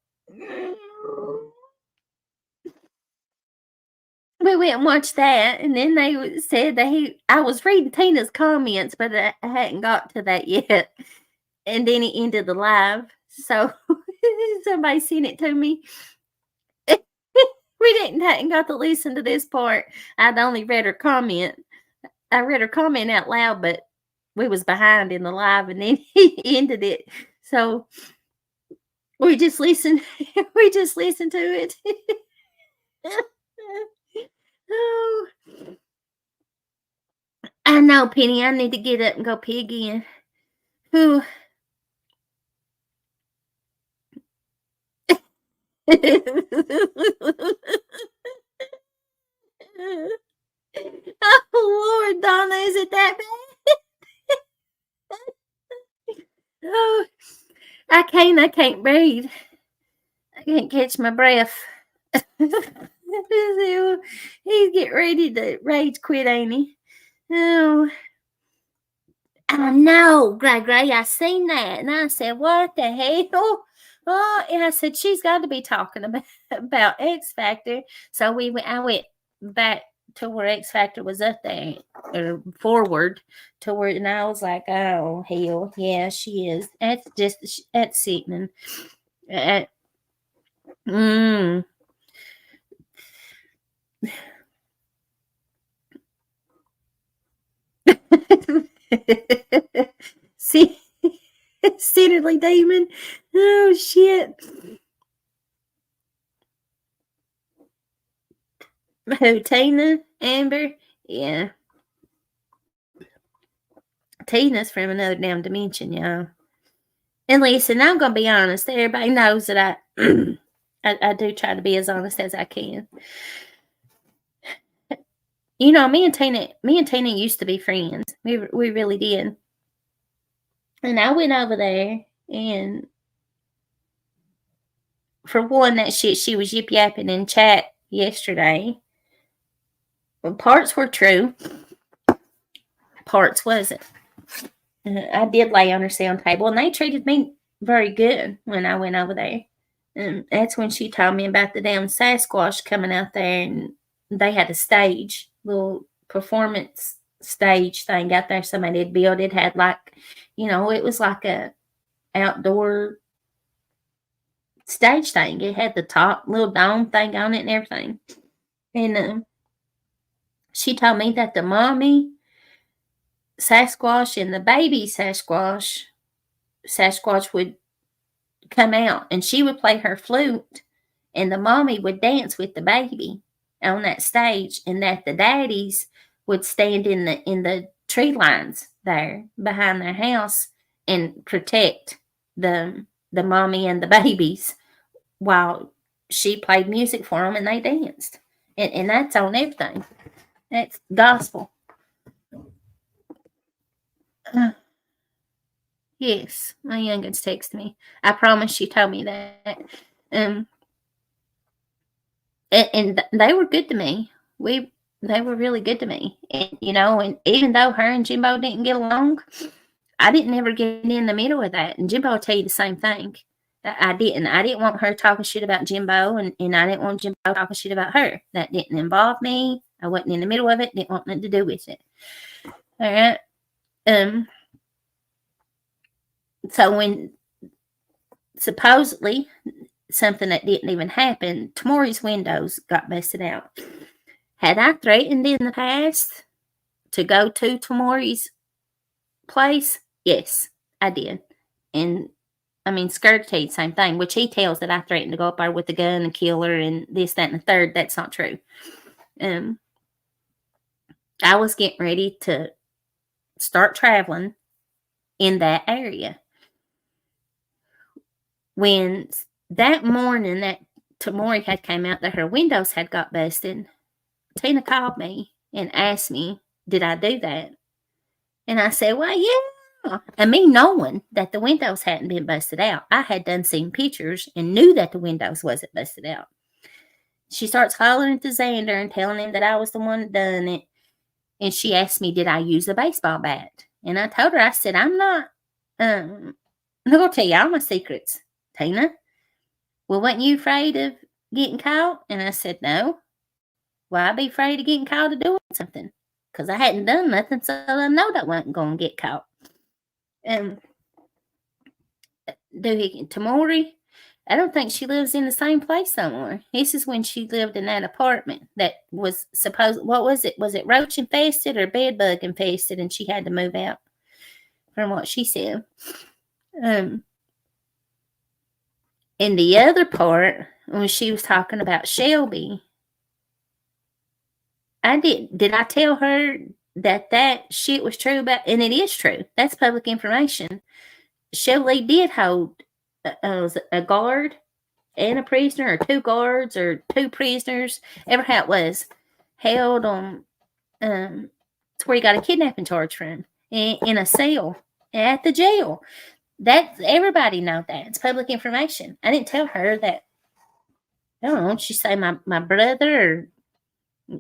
We went and watched that, and then they said that I was reading Tina's comments, but I hadn't got to that yet. And then he ended the live. So somebody sent it to me. We hadn't got to listen to this part. I'd only read her comment. I read her comment out loud, but we was behind in the live, and then he ended it. So we just listened. We just listened to it. Oh, I know, Penny. I need to get up and go pee again. Whew. Oh Lord, Donna, is it that bad? Oh, I can't breathe. I can't catch my breath. He's getting ready to rage quit, ain't he? Oh, I know, Gray. I seen that, and I said, "What the hell?" Oh, and I said, "She's got to be talking about X Factor." So I went back to where X Factor was up there, or forward to where, and I was like, "Oh hell, yeah, she is." That's sickening. See, Sinnerly Demon. Oh shit. Who, Tina? Amber? Yeah. Tina's from another damn dimension, y'all. And listen, I'm gonna be honest. Everybody knows that I do try to be as honest as I can. You know, me and Tina used to be friends. We really did. And I went over there, and for one, that shit she was yip yapping in chat yesterday. Well, parts were true, parts wasn't. I did lay on her sound table, and they treated me very good when I went over there. And that's when she told me about the damn Sasquatch coming out there, and they had a stage, little performance stage thing out there. Somebody had built it, had like, it was like a outdoor stage thing. It had the top little dome thing on it and everything. And she told me that the mommy Sasquatch and the baby Sasquatch would come out, and she would play her flute, and the mommy would dance with the baby on that stage, and that the daddies would stand in the tree lines there behind their house and protect the mommy and the babies while she played music for them and they danced. And that's on everything. That's gospel. Yes, my youngins texted me. I promise she told me that. And they were good to me. They were really good to me. And and even though her and Jimbo didn't get along, I didn't ever get in the middle of that. And Jimbo will tell you the same thing. I didn't want her talking shit about Jimbo, and I didn't want Jimbo talking shit about her. That didn't involve me. I wasn't in the middle of it. Didn't want nothing to do with it. All right. So when supposedly something that didn't even happen, Tamori's windows got busted out. Had I threatened in the past to go to Tamori's place? Yes, I did. And Skirt tell you the same thing, which he tells that I threatened to go up there with a gun and kill her and this, that, and the third. That's not true. I was getting ready to start traveling in that area. When that morning that Tamori had came out that her windows had got busted, Tina called me and asked me, did I do that? And I said, well, yeah. And me knowing that the windows hadn't been busted out, I had done seen pictures and knew that the windows wasn't busted out. She starts hollering to Xander and telling him that I was the one that done it. And she asked me, did I use a baseball bat? And I told her, I said, I'm not, I'm going to tell you all my secrets, Tina. Well, wasn't you afraid of getting caught? And I said, no. Well, I'd be afraid of getting caught of doing something. Because I hadn't done nothing, so I know that I wasn't going to get caught. Tamori, I don't think she lives in the same place no more. This is when she lived in that apartment that was what was it? Was it roach infested or bed bug infested? And she had to move out, from what she said. And the other part, when she was talking about Shelby, did I tell her that shit was true about, and it is true. That's public information. Shelby did hold a guard and a prisoner, or two guards, or two prisoners, ever how it was, held on to where he got a kidnapping charge from in a cell at the jail. That everybody know that. It's public information. I didn't tell her that I don't know. She say my brother or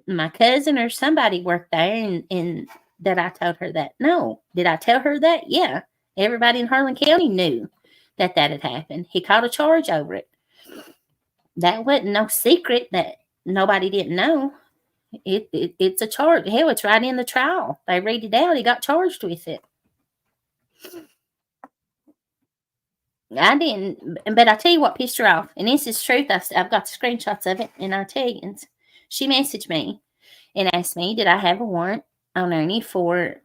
my cousin or somebody worked there, and that I told her that. No. Did I tell her that? Yeah. Everybody in Harlan County knew that had happened. He caught a charge over it. That wasn't no secret that nobody didn't know. It's a charge. Hell, it's right in the trial. They read it out. He got charged with it. I didn't, but I tell you what pissed her off, and this is truth. I've got the screenshots of it, and I tell you, and she messaged me and asked me, did I have a warrant on Ernie for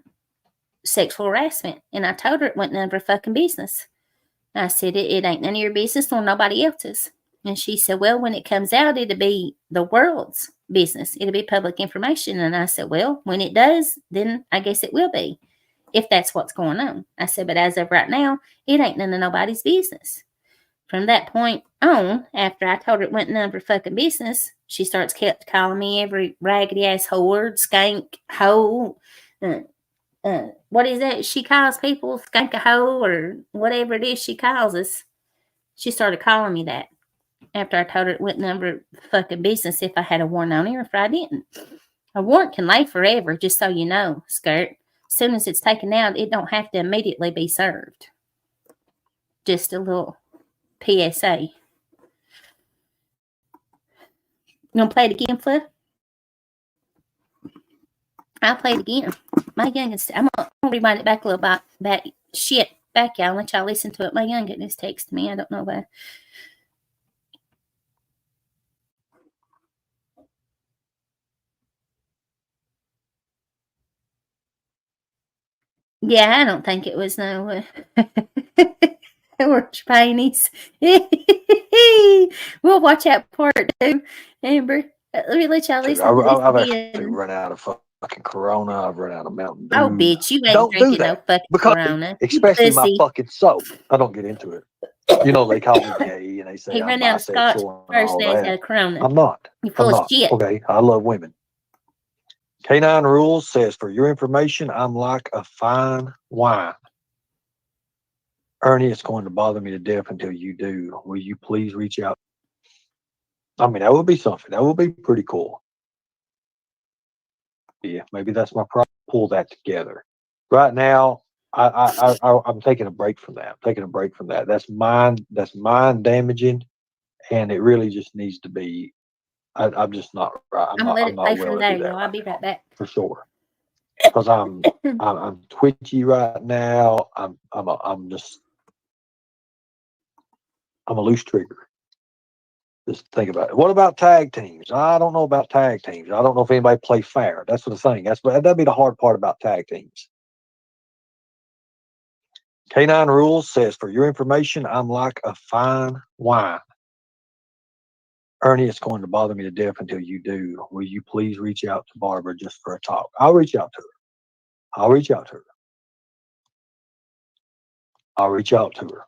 sexual harassment? And I told her it wasn't none of her fucking business. I said, it ain't none of your business nor nobody else's. And she said, well, when it comes out, it'll be the world's business. It'll be public information. And I said, well, when it does, then I guess it will be, if that's what's going on. I said, but as of right now, it ain't none of nobody's business. From that point on, after I told her it wasn't none of her fucking business, she kept calling me every raggedy ass whore, skank, hoe. What is that she calls people? Skank a hoe or whatever it is she calls us. She started calling me that after I told her it wasn't none of her fucking business if I had a warrant on her or if I didn't. A warrant can lay forever, just so you know, Skirt. As soon as it's taken out, it don't have to immediately be served. Just a little PSA. You gonna play it again, Fluff? I'll play it again. My youngest, I'm gonna rewind it back a little bit. Back, y'all. Let y'all listen to it. My youngest is texting me. I don't know why. Yeah, I don't think it was no orange panties. We'll watch out part 2, Amber. Let me let y'all listen to this I've again. actually run out of fucking Corona. I've run out of Mountain Dew. Oh, bitch, you ain't Don't drinking do that, no fucking because Corona. especially my Pussy. fucking soap. I don't get into it. You know, they call me gay and they say He I'm ran out of scotch bisexual and first all and that. a Corona. I'm not. You full of shit. Okay, I love women. Canine Rules says, for your information, I'm like a fine wine. Ernie, it's going to bother me to death until you do. Will you please reach out? I mean, that would be something. That would be pretty cool. Yeah, maybe that's my problem. Pull that together. Right now, I'm taking a break from that. I'm taking a break from that. That's mind damaging, and it really just needs to be. I'm just not right. I'm gonna let I'm it not play well from to there, do that y'all. I'll be right back. for sure. Because I'm twitchy right now. I'm a loose trigger. Just think about it. What about tag teams? I don't know about tag teams. I don't know if anybody play fair. That's the thing. That'd be the hard part about tag teams. Canine Rules says, for your information, I'm like a fine wine. Ernie, it's going to bother me to death until you do. Will you please reach out to Barbara just for a talk? I'll reach out to her. I'll reach out to her. I'll reach out to her.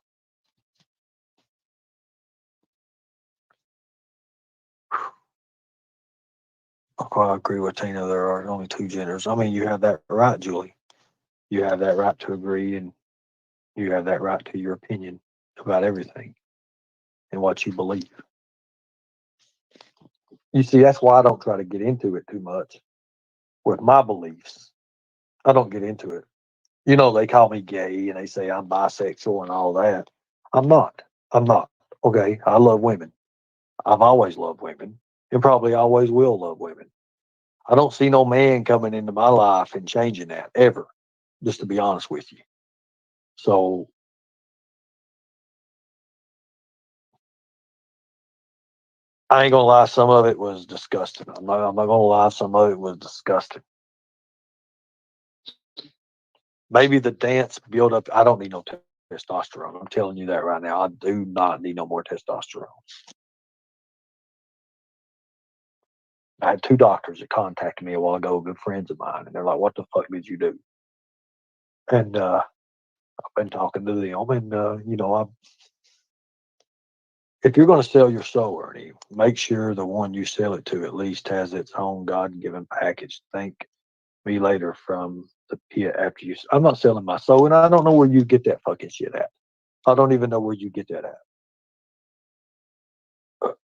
I agree with Tina. There are only two genders. I mean, you have that right, Julie. You have that right to agree, and you have that right to your opinion about everything and what you believe. You see, that's why I don't try to get into it too much with my beliefs. I don't get into it. You know, they call me gay and they say I'm bisexual and all that. I'm not. I'm not. Okay. I love women. I've always loved women and probably always will love women. I don't see no man coming into my life and changing that ever, just to be honest with you. So I ain't gonna lie, some of it was disgusting. I'm not gonna lie, some of it was disgusting. Maybe the dance build up. I don't need no testosterone. I'm telling you that right now. I do not need no more testosterone. I had two doctors that contacted me a while ago, good friends of mine, and they're like, "What the fuck did you do?" And I've been talking to them, and you know, if you're going to sell your soul, Ernie, make sure the one you sell it to at least has its own God-given package. Thank me later from the pit after you. I'm not selling my soul, and I don't know where you get that fucking shit at. I don't even know where you get that at.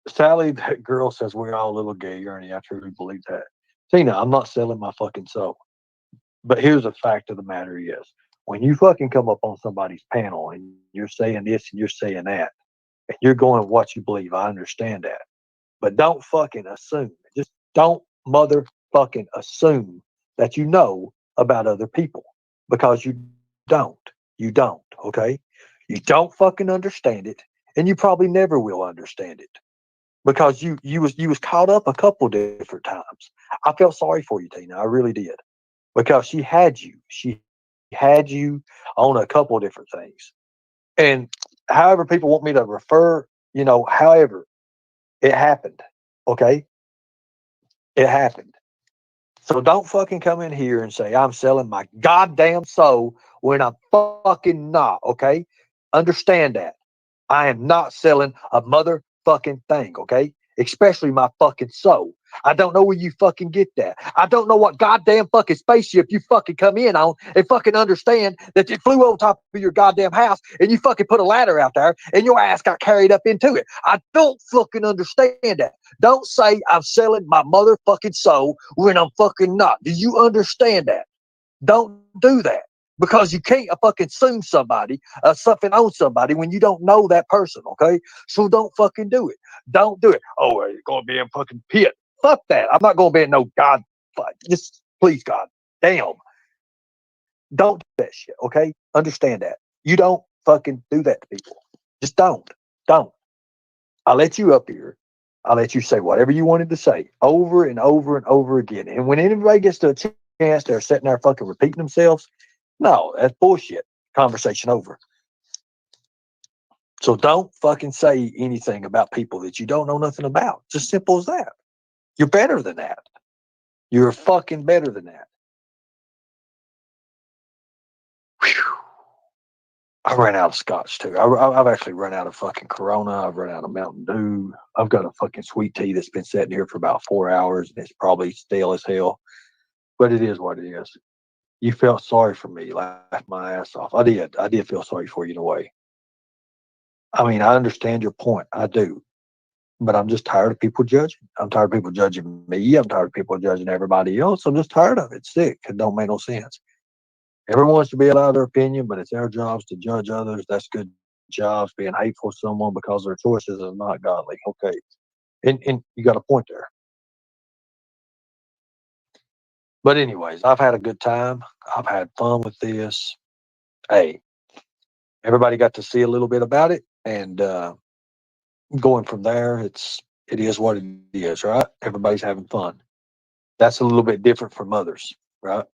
Sally, that girl says we're all a little gay, Ernie. I truly believe that. Tina, I'm not selling my fucking soul. But here's the fact of the matter is, when you fucking come up on somebody's panel and you're saying this and you're saying that, and you're going with what you believe, I understand that. But don't fucking assume. Just don't motherfucking assume that you know about other people, because you don't. You don't, okay? You don't fucking understand it, and you probably never will understand it, because you was caught up a couple different times. I felt sorry for you, Tina. I really did, because she had you. She had you on a couple different things. And however people want me to refer, however, it happened. Okay? It happened. So don't fucking come in here and say I'm selling my goddamn soul when I'm fucking not, okay? Understand that. I am not selling a motherfucking thing, okay? Especially my fucking soul. I don't know where you fucking get that. I don't know what goddamn fucking spaceship you fucking come in on and fucking understand that it flew over top of your goddamn house and you fucking put a ladder out there and your ass got carried up into it. I don't fucking understand that. Don't say I'm selling my motherfucking soul when I'm fucking not. Do you understand that? Don't do that, because you can't fucking assume somebody something on somebody when you don't know that person. Okay, so don't fucking do it. Don't do it. Oh, you're gonna be in fucking pit. Fuck that. I'm not gonna be in no god. Just please, God, damn. Don't do that shit. Okay, understand that. You don't fucking do that to people. Just don't. Don't. I let you up here. I let you say whatever you wanted to say over and over and over again. And when anybody gets to a chance, they're sitting there fucking repeating themselves. No, that's bullshit. Conversation over. So don't fucking say anything about people that you don't know nothing about. It's as simple as that. You're better than that. You're fucking better than that. Whew. I ran out of scotch too. I've actually run out of fucking Corona. I've run out of Mountain Dew. I've got a fucking sweet tea that's been sitting here for about 4 hours and it's probably stale as hell. But it is what it is. You felt sorry for me, laughed my ass off. I did. I did feel sorry for you in a way. I mean, I understand your point. I do. But I'm just tired of people judging. I'm tired of people judging me. I'm tired of people judging everybody else. I'm just tired of it. It's sick. It don't make no sense. Everyone should be allowed their opinion, but it's their jobs to judge others. That's good jobs. Being hateful to someone because their choices is not godly. Okay. And you got a point there. But anyways, I've had a good time. I've had fun with this. Hey, everybody got to see a little bit about it. And going from there, it is what it is, right? Everybody's having fun. That's a little bit different from others, right?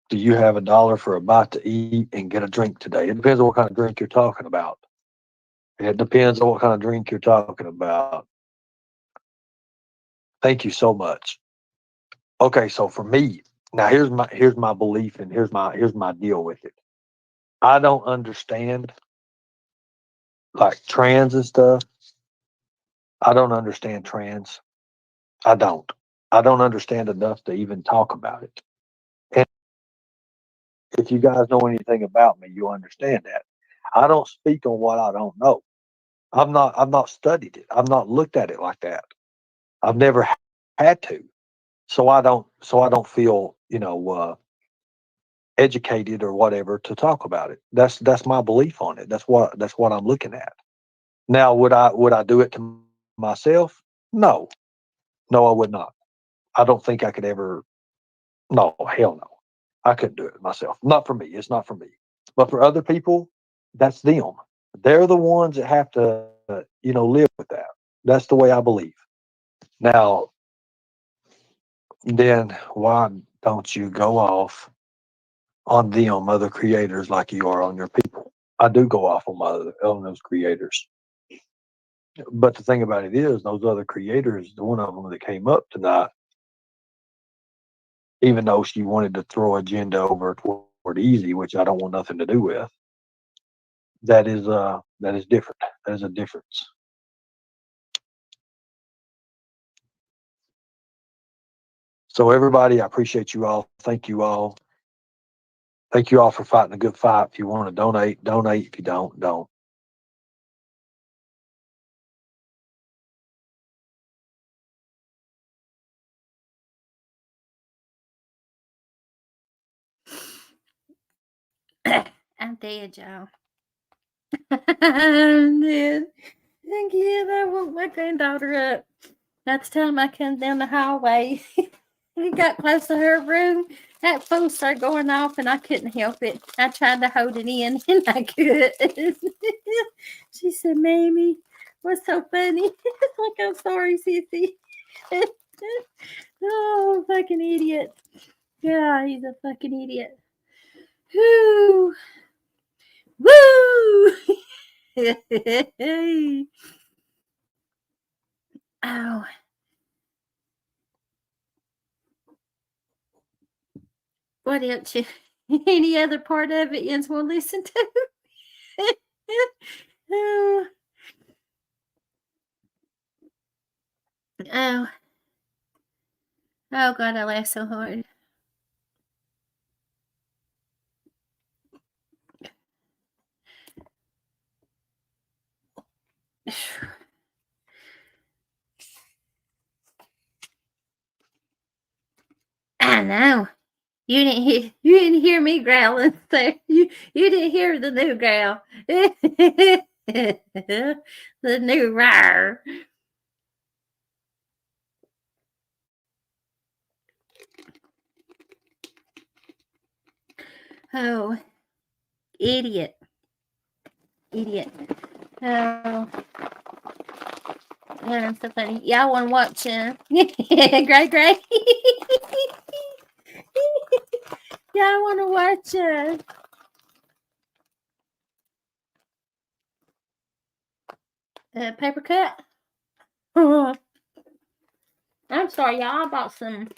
Do you have $1 for a bite to eat and get a drink today? It depends on what kind of drink you're talking about. It depends on what kind of drink you're talking about. Thank you so much. Okay, so for me, now here's my belief and here's my deal with it. I don't understand like trans and stuff. I don't understand trans. I don't. I don't understand enough to even talk about it. And if you guys know anything about me, you understand that. I don't speak on what I don't know. I've not studied it. I've not looked at it like that. I've never had to. So I don't feel, educated or whatever to talk about it. That's my belief on it. That's what I'm looking at. Now, would I do it to myself? No. No, I would not. I don't think I could ever. No, hell no. I couldn't do it myself. Not for me. It's not for me. But for other people, that's them. They're the ones that have to, live with that. That's the way I believe. Now, then why don't you go off on them other creators like you are on your people? I do go off on those creators. But the thing about it is, those other creators, the one of them that came up tonight, even though she wanted to throw agenda over toward easy, which I don't want nothing to do with, that is different. That is a difference. So everybody, I appreciate you all. Thank you all. Thank you all for fighting a good fight. If you want to donate, donate. If you don't, don't. I'm dead, y'all. I'm dead. Again, I woke my granddaughter up. By the time I come down the hallway, we got close to her room. That phone started going off, and I couldn't help it. I tried to hold it in, and I couldn't. She said, "Mamie, what's so funny?" Like, I'm sorry, Sissy. Oh, fucking idiot. Yeah, he's a fucking idiot. Whoo! Woo! Oh. What else? Any other part of it you want to listen to? Oh. Oh. Oh, God, I laugh so hard. I know. You didn't hear me growling. So you didn't hear the new growl. The new roar. Oh, idiot. Idiot. Oh. Yeah, so funny. Y'all want to watch Gray Gray? Y'all want to watch Paper Cut? I'm sorry, y'all. I bought some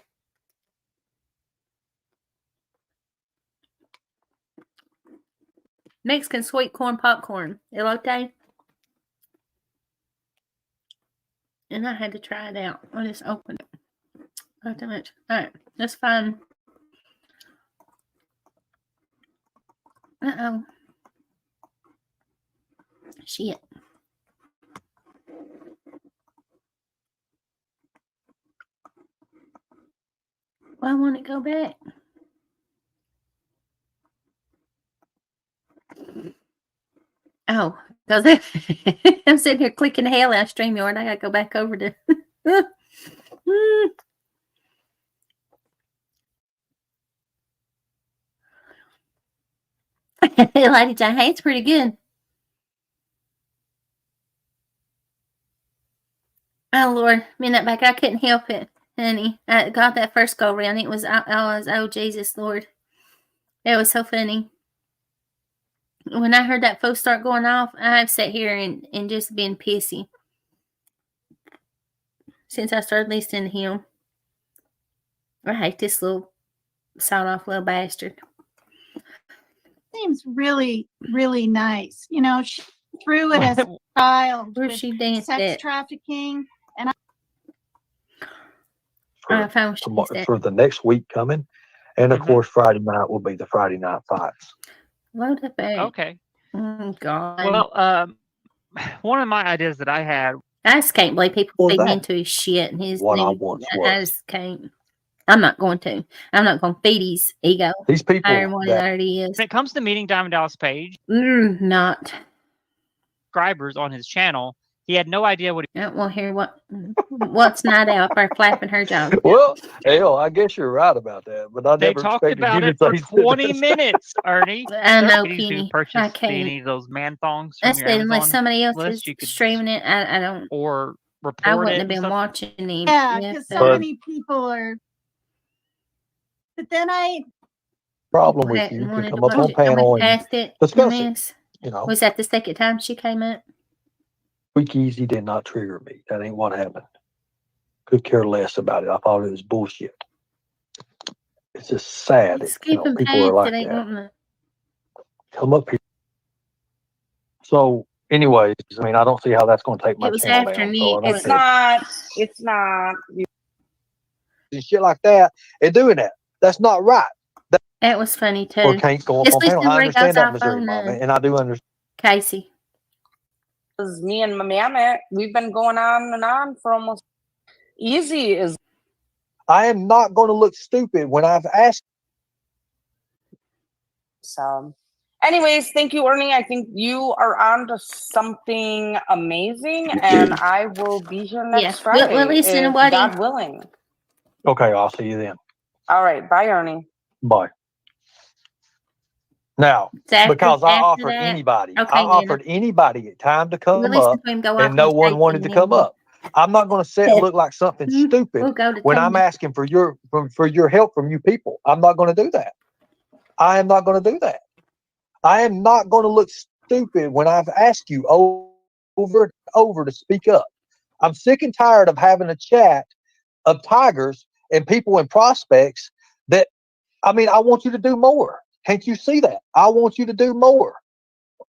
Mexican sweet corn popcorn. Elote. And I had to try it out. I just opened it. Not too much. Alright, that's fine. Uh-oh. Shit. Why won't it go back? Oh, because I'm sitting here clicking the hell out of StreamYard. I gotta go back over to Lady Jane. Hey, it's pretty good. Oh Lord, minute back, I couldn't help it, honey. I got that first go around. It was oh Jesus Lord, it was so funny. When I heard that phone start going off, I've sat here and just been pissy since I started listening to him. I hate this little sawed off little bastard. Seems really, really nice. You know, she threw it as a child Where with she danced sex at? trafficking, and for, found for the next week coming. And of Mhm. course, Friday night will be the Friday night fights. Load up back. Okay. Oh God. Well, one of my ideas that I had. I just can't believe people Well, feed that- into his shit and his what I new. once I was. just can't. I'm not going to. I'm not going to feed his ego. These people Higher than what it that already is. When it comes to Meeting Diamond Dallas Page, Not. subscribers on his channel, he had no idea what. I won't hear what's not out for flapping her jaw. well, hell, I guess you're right about that, but I They never talked expected about you it to for say 20 minutes, Ernie. I There are know, ladies who Penny. I purchase can't. any of those man thongs I from your said unless Amazon somebody else list, is you could streaming it, I don't. or I report wouldn't it have and been stuff. watching him. yeah, because so But- many people are. But then I problem with you. You Wanted come to up watch on it. I went panel and past it. discuss it. Miss. You know, Was that the second time she came up? Quick Easy did not trigger me. That ain't what happened. Could care less about it. I thought it was bullshit. It's just sad. It's That, you know, skipping people are past like it. Ain't that. wanting to. Come up here. So, anyways, I mean, I don't see how that's going to take my It was channel after down. Nick. So I don't It's care. not. It's not. And shit like that and doing that. That's not right. That was funny Or too. can't go up on Especially panel. I where he goes understand that, off Missouri on Mama, and I do understand. Casey. Because me and my mammoth, we've been going on and on for almost. Easy is. I am not going to look stupid when I've asked. So Anyways, thank you, Ernie. I think you are on to something amazing, and I will be here next Friday, Well, listen, if God willing. Okay, I'll see you then. All right. Bye, Ernie. Bye. Now, because I offered anybody, time to come up, and no one wanted to come up. I'm not going to sit and look like something stupid when I'm asking for your help from you people. I'm not going to do that. I am not going to do that. I am not going to look stupid when I've asked you over and over to speak up. I'm sick and tired of having a chat of tigers and people and prospects that, I mean, I want you to do more. Can't you see that? I want you to do more.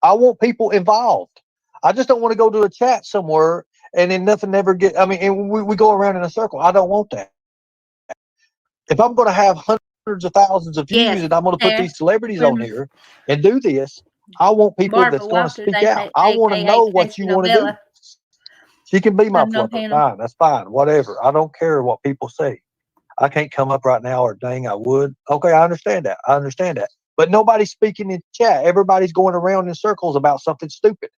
I want people involved. I just don't want to go to a chat somewhere and then nothing ever get, I mean, and we go around in a circle. I don't want that. If I'm going to have hundreds of thousands of views and I'm going to put these celebrities on here and do this, I want people that's going to speak out. I want to know what you want to do. She can be my fluffer. Fine, that's fine. Whatever. I don't care what people say. I can't come up right now, or dang, I would. Okay, I understand that. I understand that. But nobody's speaking in chat. Everybody's going around in circles about something stupid.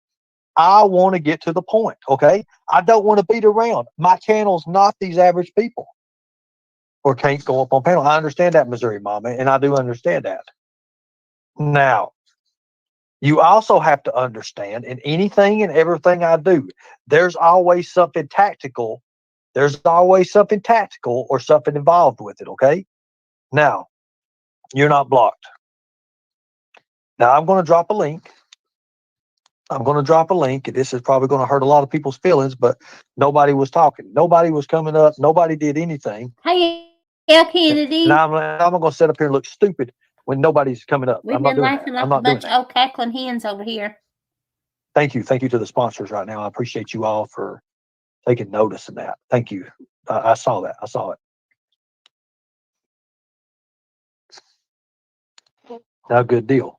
I want to get to the point, okay? I don't want to beat around. My channel's not these average people or can't go up on panel. I understand that, Missouri Mama, and I do understand that. Now, you also have to understand in anything and everything I do, there's always something tactical. There's always something tactical or something involved with it, okay? Now, you're not blocked. Now, I'm going to drop a link. I'm going to drop a link, and this is probably going to hurt a lot of people's feelings, but nobody was talking. Nobody was coming up. Nobody did anything. Hey, Kennedy. And I'm going to sit up here and look stupid when nobody's coming up. We've been laughing like a bunch of old cackling hens over here. Thank you. Thank you to the sponsors right now. I appreciate you all for taking notice of that. Thank you. I saw that. I saw it. Now, good deal.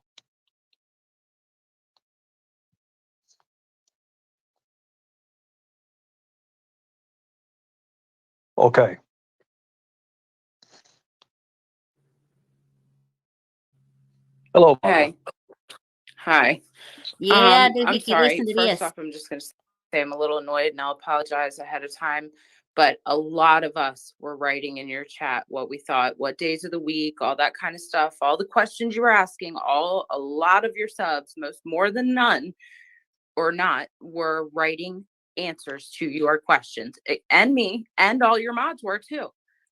Okay. Hello, Barbara. Hi. Yeah, I'm sorry. First off, I'm just going to say I'm a little annoyed, and I'll apologize ahead of time. But a lot of us were writing in your chat what we thought, what days of the week, all that kind of stuff, all the questions you were asking, a lot of your subs, more than none or not, were writing answers to your questions, and me and all your mods were too.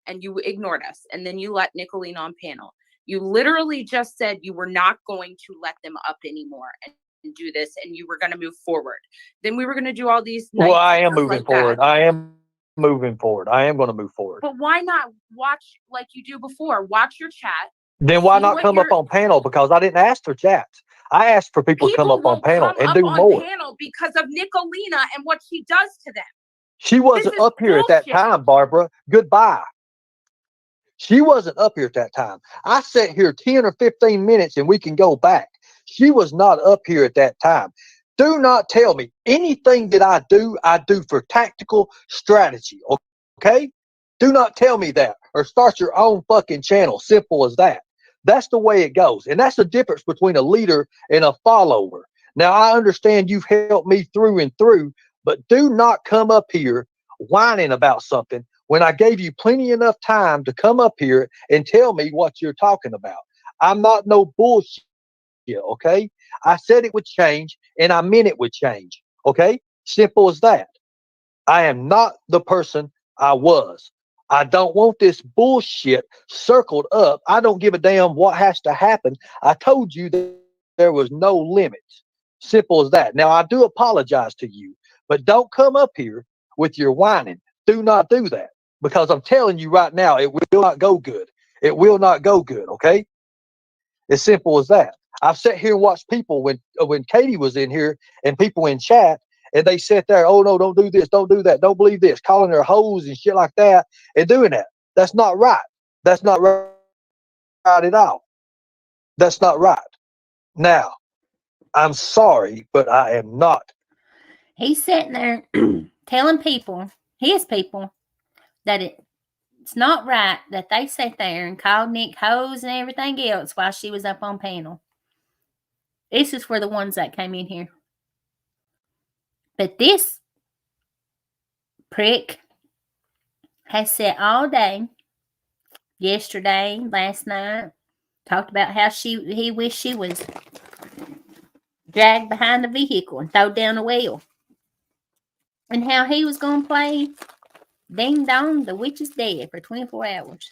And you ignored us. And then you let Nicolene on panel. You literally just said you were not going to let them up anymore and do this, and you were going to move forward. Then we were going to do all these. Well, I am moving forward. I am moving forward. I am going to move forward. But why not watch like you do before? Watch your chat. Then why not come up on panel? Because I didn't ask for chats. I asked for people to come up on panel and do more. Panel because of Nicolena and what she does to them. She wasn't up here at that time, Barbara. Goodbye. She wasn't up here at that time. I sat here 10 or 15 minutes and we can go back. She was not up here at that time. Do not tell me anything that I do for tactical strategy. Okay? Do not tell me that or start your own fucking channel. Simple as that. That's the way it goes. And that's the difference between a leader and a follower. Now, I understand you've helped me through and through, but do not come up here whining about something when I gave you plenty enough time to come up here and tell me what you're talking about. I'm not no bullshit, okay? I said it would change, and I meant it would change, okay? Simple as that. I am not the person I was. I don't want this bullshit circled up. I don't give a damn what has to happen. I told you that there was no limits. Simple as that. Now, I do apologize to you, but don't come up here with your whining. Do not do that, because I'm telling you right now, it will not go good. It will not go good, okay? As simple as that. I've sat here and watched people when Katie was in here and people in chat, and they sit there, oh no, don't do this, don't do that, don't believe this, calling their hoes and shit like that and doing that. That's not right. That's not right at all. That's not right. Now, I'm sorry, but I am not. He's sitting there telling people, his people, that it's not right that they sit there and call Nick hoes and everything else while she was up on panel. This is for the ones that came in here. But this prick has sat all day, yesterday, last night, talked about how he wished she was dragged behind the vehicle and thrown down the wheel. And how he was going to play Ding Dong, the Witch is Dead for 24 hours.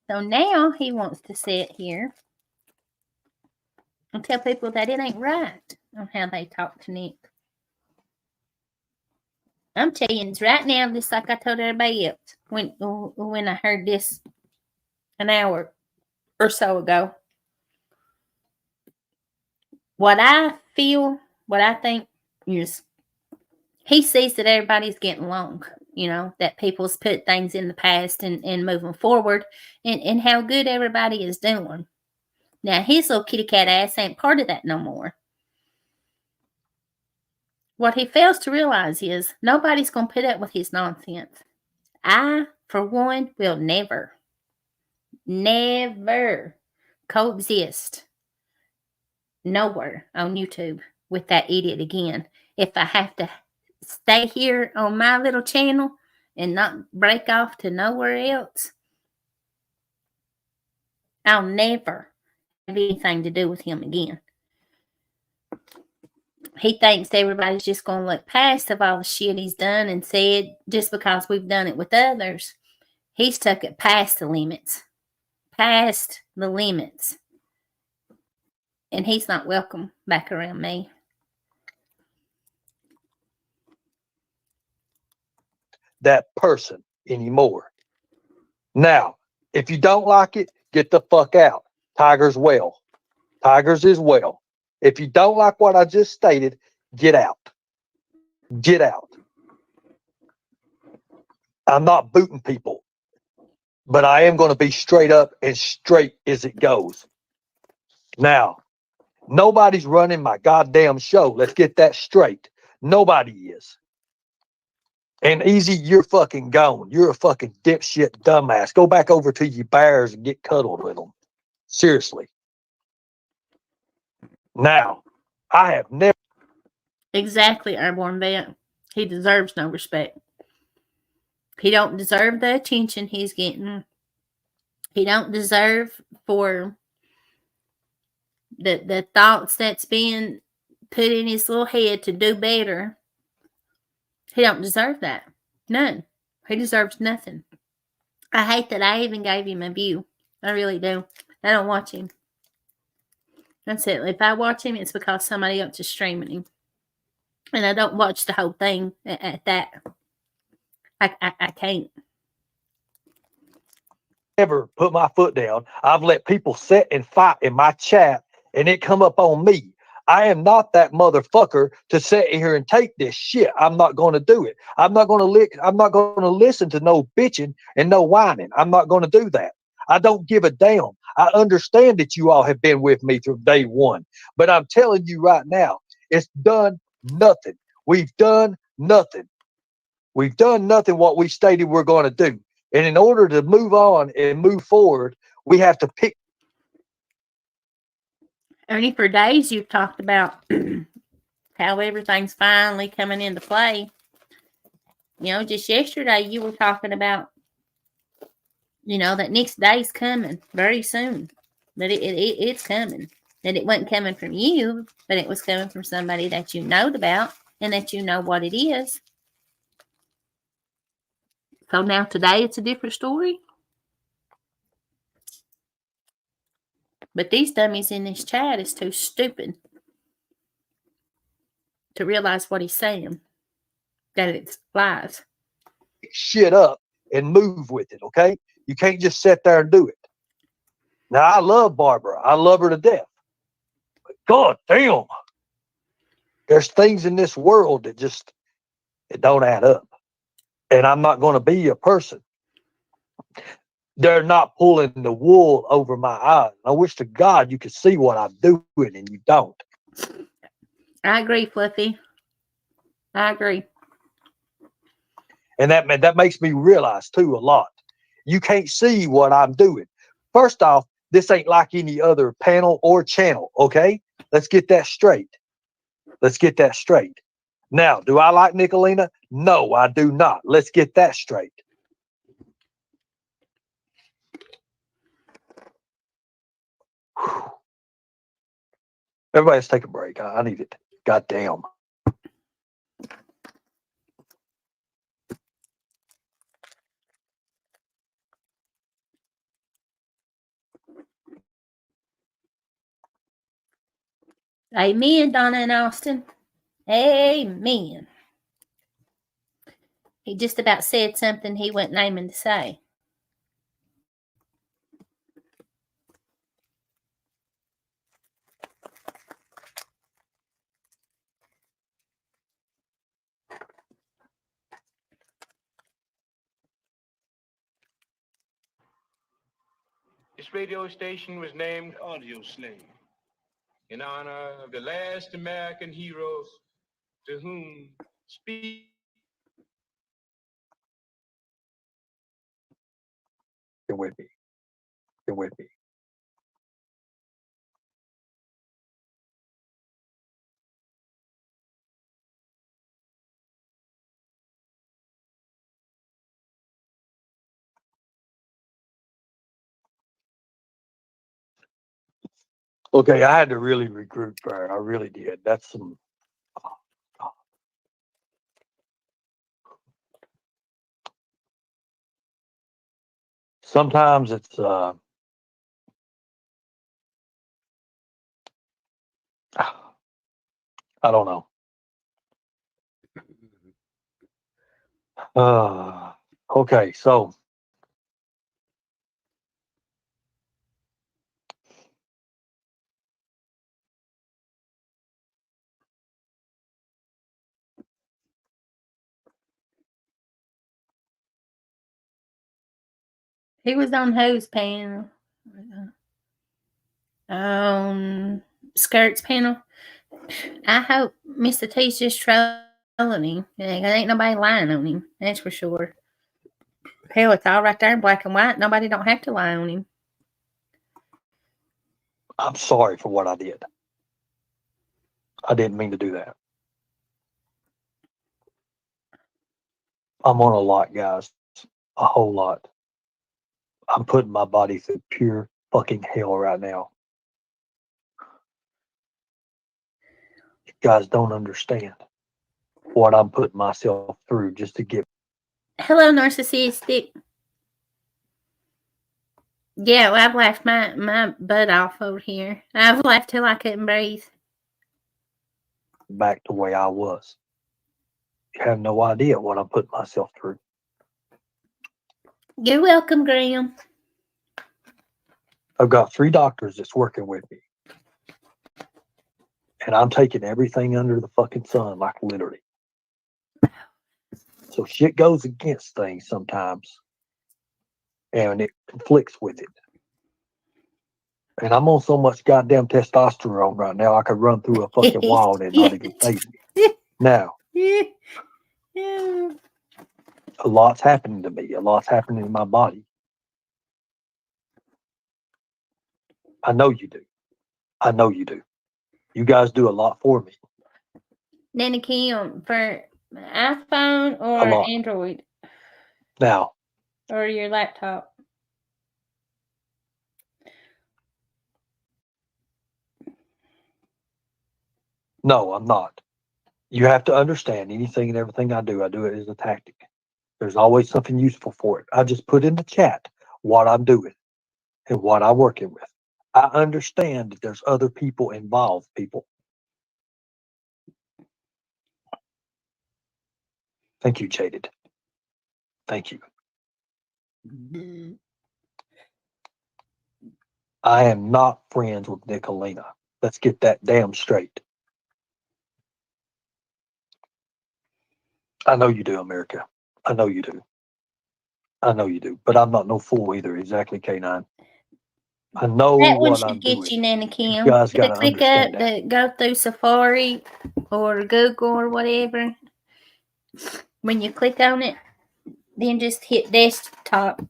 So now he wants to sit here and tell people that it ain't right on how they talk to Nick. I'm telling you, right now, just like I told everybody else when I heard this an hour or so ago. What I feel, what I think is he sees that everybody's getting along, that people's put things in the past and moving forward and how good everybody is doing. Now, his little kitty cat ass ain't part of that no more. What he fails to realize is nobody's going to put up with his nonsense. I, for one, will never coexist nowhere on YouTube with that idiot again. If I have to stay here on my little channel and not break off to nowhere else, I'll never have anything to do with him again. He thinks everybody's just going to look past of all the shit he's done and said just because we've done it with others. He's took it past the limits. Past the limits. And he's not welcome back around me. That person anymore. Now, if you don't like it, get the fuck out. Tigers well. Tigers is well. If you don't like what I just stated, get out. Get out. I'm not booting people, but I am going to be straight up and straight as it goes. Now, nobody's running my goddamn show. Let's get that straight. Nobody is. And Easy, you're fucking gone. You're a fucking dipshit dumbass. Go back over to your bears and get cuddled with them. Seriously. Now, I have never. Exactly, Airborne Vet. He deserves no respect. He don't deserve the attention he's getting. He don't deserve for the thoughts that's being put in his little head to do better. He don't deserve that. None. He deserves nothing. I hate that I even gave him a view. I really do. I don't watch him. That's it. If I watch him, it's because somebody else is streaming him. And I don't watch the whole thing at that. I can't. Never put my foot down. I've let people sit and fight in my chat and it come up on me. I am not that motherfucker to sit here and take this shit. I'm not going to do it. I'm not going to listen to no bitching and no whining. I'm not going to do that. I don't give a damn. I understand that you all have been with me from day one, but I'm telling you right now, it's done nothing. We've done nothing. We've done nothing what we stated we're going to do. And in order to move on and move forward, we have to pick. Ernie, for days you've talked about how everything's finally coming into play. Just yesterday you were talking about, that next day's coming very soon. That it's coming. That it wasn't coming from you, but it was coming from somebody that you know about and that you know what it is. So now today it's a different story. But these dummies in this chat is too stupid to realize what he's saying. That it's lies. Shit up and move with it, okay? You can't just sit there and do it. Now, I love Barbara. I love her to death. But God damn, there's things in this world that just, it don't add up. And I'm not going to be a person. They're not pulling the wool over my eyes. I wish to God you could see what I'm doing and you don't. I agree, Fluffy. I agree. And that makes me realize too a lot. You can't see what I'm doing. First off, This ain't like any other panel or channel, okay? Let's get that straight. Let's get that straight. Now, do I like Nicolina? No, I do not. Let's get that straight. Whew. Everybody, let's take a break. I need it. God damn. Amen, Donna and Austin. Amen. He just about said something he wasn't aiming to say. This radio station was named Audio Slave in honor of the last American heroes to whom speech. Get with me. Get with me. Okay, I had to really regroup there. I really did. That's some. Sometimes it's I don't know. Okay, so He was on whose panel? Skirt's panel. I hope Mr. T's just trolling him. Ain't nobody lying on him. That's for sure. Hell, it's all right there in black and white. Nobody don't have to lie on him. I'm sorry for what I did. I didn't mean to do that. I'm on a lot, guys. A whole lot. I'm putting my body through pure fucking hell right now. You guys don't understand what I'm putting myself through just to get. Hello, narcissistic. Yeah, well, I've laughed my butt off over here. I've laughed till I couldn't breathe. Back to the way I was. You have no idea what I'm putting myself through. You're welcome, Graham. I've got 3 doctors that's working with me. And I'm taking everything under the fucking sun, like literally. So shit goes against things sometimes. And it conflicts with it. And I'm on so much goddamn testosterone right now, I could run through a fucking wall and not even faze me. Now, a lot's happening to me. A lot's happening in my body. I know you do. I know you do. You guys do a lot for me. Nanny Kim, for iPhone or Android? Now. Or your laptop? No, I'm not. You have to understand anything and everything I do it as a tactic. There's always something useful for it. I just put in the chat what I'm doing and what I'm working with. I understand that there's other people involved, people. Thank you, Jaded. Thank you. I am not friends with Nicolina. Let's get that damn straight. I know you do, America. I know you do. I know you do. But I'm not no fool either. Exactly, K9. I know that one what should I'm get doing. you, Nanny Kim. You guys got to click understand up, that. go through Safari or Google or whatever. When you click on it, then just hit desktop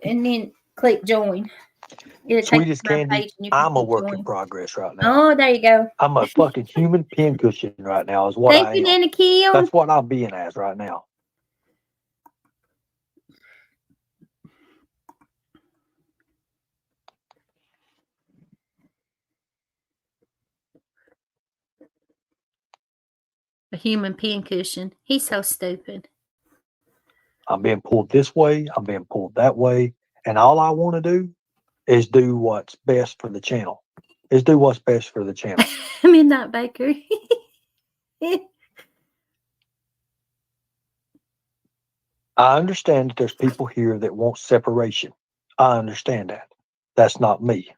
and then click join. Sweetest candy, I'm a work in progress right now. Oh, there you go. I'm a fucking human pincushion right now is what I am. Nana Kim. That's what I'm being as right now. A human pincushion. He's so stupid. I'm being pulled this way. I'm being pulled that way. And all I want to do is do what's best for the channel. Midnight Bakery. I understand that there's people here that want separation. I understand that. That's not me.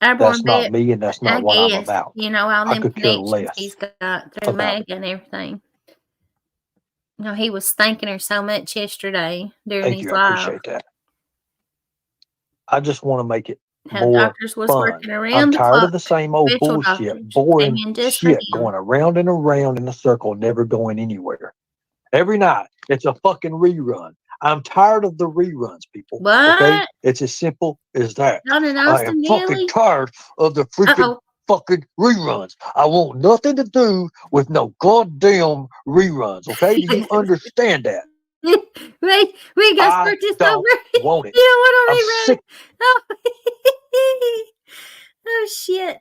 That's not me, and that's not what I'm about. You know, all them I could care connections less he's got through Meg and everything. You know, he was thanking her so much yesterday during his live. I appreciate that. I just want to make it How more doctors was fun. working around I'm the tired clock. of the same old bullshit, boring shit going around and around in a circle, never going anywhere. Every night, it's a fucking rerun. I'm tired of the reruns, people. What? Okay? It's as simple as that. I am fucking tired of the freaking fucking reruns. I want nothing to do with no goddamn reruns. Okay? Do you understand that? Wait, we got to start this over. Want it. You don't want to I'm rerun. sick. Oh shit.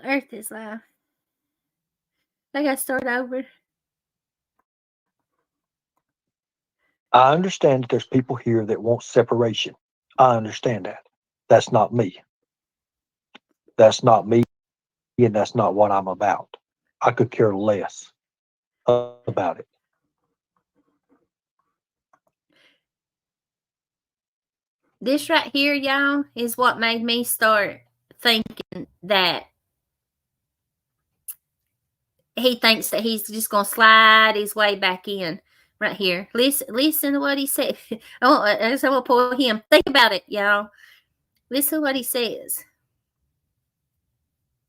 Earth is live. I got to start over. I understand that there's people here that want separation. I understand that. That's not me. That's not me, and that's not what I'm about. I could care less about it. This right here, y'all, is what made me start thinking that he thinks that he's just going to slide his way back in right here. Listen to what he said. I'm going to pull him. Think about it, y'all. Listen to what he says.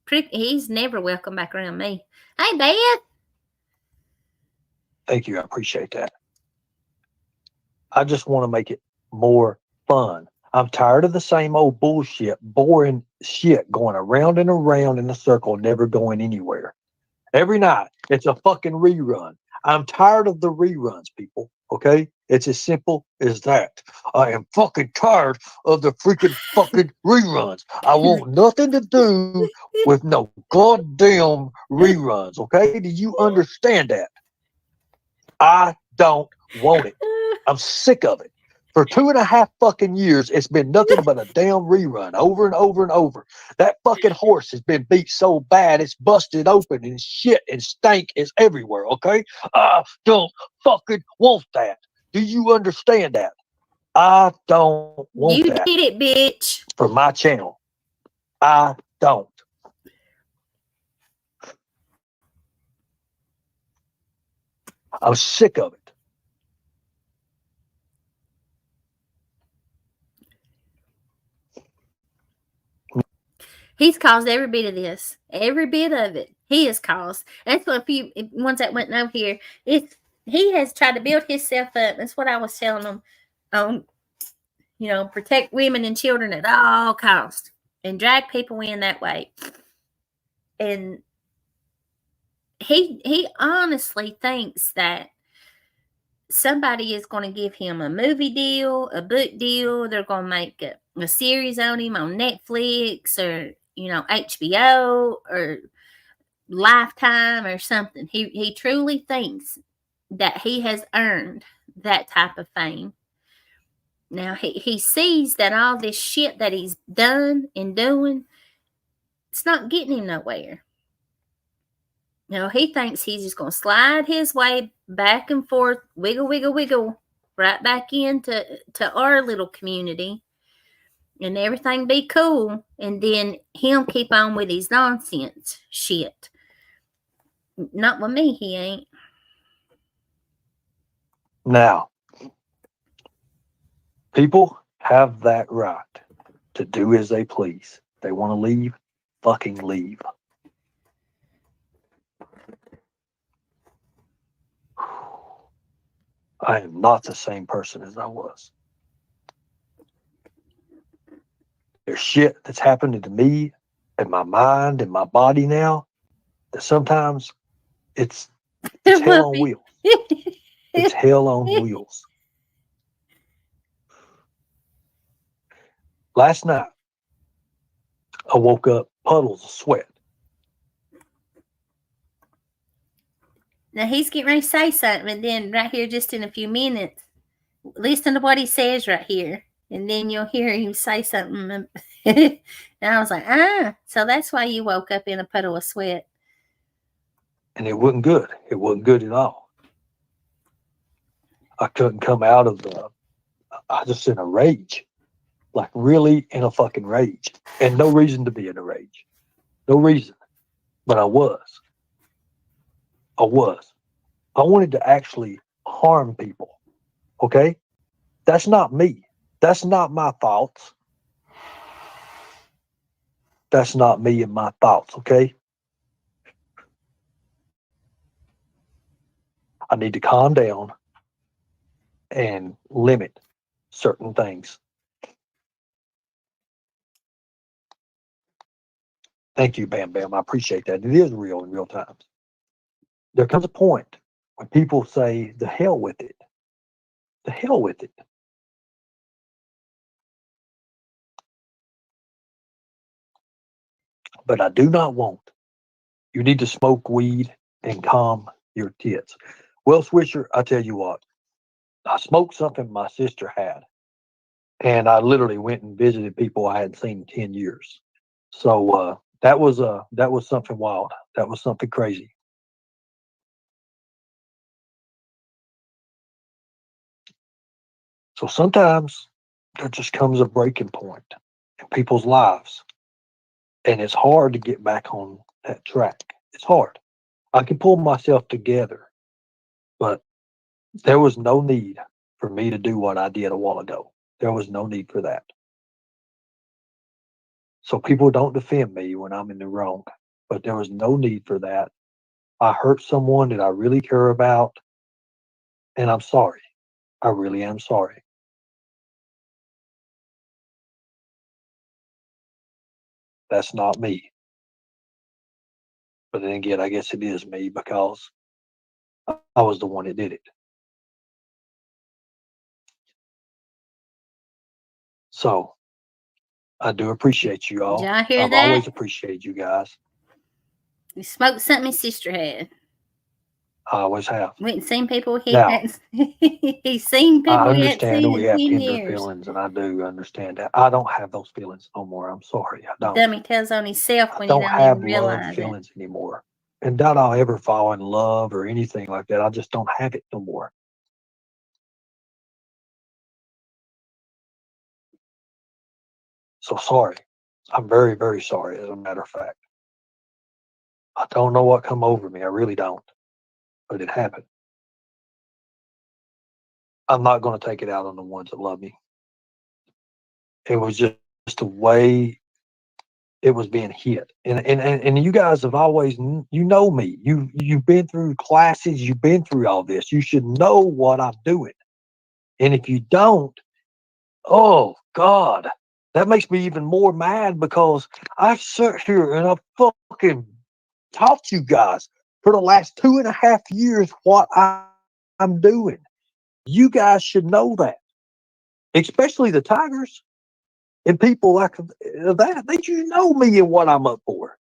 He's never welcome back around me. Hey, Beth. Thank you. I appreciate that. I just want to make it more fun. I'm tired of the same old bullshit, boring shit going around and around in a circle, never going anywhere. Every night, it's a fucking rerun. I'm tired of the reruns, people. Okay? It's as simple as that. I am fucking tired of the freaking fucking reruns. I want nothing to do with no goddamn reruns. Okay? Do you understand that? I don't want it. I'm sick of it. For 2.5 fucking years, it's been nothing but a damn rerun over and over and over. That fucking horse has been beat so bad it's busted open and shit and stank is everywhere, okay? I don't fucking want that. Do you understand that? I don't want that. You did it, bitch. For my channel. I don't. I'm sick of it. He's caused every bit of this. Every bit of it. He has caused. That's what a few ones that went over here. He has tried to build himself up. That's what I was telling them. Protect women and children at all costs. And drag people in that way. And he honestly thinks that somebody is going to give him a movie deal, a book deal. They're going to make a series on him on Netflix or, HBO or Lifetime or something. He truly thinks that he has earned that type of fame. Now, he sees that all this shit that he's done and doing, it's not getting him nowhere. He thinks he's just going to slide his way back and forth, wiggle, wiggle, wiggle, right back into our little community, and everything be cool, and then him keep on with his nonsense shit. Not with me, he ain't. Now, people have that right to do as they please. They want to leave, fucking leave. I am not the same person as I was. There's shit that's happening to me and my mind and my body now that sometimes it's hell on wheels. It's hell on wheels. Last night, I woke up puddles of sweat. Now he's getting ready to say something, and then right here, just in a few minutes, listen to what he says right here, and then you'll hear him say something. And I was like, so that's why you woke up in a puddle of sweat. And it wasn't good. It wasn't good at all. I couldn't come out of I just in a rage. Like really in a fucking rage. And no reason to be in a rage. No reason. But I was. I wanted to actually harm people. Okay? That's not me. That's not my thoughts. That's not me and my thoughts, okay? I need to calm down and limit certain things. Thank you, Bam Bam. I appreciate that. It is real in real times. There comes a point when people say, the hell with it. The hell with it. But I do not want you need to smoke weed and calm your tits. Well, Swisher, I tell you what, I smoked something my sister had, and I literally went and visited people I hadn't seen in 10 years. So that was something wild. That was something crazy. So sometimes there just comes a breaking point in people's lives, and it's hard to get back on that track. It's hard. I can pull myself together, but there was no need for me to do what I did a while ago. There was no need for that. So people don't defend me when I'm in the wrong, but there was no need for that. I hurt someone that I really care about, and I'm sorry. I really am sorry. That's not me. But then again, I guess it is me because I was the one that did it. So I do appreciate you all. Did y'all hear I've that? always appreciated you guys. You smoked something his sister had. I always have. Went and seen people he Now, hadn't. He's seen people I he hadn't understand that seen we in have 10 tender years. feelings, and I do understand that. I don't have those feelings no more. I'm sorry. I don't. Dummy tells on himself I when he don't don't have even love realize it. feelings anymore. And doubt I'll ever fall in love or anything like that. I just don't have it no more. So sorry. I'm very, very sorry, as a matter of fact. I don't know what come over me. I really don't. But it happened. I'm not going to take it out on the ones that love me. It was just the way it was being hit. And you guys have always, you know me. You've been through classes. You've been through all this. You should know what I'm doing. And if you don't, oh God, that makes me even more mad because I sit here and I've fucking taught you guys for the last 2.5 years what I'm doing. You guys should know that, especially the Tigers and people like that. They should know me and what I'm up for.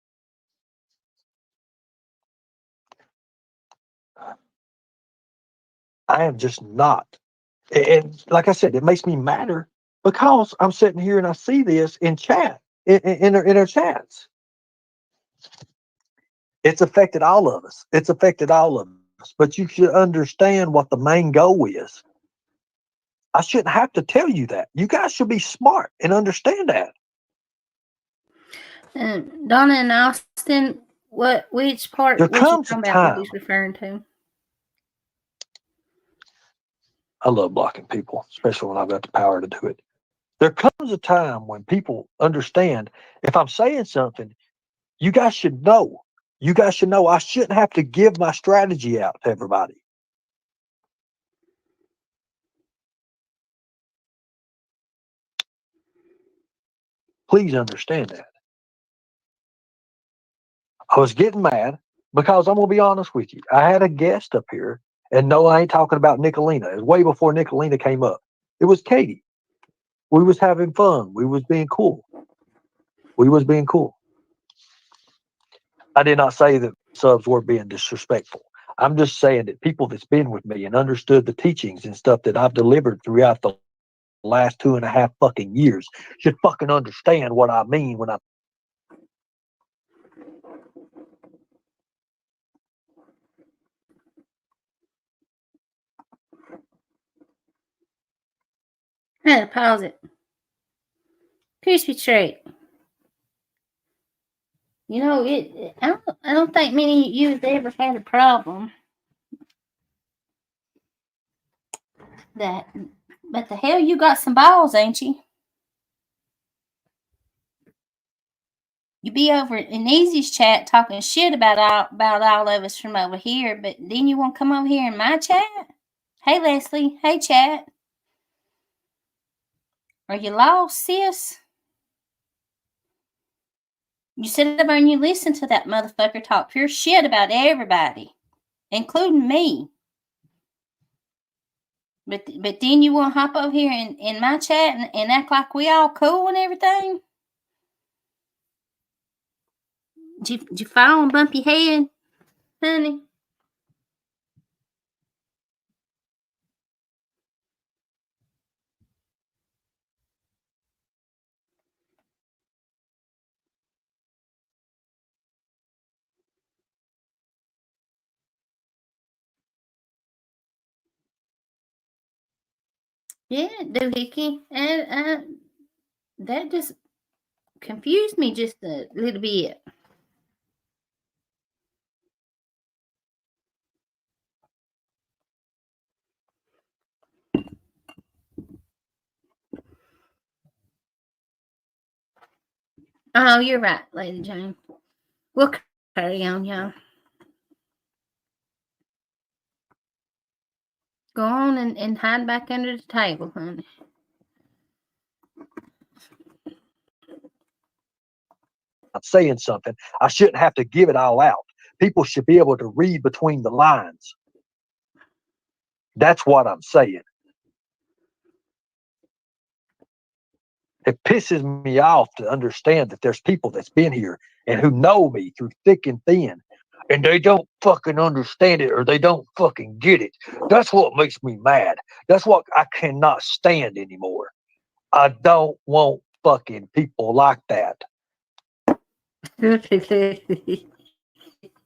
I am just not. And like I said, it makes me madder because I'm sitting here and I see this in chat, in our chats. It's affected all of us. It's affected all of us. But you should understand what the main goal is. I shouldn't have to tell you that. You guys should be smart and understand that. Donna and Austin, which part There was you comes a talking about that time. he's referring to? I love blocking people, especially when I've got the power to do it. There comes a time when people understand if I'm saying something, you guys should know. You guys should know I shouldn't have to give my strategy out to everybody. Please understand that. I was getting mad because I'm going to be honest with you. I had a guest up here, and no, I ain't talking about Nicolina. It was way before Nicolina came up. It was Katie. We was having fun. We was being cool. I did not say that subs were being disrespectful. I'm just saying that people that's been with me and understood the teachings and stuff that I've delivered throughout the last 2.5 fucking years should fucking understand what I mean when I. I had to pause it. Crispy treat. You know, I don't think many of you have ever had a problem that, but the hell, you got some balls, ain't you? You be over in Easy's chat talking shit about all of us from over here, but then you want to come over here in my chat? Hey, Leslie. Hey, chat. Are you lost, sis? You sit over and you listen to that motherfucker talk pure shit about everybody, including me. But then you want to hop over here in my chat and act like we all cool and everything? Did you fall and bump your head, honey? Yeah, doohickey. And that just confused me just a little bit. Oh, you're right, Lady Jane. We'll carry on, y'all. Go on and hide back under the table, honey. I'm saying something. I shouldn't have to give it all out. People should be able to read between the lines. That's what I'm saying. It pisses me off to understand that there's people that's been here and who know me through thick and thin, and they don't fucking understand it or they don't fucking get it. That's what makes me mad. That's what I cannot stand anymore. I don't want fucking people like that.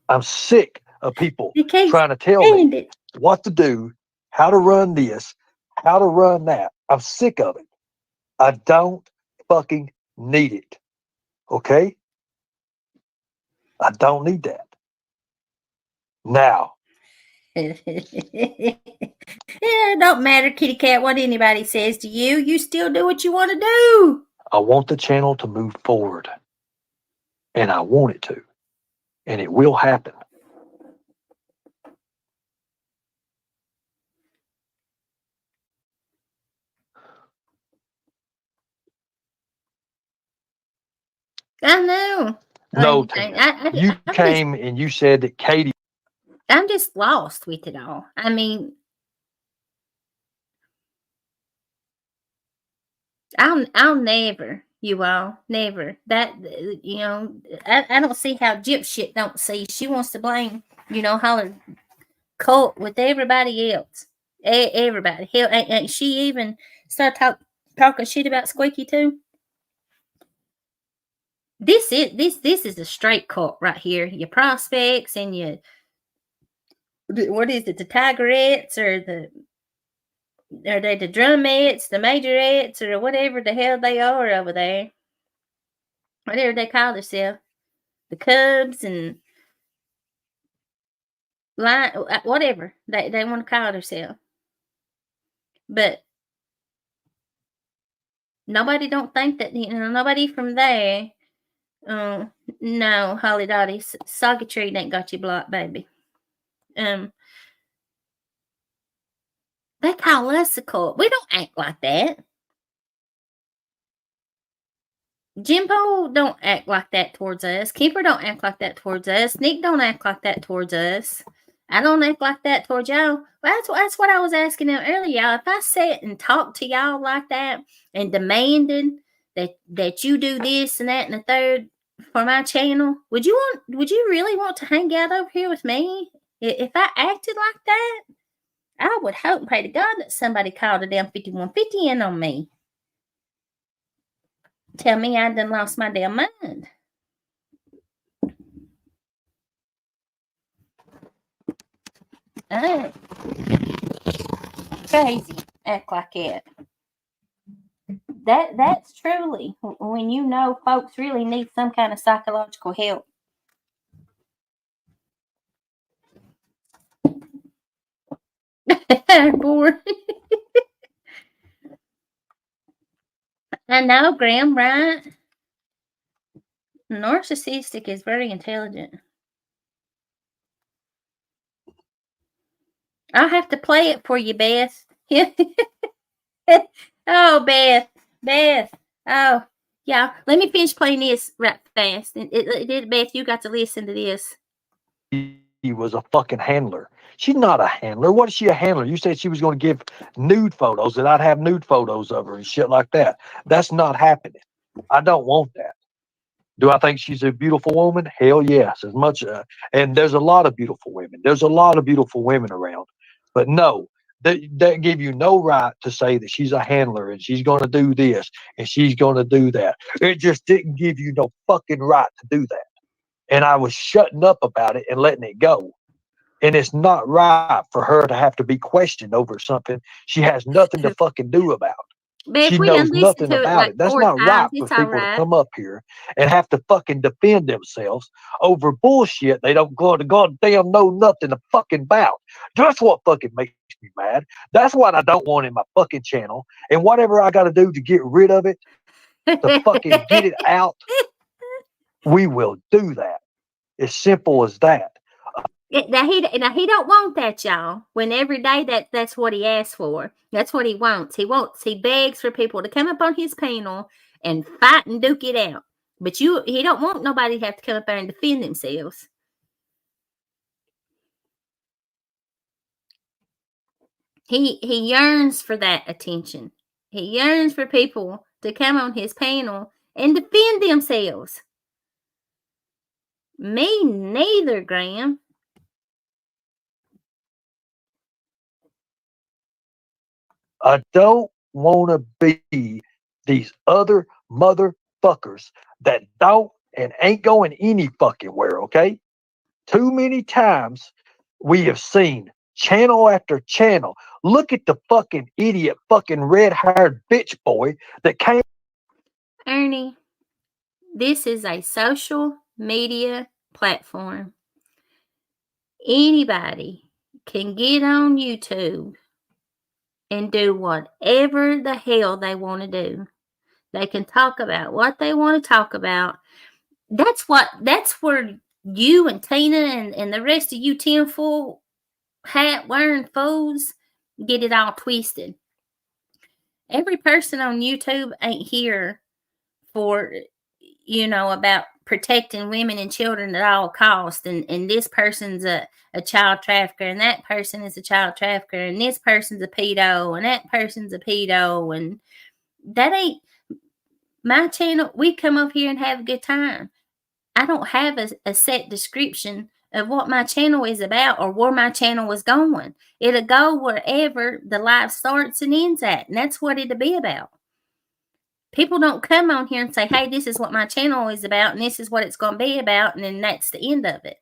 I'm sick of people trying to tell me what to do, how to run this, how to run that. I'm sick of it. I don't fucking need it. Okay? I don't need that. Now. It don't matter, kitty cat, what anybody says to you. You still do what you want to do. I want the channel to move forward. And I want it to. And it will happen. I know. No, Tina. You came and you said that Katie. I'm just lost with it all. I mean, I'll never, you all, never. That, you know, I don't see how Gyp shit don't see. She wants to blame, you know, holler cult with everybody else. Everybody. Hell, and she even started talking shit about Squeaky too. This is a straight cult right here. Your prospects and your, what is it, the Tigerettes or are they the drumettes, the majorettes, or whatever the hell they are over there? Whatever they call themselves. The Cubs and whatever they want to call themselves. But nobody don't think that, you know, nobody from there. No, Holly Dottie, Soggy Tree ain't got you blocked, baby. They call us a cult. We don't act like that. Jimbo don't act like that towards us. Keeper don't act like that towards us. Nick don't act like that towards us. I don't act like that towards y'all. Well, that's what I was asking them earlier, y'all. If I sat and talked to y'all like that and demanded that you do this and that and the third for my channel, would you really want to hang out over here with me? If I acted like that, I would hope and pray to God that somebody called a damn 5150 in on me. Tell me I done lost my damn mind. Oh, crazy. Act like it. That's truly when you know folks really need some kind of psychological help. Boy. I know, Graham, right? Narcissistic is very intelligent. I'll have to play it for you, Beth. Oh, Beth. Oh, yeah. Let me finish playing this right fast. Beth, you got to listen to this. She was a fucking handler. She's not a handler. What is she a handler? You said she was going to give nude photos, and I'd have nude photos of her and shit like that. That's not happening. I don't want that. Do I think she's a beautiful woman? Hell yes. As much, and there's a lot of beautiful women. There's a lot of beautiful women around. But no, that give you no right to say that she's a handler and she's going to do this and she's going to do that. It just didn't give you no fucking right to do that. And I was shutting up about it and letting it go. And it's not right for her to have to be questioned over something she has nothing to fucking do about. But she knows nothing about it. That's not right for people to come up here and have to fucking defend themselves over bullshit they don't go to goddamn know nothing to fucking about. That's what fucking makes me mad. That's what I don't want in my fucking channel. And whatever I got to do to get rid of it, to fucking get it out, we will do that. As simple as that. Now he don't want that, y'all. When every day that's what he asks for. That's what he wants. He begs for people to come up on his panel and fight and duke it out. But he don't want nobody to have to come up there and defend themselves. He yearns for that attention. He yearns for people to come on his panel and defend themselves. Me neither, Graham. I don't want to be these other motherfuckers that don't and ain't going any fucking where, okay? Too many times we have seen channel after channel. Look at the fucking idiot fucking red-haired bitch boy that came. Ernie, this is a social media platform. Anybody can get on YouTube and do whatever the hell they want to do. They can talk about what they want to talk about. That's where you and Tina and the rest of you tinfoil hat wearing fools get it all twisted. Every person on YouTube ain't here for, about protecting women and children at all costs. And this person's a child trafficker, and that person is a child trafficker, and this person's a pedo, and that person's a pedo. And that ain't my channel. We come up here and have a good time. I don't have a set description of what my channel is about or where my channel was going. It'll go wherever the live starts and ends at, and that's what it'll be about. People don't come on here and say, hey, this is what my channel is about, and this is what it's going to be about, and then that's the end of it.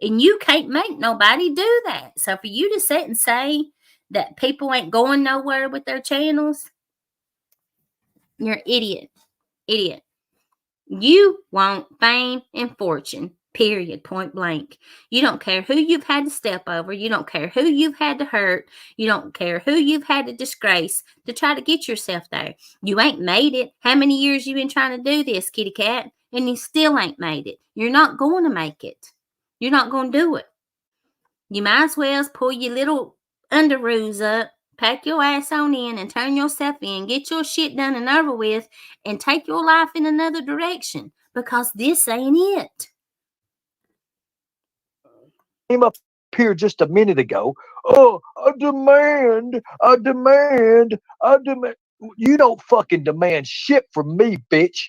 And you can't make nobody do that. So for you to sit and say that people ain't going nowhere with their channels, you're an idiot. Idiot. You want fame and fortune, period, point blank. You don't care who you've had to step over. You don't care who you've had to hurt. You don't care who you've had to disgrace to try to get yourself there. You ain't made it. How many years you been trying to do this, kitty cat? And you still ain't made it. You're not going to make it. You're not going to do it. You might as well pull your little underoos up, pack your ass on in and turn yourself in, get your shit done and over with, and take your life in another direction, because this ain't it. Came up here just a minute ago. Oh, I demand. You don't fucking demand shit from me, bitch.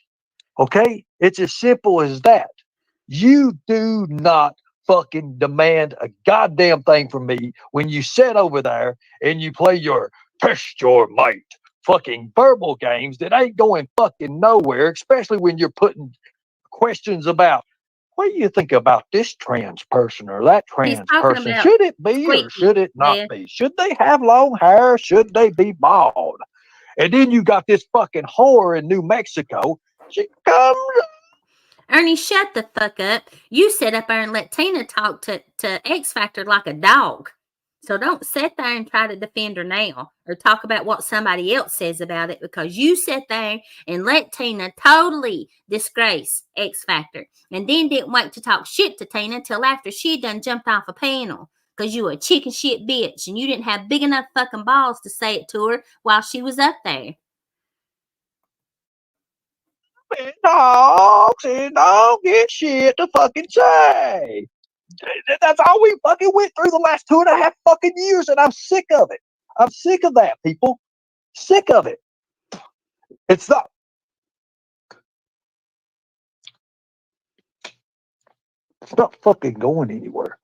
Okay? It's as simple as that. You do not fucking demand a goddamn thing from me when you sit over there and you play your test your might fucking verbal games that ain't going fucking nowhere, especially when you're putting questions about what do you think about this trans person or that trans person? Should it be or should it not be? Should they have long hair? Should they be bald? And then you got this fucking whore in New Mexico. She comes. Ernie, shut the fuck up. You sit up there and let Tina talk to X Factor like a dog. So don't sit there and try to defend her now or talk about what somebody else says about it, because you sit there and let Tina totally disgrace X Factor and then didn't wait to talk shit to Tina till after she done jumped off a panel because you were a chicken shit bitch and you didn't have big enough fucking balls to say it to her while she was up there. Dogs and don't get shit to fucking say. That's all we fucking went through the last 2.5 fucking years, and I'm sick of it. I'm sick of that, people. Sick of it. It's not. It's not fucking going anywhere.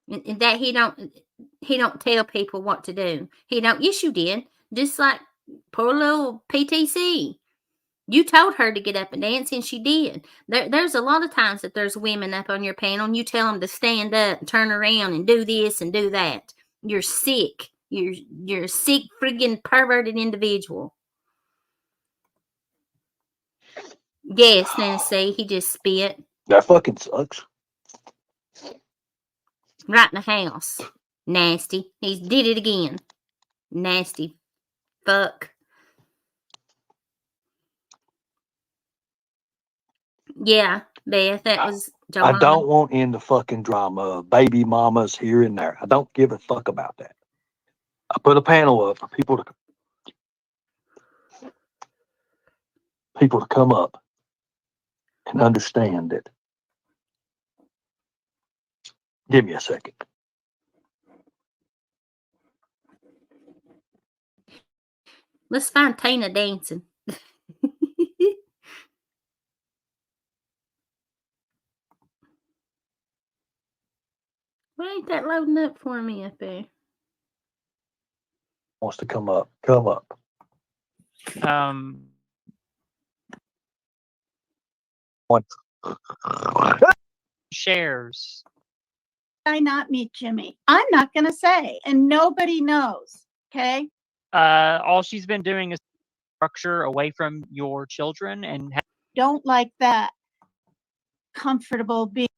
And that he don't tell people what to do. He don't. Yes, you did. Just like poor little PTC. You told her to get up and dance, and she did. There's a lot of times that there's women up on your panel, and you tell them to stand up, and turn around, and do this and do that. You're sick. You're a sick, friggin' perverted individual. Yes, Nancy, he just spit. That fucking sucks. Right in the house. Nasty. He did it again. Nasty fuck. Yeah, Beth, that was Joanna. I don't want in the fucking drama of baby mamas here and there. I don't give a fuck about that. I put a panel up for people to come up and understand it. Give me a second. Let's find Tina dancing. Why ain't that loading up for me up there? Wants to come up. Come up. One. Shares. I not meet Jimmy? I'm not going to say, and nobody knows. Okay. All she's been doing is structure away from your children and don't like that. Comfortable being.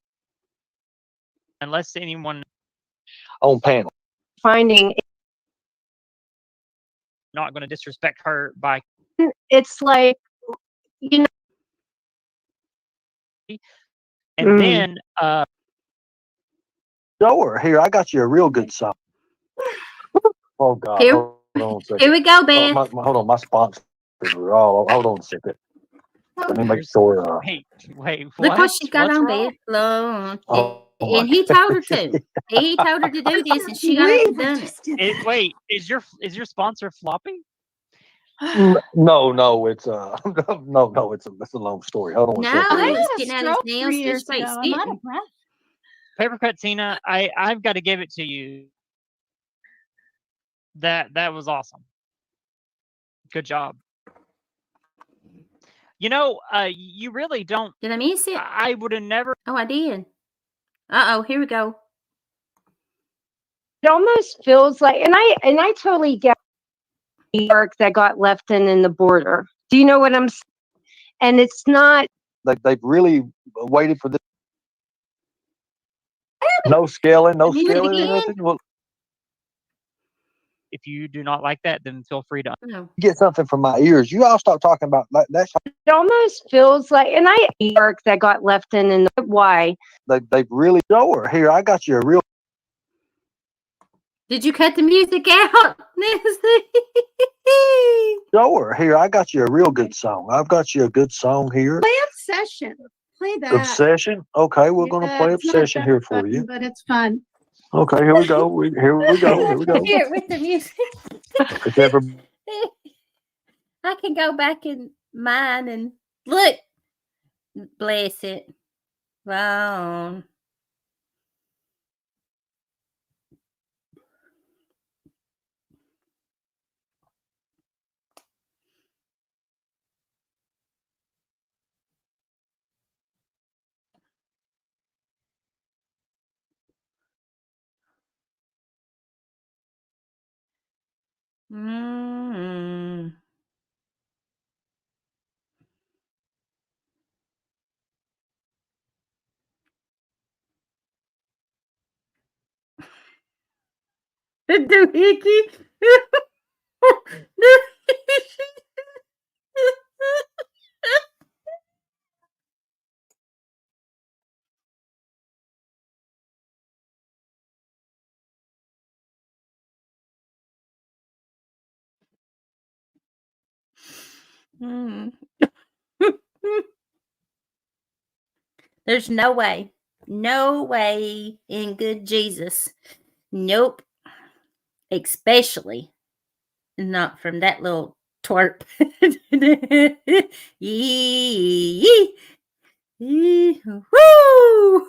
Unless anyone on panel finding. Not going to disrespect her by. It's like, you know. And then show her. Here, I got you a real good song. Oh God. Here, hold on a second. Here we go, Beth. Hold on, my sponsors are all. Hold on a second. Let me make sure. Wait. Look what she got on, Beth. And he told her to. He told her to do this, and she got up and done it. Wait, is your sponsor floppy? No, it's no, it's a long story. Hold on. No, he was getting out his nails just straight spitting. I'm out of breath. Papercut Tina, I've got to give it to you. That was awesome. Good job. You know, you really don't. Did I miss it? I would have never. Oh, I did. Uh-oh, here we go. It almost feels like, and I totally get New York that got left in the border. Do you know what I'm saying? And it's not. They've really waited for this. No scaling, no scaling or nothing. Well, if you do not like that, then feel free to get something from my ears. You all start talking about that. It almost feels like, and New York that got left in the why they've really show her. Here, I got you a real. Did you cut the music out, Nancy? Sure. Here, I got you a real good song. I've got you a good song here. Play Obsession. Play that. Obsession. Okay, we're going to play it's not Obsession that here for fun, you. but it's fun. Okay, here we go. Here we go. Here we go. Here with the music. It's every- I can go back in mine and look. Bless it. Wow. Mm. The hickey. Mm. There's no way. No way in good Jesus. Nope. Especially not from that little twerp. Yee. Yee. Woo!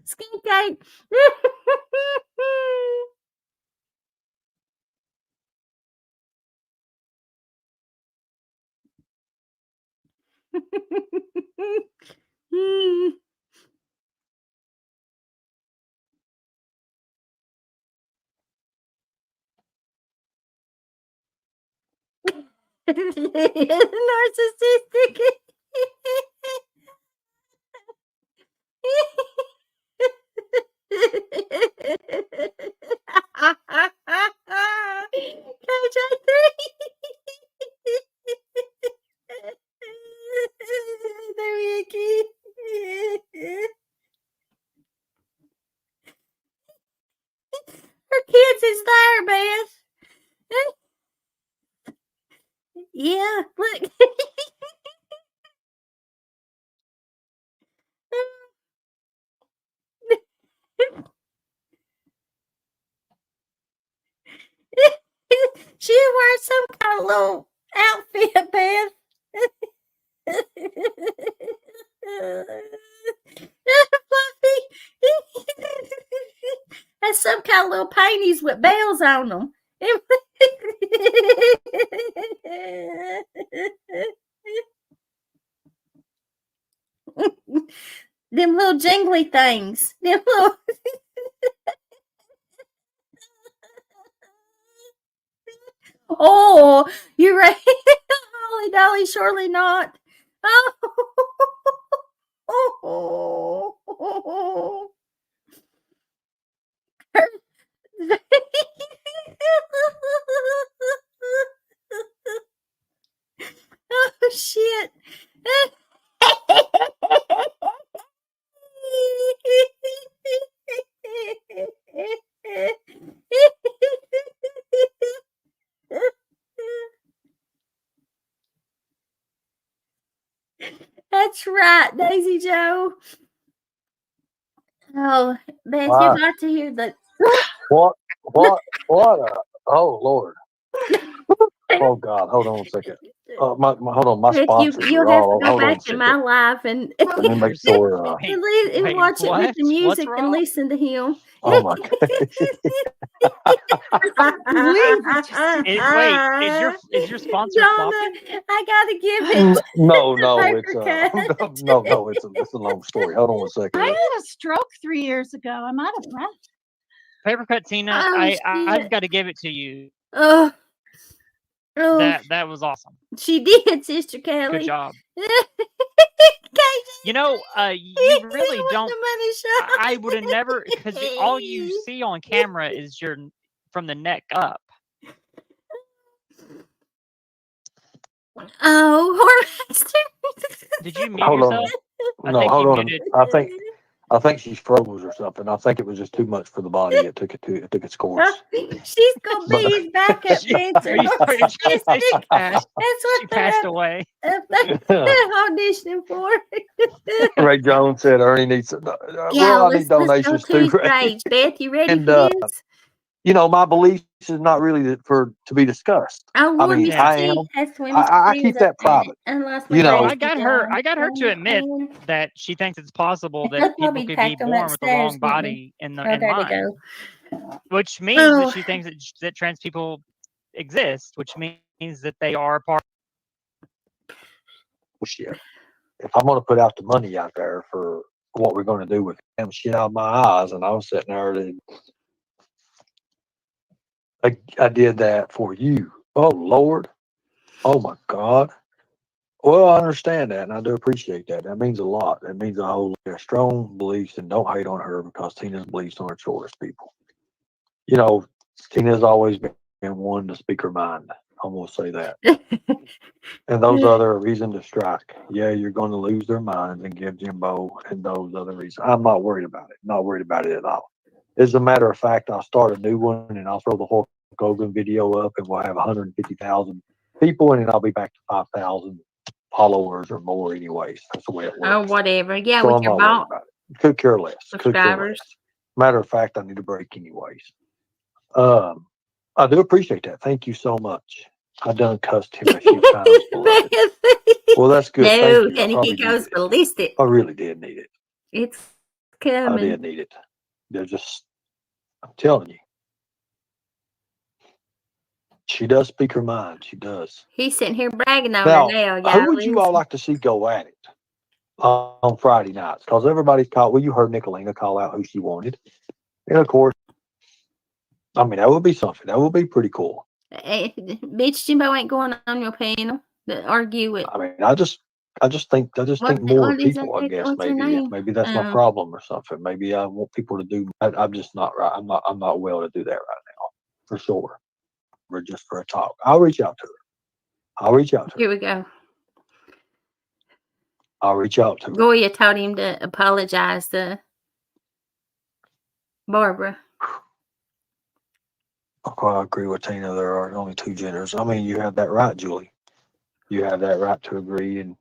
Skink cake. Narcissistic. Her kids is there, man. Yeah, look. She wears some kind of little outfit, Beth. Fluffy. That's some kind of little panties with bells on them. Them little jingly things. Them little Oh, you're right. Holly Dolly, surely not. Oh. Oh, shit. That's right, Daisy Joe. Oh, Beth, Wow. you got to hear the. What? Oh, Lord. Oh, God. Hold on a second. Hold on. My Beth, sponsors you are have to all. go Hold on a back to second. my life and Let me make sure. and watch it with the music and wrong? listen to him. Oh, my God. Is your sponsor Donna, floppy? I gotta give it. No, Paper cut. no, it's a long story. Hold on a second. I had a stroke 3 years ago. I'm out of breath. Paper cut, Tina. Oh, I've got to give it to you. Oh, That was awesome. She did, Sister Kelly. Good job. You you really don't. I would have never, because all you see on camera is from the neck up. Oh, Did you mute Hold yourself? on. I think you Hold on. muted. I think she's froze or something. I think it was just too much for the body. It took its course. She's gonna But be his backup dancer. Are you trying to say she passed? That's what She passed they're away. auditioning for. Ray Jones said Ernie needs. Yeah, I need let's go donations to his too, Ray. page. Beth, you ready And for this? my beliefs is not really to be discussed. Oh, I Lord, mean, Mr. I T am. has to I keep that private. I lost my You Well, know, I got her to admit that she thinks it's possible that They'll people probably could be pack them born with the upstairs, wrong won't they? body and Oh, there they mind, go. which means that Oh, she thinks that trans people exist, which means that they are part. shit. If I'm going to put out the money out there for what we're going to do with him, shit out of my eyes, and I was sitting there and I did that for you. Oh Lord. Oh my God. Well, I understand that, and I do appreciate that. That means a lot. That means I hold strong beliefs, and don't hate on her because Tina's beliefs aren't shortest people. Tina's always been one to speak her mind. I'm going to say that. And those other reasons to strike. Yeah, you're going to lose their minds and give Jimbo and those other reasons. I'm not worried about it. Not worried about it at all. As a matter of fact, I'll start a new one and I'll throw the Hulk Hogan video up and we'll have 150,000 people and then I'll be back to 5,000 followers or more anyways. That's the way it works. oh, whatever. Yeah, So with I'm your not worried ball about it. Could care less. Could care less. subscribers. Matter of fact, I need a break anyways. I do appreciate that. Thank you so much. I done cussed him a few times, beloved. Well, that's good. No, Thank you. I and he probably goes needed it. ballistic. I really did need it. It's I coming. did need it. They're just, I'm telling you, she does speak her mind. She does. He's sitting here bragging on her Now, now, who y'all. would you all like to see go at it on Friday nights? Because everybody's called. Well, you heard Nicolina call out who she wanted. And of course, I mean, that would be something. That would be pretty cool. Bitch, Jimbo ain't going on your panel to argue with. I mean, I just think more people. I guess What's her maybe name? that's my problem or something. Maybe I want people to do. I'm just not right. I'm not well to do that right now, for sure. Or just for a talk. I'll reach out to her. Here we go. I'll reach out to her. Goya told him to apologize to Barbara. Okay, I agree with Tina. There are only two genders. I mean, you have that right, Julie. You have that right to agree, and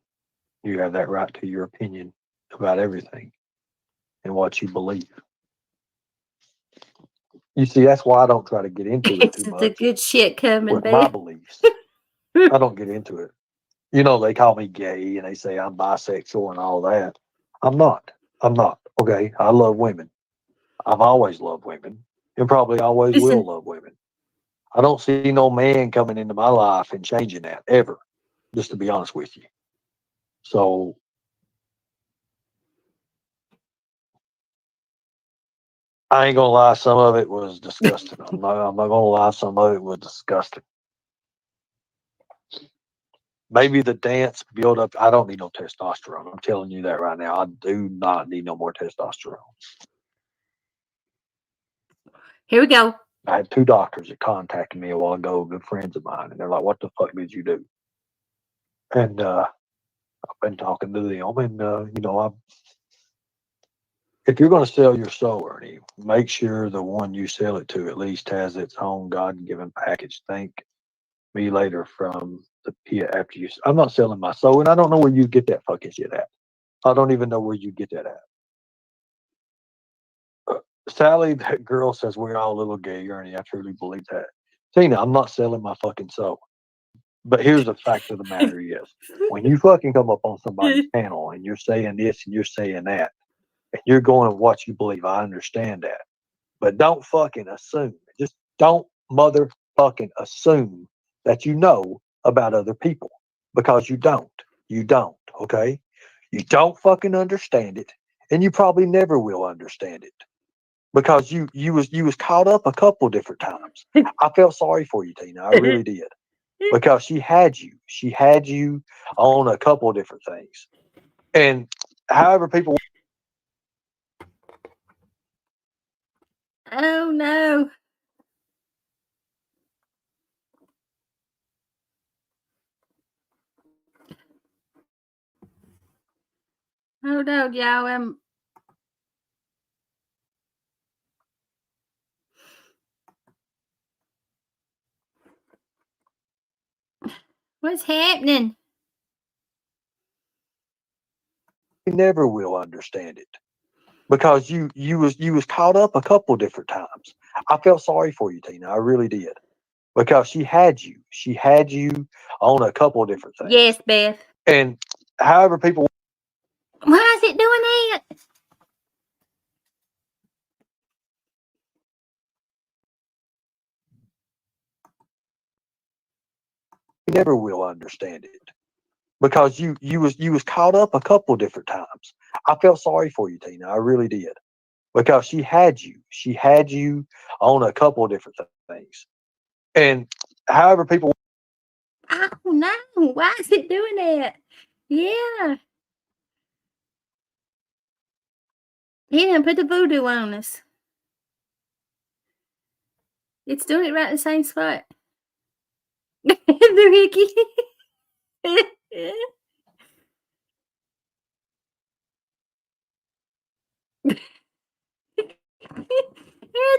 you have that right to your opinion about everything and what you believe. You see, that's why I don't try to get into it too It's much. the good shit coming, with my babe. beliefs. I don't get into it. They call me gay and they say I'm bisexual and all that. I'm not. Okay, I love women. I've always loved women and probably always will love women. I don't see no man coming into my life and changing that ever, just to be honest with you. So I ain't gonna lie, some of it was disgusting. I'm not gonna lie, some of it was disgusting. Maybe the dance build up. I don't need no testosterone. I'm telling you that right now. I do not need no more testosterone. Here we go. I had two doctors that contacted me a while ago, good friends of mine, and they're like, "What the fuck did you do?" And I've been talking to them, and if you're going to sell your soul, Ernie, make sure the one you sell it to at least has its own God-given package. Thank me later from the pit after you. I'm not selling my soul, and I don't know where you get that fucking shit at. I don't even know where you get that at. Sally, that girl says we're all a little gay, Ernie. I truly believe that. Tina, I'm not selling my fucking soul. But here's the fact of the matter is, when you fucking come up on somebody's panel and you're saying this and you're saying that, and you're going with what you believe, I understand that. But don't fucking assume. Just don't motherfucking assume that you know about other people. Because you don't. You don't, okay? You don't fucking understand it, and you probably never will understand it. Because you was caught up a couple different times. I felt sorry for you, Tina. I really did. Because she had you on a couple of different things. And however people Oh no. Hold on, y'all. What's happening? You never will understand it because you was caught up a couple different times. I felt sorry for you, Tina. I really did because she had you. She had you on a couple different things. Yes, Beth. And however people. Why is it doing that? You never will understand it because you was caught up a couple different times. I felt sorry for you, Tina. I really did because she had you. She had you on a couple different things. And however people. Oh no! Why is it doing that? Yeah. He didn't put the voodoo on us. It's doing it right in the same spot. The Ricky. Here's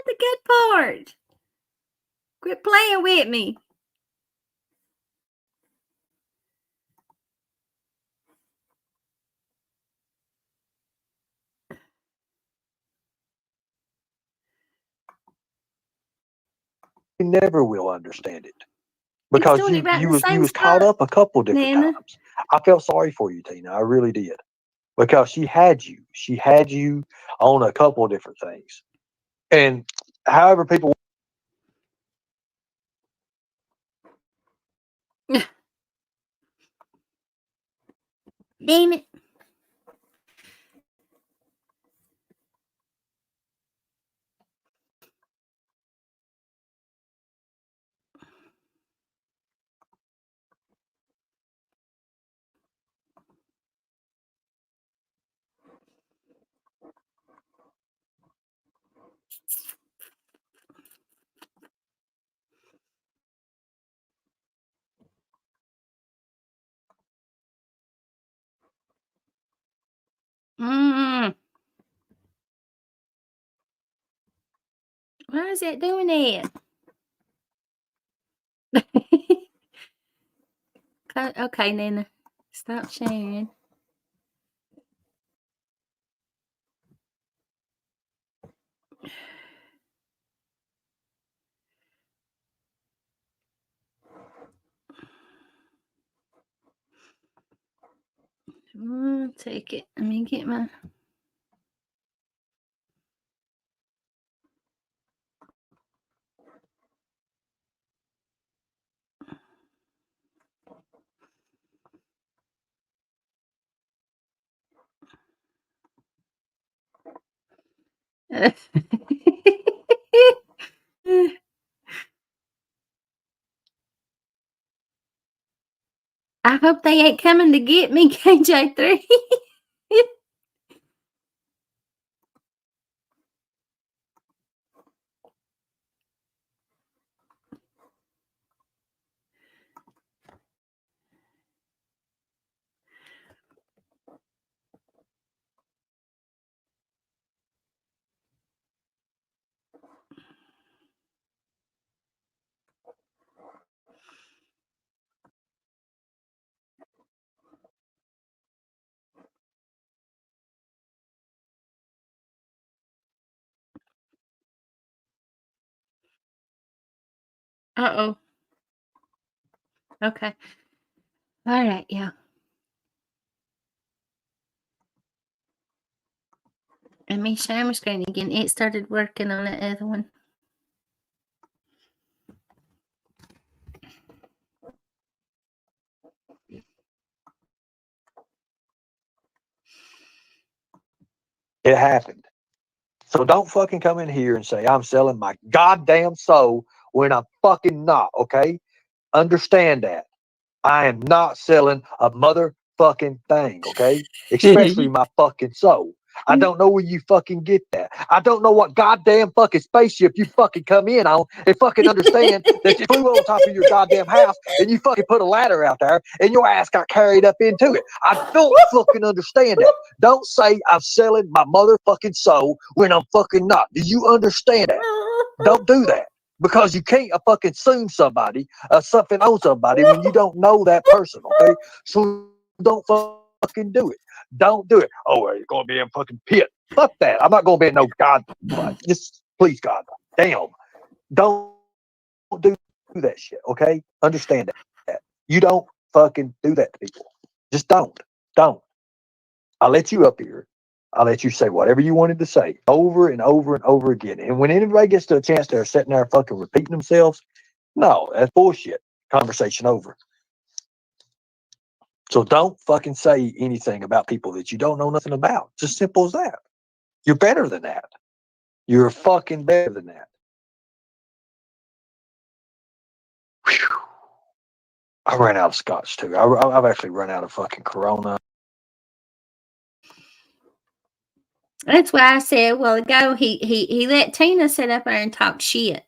the good part. Quit playing with me. You never will understand it because you was caught up a couple different times. I felt sorry for you, Tina. I really did because she had you. She had you on a couple different things. And however people. Damn it. Why is it doing that? Okay, Nana. Stop sharing. Take it. Let me get my. I hope they ain't coming to get me, KJ3. Uh-oh. Okay. All right, yeah. Let me share my screen again. It started working on the other one. It happened. So don't fucking come in here and say I'm selling my goddamn soul when I'm fucking not, okay? Understand that. I am not selling a motherfucking thing, okay? Especially my fucking soul. I don't know where you fucking get that. I don't know what goddamn fucking spaceship you fucking come in on and fucking understand that you flew on top of your goddamn house and you fucking put a ladder out there and your ass got carried up into it. I don't fucking understand that. Don't say I'm selling my motherfucking soul when I'm fucking not. Do you understand that? Don't do that. Because you can't fucking assume somebody something on somebody when you don't know that person, okay? So don't fucking do it. Don't do it. Oh, you're going to be in fucking pit. Fuck that. I'm not going to be in no God. Just please, God. Damn. Don't do that shit, okay? Understand that. You don't fucking do that to people. Just don't. Don't. I'll let you up here. I'll let you say whatever you wanted to say over and over and over again. And when anybody gets to a chance, they're sitting there fucking repeating themselves. No, that's bullshit. Conversation over. So don't fucking say anything about people that you don't know nothing about. Just simple as that. You're better than that. You're fucking better than that. Whew. I ran out of scotch too. I've actually run out of fucking Corona. That's why I said a while ago he let Tina sit up there and talk shit.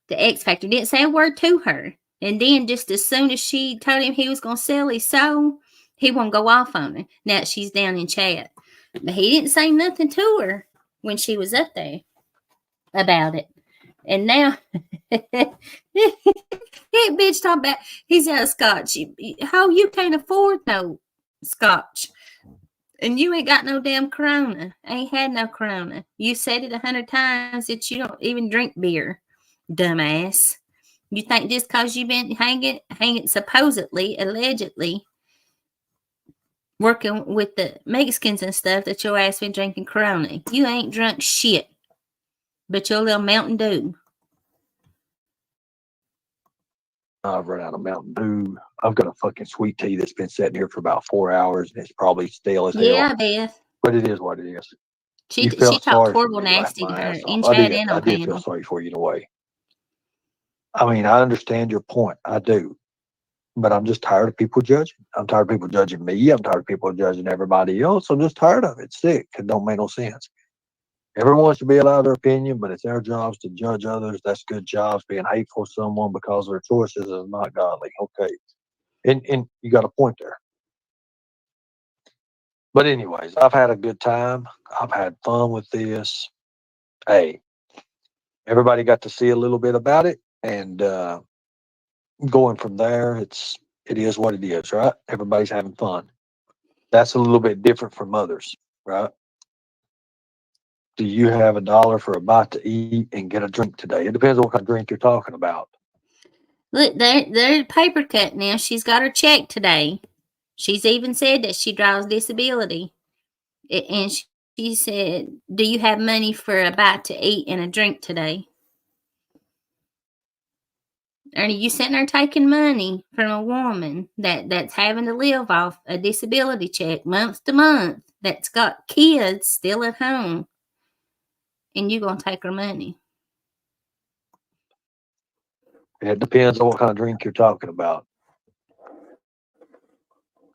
The X Factor didn't say a word to her. And then just as soon as she told him he was going to sell his soul, he won't go off on her. Now she's down in chat. But he didn't say nothing to her when she was up there about it. And now, that bitch talking about he's out of scotch. How you can't afford no scotch? And you ain't got no damn Corona. Ain't had no Corona. You said it 100 times that you don't even drink beer, dumbass. You think just because you've been hanging, supposedly, allegedly, working with the Mexicans and stuff that your ass been drinking Corona. You ain't drunk shit. But your little Mountain Dew. I've run out of Mountain Dew. I've got a fucking sweet tea that's been sitting here for about 4 hours and it's probably stale as hell. Yeah, Beth. But it is what it is. She talked horrible, nasty to her in chat and on I did feel sorry for you in a way. I mean, I understand your point. I do. But I'm just tired of people judging. I'm tired of people judging me. I'm tired of people judging everybody else. I'm just tired of it. It's sick. It don't make no sense. Everyone should be allowed their opinion, but it's their jobs to judge others. That's good jobs. Being hateful to someone because of their choices is not godly. Okay. And you got a point there. But anyways, I've had a good time. I've had fun with this. Hey, everybody got to see a little bit about it. And going from there, it is what it is, right? Everybody's having fun. That's a little bit different from others, right? Do you have $1 for a bite to eat and get a drink today? It depends on what kind of drink you're talking about. Look, they're paper cut now. She's got her check today. She's even said that she draws disability. And she said, do you have money for a bite to eat and a drink today? Ernie, you sitting there taking money from a woman that's having to live off a disability check month to month, that's got kids still at home, and you gonna take her money? It depends on what kind of drink you're talking about.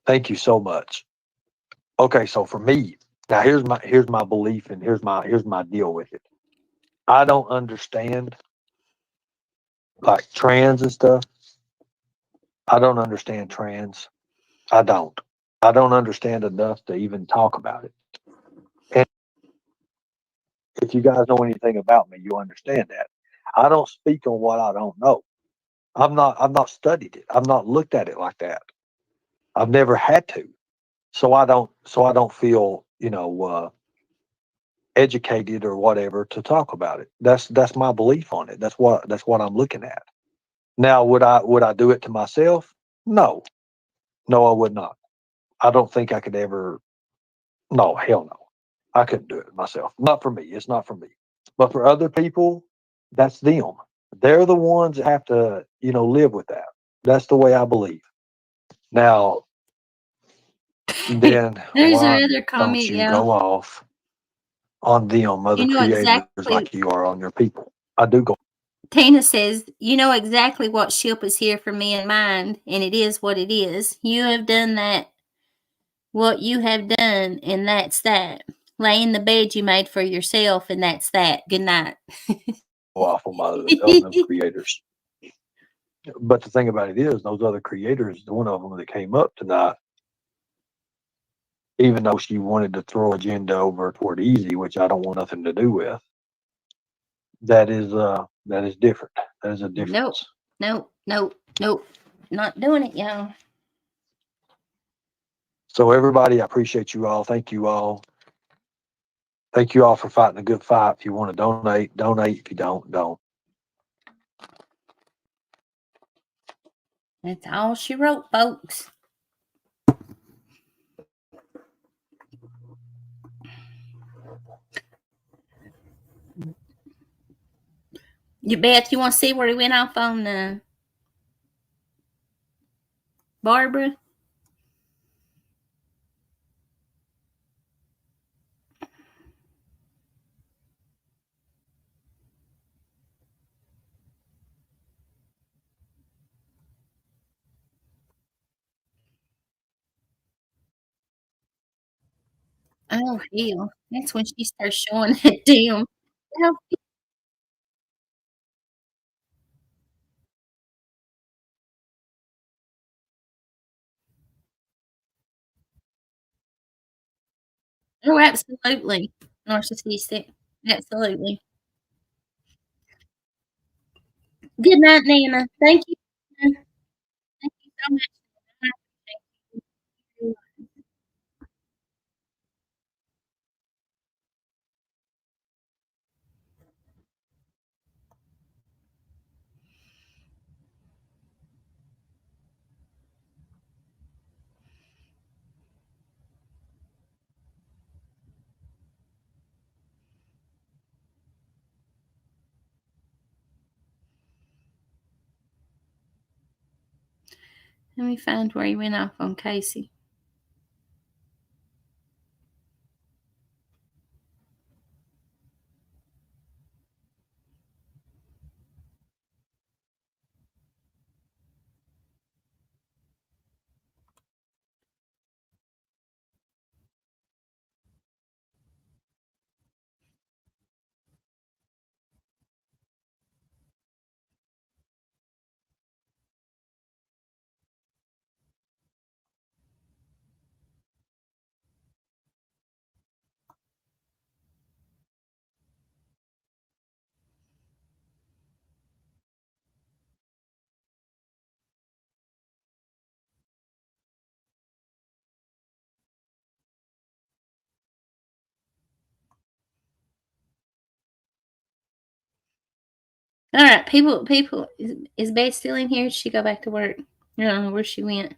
Thank you so much. Okay, so for me, now here's my belief and here's my deal with it. I don't understand like trans and stuff. I don't understand trans. I don't understand enough to even talk about it. And if you guys know anything about me, you understand that. I don't speak on what I don't know. I've not studied it. I've not looked at it like that. I've never had to. So I don't feel, educated or whatever to talk about it. That's my belief on it. That's what I'm looking at. Now, would I do it to myself? No, I would not. I don't think I could ever. No, hell no. I couldn't do it myself. Not for me. It's not for me. But for other people, that's them. They're the ones that have to, live with that. That's the way I believe. Now, then There's why our other don't comment, you yeah. go off on them other creators exactly. like you are on your people? I do go. Tina says, you know exactly what ship is here for me in mind, and it is what it is. You have done that, what you have done, and that's that. lay in the bed you made for yourself, and that's that. Good night. Off on my other creators. But the thing about it is, those other creators, one of them that came up tonight, even though she wanted to throw agenda over toward easy, which I don't want nothing to do with, that is different. That is a difference. Nope. Not doing it, y'all. So everybody, I appreciate you all. Thank you all. Thank you all for fighting a good fight. If you want to donate, donate. If you don't, don't. That's all she wrote, folks. You bet you want to see where he went off on Barbara? Oh, hell. That's when she starts showing that damn. Oh, absolutely. Narcissistic. Absolutely. Good night, Nana. Thank you. Nana. Thank you so much. Let me find where he went off on Casey. All right, people, is Beth still in here? Did she go back to work? I don't know where she went.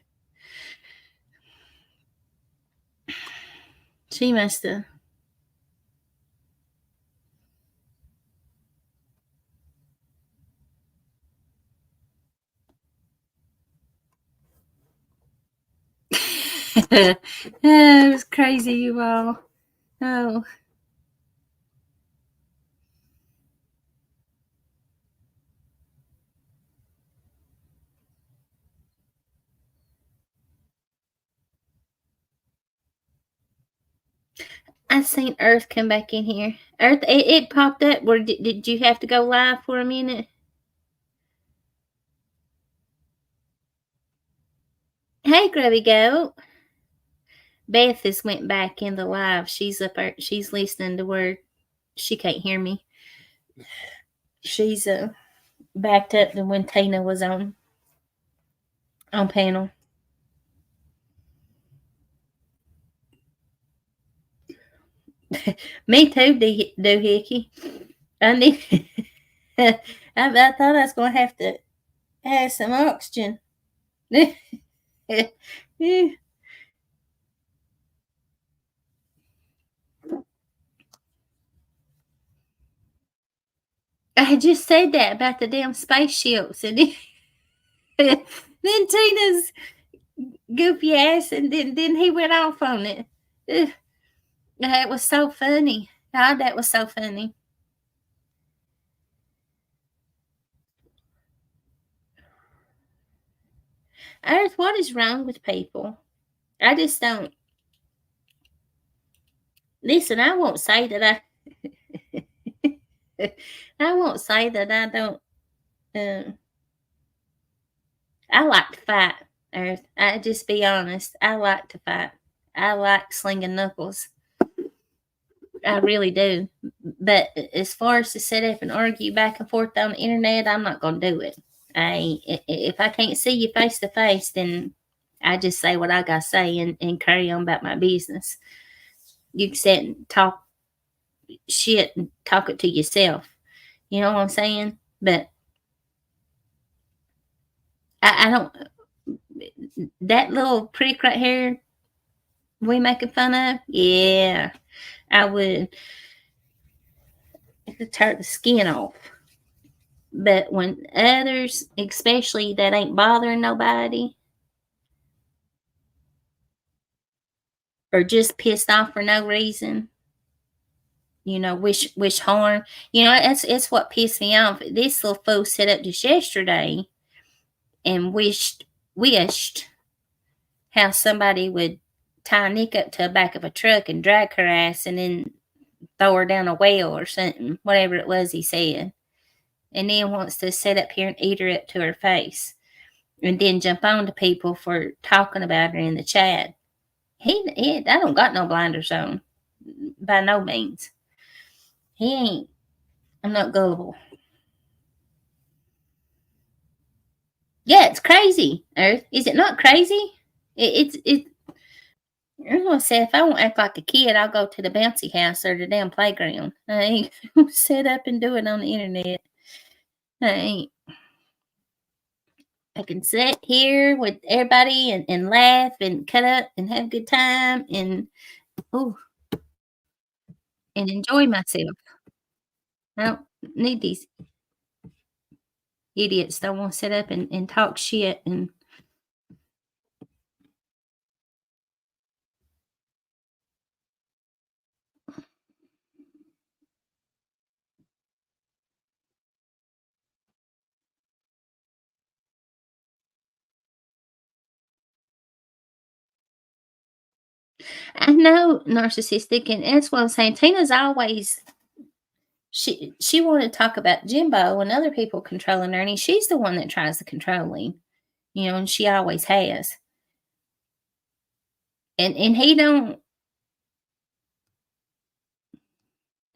She must have. It was crazy, you all. Oh. I seen Earth come back in here. Earth, it popped up. Where did you have to go live for a minute? Hey, Grubby Goat. Beth has went back in the live. She's up there. She's listening to where she can't hear me. She's backed up to when Tina was on panel. Me too, Doohickey. I need. I thought I was going to have some oxygen. I just said that about the damn spaceships, and then Tina's goofy ass, and then he went off on it. That was so funny. God, that was so funny. Earth, what is wrong with people? I just don't. Listen, I won't say that I won't say that I don't. I like to fight, Earth. I just be honest. I like to fight. I like slinging knuckles. I really do. But as far as to sit up and argue back and forth on the internet, I'm not going to do it. If I can't see you face to face, then I just say what I got to say and carry on about my business. You can sit and talk shit and talk it to yourself. You know what I'm saying? But I don't. That little prick right here, we making fun of? Yeah, I would tear the skin off. But when others, especially that ain't bothering nobody, or just pissed off for no reason, wish harm. It's what pissed me off. This little fool set up just yesterday and wished how somebody would tie Nick up to the back of a truck and drag her ass and then throw her down a well or something, whatever it was he said. And then wants to sit up here and eat her up to her face. And then jump on to people for talking about her in the chat. I don't got no blinders on. By no means. He ain't. I'm not gullible. Yeah, it's crazy, Earth. Is it not crazy? I'm gonna say if I won't act like a kid, I'll go to the bouncy house or the damn playground. I ain't gonna sit up and do it on the internet. I ain't. I can sit here with everybody and laugh and cut up and have a good time and enjoy myself. I don't need these idiots that want to sit up and talk shit and I know narcissistic, and that's what I'm saying. Tina's always she wanted to talk about Jimbo and other people controlling her, and she's the one that tries to control him, and she always has. And he don't.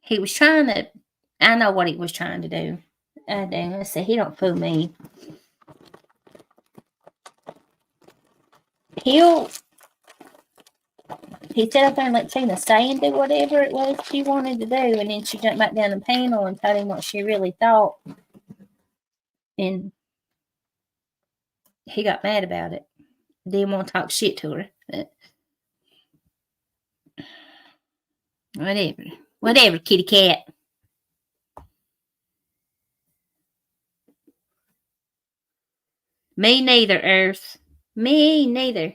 He was trying to. I know what he was trying to do. I do. I say he don't fool me. He sat up there and let Tina say and do whatever it was she wanted to do, and then she jumped back down the panel and told him what she really thought. And he got mad about it. Didn't want to talk shit to her. But whatever, kitty cat. Me neither, Earth. Me neither.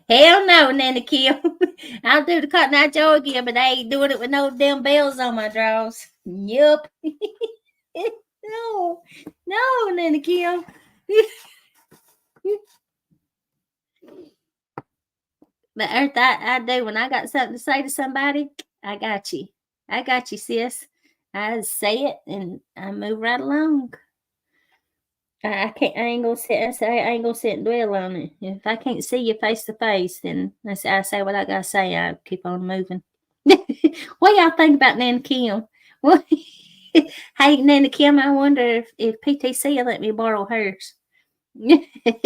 Hell no, Nana Kill. I'll do the Cotton Eye Joe again, but I ain't doing it with no damn bells on my drawers. Yup. No, Nana Kill. But Earth, I do. When I got something to say to somebody, I got you. I got you, sis. I say it and I move right along. I ain't gonna sit and dwell on it. If I can't see you face to face, then I say what I gotta say. I keep on moving. What y'all think about Nana Kim? What? Hey, Nana Kim, I wonder if PTC will let me borrow hers. Nana Kim.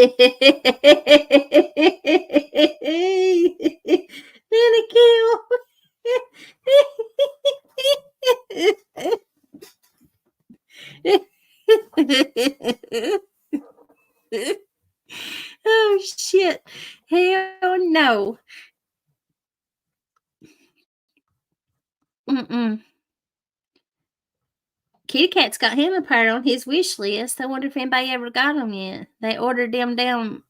Oh shit! Hell no! Kitty Cat's got him a pair on his wish list. I wonder if anybody ever got them yet. They ordered them down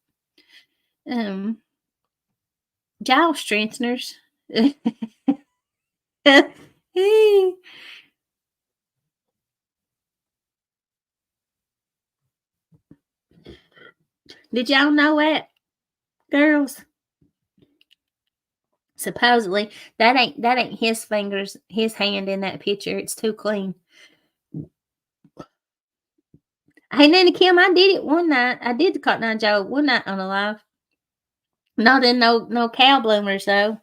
jaw strengtheners. Did y'all know that, girls? Supposedly, that ain't his fingers, his hand in that picture. It's too clean. Hey, Nanny Kim, I did it one night. I did the Cotton Eye Joe one night on a live. Not in no cow bloomers though.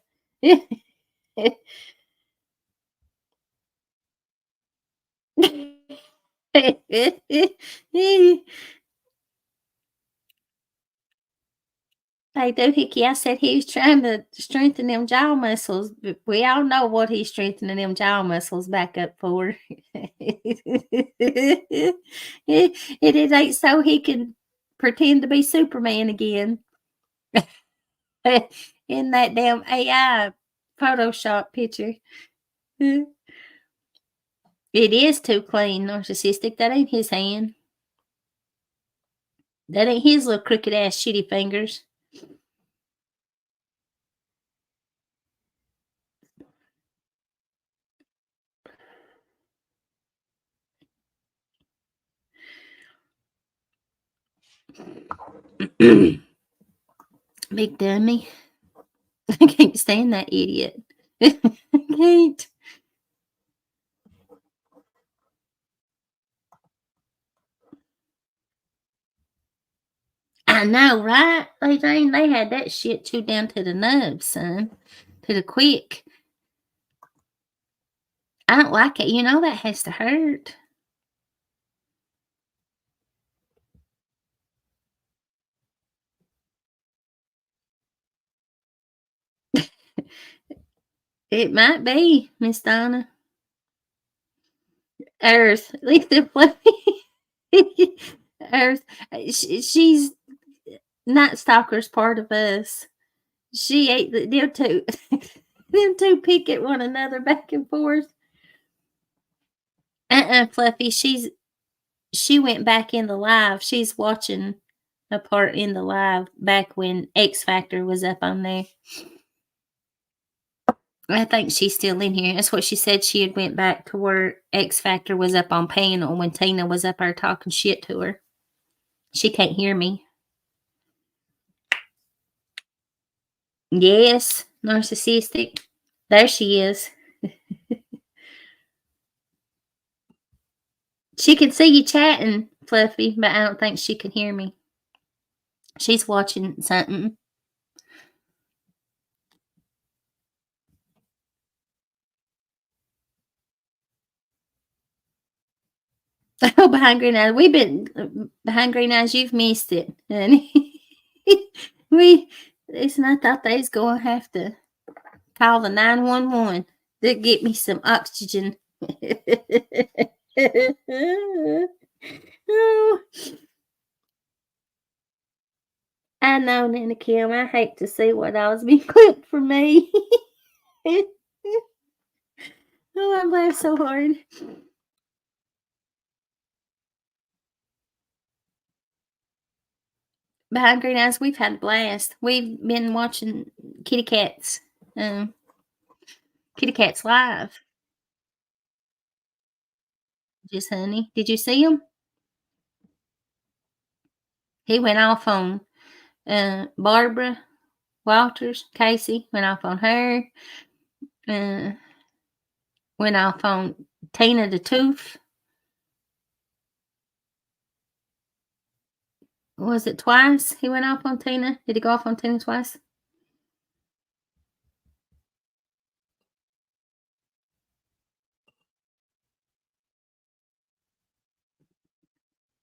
Hey, Doohickey, I said he was trying to strengthen them jaw muscles, but we all know what he's strengthening them jaw muscles back up for. it ain't so he can pretend to be Superman again in that damn AI Photoshop picture. It is too clean, narcissistic. That ain't his hand. That ain't his little crooked ass shitty fingers. Big dummy. I can't stand that idiot. I can't. I know, right? They had that shit chewed down to the nubs, son. To the quick. I don't like it. You know that has to hurt. It might be, Miss Donna. Earth. Leave the fluffy. Earth. She's Night Stalker's part of us. She ate them two. Them two pick at one another back and forth. Fluffy. She went back in the live. She's watching a part in the live back when X Factor was up on there. I think she's still in here. That's what she said. She had went back to where X Factor was up on panel when Tina was up there talking shit to her. She can't hear me. Yes, narcissistic. There she is. She can see you chatting, Fluffy, but I don't think she can hear me. She's watching something. Oh, behind green eyes. We've been behind green eyes. You've missed it, honey. Listen, I thought they was going to have to call the 911 to get me some oxygen. Oh, I know, Nana Kim. I hate to see what all's been clipped for me. Oh, I'm laughing so hard. Behind green eyes, we've had a blast. We've been watching Kitty Cat's live. Just honey, did you see him? He went off on Barbara Walters. Casey went off on her. Went off on Tina the Tooth. Was it twice? He went off on Tina. Did he go off on Tina twice?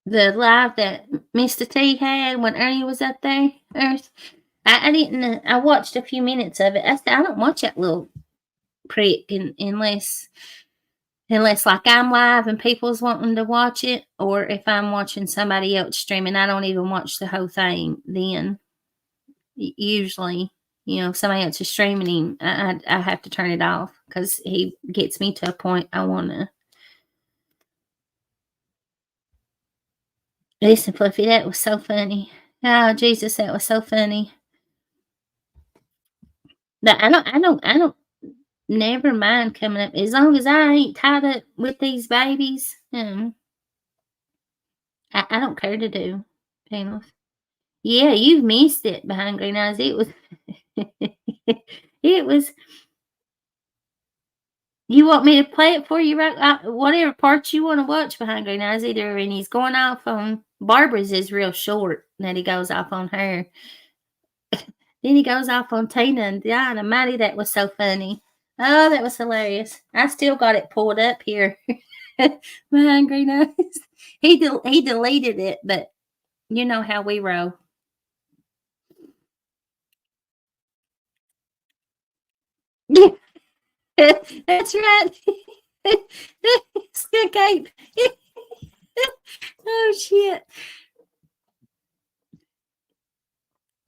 The live that Mr. T had when Ernie was up there. Earth. I didn't. I watched a few minutes of it. I don't watch that little prick unless like I'm live and people's wanting to watch it, or if I'm watching somebody else streaming. I don't even watch the whole thing. Then usually, if somebody else is streaming him, I have to turn it off because he gets me to a point I want to. Listen, Fluffy, that was so funny. Oh, Jesus, that was so funny. I don't never mind coming up as long as I ain't tied up with these babies. I don't care to do panels. Yeah, you've missed it behind green eyes. It was It was. You want me to play it for you? Right? Whatever parts you want to watch behind Green Eyes, either. And he's going off on Barbara's is real short. And then he goes off on her. Then he goes off on Tina and Diana. Mighty, that was so funny. Oh, that was hilarious. I still got it pulled up here. Behind Green Eyes. He deleted it, but you know how we roll. That's right. Skunk ape. Oh shit.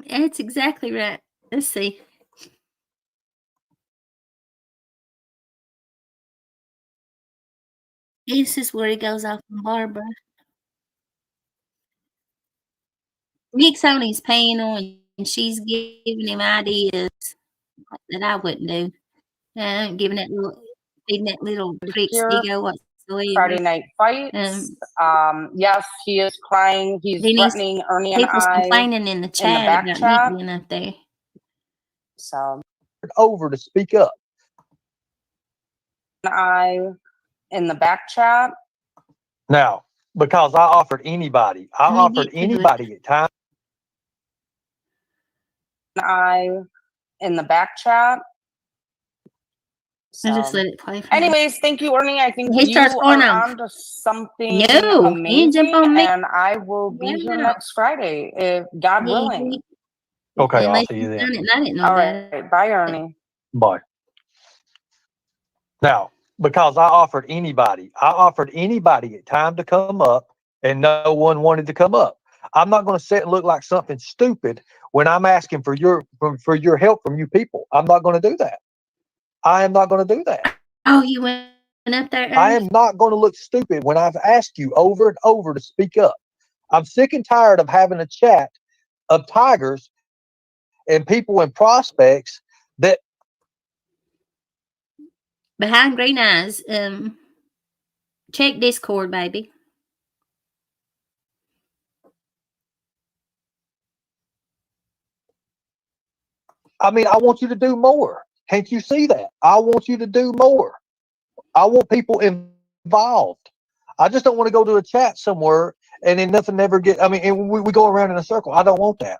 That's exactly right. Let's see. This is where he goes off on Barbara. Nick's on his panel and she's giving him ideas that I wouldn't do. Giving that little, feeding that little prick's Here, ego whatsoever. Friday Night Fights. Yes, he is crying. He's threatening Ernie and people's I complaining in the chat back about chat. Nick being up there. So over to speak up. In the back chat. Now, because I offered anybody at time. In the back chat. So, I just let it play. Anyways, thank you, Ernie. I think he starts going on to something amazing, and I will be here next Friday if God willing. Okay, I'll see you then. All right, bye, Ernie. Bye. Now, because I offered anybody at time to come up, and no one wanted to come up. I'm not going to sit and look like something stupid when I'm asking for your help from you people. I'm not going to do that. I am not going to do that. Oh, you went up there, Ernie? I am not going to look stupid when I've asked you over and over to speak up. I'm sick and tired of having a chat of tigers and people and prospects that behind Green Eyes. Check Discord, baby. I mean, I want you to do more. Can't you see that? I want you to do more. I want people involved. I just don't want to go to a chat somewhere and then nothing ever get. I mean, and we go around in a circle. I don't want that.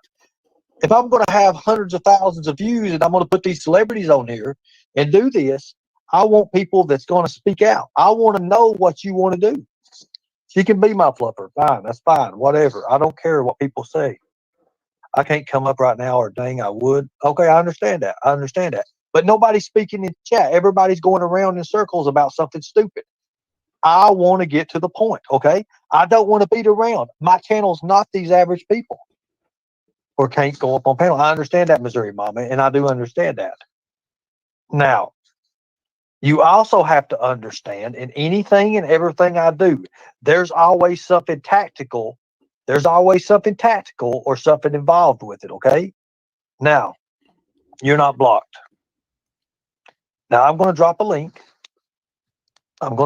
If I'm going to have hundreds of thousands of views and I'm going to put these celebrities on here and do this, I want people that's going to speak out. I want to know what you want to do. She can be my fluffer. Fine. That's fine. Whatever. I don't care what people say. I can't come up right now, or dang, I would. Okay, I understand that. But nobody's speaking in chat. Everybody's going around in circles about something stupid. I want to get to the point, okay? I don't want to beat around. My channel's not these average people or can't go up on panel. I understand that, Missouri Mama, and I do understand that. Now, you also have to understand in anything and everything I do, there's always something tactical. There's always something tactical or something involved with it, okay? Now, you're not blocked. Now, I'm going to drop a link. And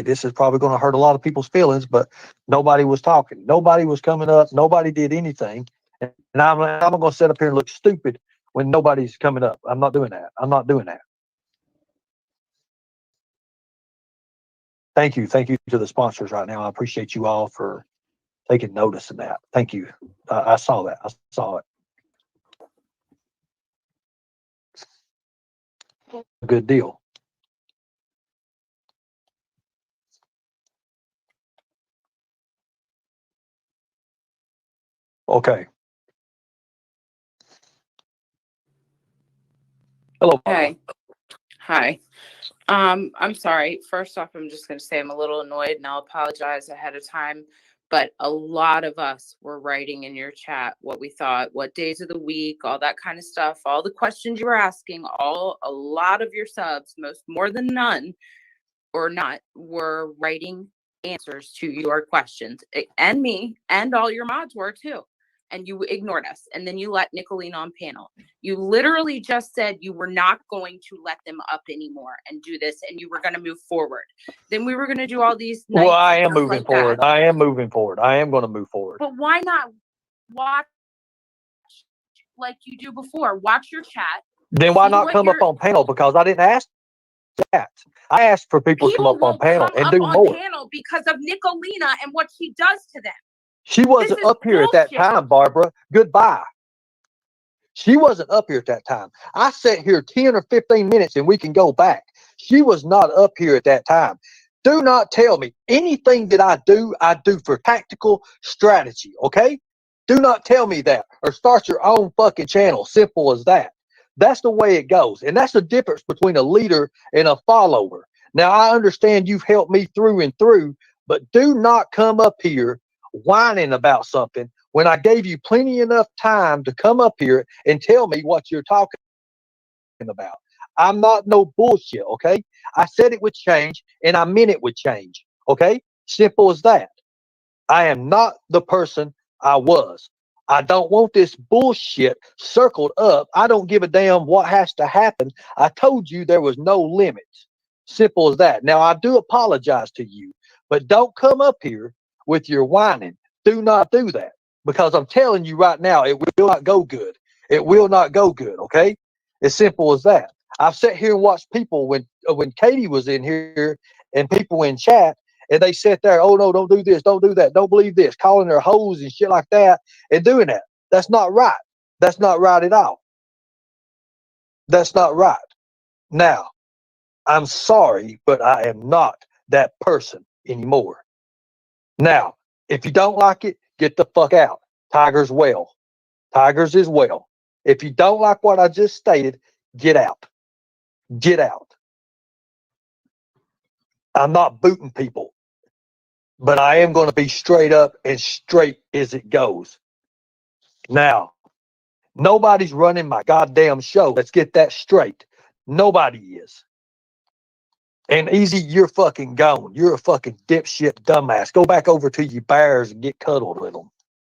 this is probably going to hurt a lot of people's feelings, but nobody was talking. Nobody was coming up. Nobody did anything. And I'm going to sit up here and look stupid when nobody's coming up. I'm not doing that. Thank you to the sponsors right now. I appreciate you all for taking notice of that. Thank you. I saw that. I saw it. Good deal. Okay. Hello. Hey. Hi. I'm sorry. First off, I'm just going to say I'm a little annoyed and I'll apologize ahead of time. But a lot of us were writing in your chat what we thought, what days of the week, all that kind of stuff, all the questions you were asking, a lot of your subs, more than none or not, were writing answers to your questions. And me and all your mods were too. And you ignored us. And then you let Nicolene on panel. You literally just said you were not going to let them up anymore and do this, and you were going to move forward. Then we were going to do all these. Well, I am moving forward. I am moving forward. I am going to move forward. But why not watch like you do before? Watch your chat. Then why See not what come up you're on panel? Because I didn't ask that. I asked for people to come people up on won't panel come and up do on more. panel because of Nicolina and what she does to them. She wasn't is up here at that bullshit. time, Barbara. Goodbye. She wasn't up here at that time. I sat here 10 or 15 minutes and we can go back. She was not up here at that time. Do not tell me anything that I do for tactical strategy, okay? Do not tell me that or start your own fucking channel. Simple as that. That's the way it goes. And that's the difference between a leader and a follower. Now, I understand you've helped me through and through, but do not come up here whining about something when I gave you plenty enough time to come up here and tell me what you're talking about. I'm not no bullshit, okay? I said it would change and I meant it would change, okay? Simple as that. I am not the person I was. I don't want this bullshit circled up. I don't give a damn what has to happen. I told you there was no limits. Simple as that. Now, I do apologize to you, but don't come up here with your whining. Do not do that because I'm telling you right now, it will not go good. It will not go good, okay? As simple as that. I've sat here and watched people when Katie was in here and people in chat, and they sit there, oh no, don't do this, don't do that, don't believe this, calling their hoes and shit like that and doing that. That's not right. That's not right at all. That's not right. Now, I'm sorry, but I am not that person anymore. Now, if you don't like it, get the fuck out. Tigers well. Tigers is well. If you don't like what I just stated, get out. Get out. I'm not booting people, but I am going to be straight up and straight as it goes. Now, nobody's running my goddamn show. Let's get that straight. Nobody is. And Easy, you're fucking gone. You're a fucking dipshit dumbass. Go back over to your bears and get cuddled with them.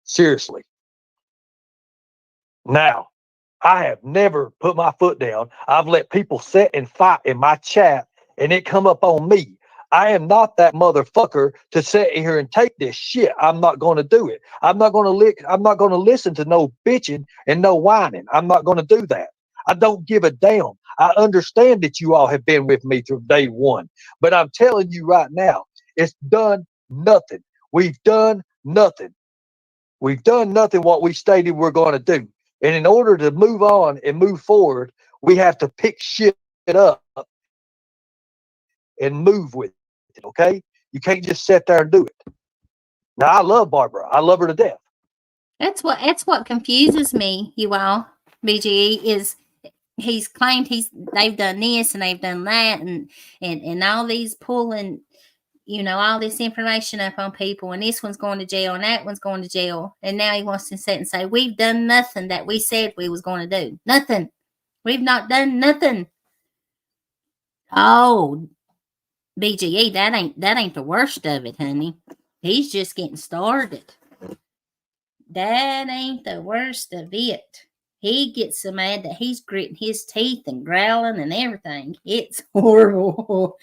Seriously. Now, I have never put my foot down. I've let people sit and fight in my chat and it come up on me. I am not that motherfucker to sit here and take this shit. I'm not going to do it. I'm not going to listen to no bitching and no whining. I'm not going to do that. I don't give a damn. I understand that you all have been with me through day one, but I'm telling you right now, it's done nothing. We've done nothing. We've done nothing what we stated we're going to do. And in order to move on and move forward, we have to pick shit up and move with it, okay? You can't just sit there and do it. Now, I love Barbara. I love her to death. That's what confuses me, you all. BGE is he's claimed they've done this and they've done that and all these pulling, all this information up on people, and this one's going to jail and that one's going to jail, and now he wants to sit and say we've done nothing that we said we was going to do. Nothing. We've not done nothing. Oh, BGE, that ain't the worst of it, honey. He's just getting started. That ain't the worst of it. He gets so mad that he's gritting his teeth and growling and everything. It's horrible.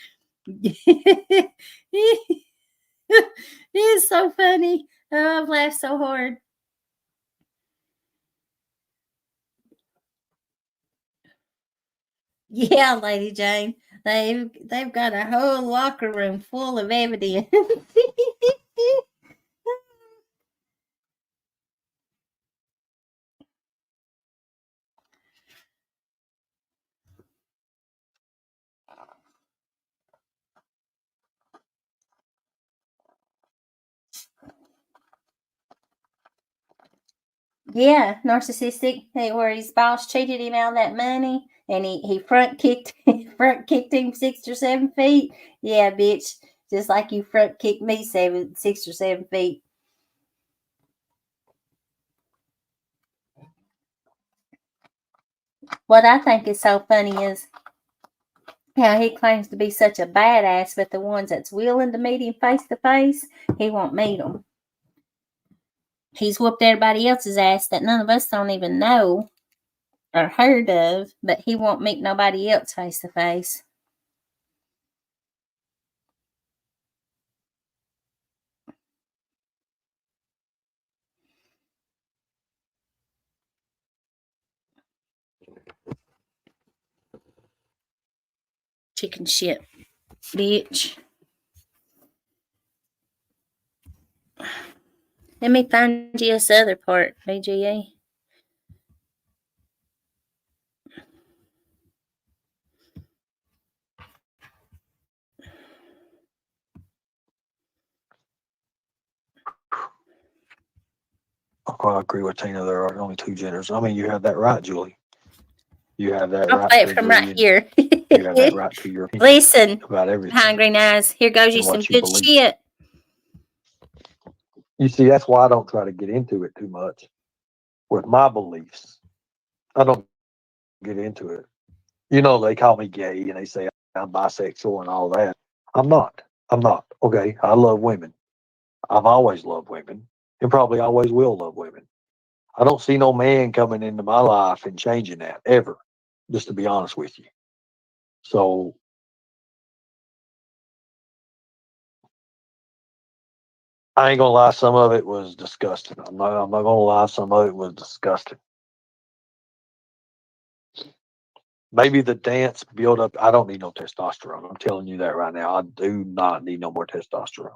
It's so funny. Oh, I've laughed so hard. Yeah, Lady Jane. They've got a whole locker room full of evidence. Yeah, narcissistic. Where his boss cheated him out of that money, and he front kicked him 6 or 7 feet. Yeah, bitch, just like you front kicked me 6 or 7 feet. What I think is so funny is how he claims to be such a badass, but the ones that's willing to meet him face to face, he won't meet them. He's whooped everybody else's ass that none of us don't even know or heard of, but he won't meet nobody else face to face. Chicken shit, bitch. Let me find you this other part, AGA. I agree with Tina. There are only two genders. I mean, you have that right, Julie. You have that I'll right play to it from agree. right here. You have that right to your opinion Listen, about everything. Hungry Eyes. Here goes you and some what you good believe. shit. You see, that's why I don't try to get into it too much with my beliefs. I don't get into it. You know, they call me gay and they say I'm bisexual and all that. I'm not. I'm not. Okay. I love women. I've always loved women and probably always will love women. I don't see no man coming into my life and changing that ever, just to be honest with you. So I ain't gonna lie, some of it was disgusting. I'm not gonna lie, some of it was disgusting. Maybe the dance build up. I don't need no testosterone. I'm telling you that right now. I do not need no more testosterone.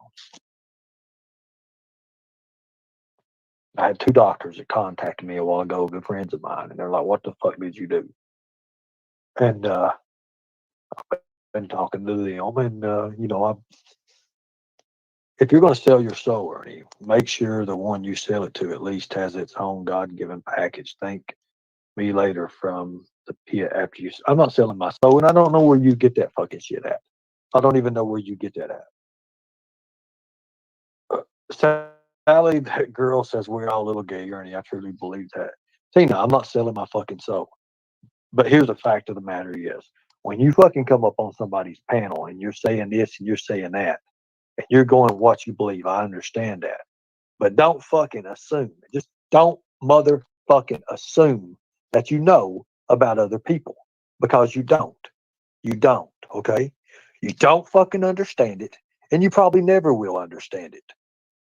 I had two doctors that contacted me a while ago, good friends of mine, and they're like, "What the fuck did you do?" And I've been talking to them, and you know, if you're going to sell your soul, Ernie, make sure the one you sell it to at least has its own God-given package. Thank me later from the pit after you. I'm not selling my soul, and I don't know where you get that fucking shit at. I don't even know where you get that at. Sally, that girl says we're all a little gay, Ernie. I truly believe that. Tina, I'm not selling my fucking soul. But here's the fact of the matter is, when you fucking come up on somebody's panel and you're saying this and you're saying that, and you're going what you believe, I understand that. But don't fucking assume. Just don't motherfucking assume that you know about other people, because you don't. You don't, okay? You don't fucking understand it, and you probably never will understand it,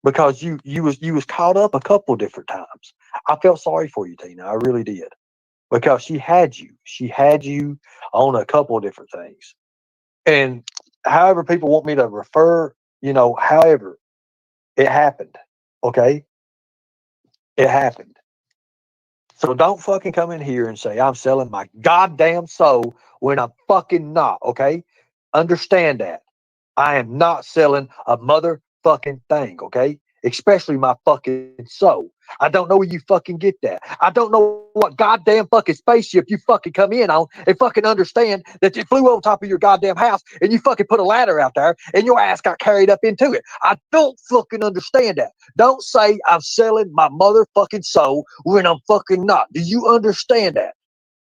because you was caught up a couple different times. I felt sorry for you, Tina. I really did, because she had you. She had you on a couple of different things. And however people want me to refer, you know, however, it happened. Okay? It happened. So don't fucking come in here and say I'm selling my goddamn soul when I'm fucking not, okay? Understand that. I am not selling a motherfucking thing, okay? Especially my fucking soul. I don't know where you fucking get that. I don't know what goddamn fucking spaceship you fucking come in on and fucking understand that you flew on top of your goddamn house and you fucking put a ladder out there and your ass got carried up into it. I don't fucking understand that. Don't say I'm selling my motherfucking soul when I'm fucking not. Do you understand that?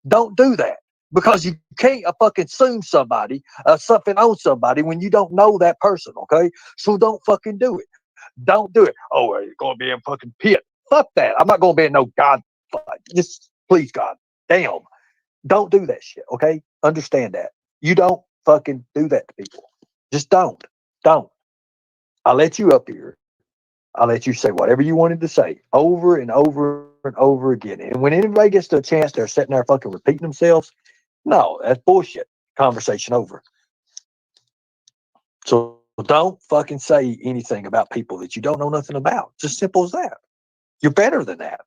Don't do that, because you can't fucking assume somebody something on somebody when you don't know that person. Okay, so don't fucking do it. Don't do it. Oh, well, you're gonna be in fucking pit. Fuck that. I'm not gonna be in no God. Just please God, damn. Don't do that shit. Okay, understand that. You don't fucking do that to people. Just don't. Don't. I let you up here. I'll let you say whatever you wanted to say over and over and over again. And when anybody gets to a chance, they're sitting there fucking repeating themselves. No, that's bullshit. Conversation over. So don't fucking say anything about people that you don't know nothing about. Just simple as that. You're better than that.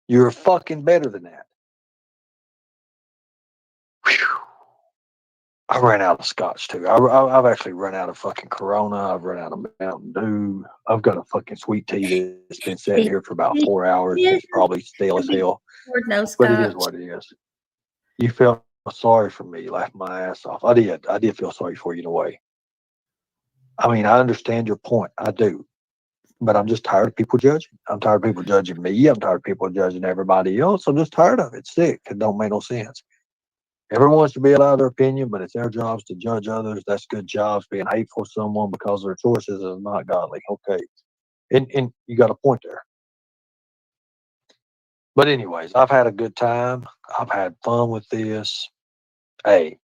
You're fucking better than that. Whew. I ran out of scotch too. I've actually run out of fucking Corona. I've run out of Mountain Dew. I've got a fucking sweet tea that's been sitting here for about 4 hours. It's probably stale as hell, No but it is scotch. what it is. You felt sorry for me, laughing my ass off. I did. I did feel sorry for you in a way. I mean, I understand your point. I do. But I'm just tired of people judging. I'm tired of people judging me. I'm tired of people judging everybody else. I'm just tired of it. It's sick. It don't make no sense. Everyone wants to be allowed their opinion, but it's their jobs to judge others. That's good jobs. Being hateful to someone because of their choices is not godly. Okay. And you got a point there. But anyways, I've had a good time. I've had fun with this. Hey,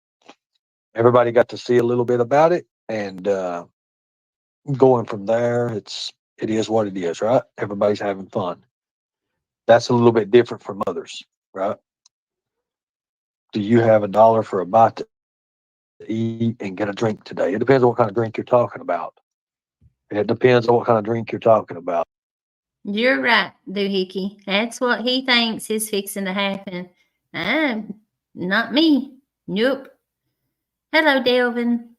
everybody got to see a little bit about it. And going from there, it is what it is, right? Everybody's having fun. That's a little bit different from others, right? Do you have $1 for a bite to eat and get a drink today. It depends on what kind of drink you're talking about. It depends on what kind of drink you're talking about. You're right, Doohickey. That's what he thinks is fixing to happen. Not me. Nope. Hello, Delvin.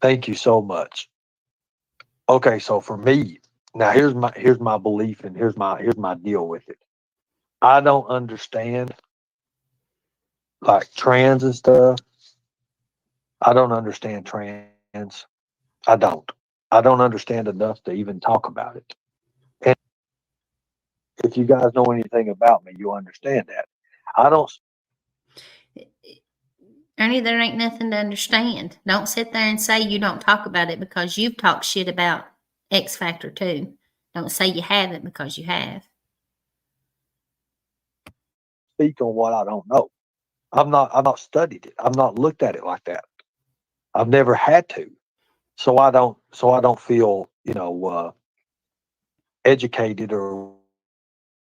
Thank you so much. Okay, so for me, now here's my belief and here's my deal with it. I don't understand like trans and stuff. I don't understand trans. I don't. I don't understand enough to even talk about it. And if you guys know anything about me, you'll understand that. I don't. Ernie, there ain't nothing to understand. Don't sit there and say you don't talk about it because you've talked shit about X Factor too. Don't say you haven't because you have. Speak on what I don't know. I'm not studied it. I've not looked at it like that. I've never had to. So I don't feel, educated or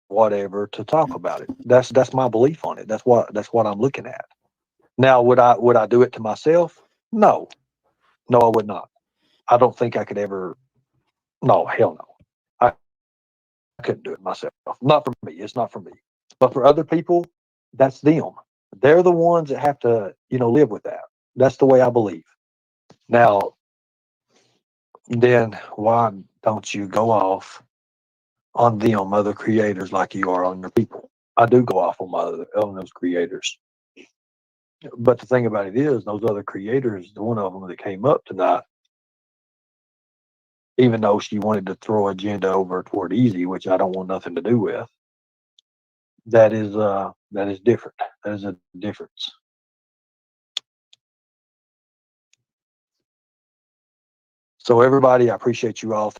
whatever to talk about it. That's my belief on it. That's what I'm looking at. Now, would I do it to myself? No. No, I would not. I don't think I could ever. No, hell no. I couldn't do it myself. Not for me. It's not for me. But for other people, that's them. They're the ones that have to, live with that. That's the way I believe. Now, then why don't you go off on them other creators like you are on your people? I do go off on those creators. But the thing about it is, those other creators, one of them that came up tonight, even though she wanted to throw agenda over toward easy, which I don't want nothing to do with, that is different. That is a difference. So everybody, I appreciate you all.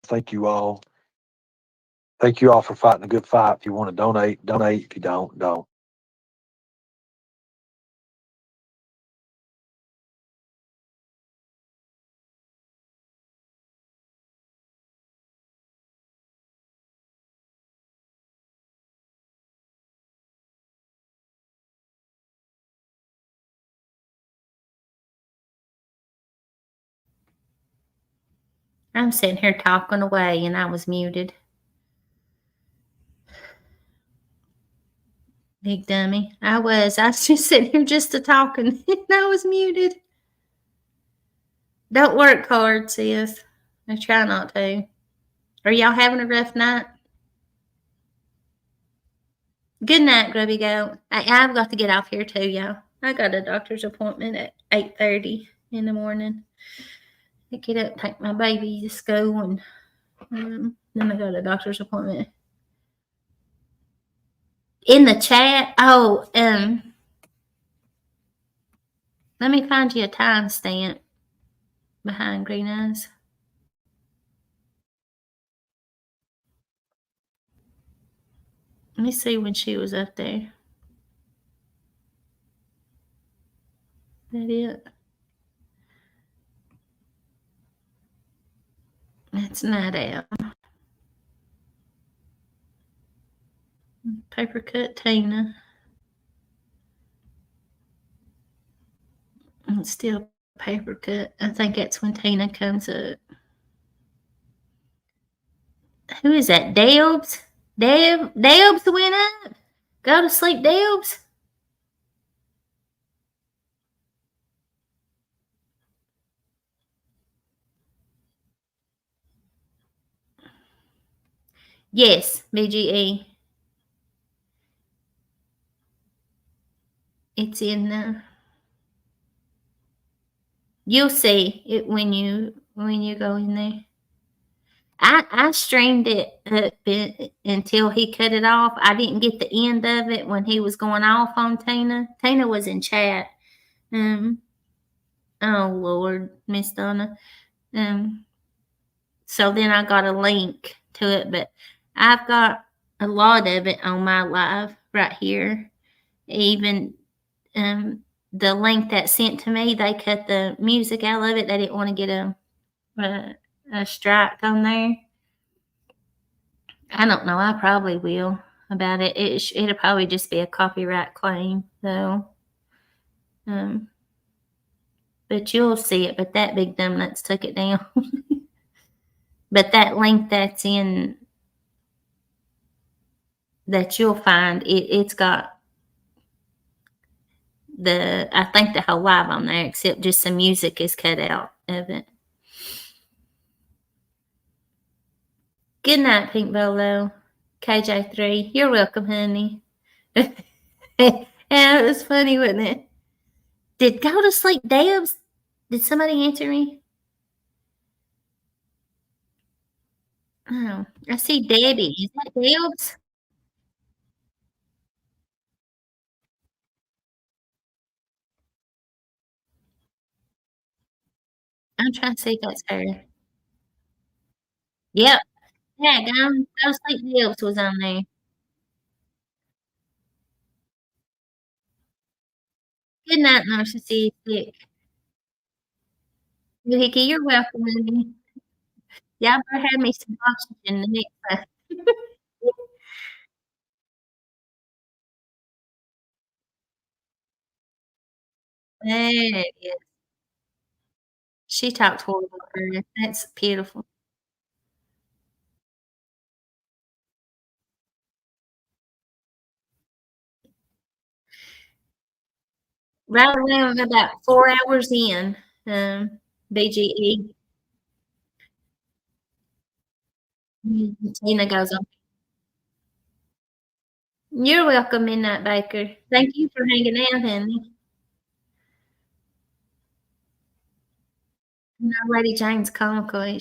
Thank you all. Thank you all for fighting a good fight. If you want to donate, donate. If you don't, don't. I'm sitting here talking away and I was muted. Big dummy. I was just sitting here just a talking and I was muted. Don't work hard, sis. I try not to. Are y'all having a rough night? Good night, Grubby Goat. I've got to get off here too, y'all. I got a doctor's appointment at 8:30 in the morning. I get up, take my baby to school, and then I got a doctor's appointment. In the chat, let me find you a timestamp behind Green Eyes. Let me see when she was up there. That it? That's not out. Paper cut Tina. It's still paper cut. I think that's when Tina comes up. Who is that? Debs? Debs went up. Go to sleep, Debs. Yes, BGE. It's in you'll see it when you go in there. I streamed it up until he cut it off. I didn't get the end of it when he was going off on Tina. Tina was in chat. Oh Lord, Miss Donna. So then I got a link to it, but I've got a lot of it on my live right here. Even the link that sent to me, they cut the music out of it. They didn't want to get a strike on there. I don't know. I probably will about it. It'll probably just be a copyright claim, though. But you'll see it. But that big dumb nuts took it down. But that link that's in that you'll find it's got I think the whole live on there, except just some music is cut out of it. Good night, Pink Bolo. KJ3, you're welcome, honey. Yeah, it was funny, wasn't it? Did Go to Sleep Debs? Did somebody answer me? Oh, I see Debbie. Is that Debs? I'm trying to see if that's her. Yep. Yeah, Go to Sleep Debs was on there. Good night, Narcissistic. Hickey, you're welcome, honey. Y'all better have me some oxygen the next time. There it is. She talked horrible to her. That's beautiful. Right around about 4 hours in, BGE. Tina goes on. You're welcome, Midnight Baker. Thank you for hanging out, honey. No, Lady Jane's comical.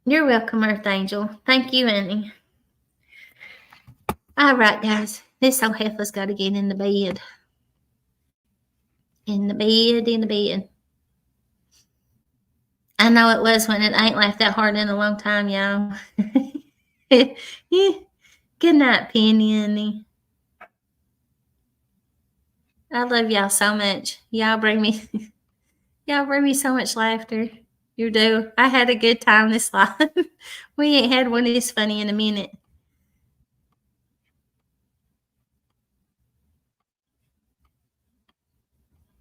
You're welcome, Earth Angel. Thank you, honey. All right, guys. This old heifer's got to get in the bed. In the bed. I know it was when it ain't laughed that hard in a long time, y'all. Good night, Penny, honey. I love y'all so much. Y'all bring me so much laughter. You do. I had a good time this live. We ain't had one this funny in a minute.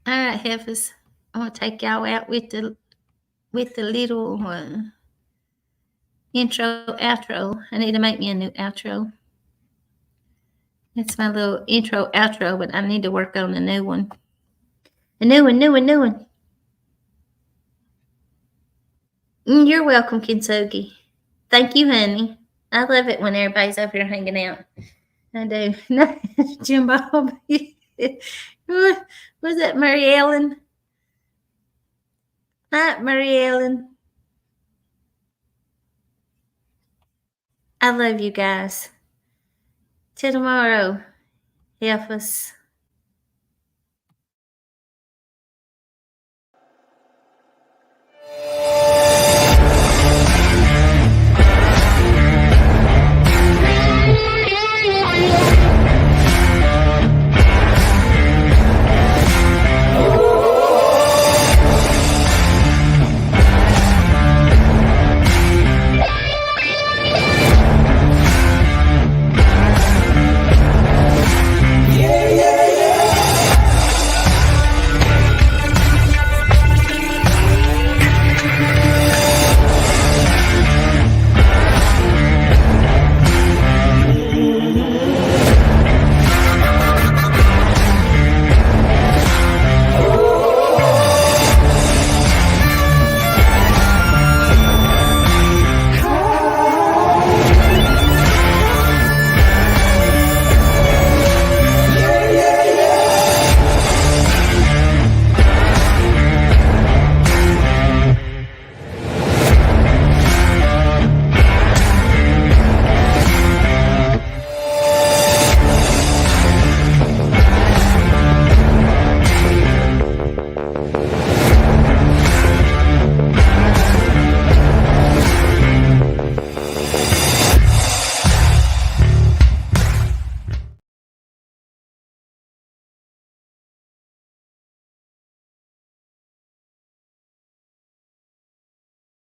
All right, Heffas. I'm gonna take y'all out with the little intro outro. I need to make me a new outro. That's my little intro outro, but I need to work on a new one. A new one. You're welcome, Kintsugi. Thank you, honey. I love it when everybody's up here hanging out. I do. Jim Bob. Was that Mary Ellen? Hi, Mary Ellen. I love you guys. Till tomorrow. Heffas.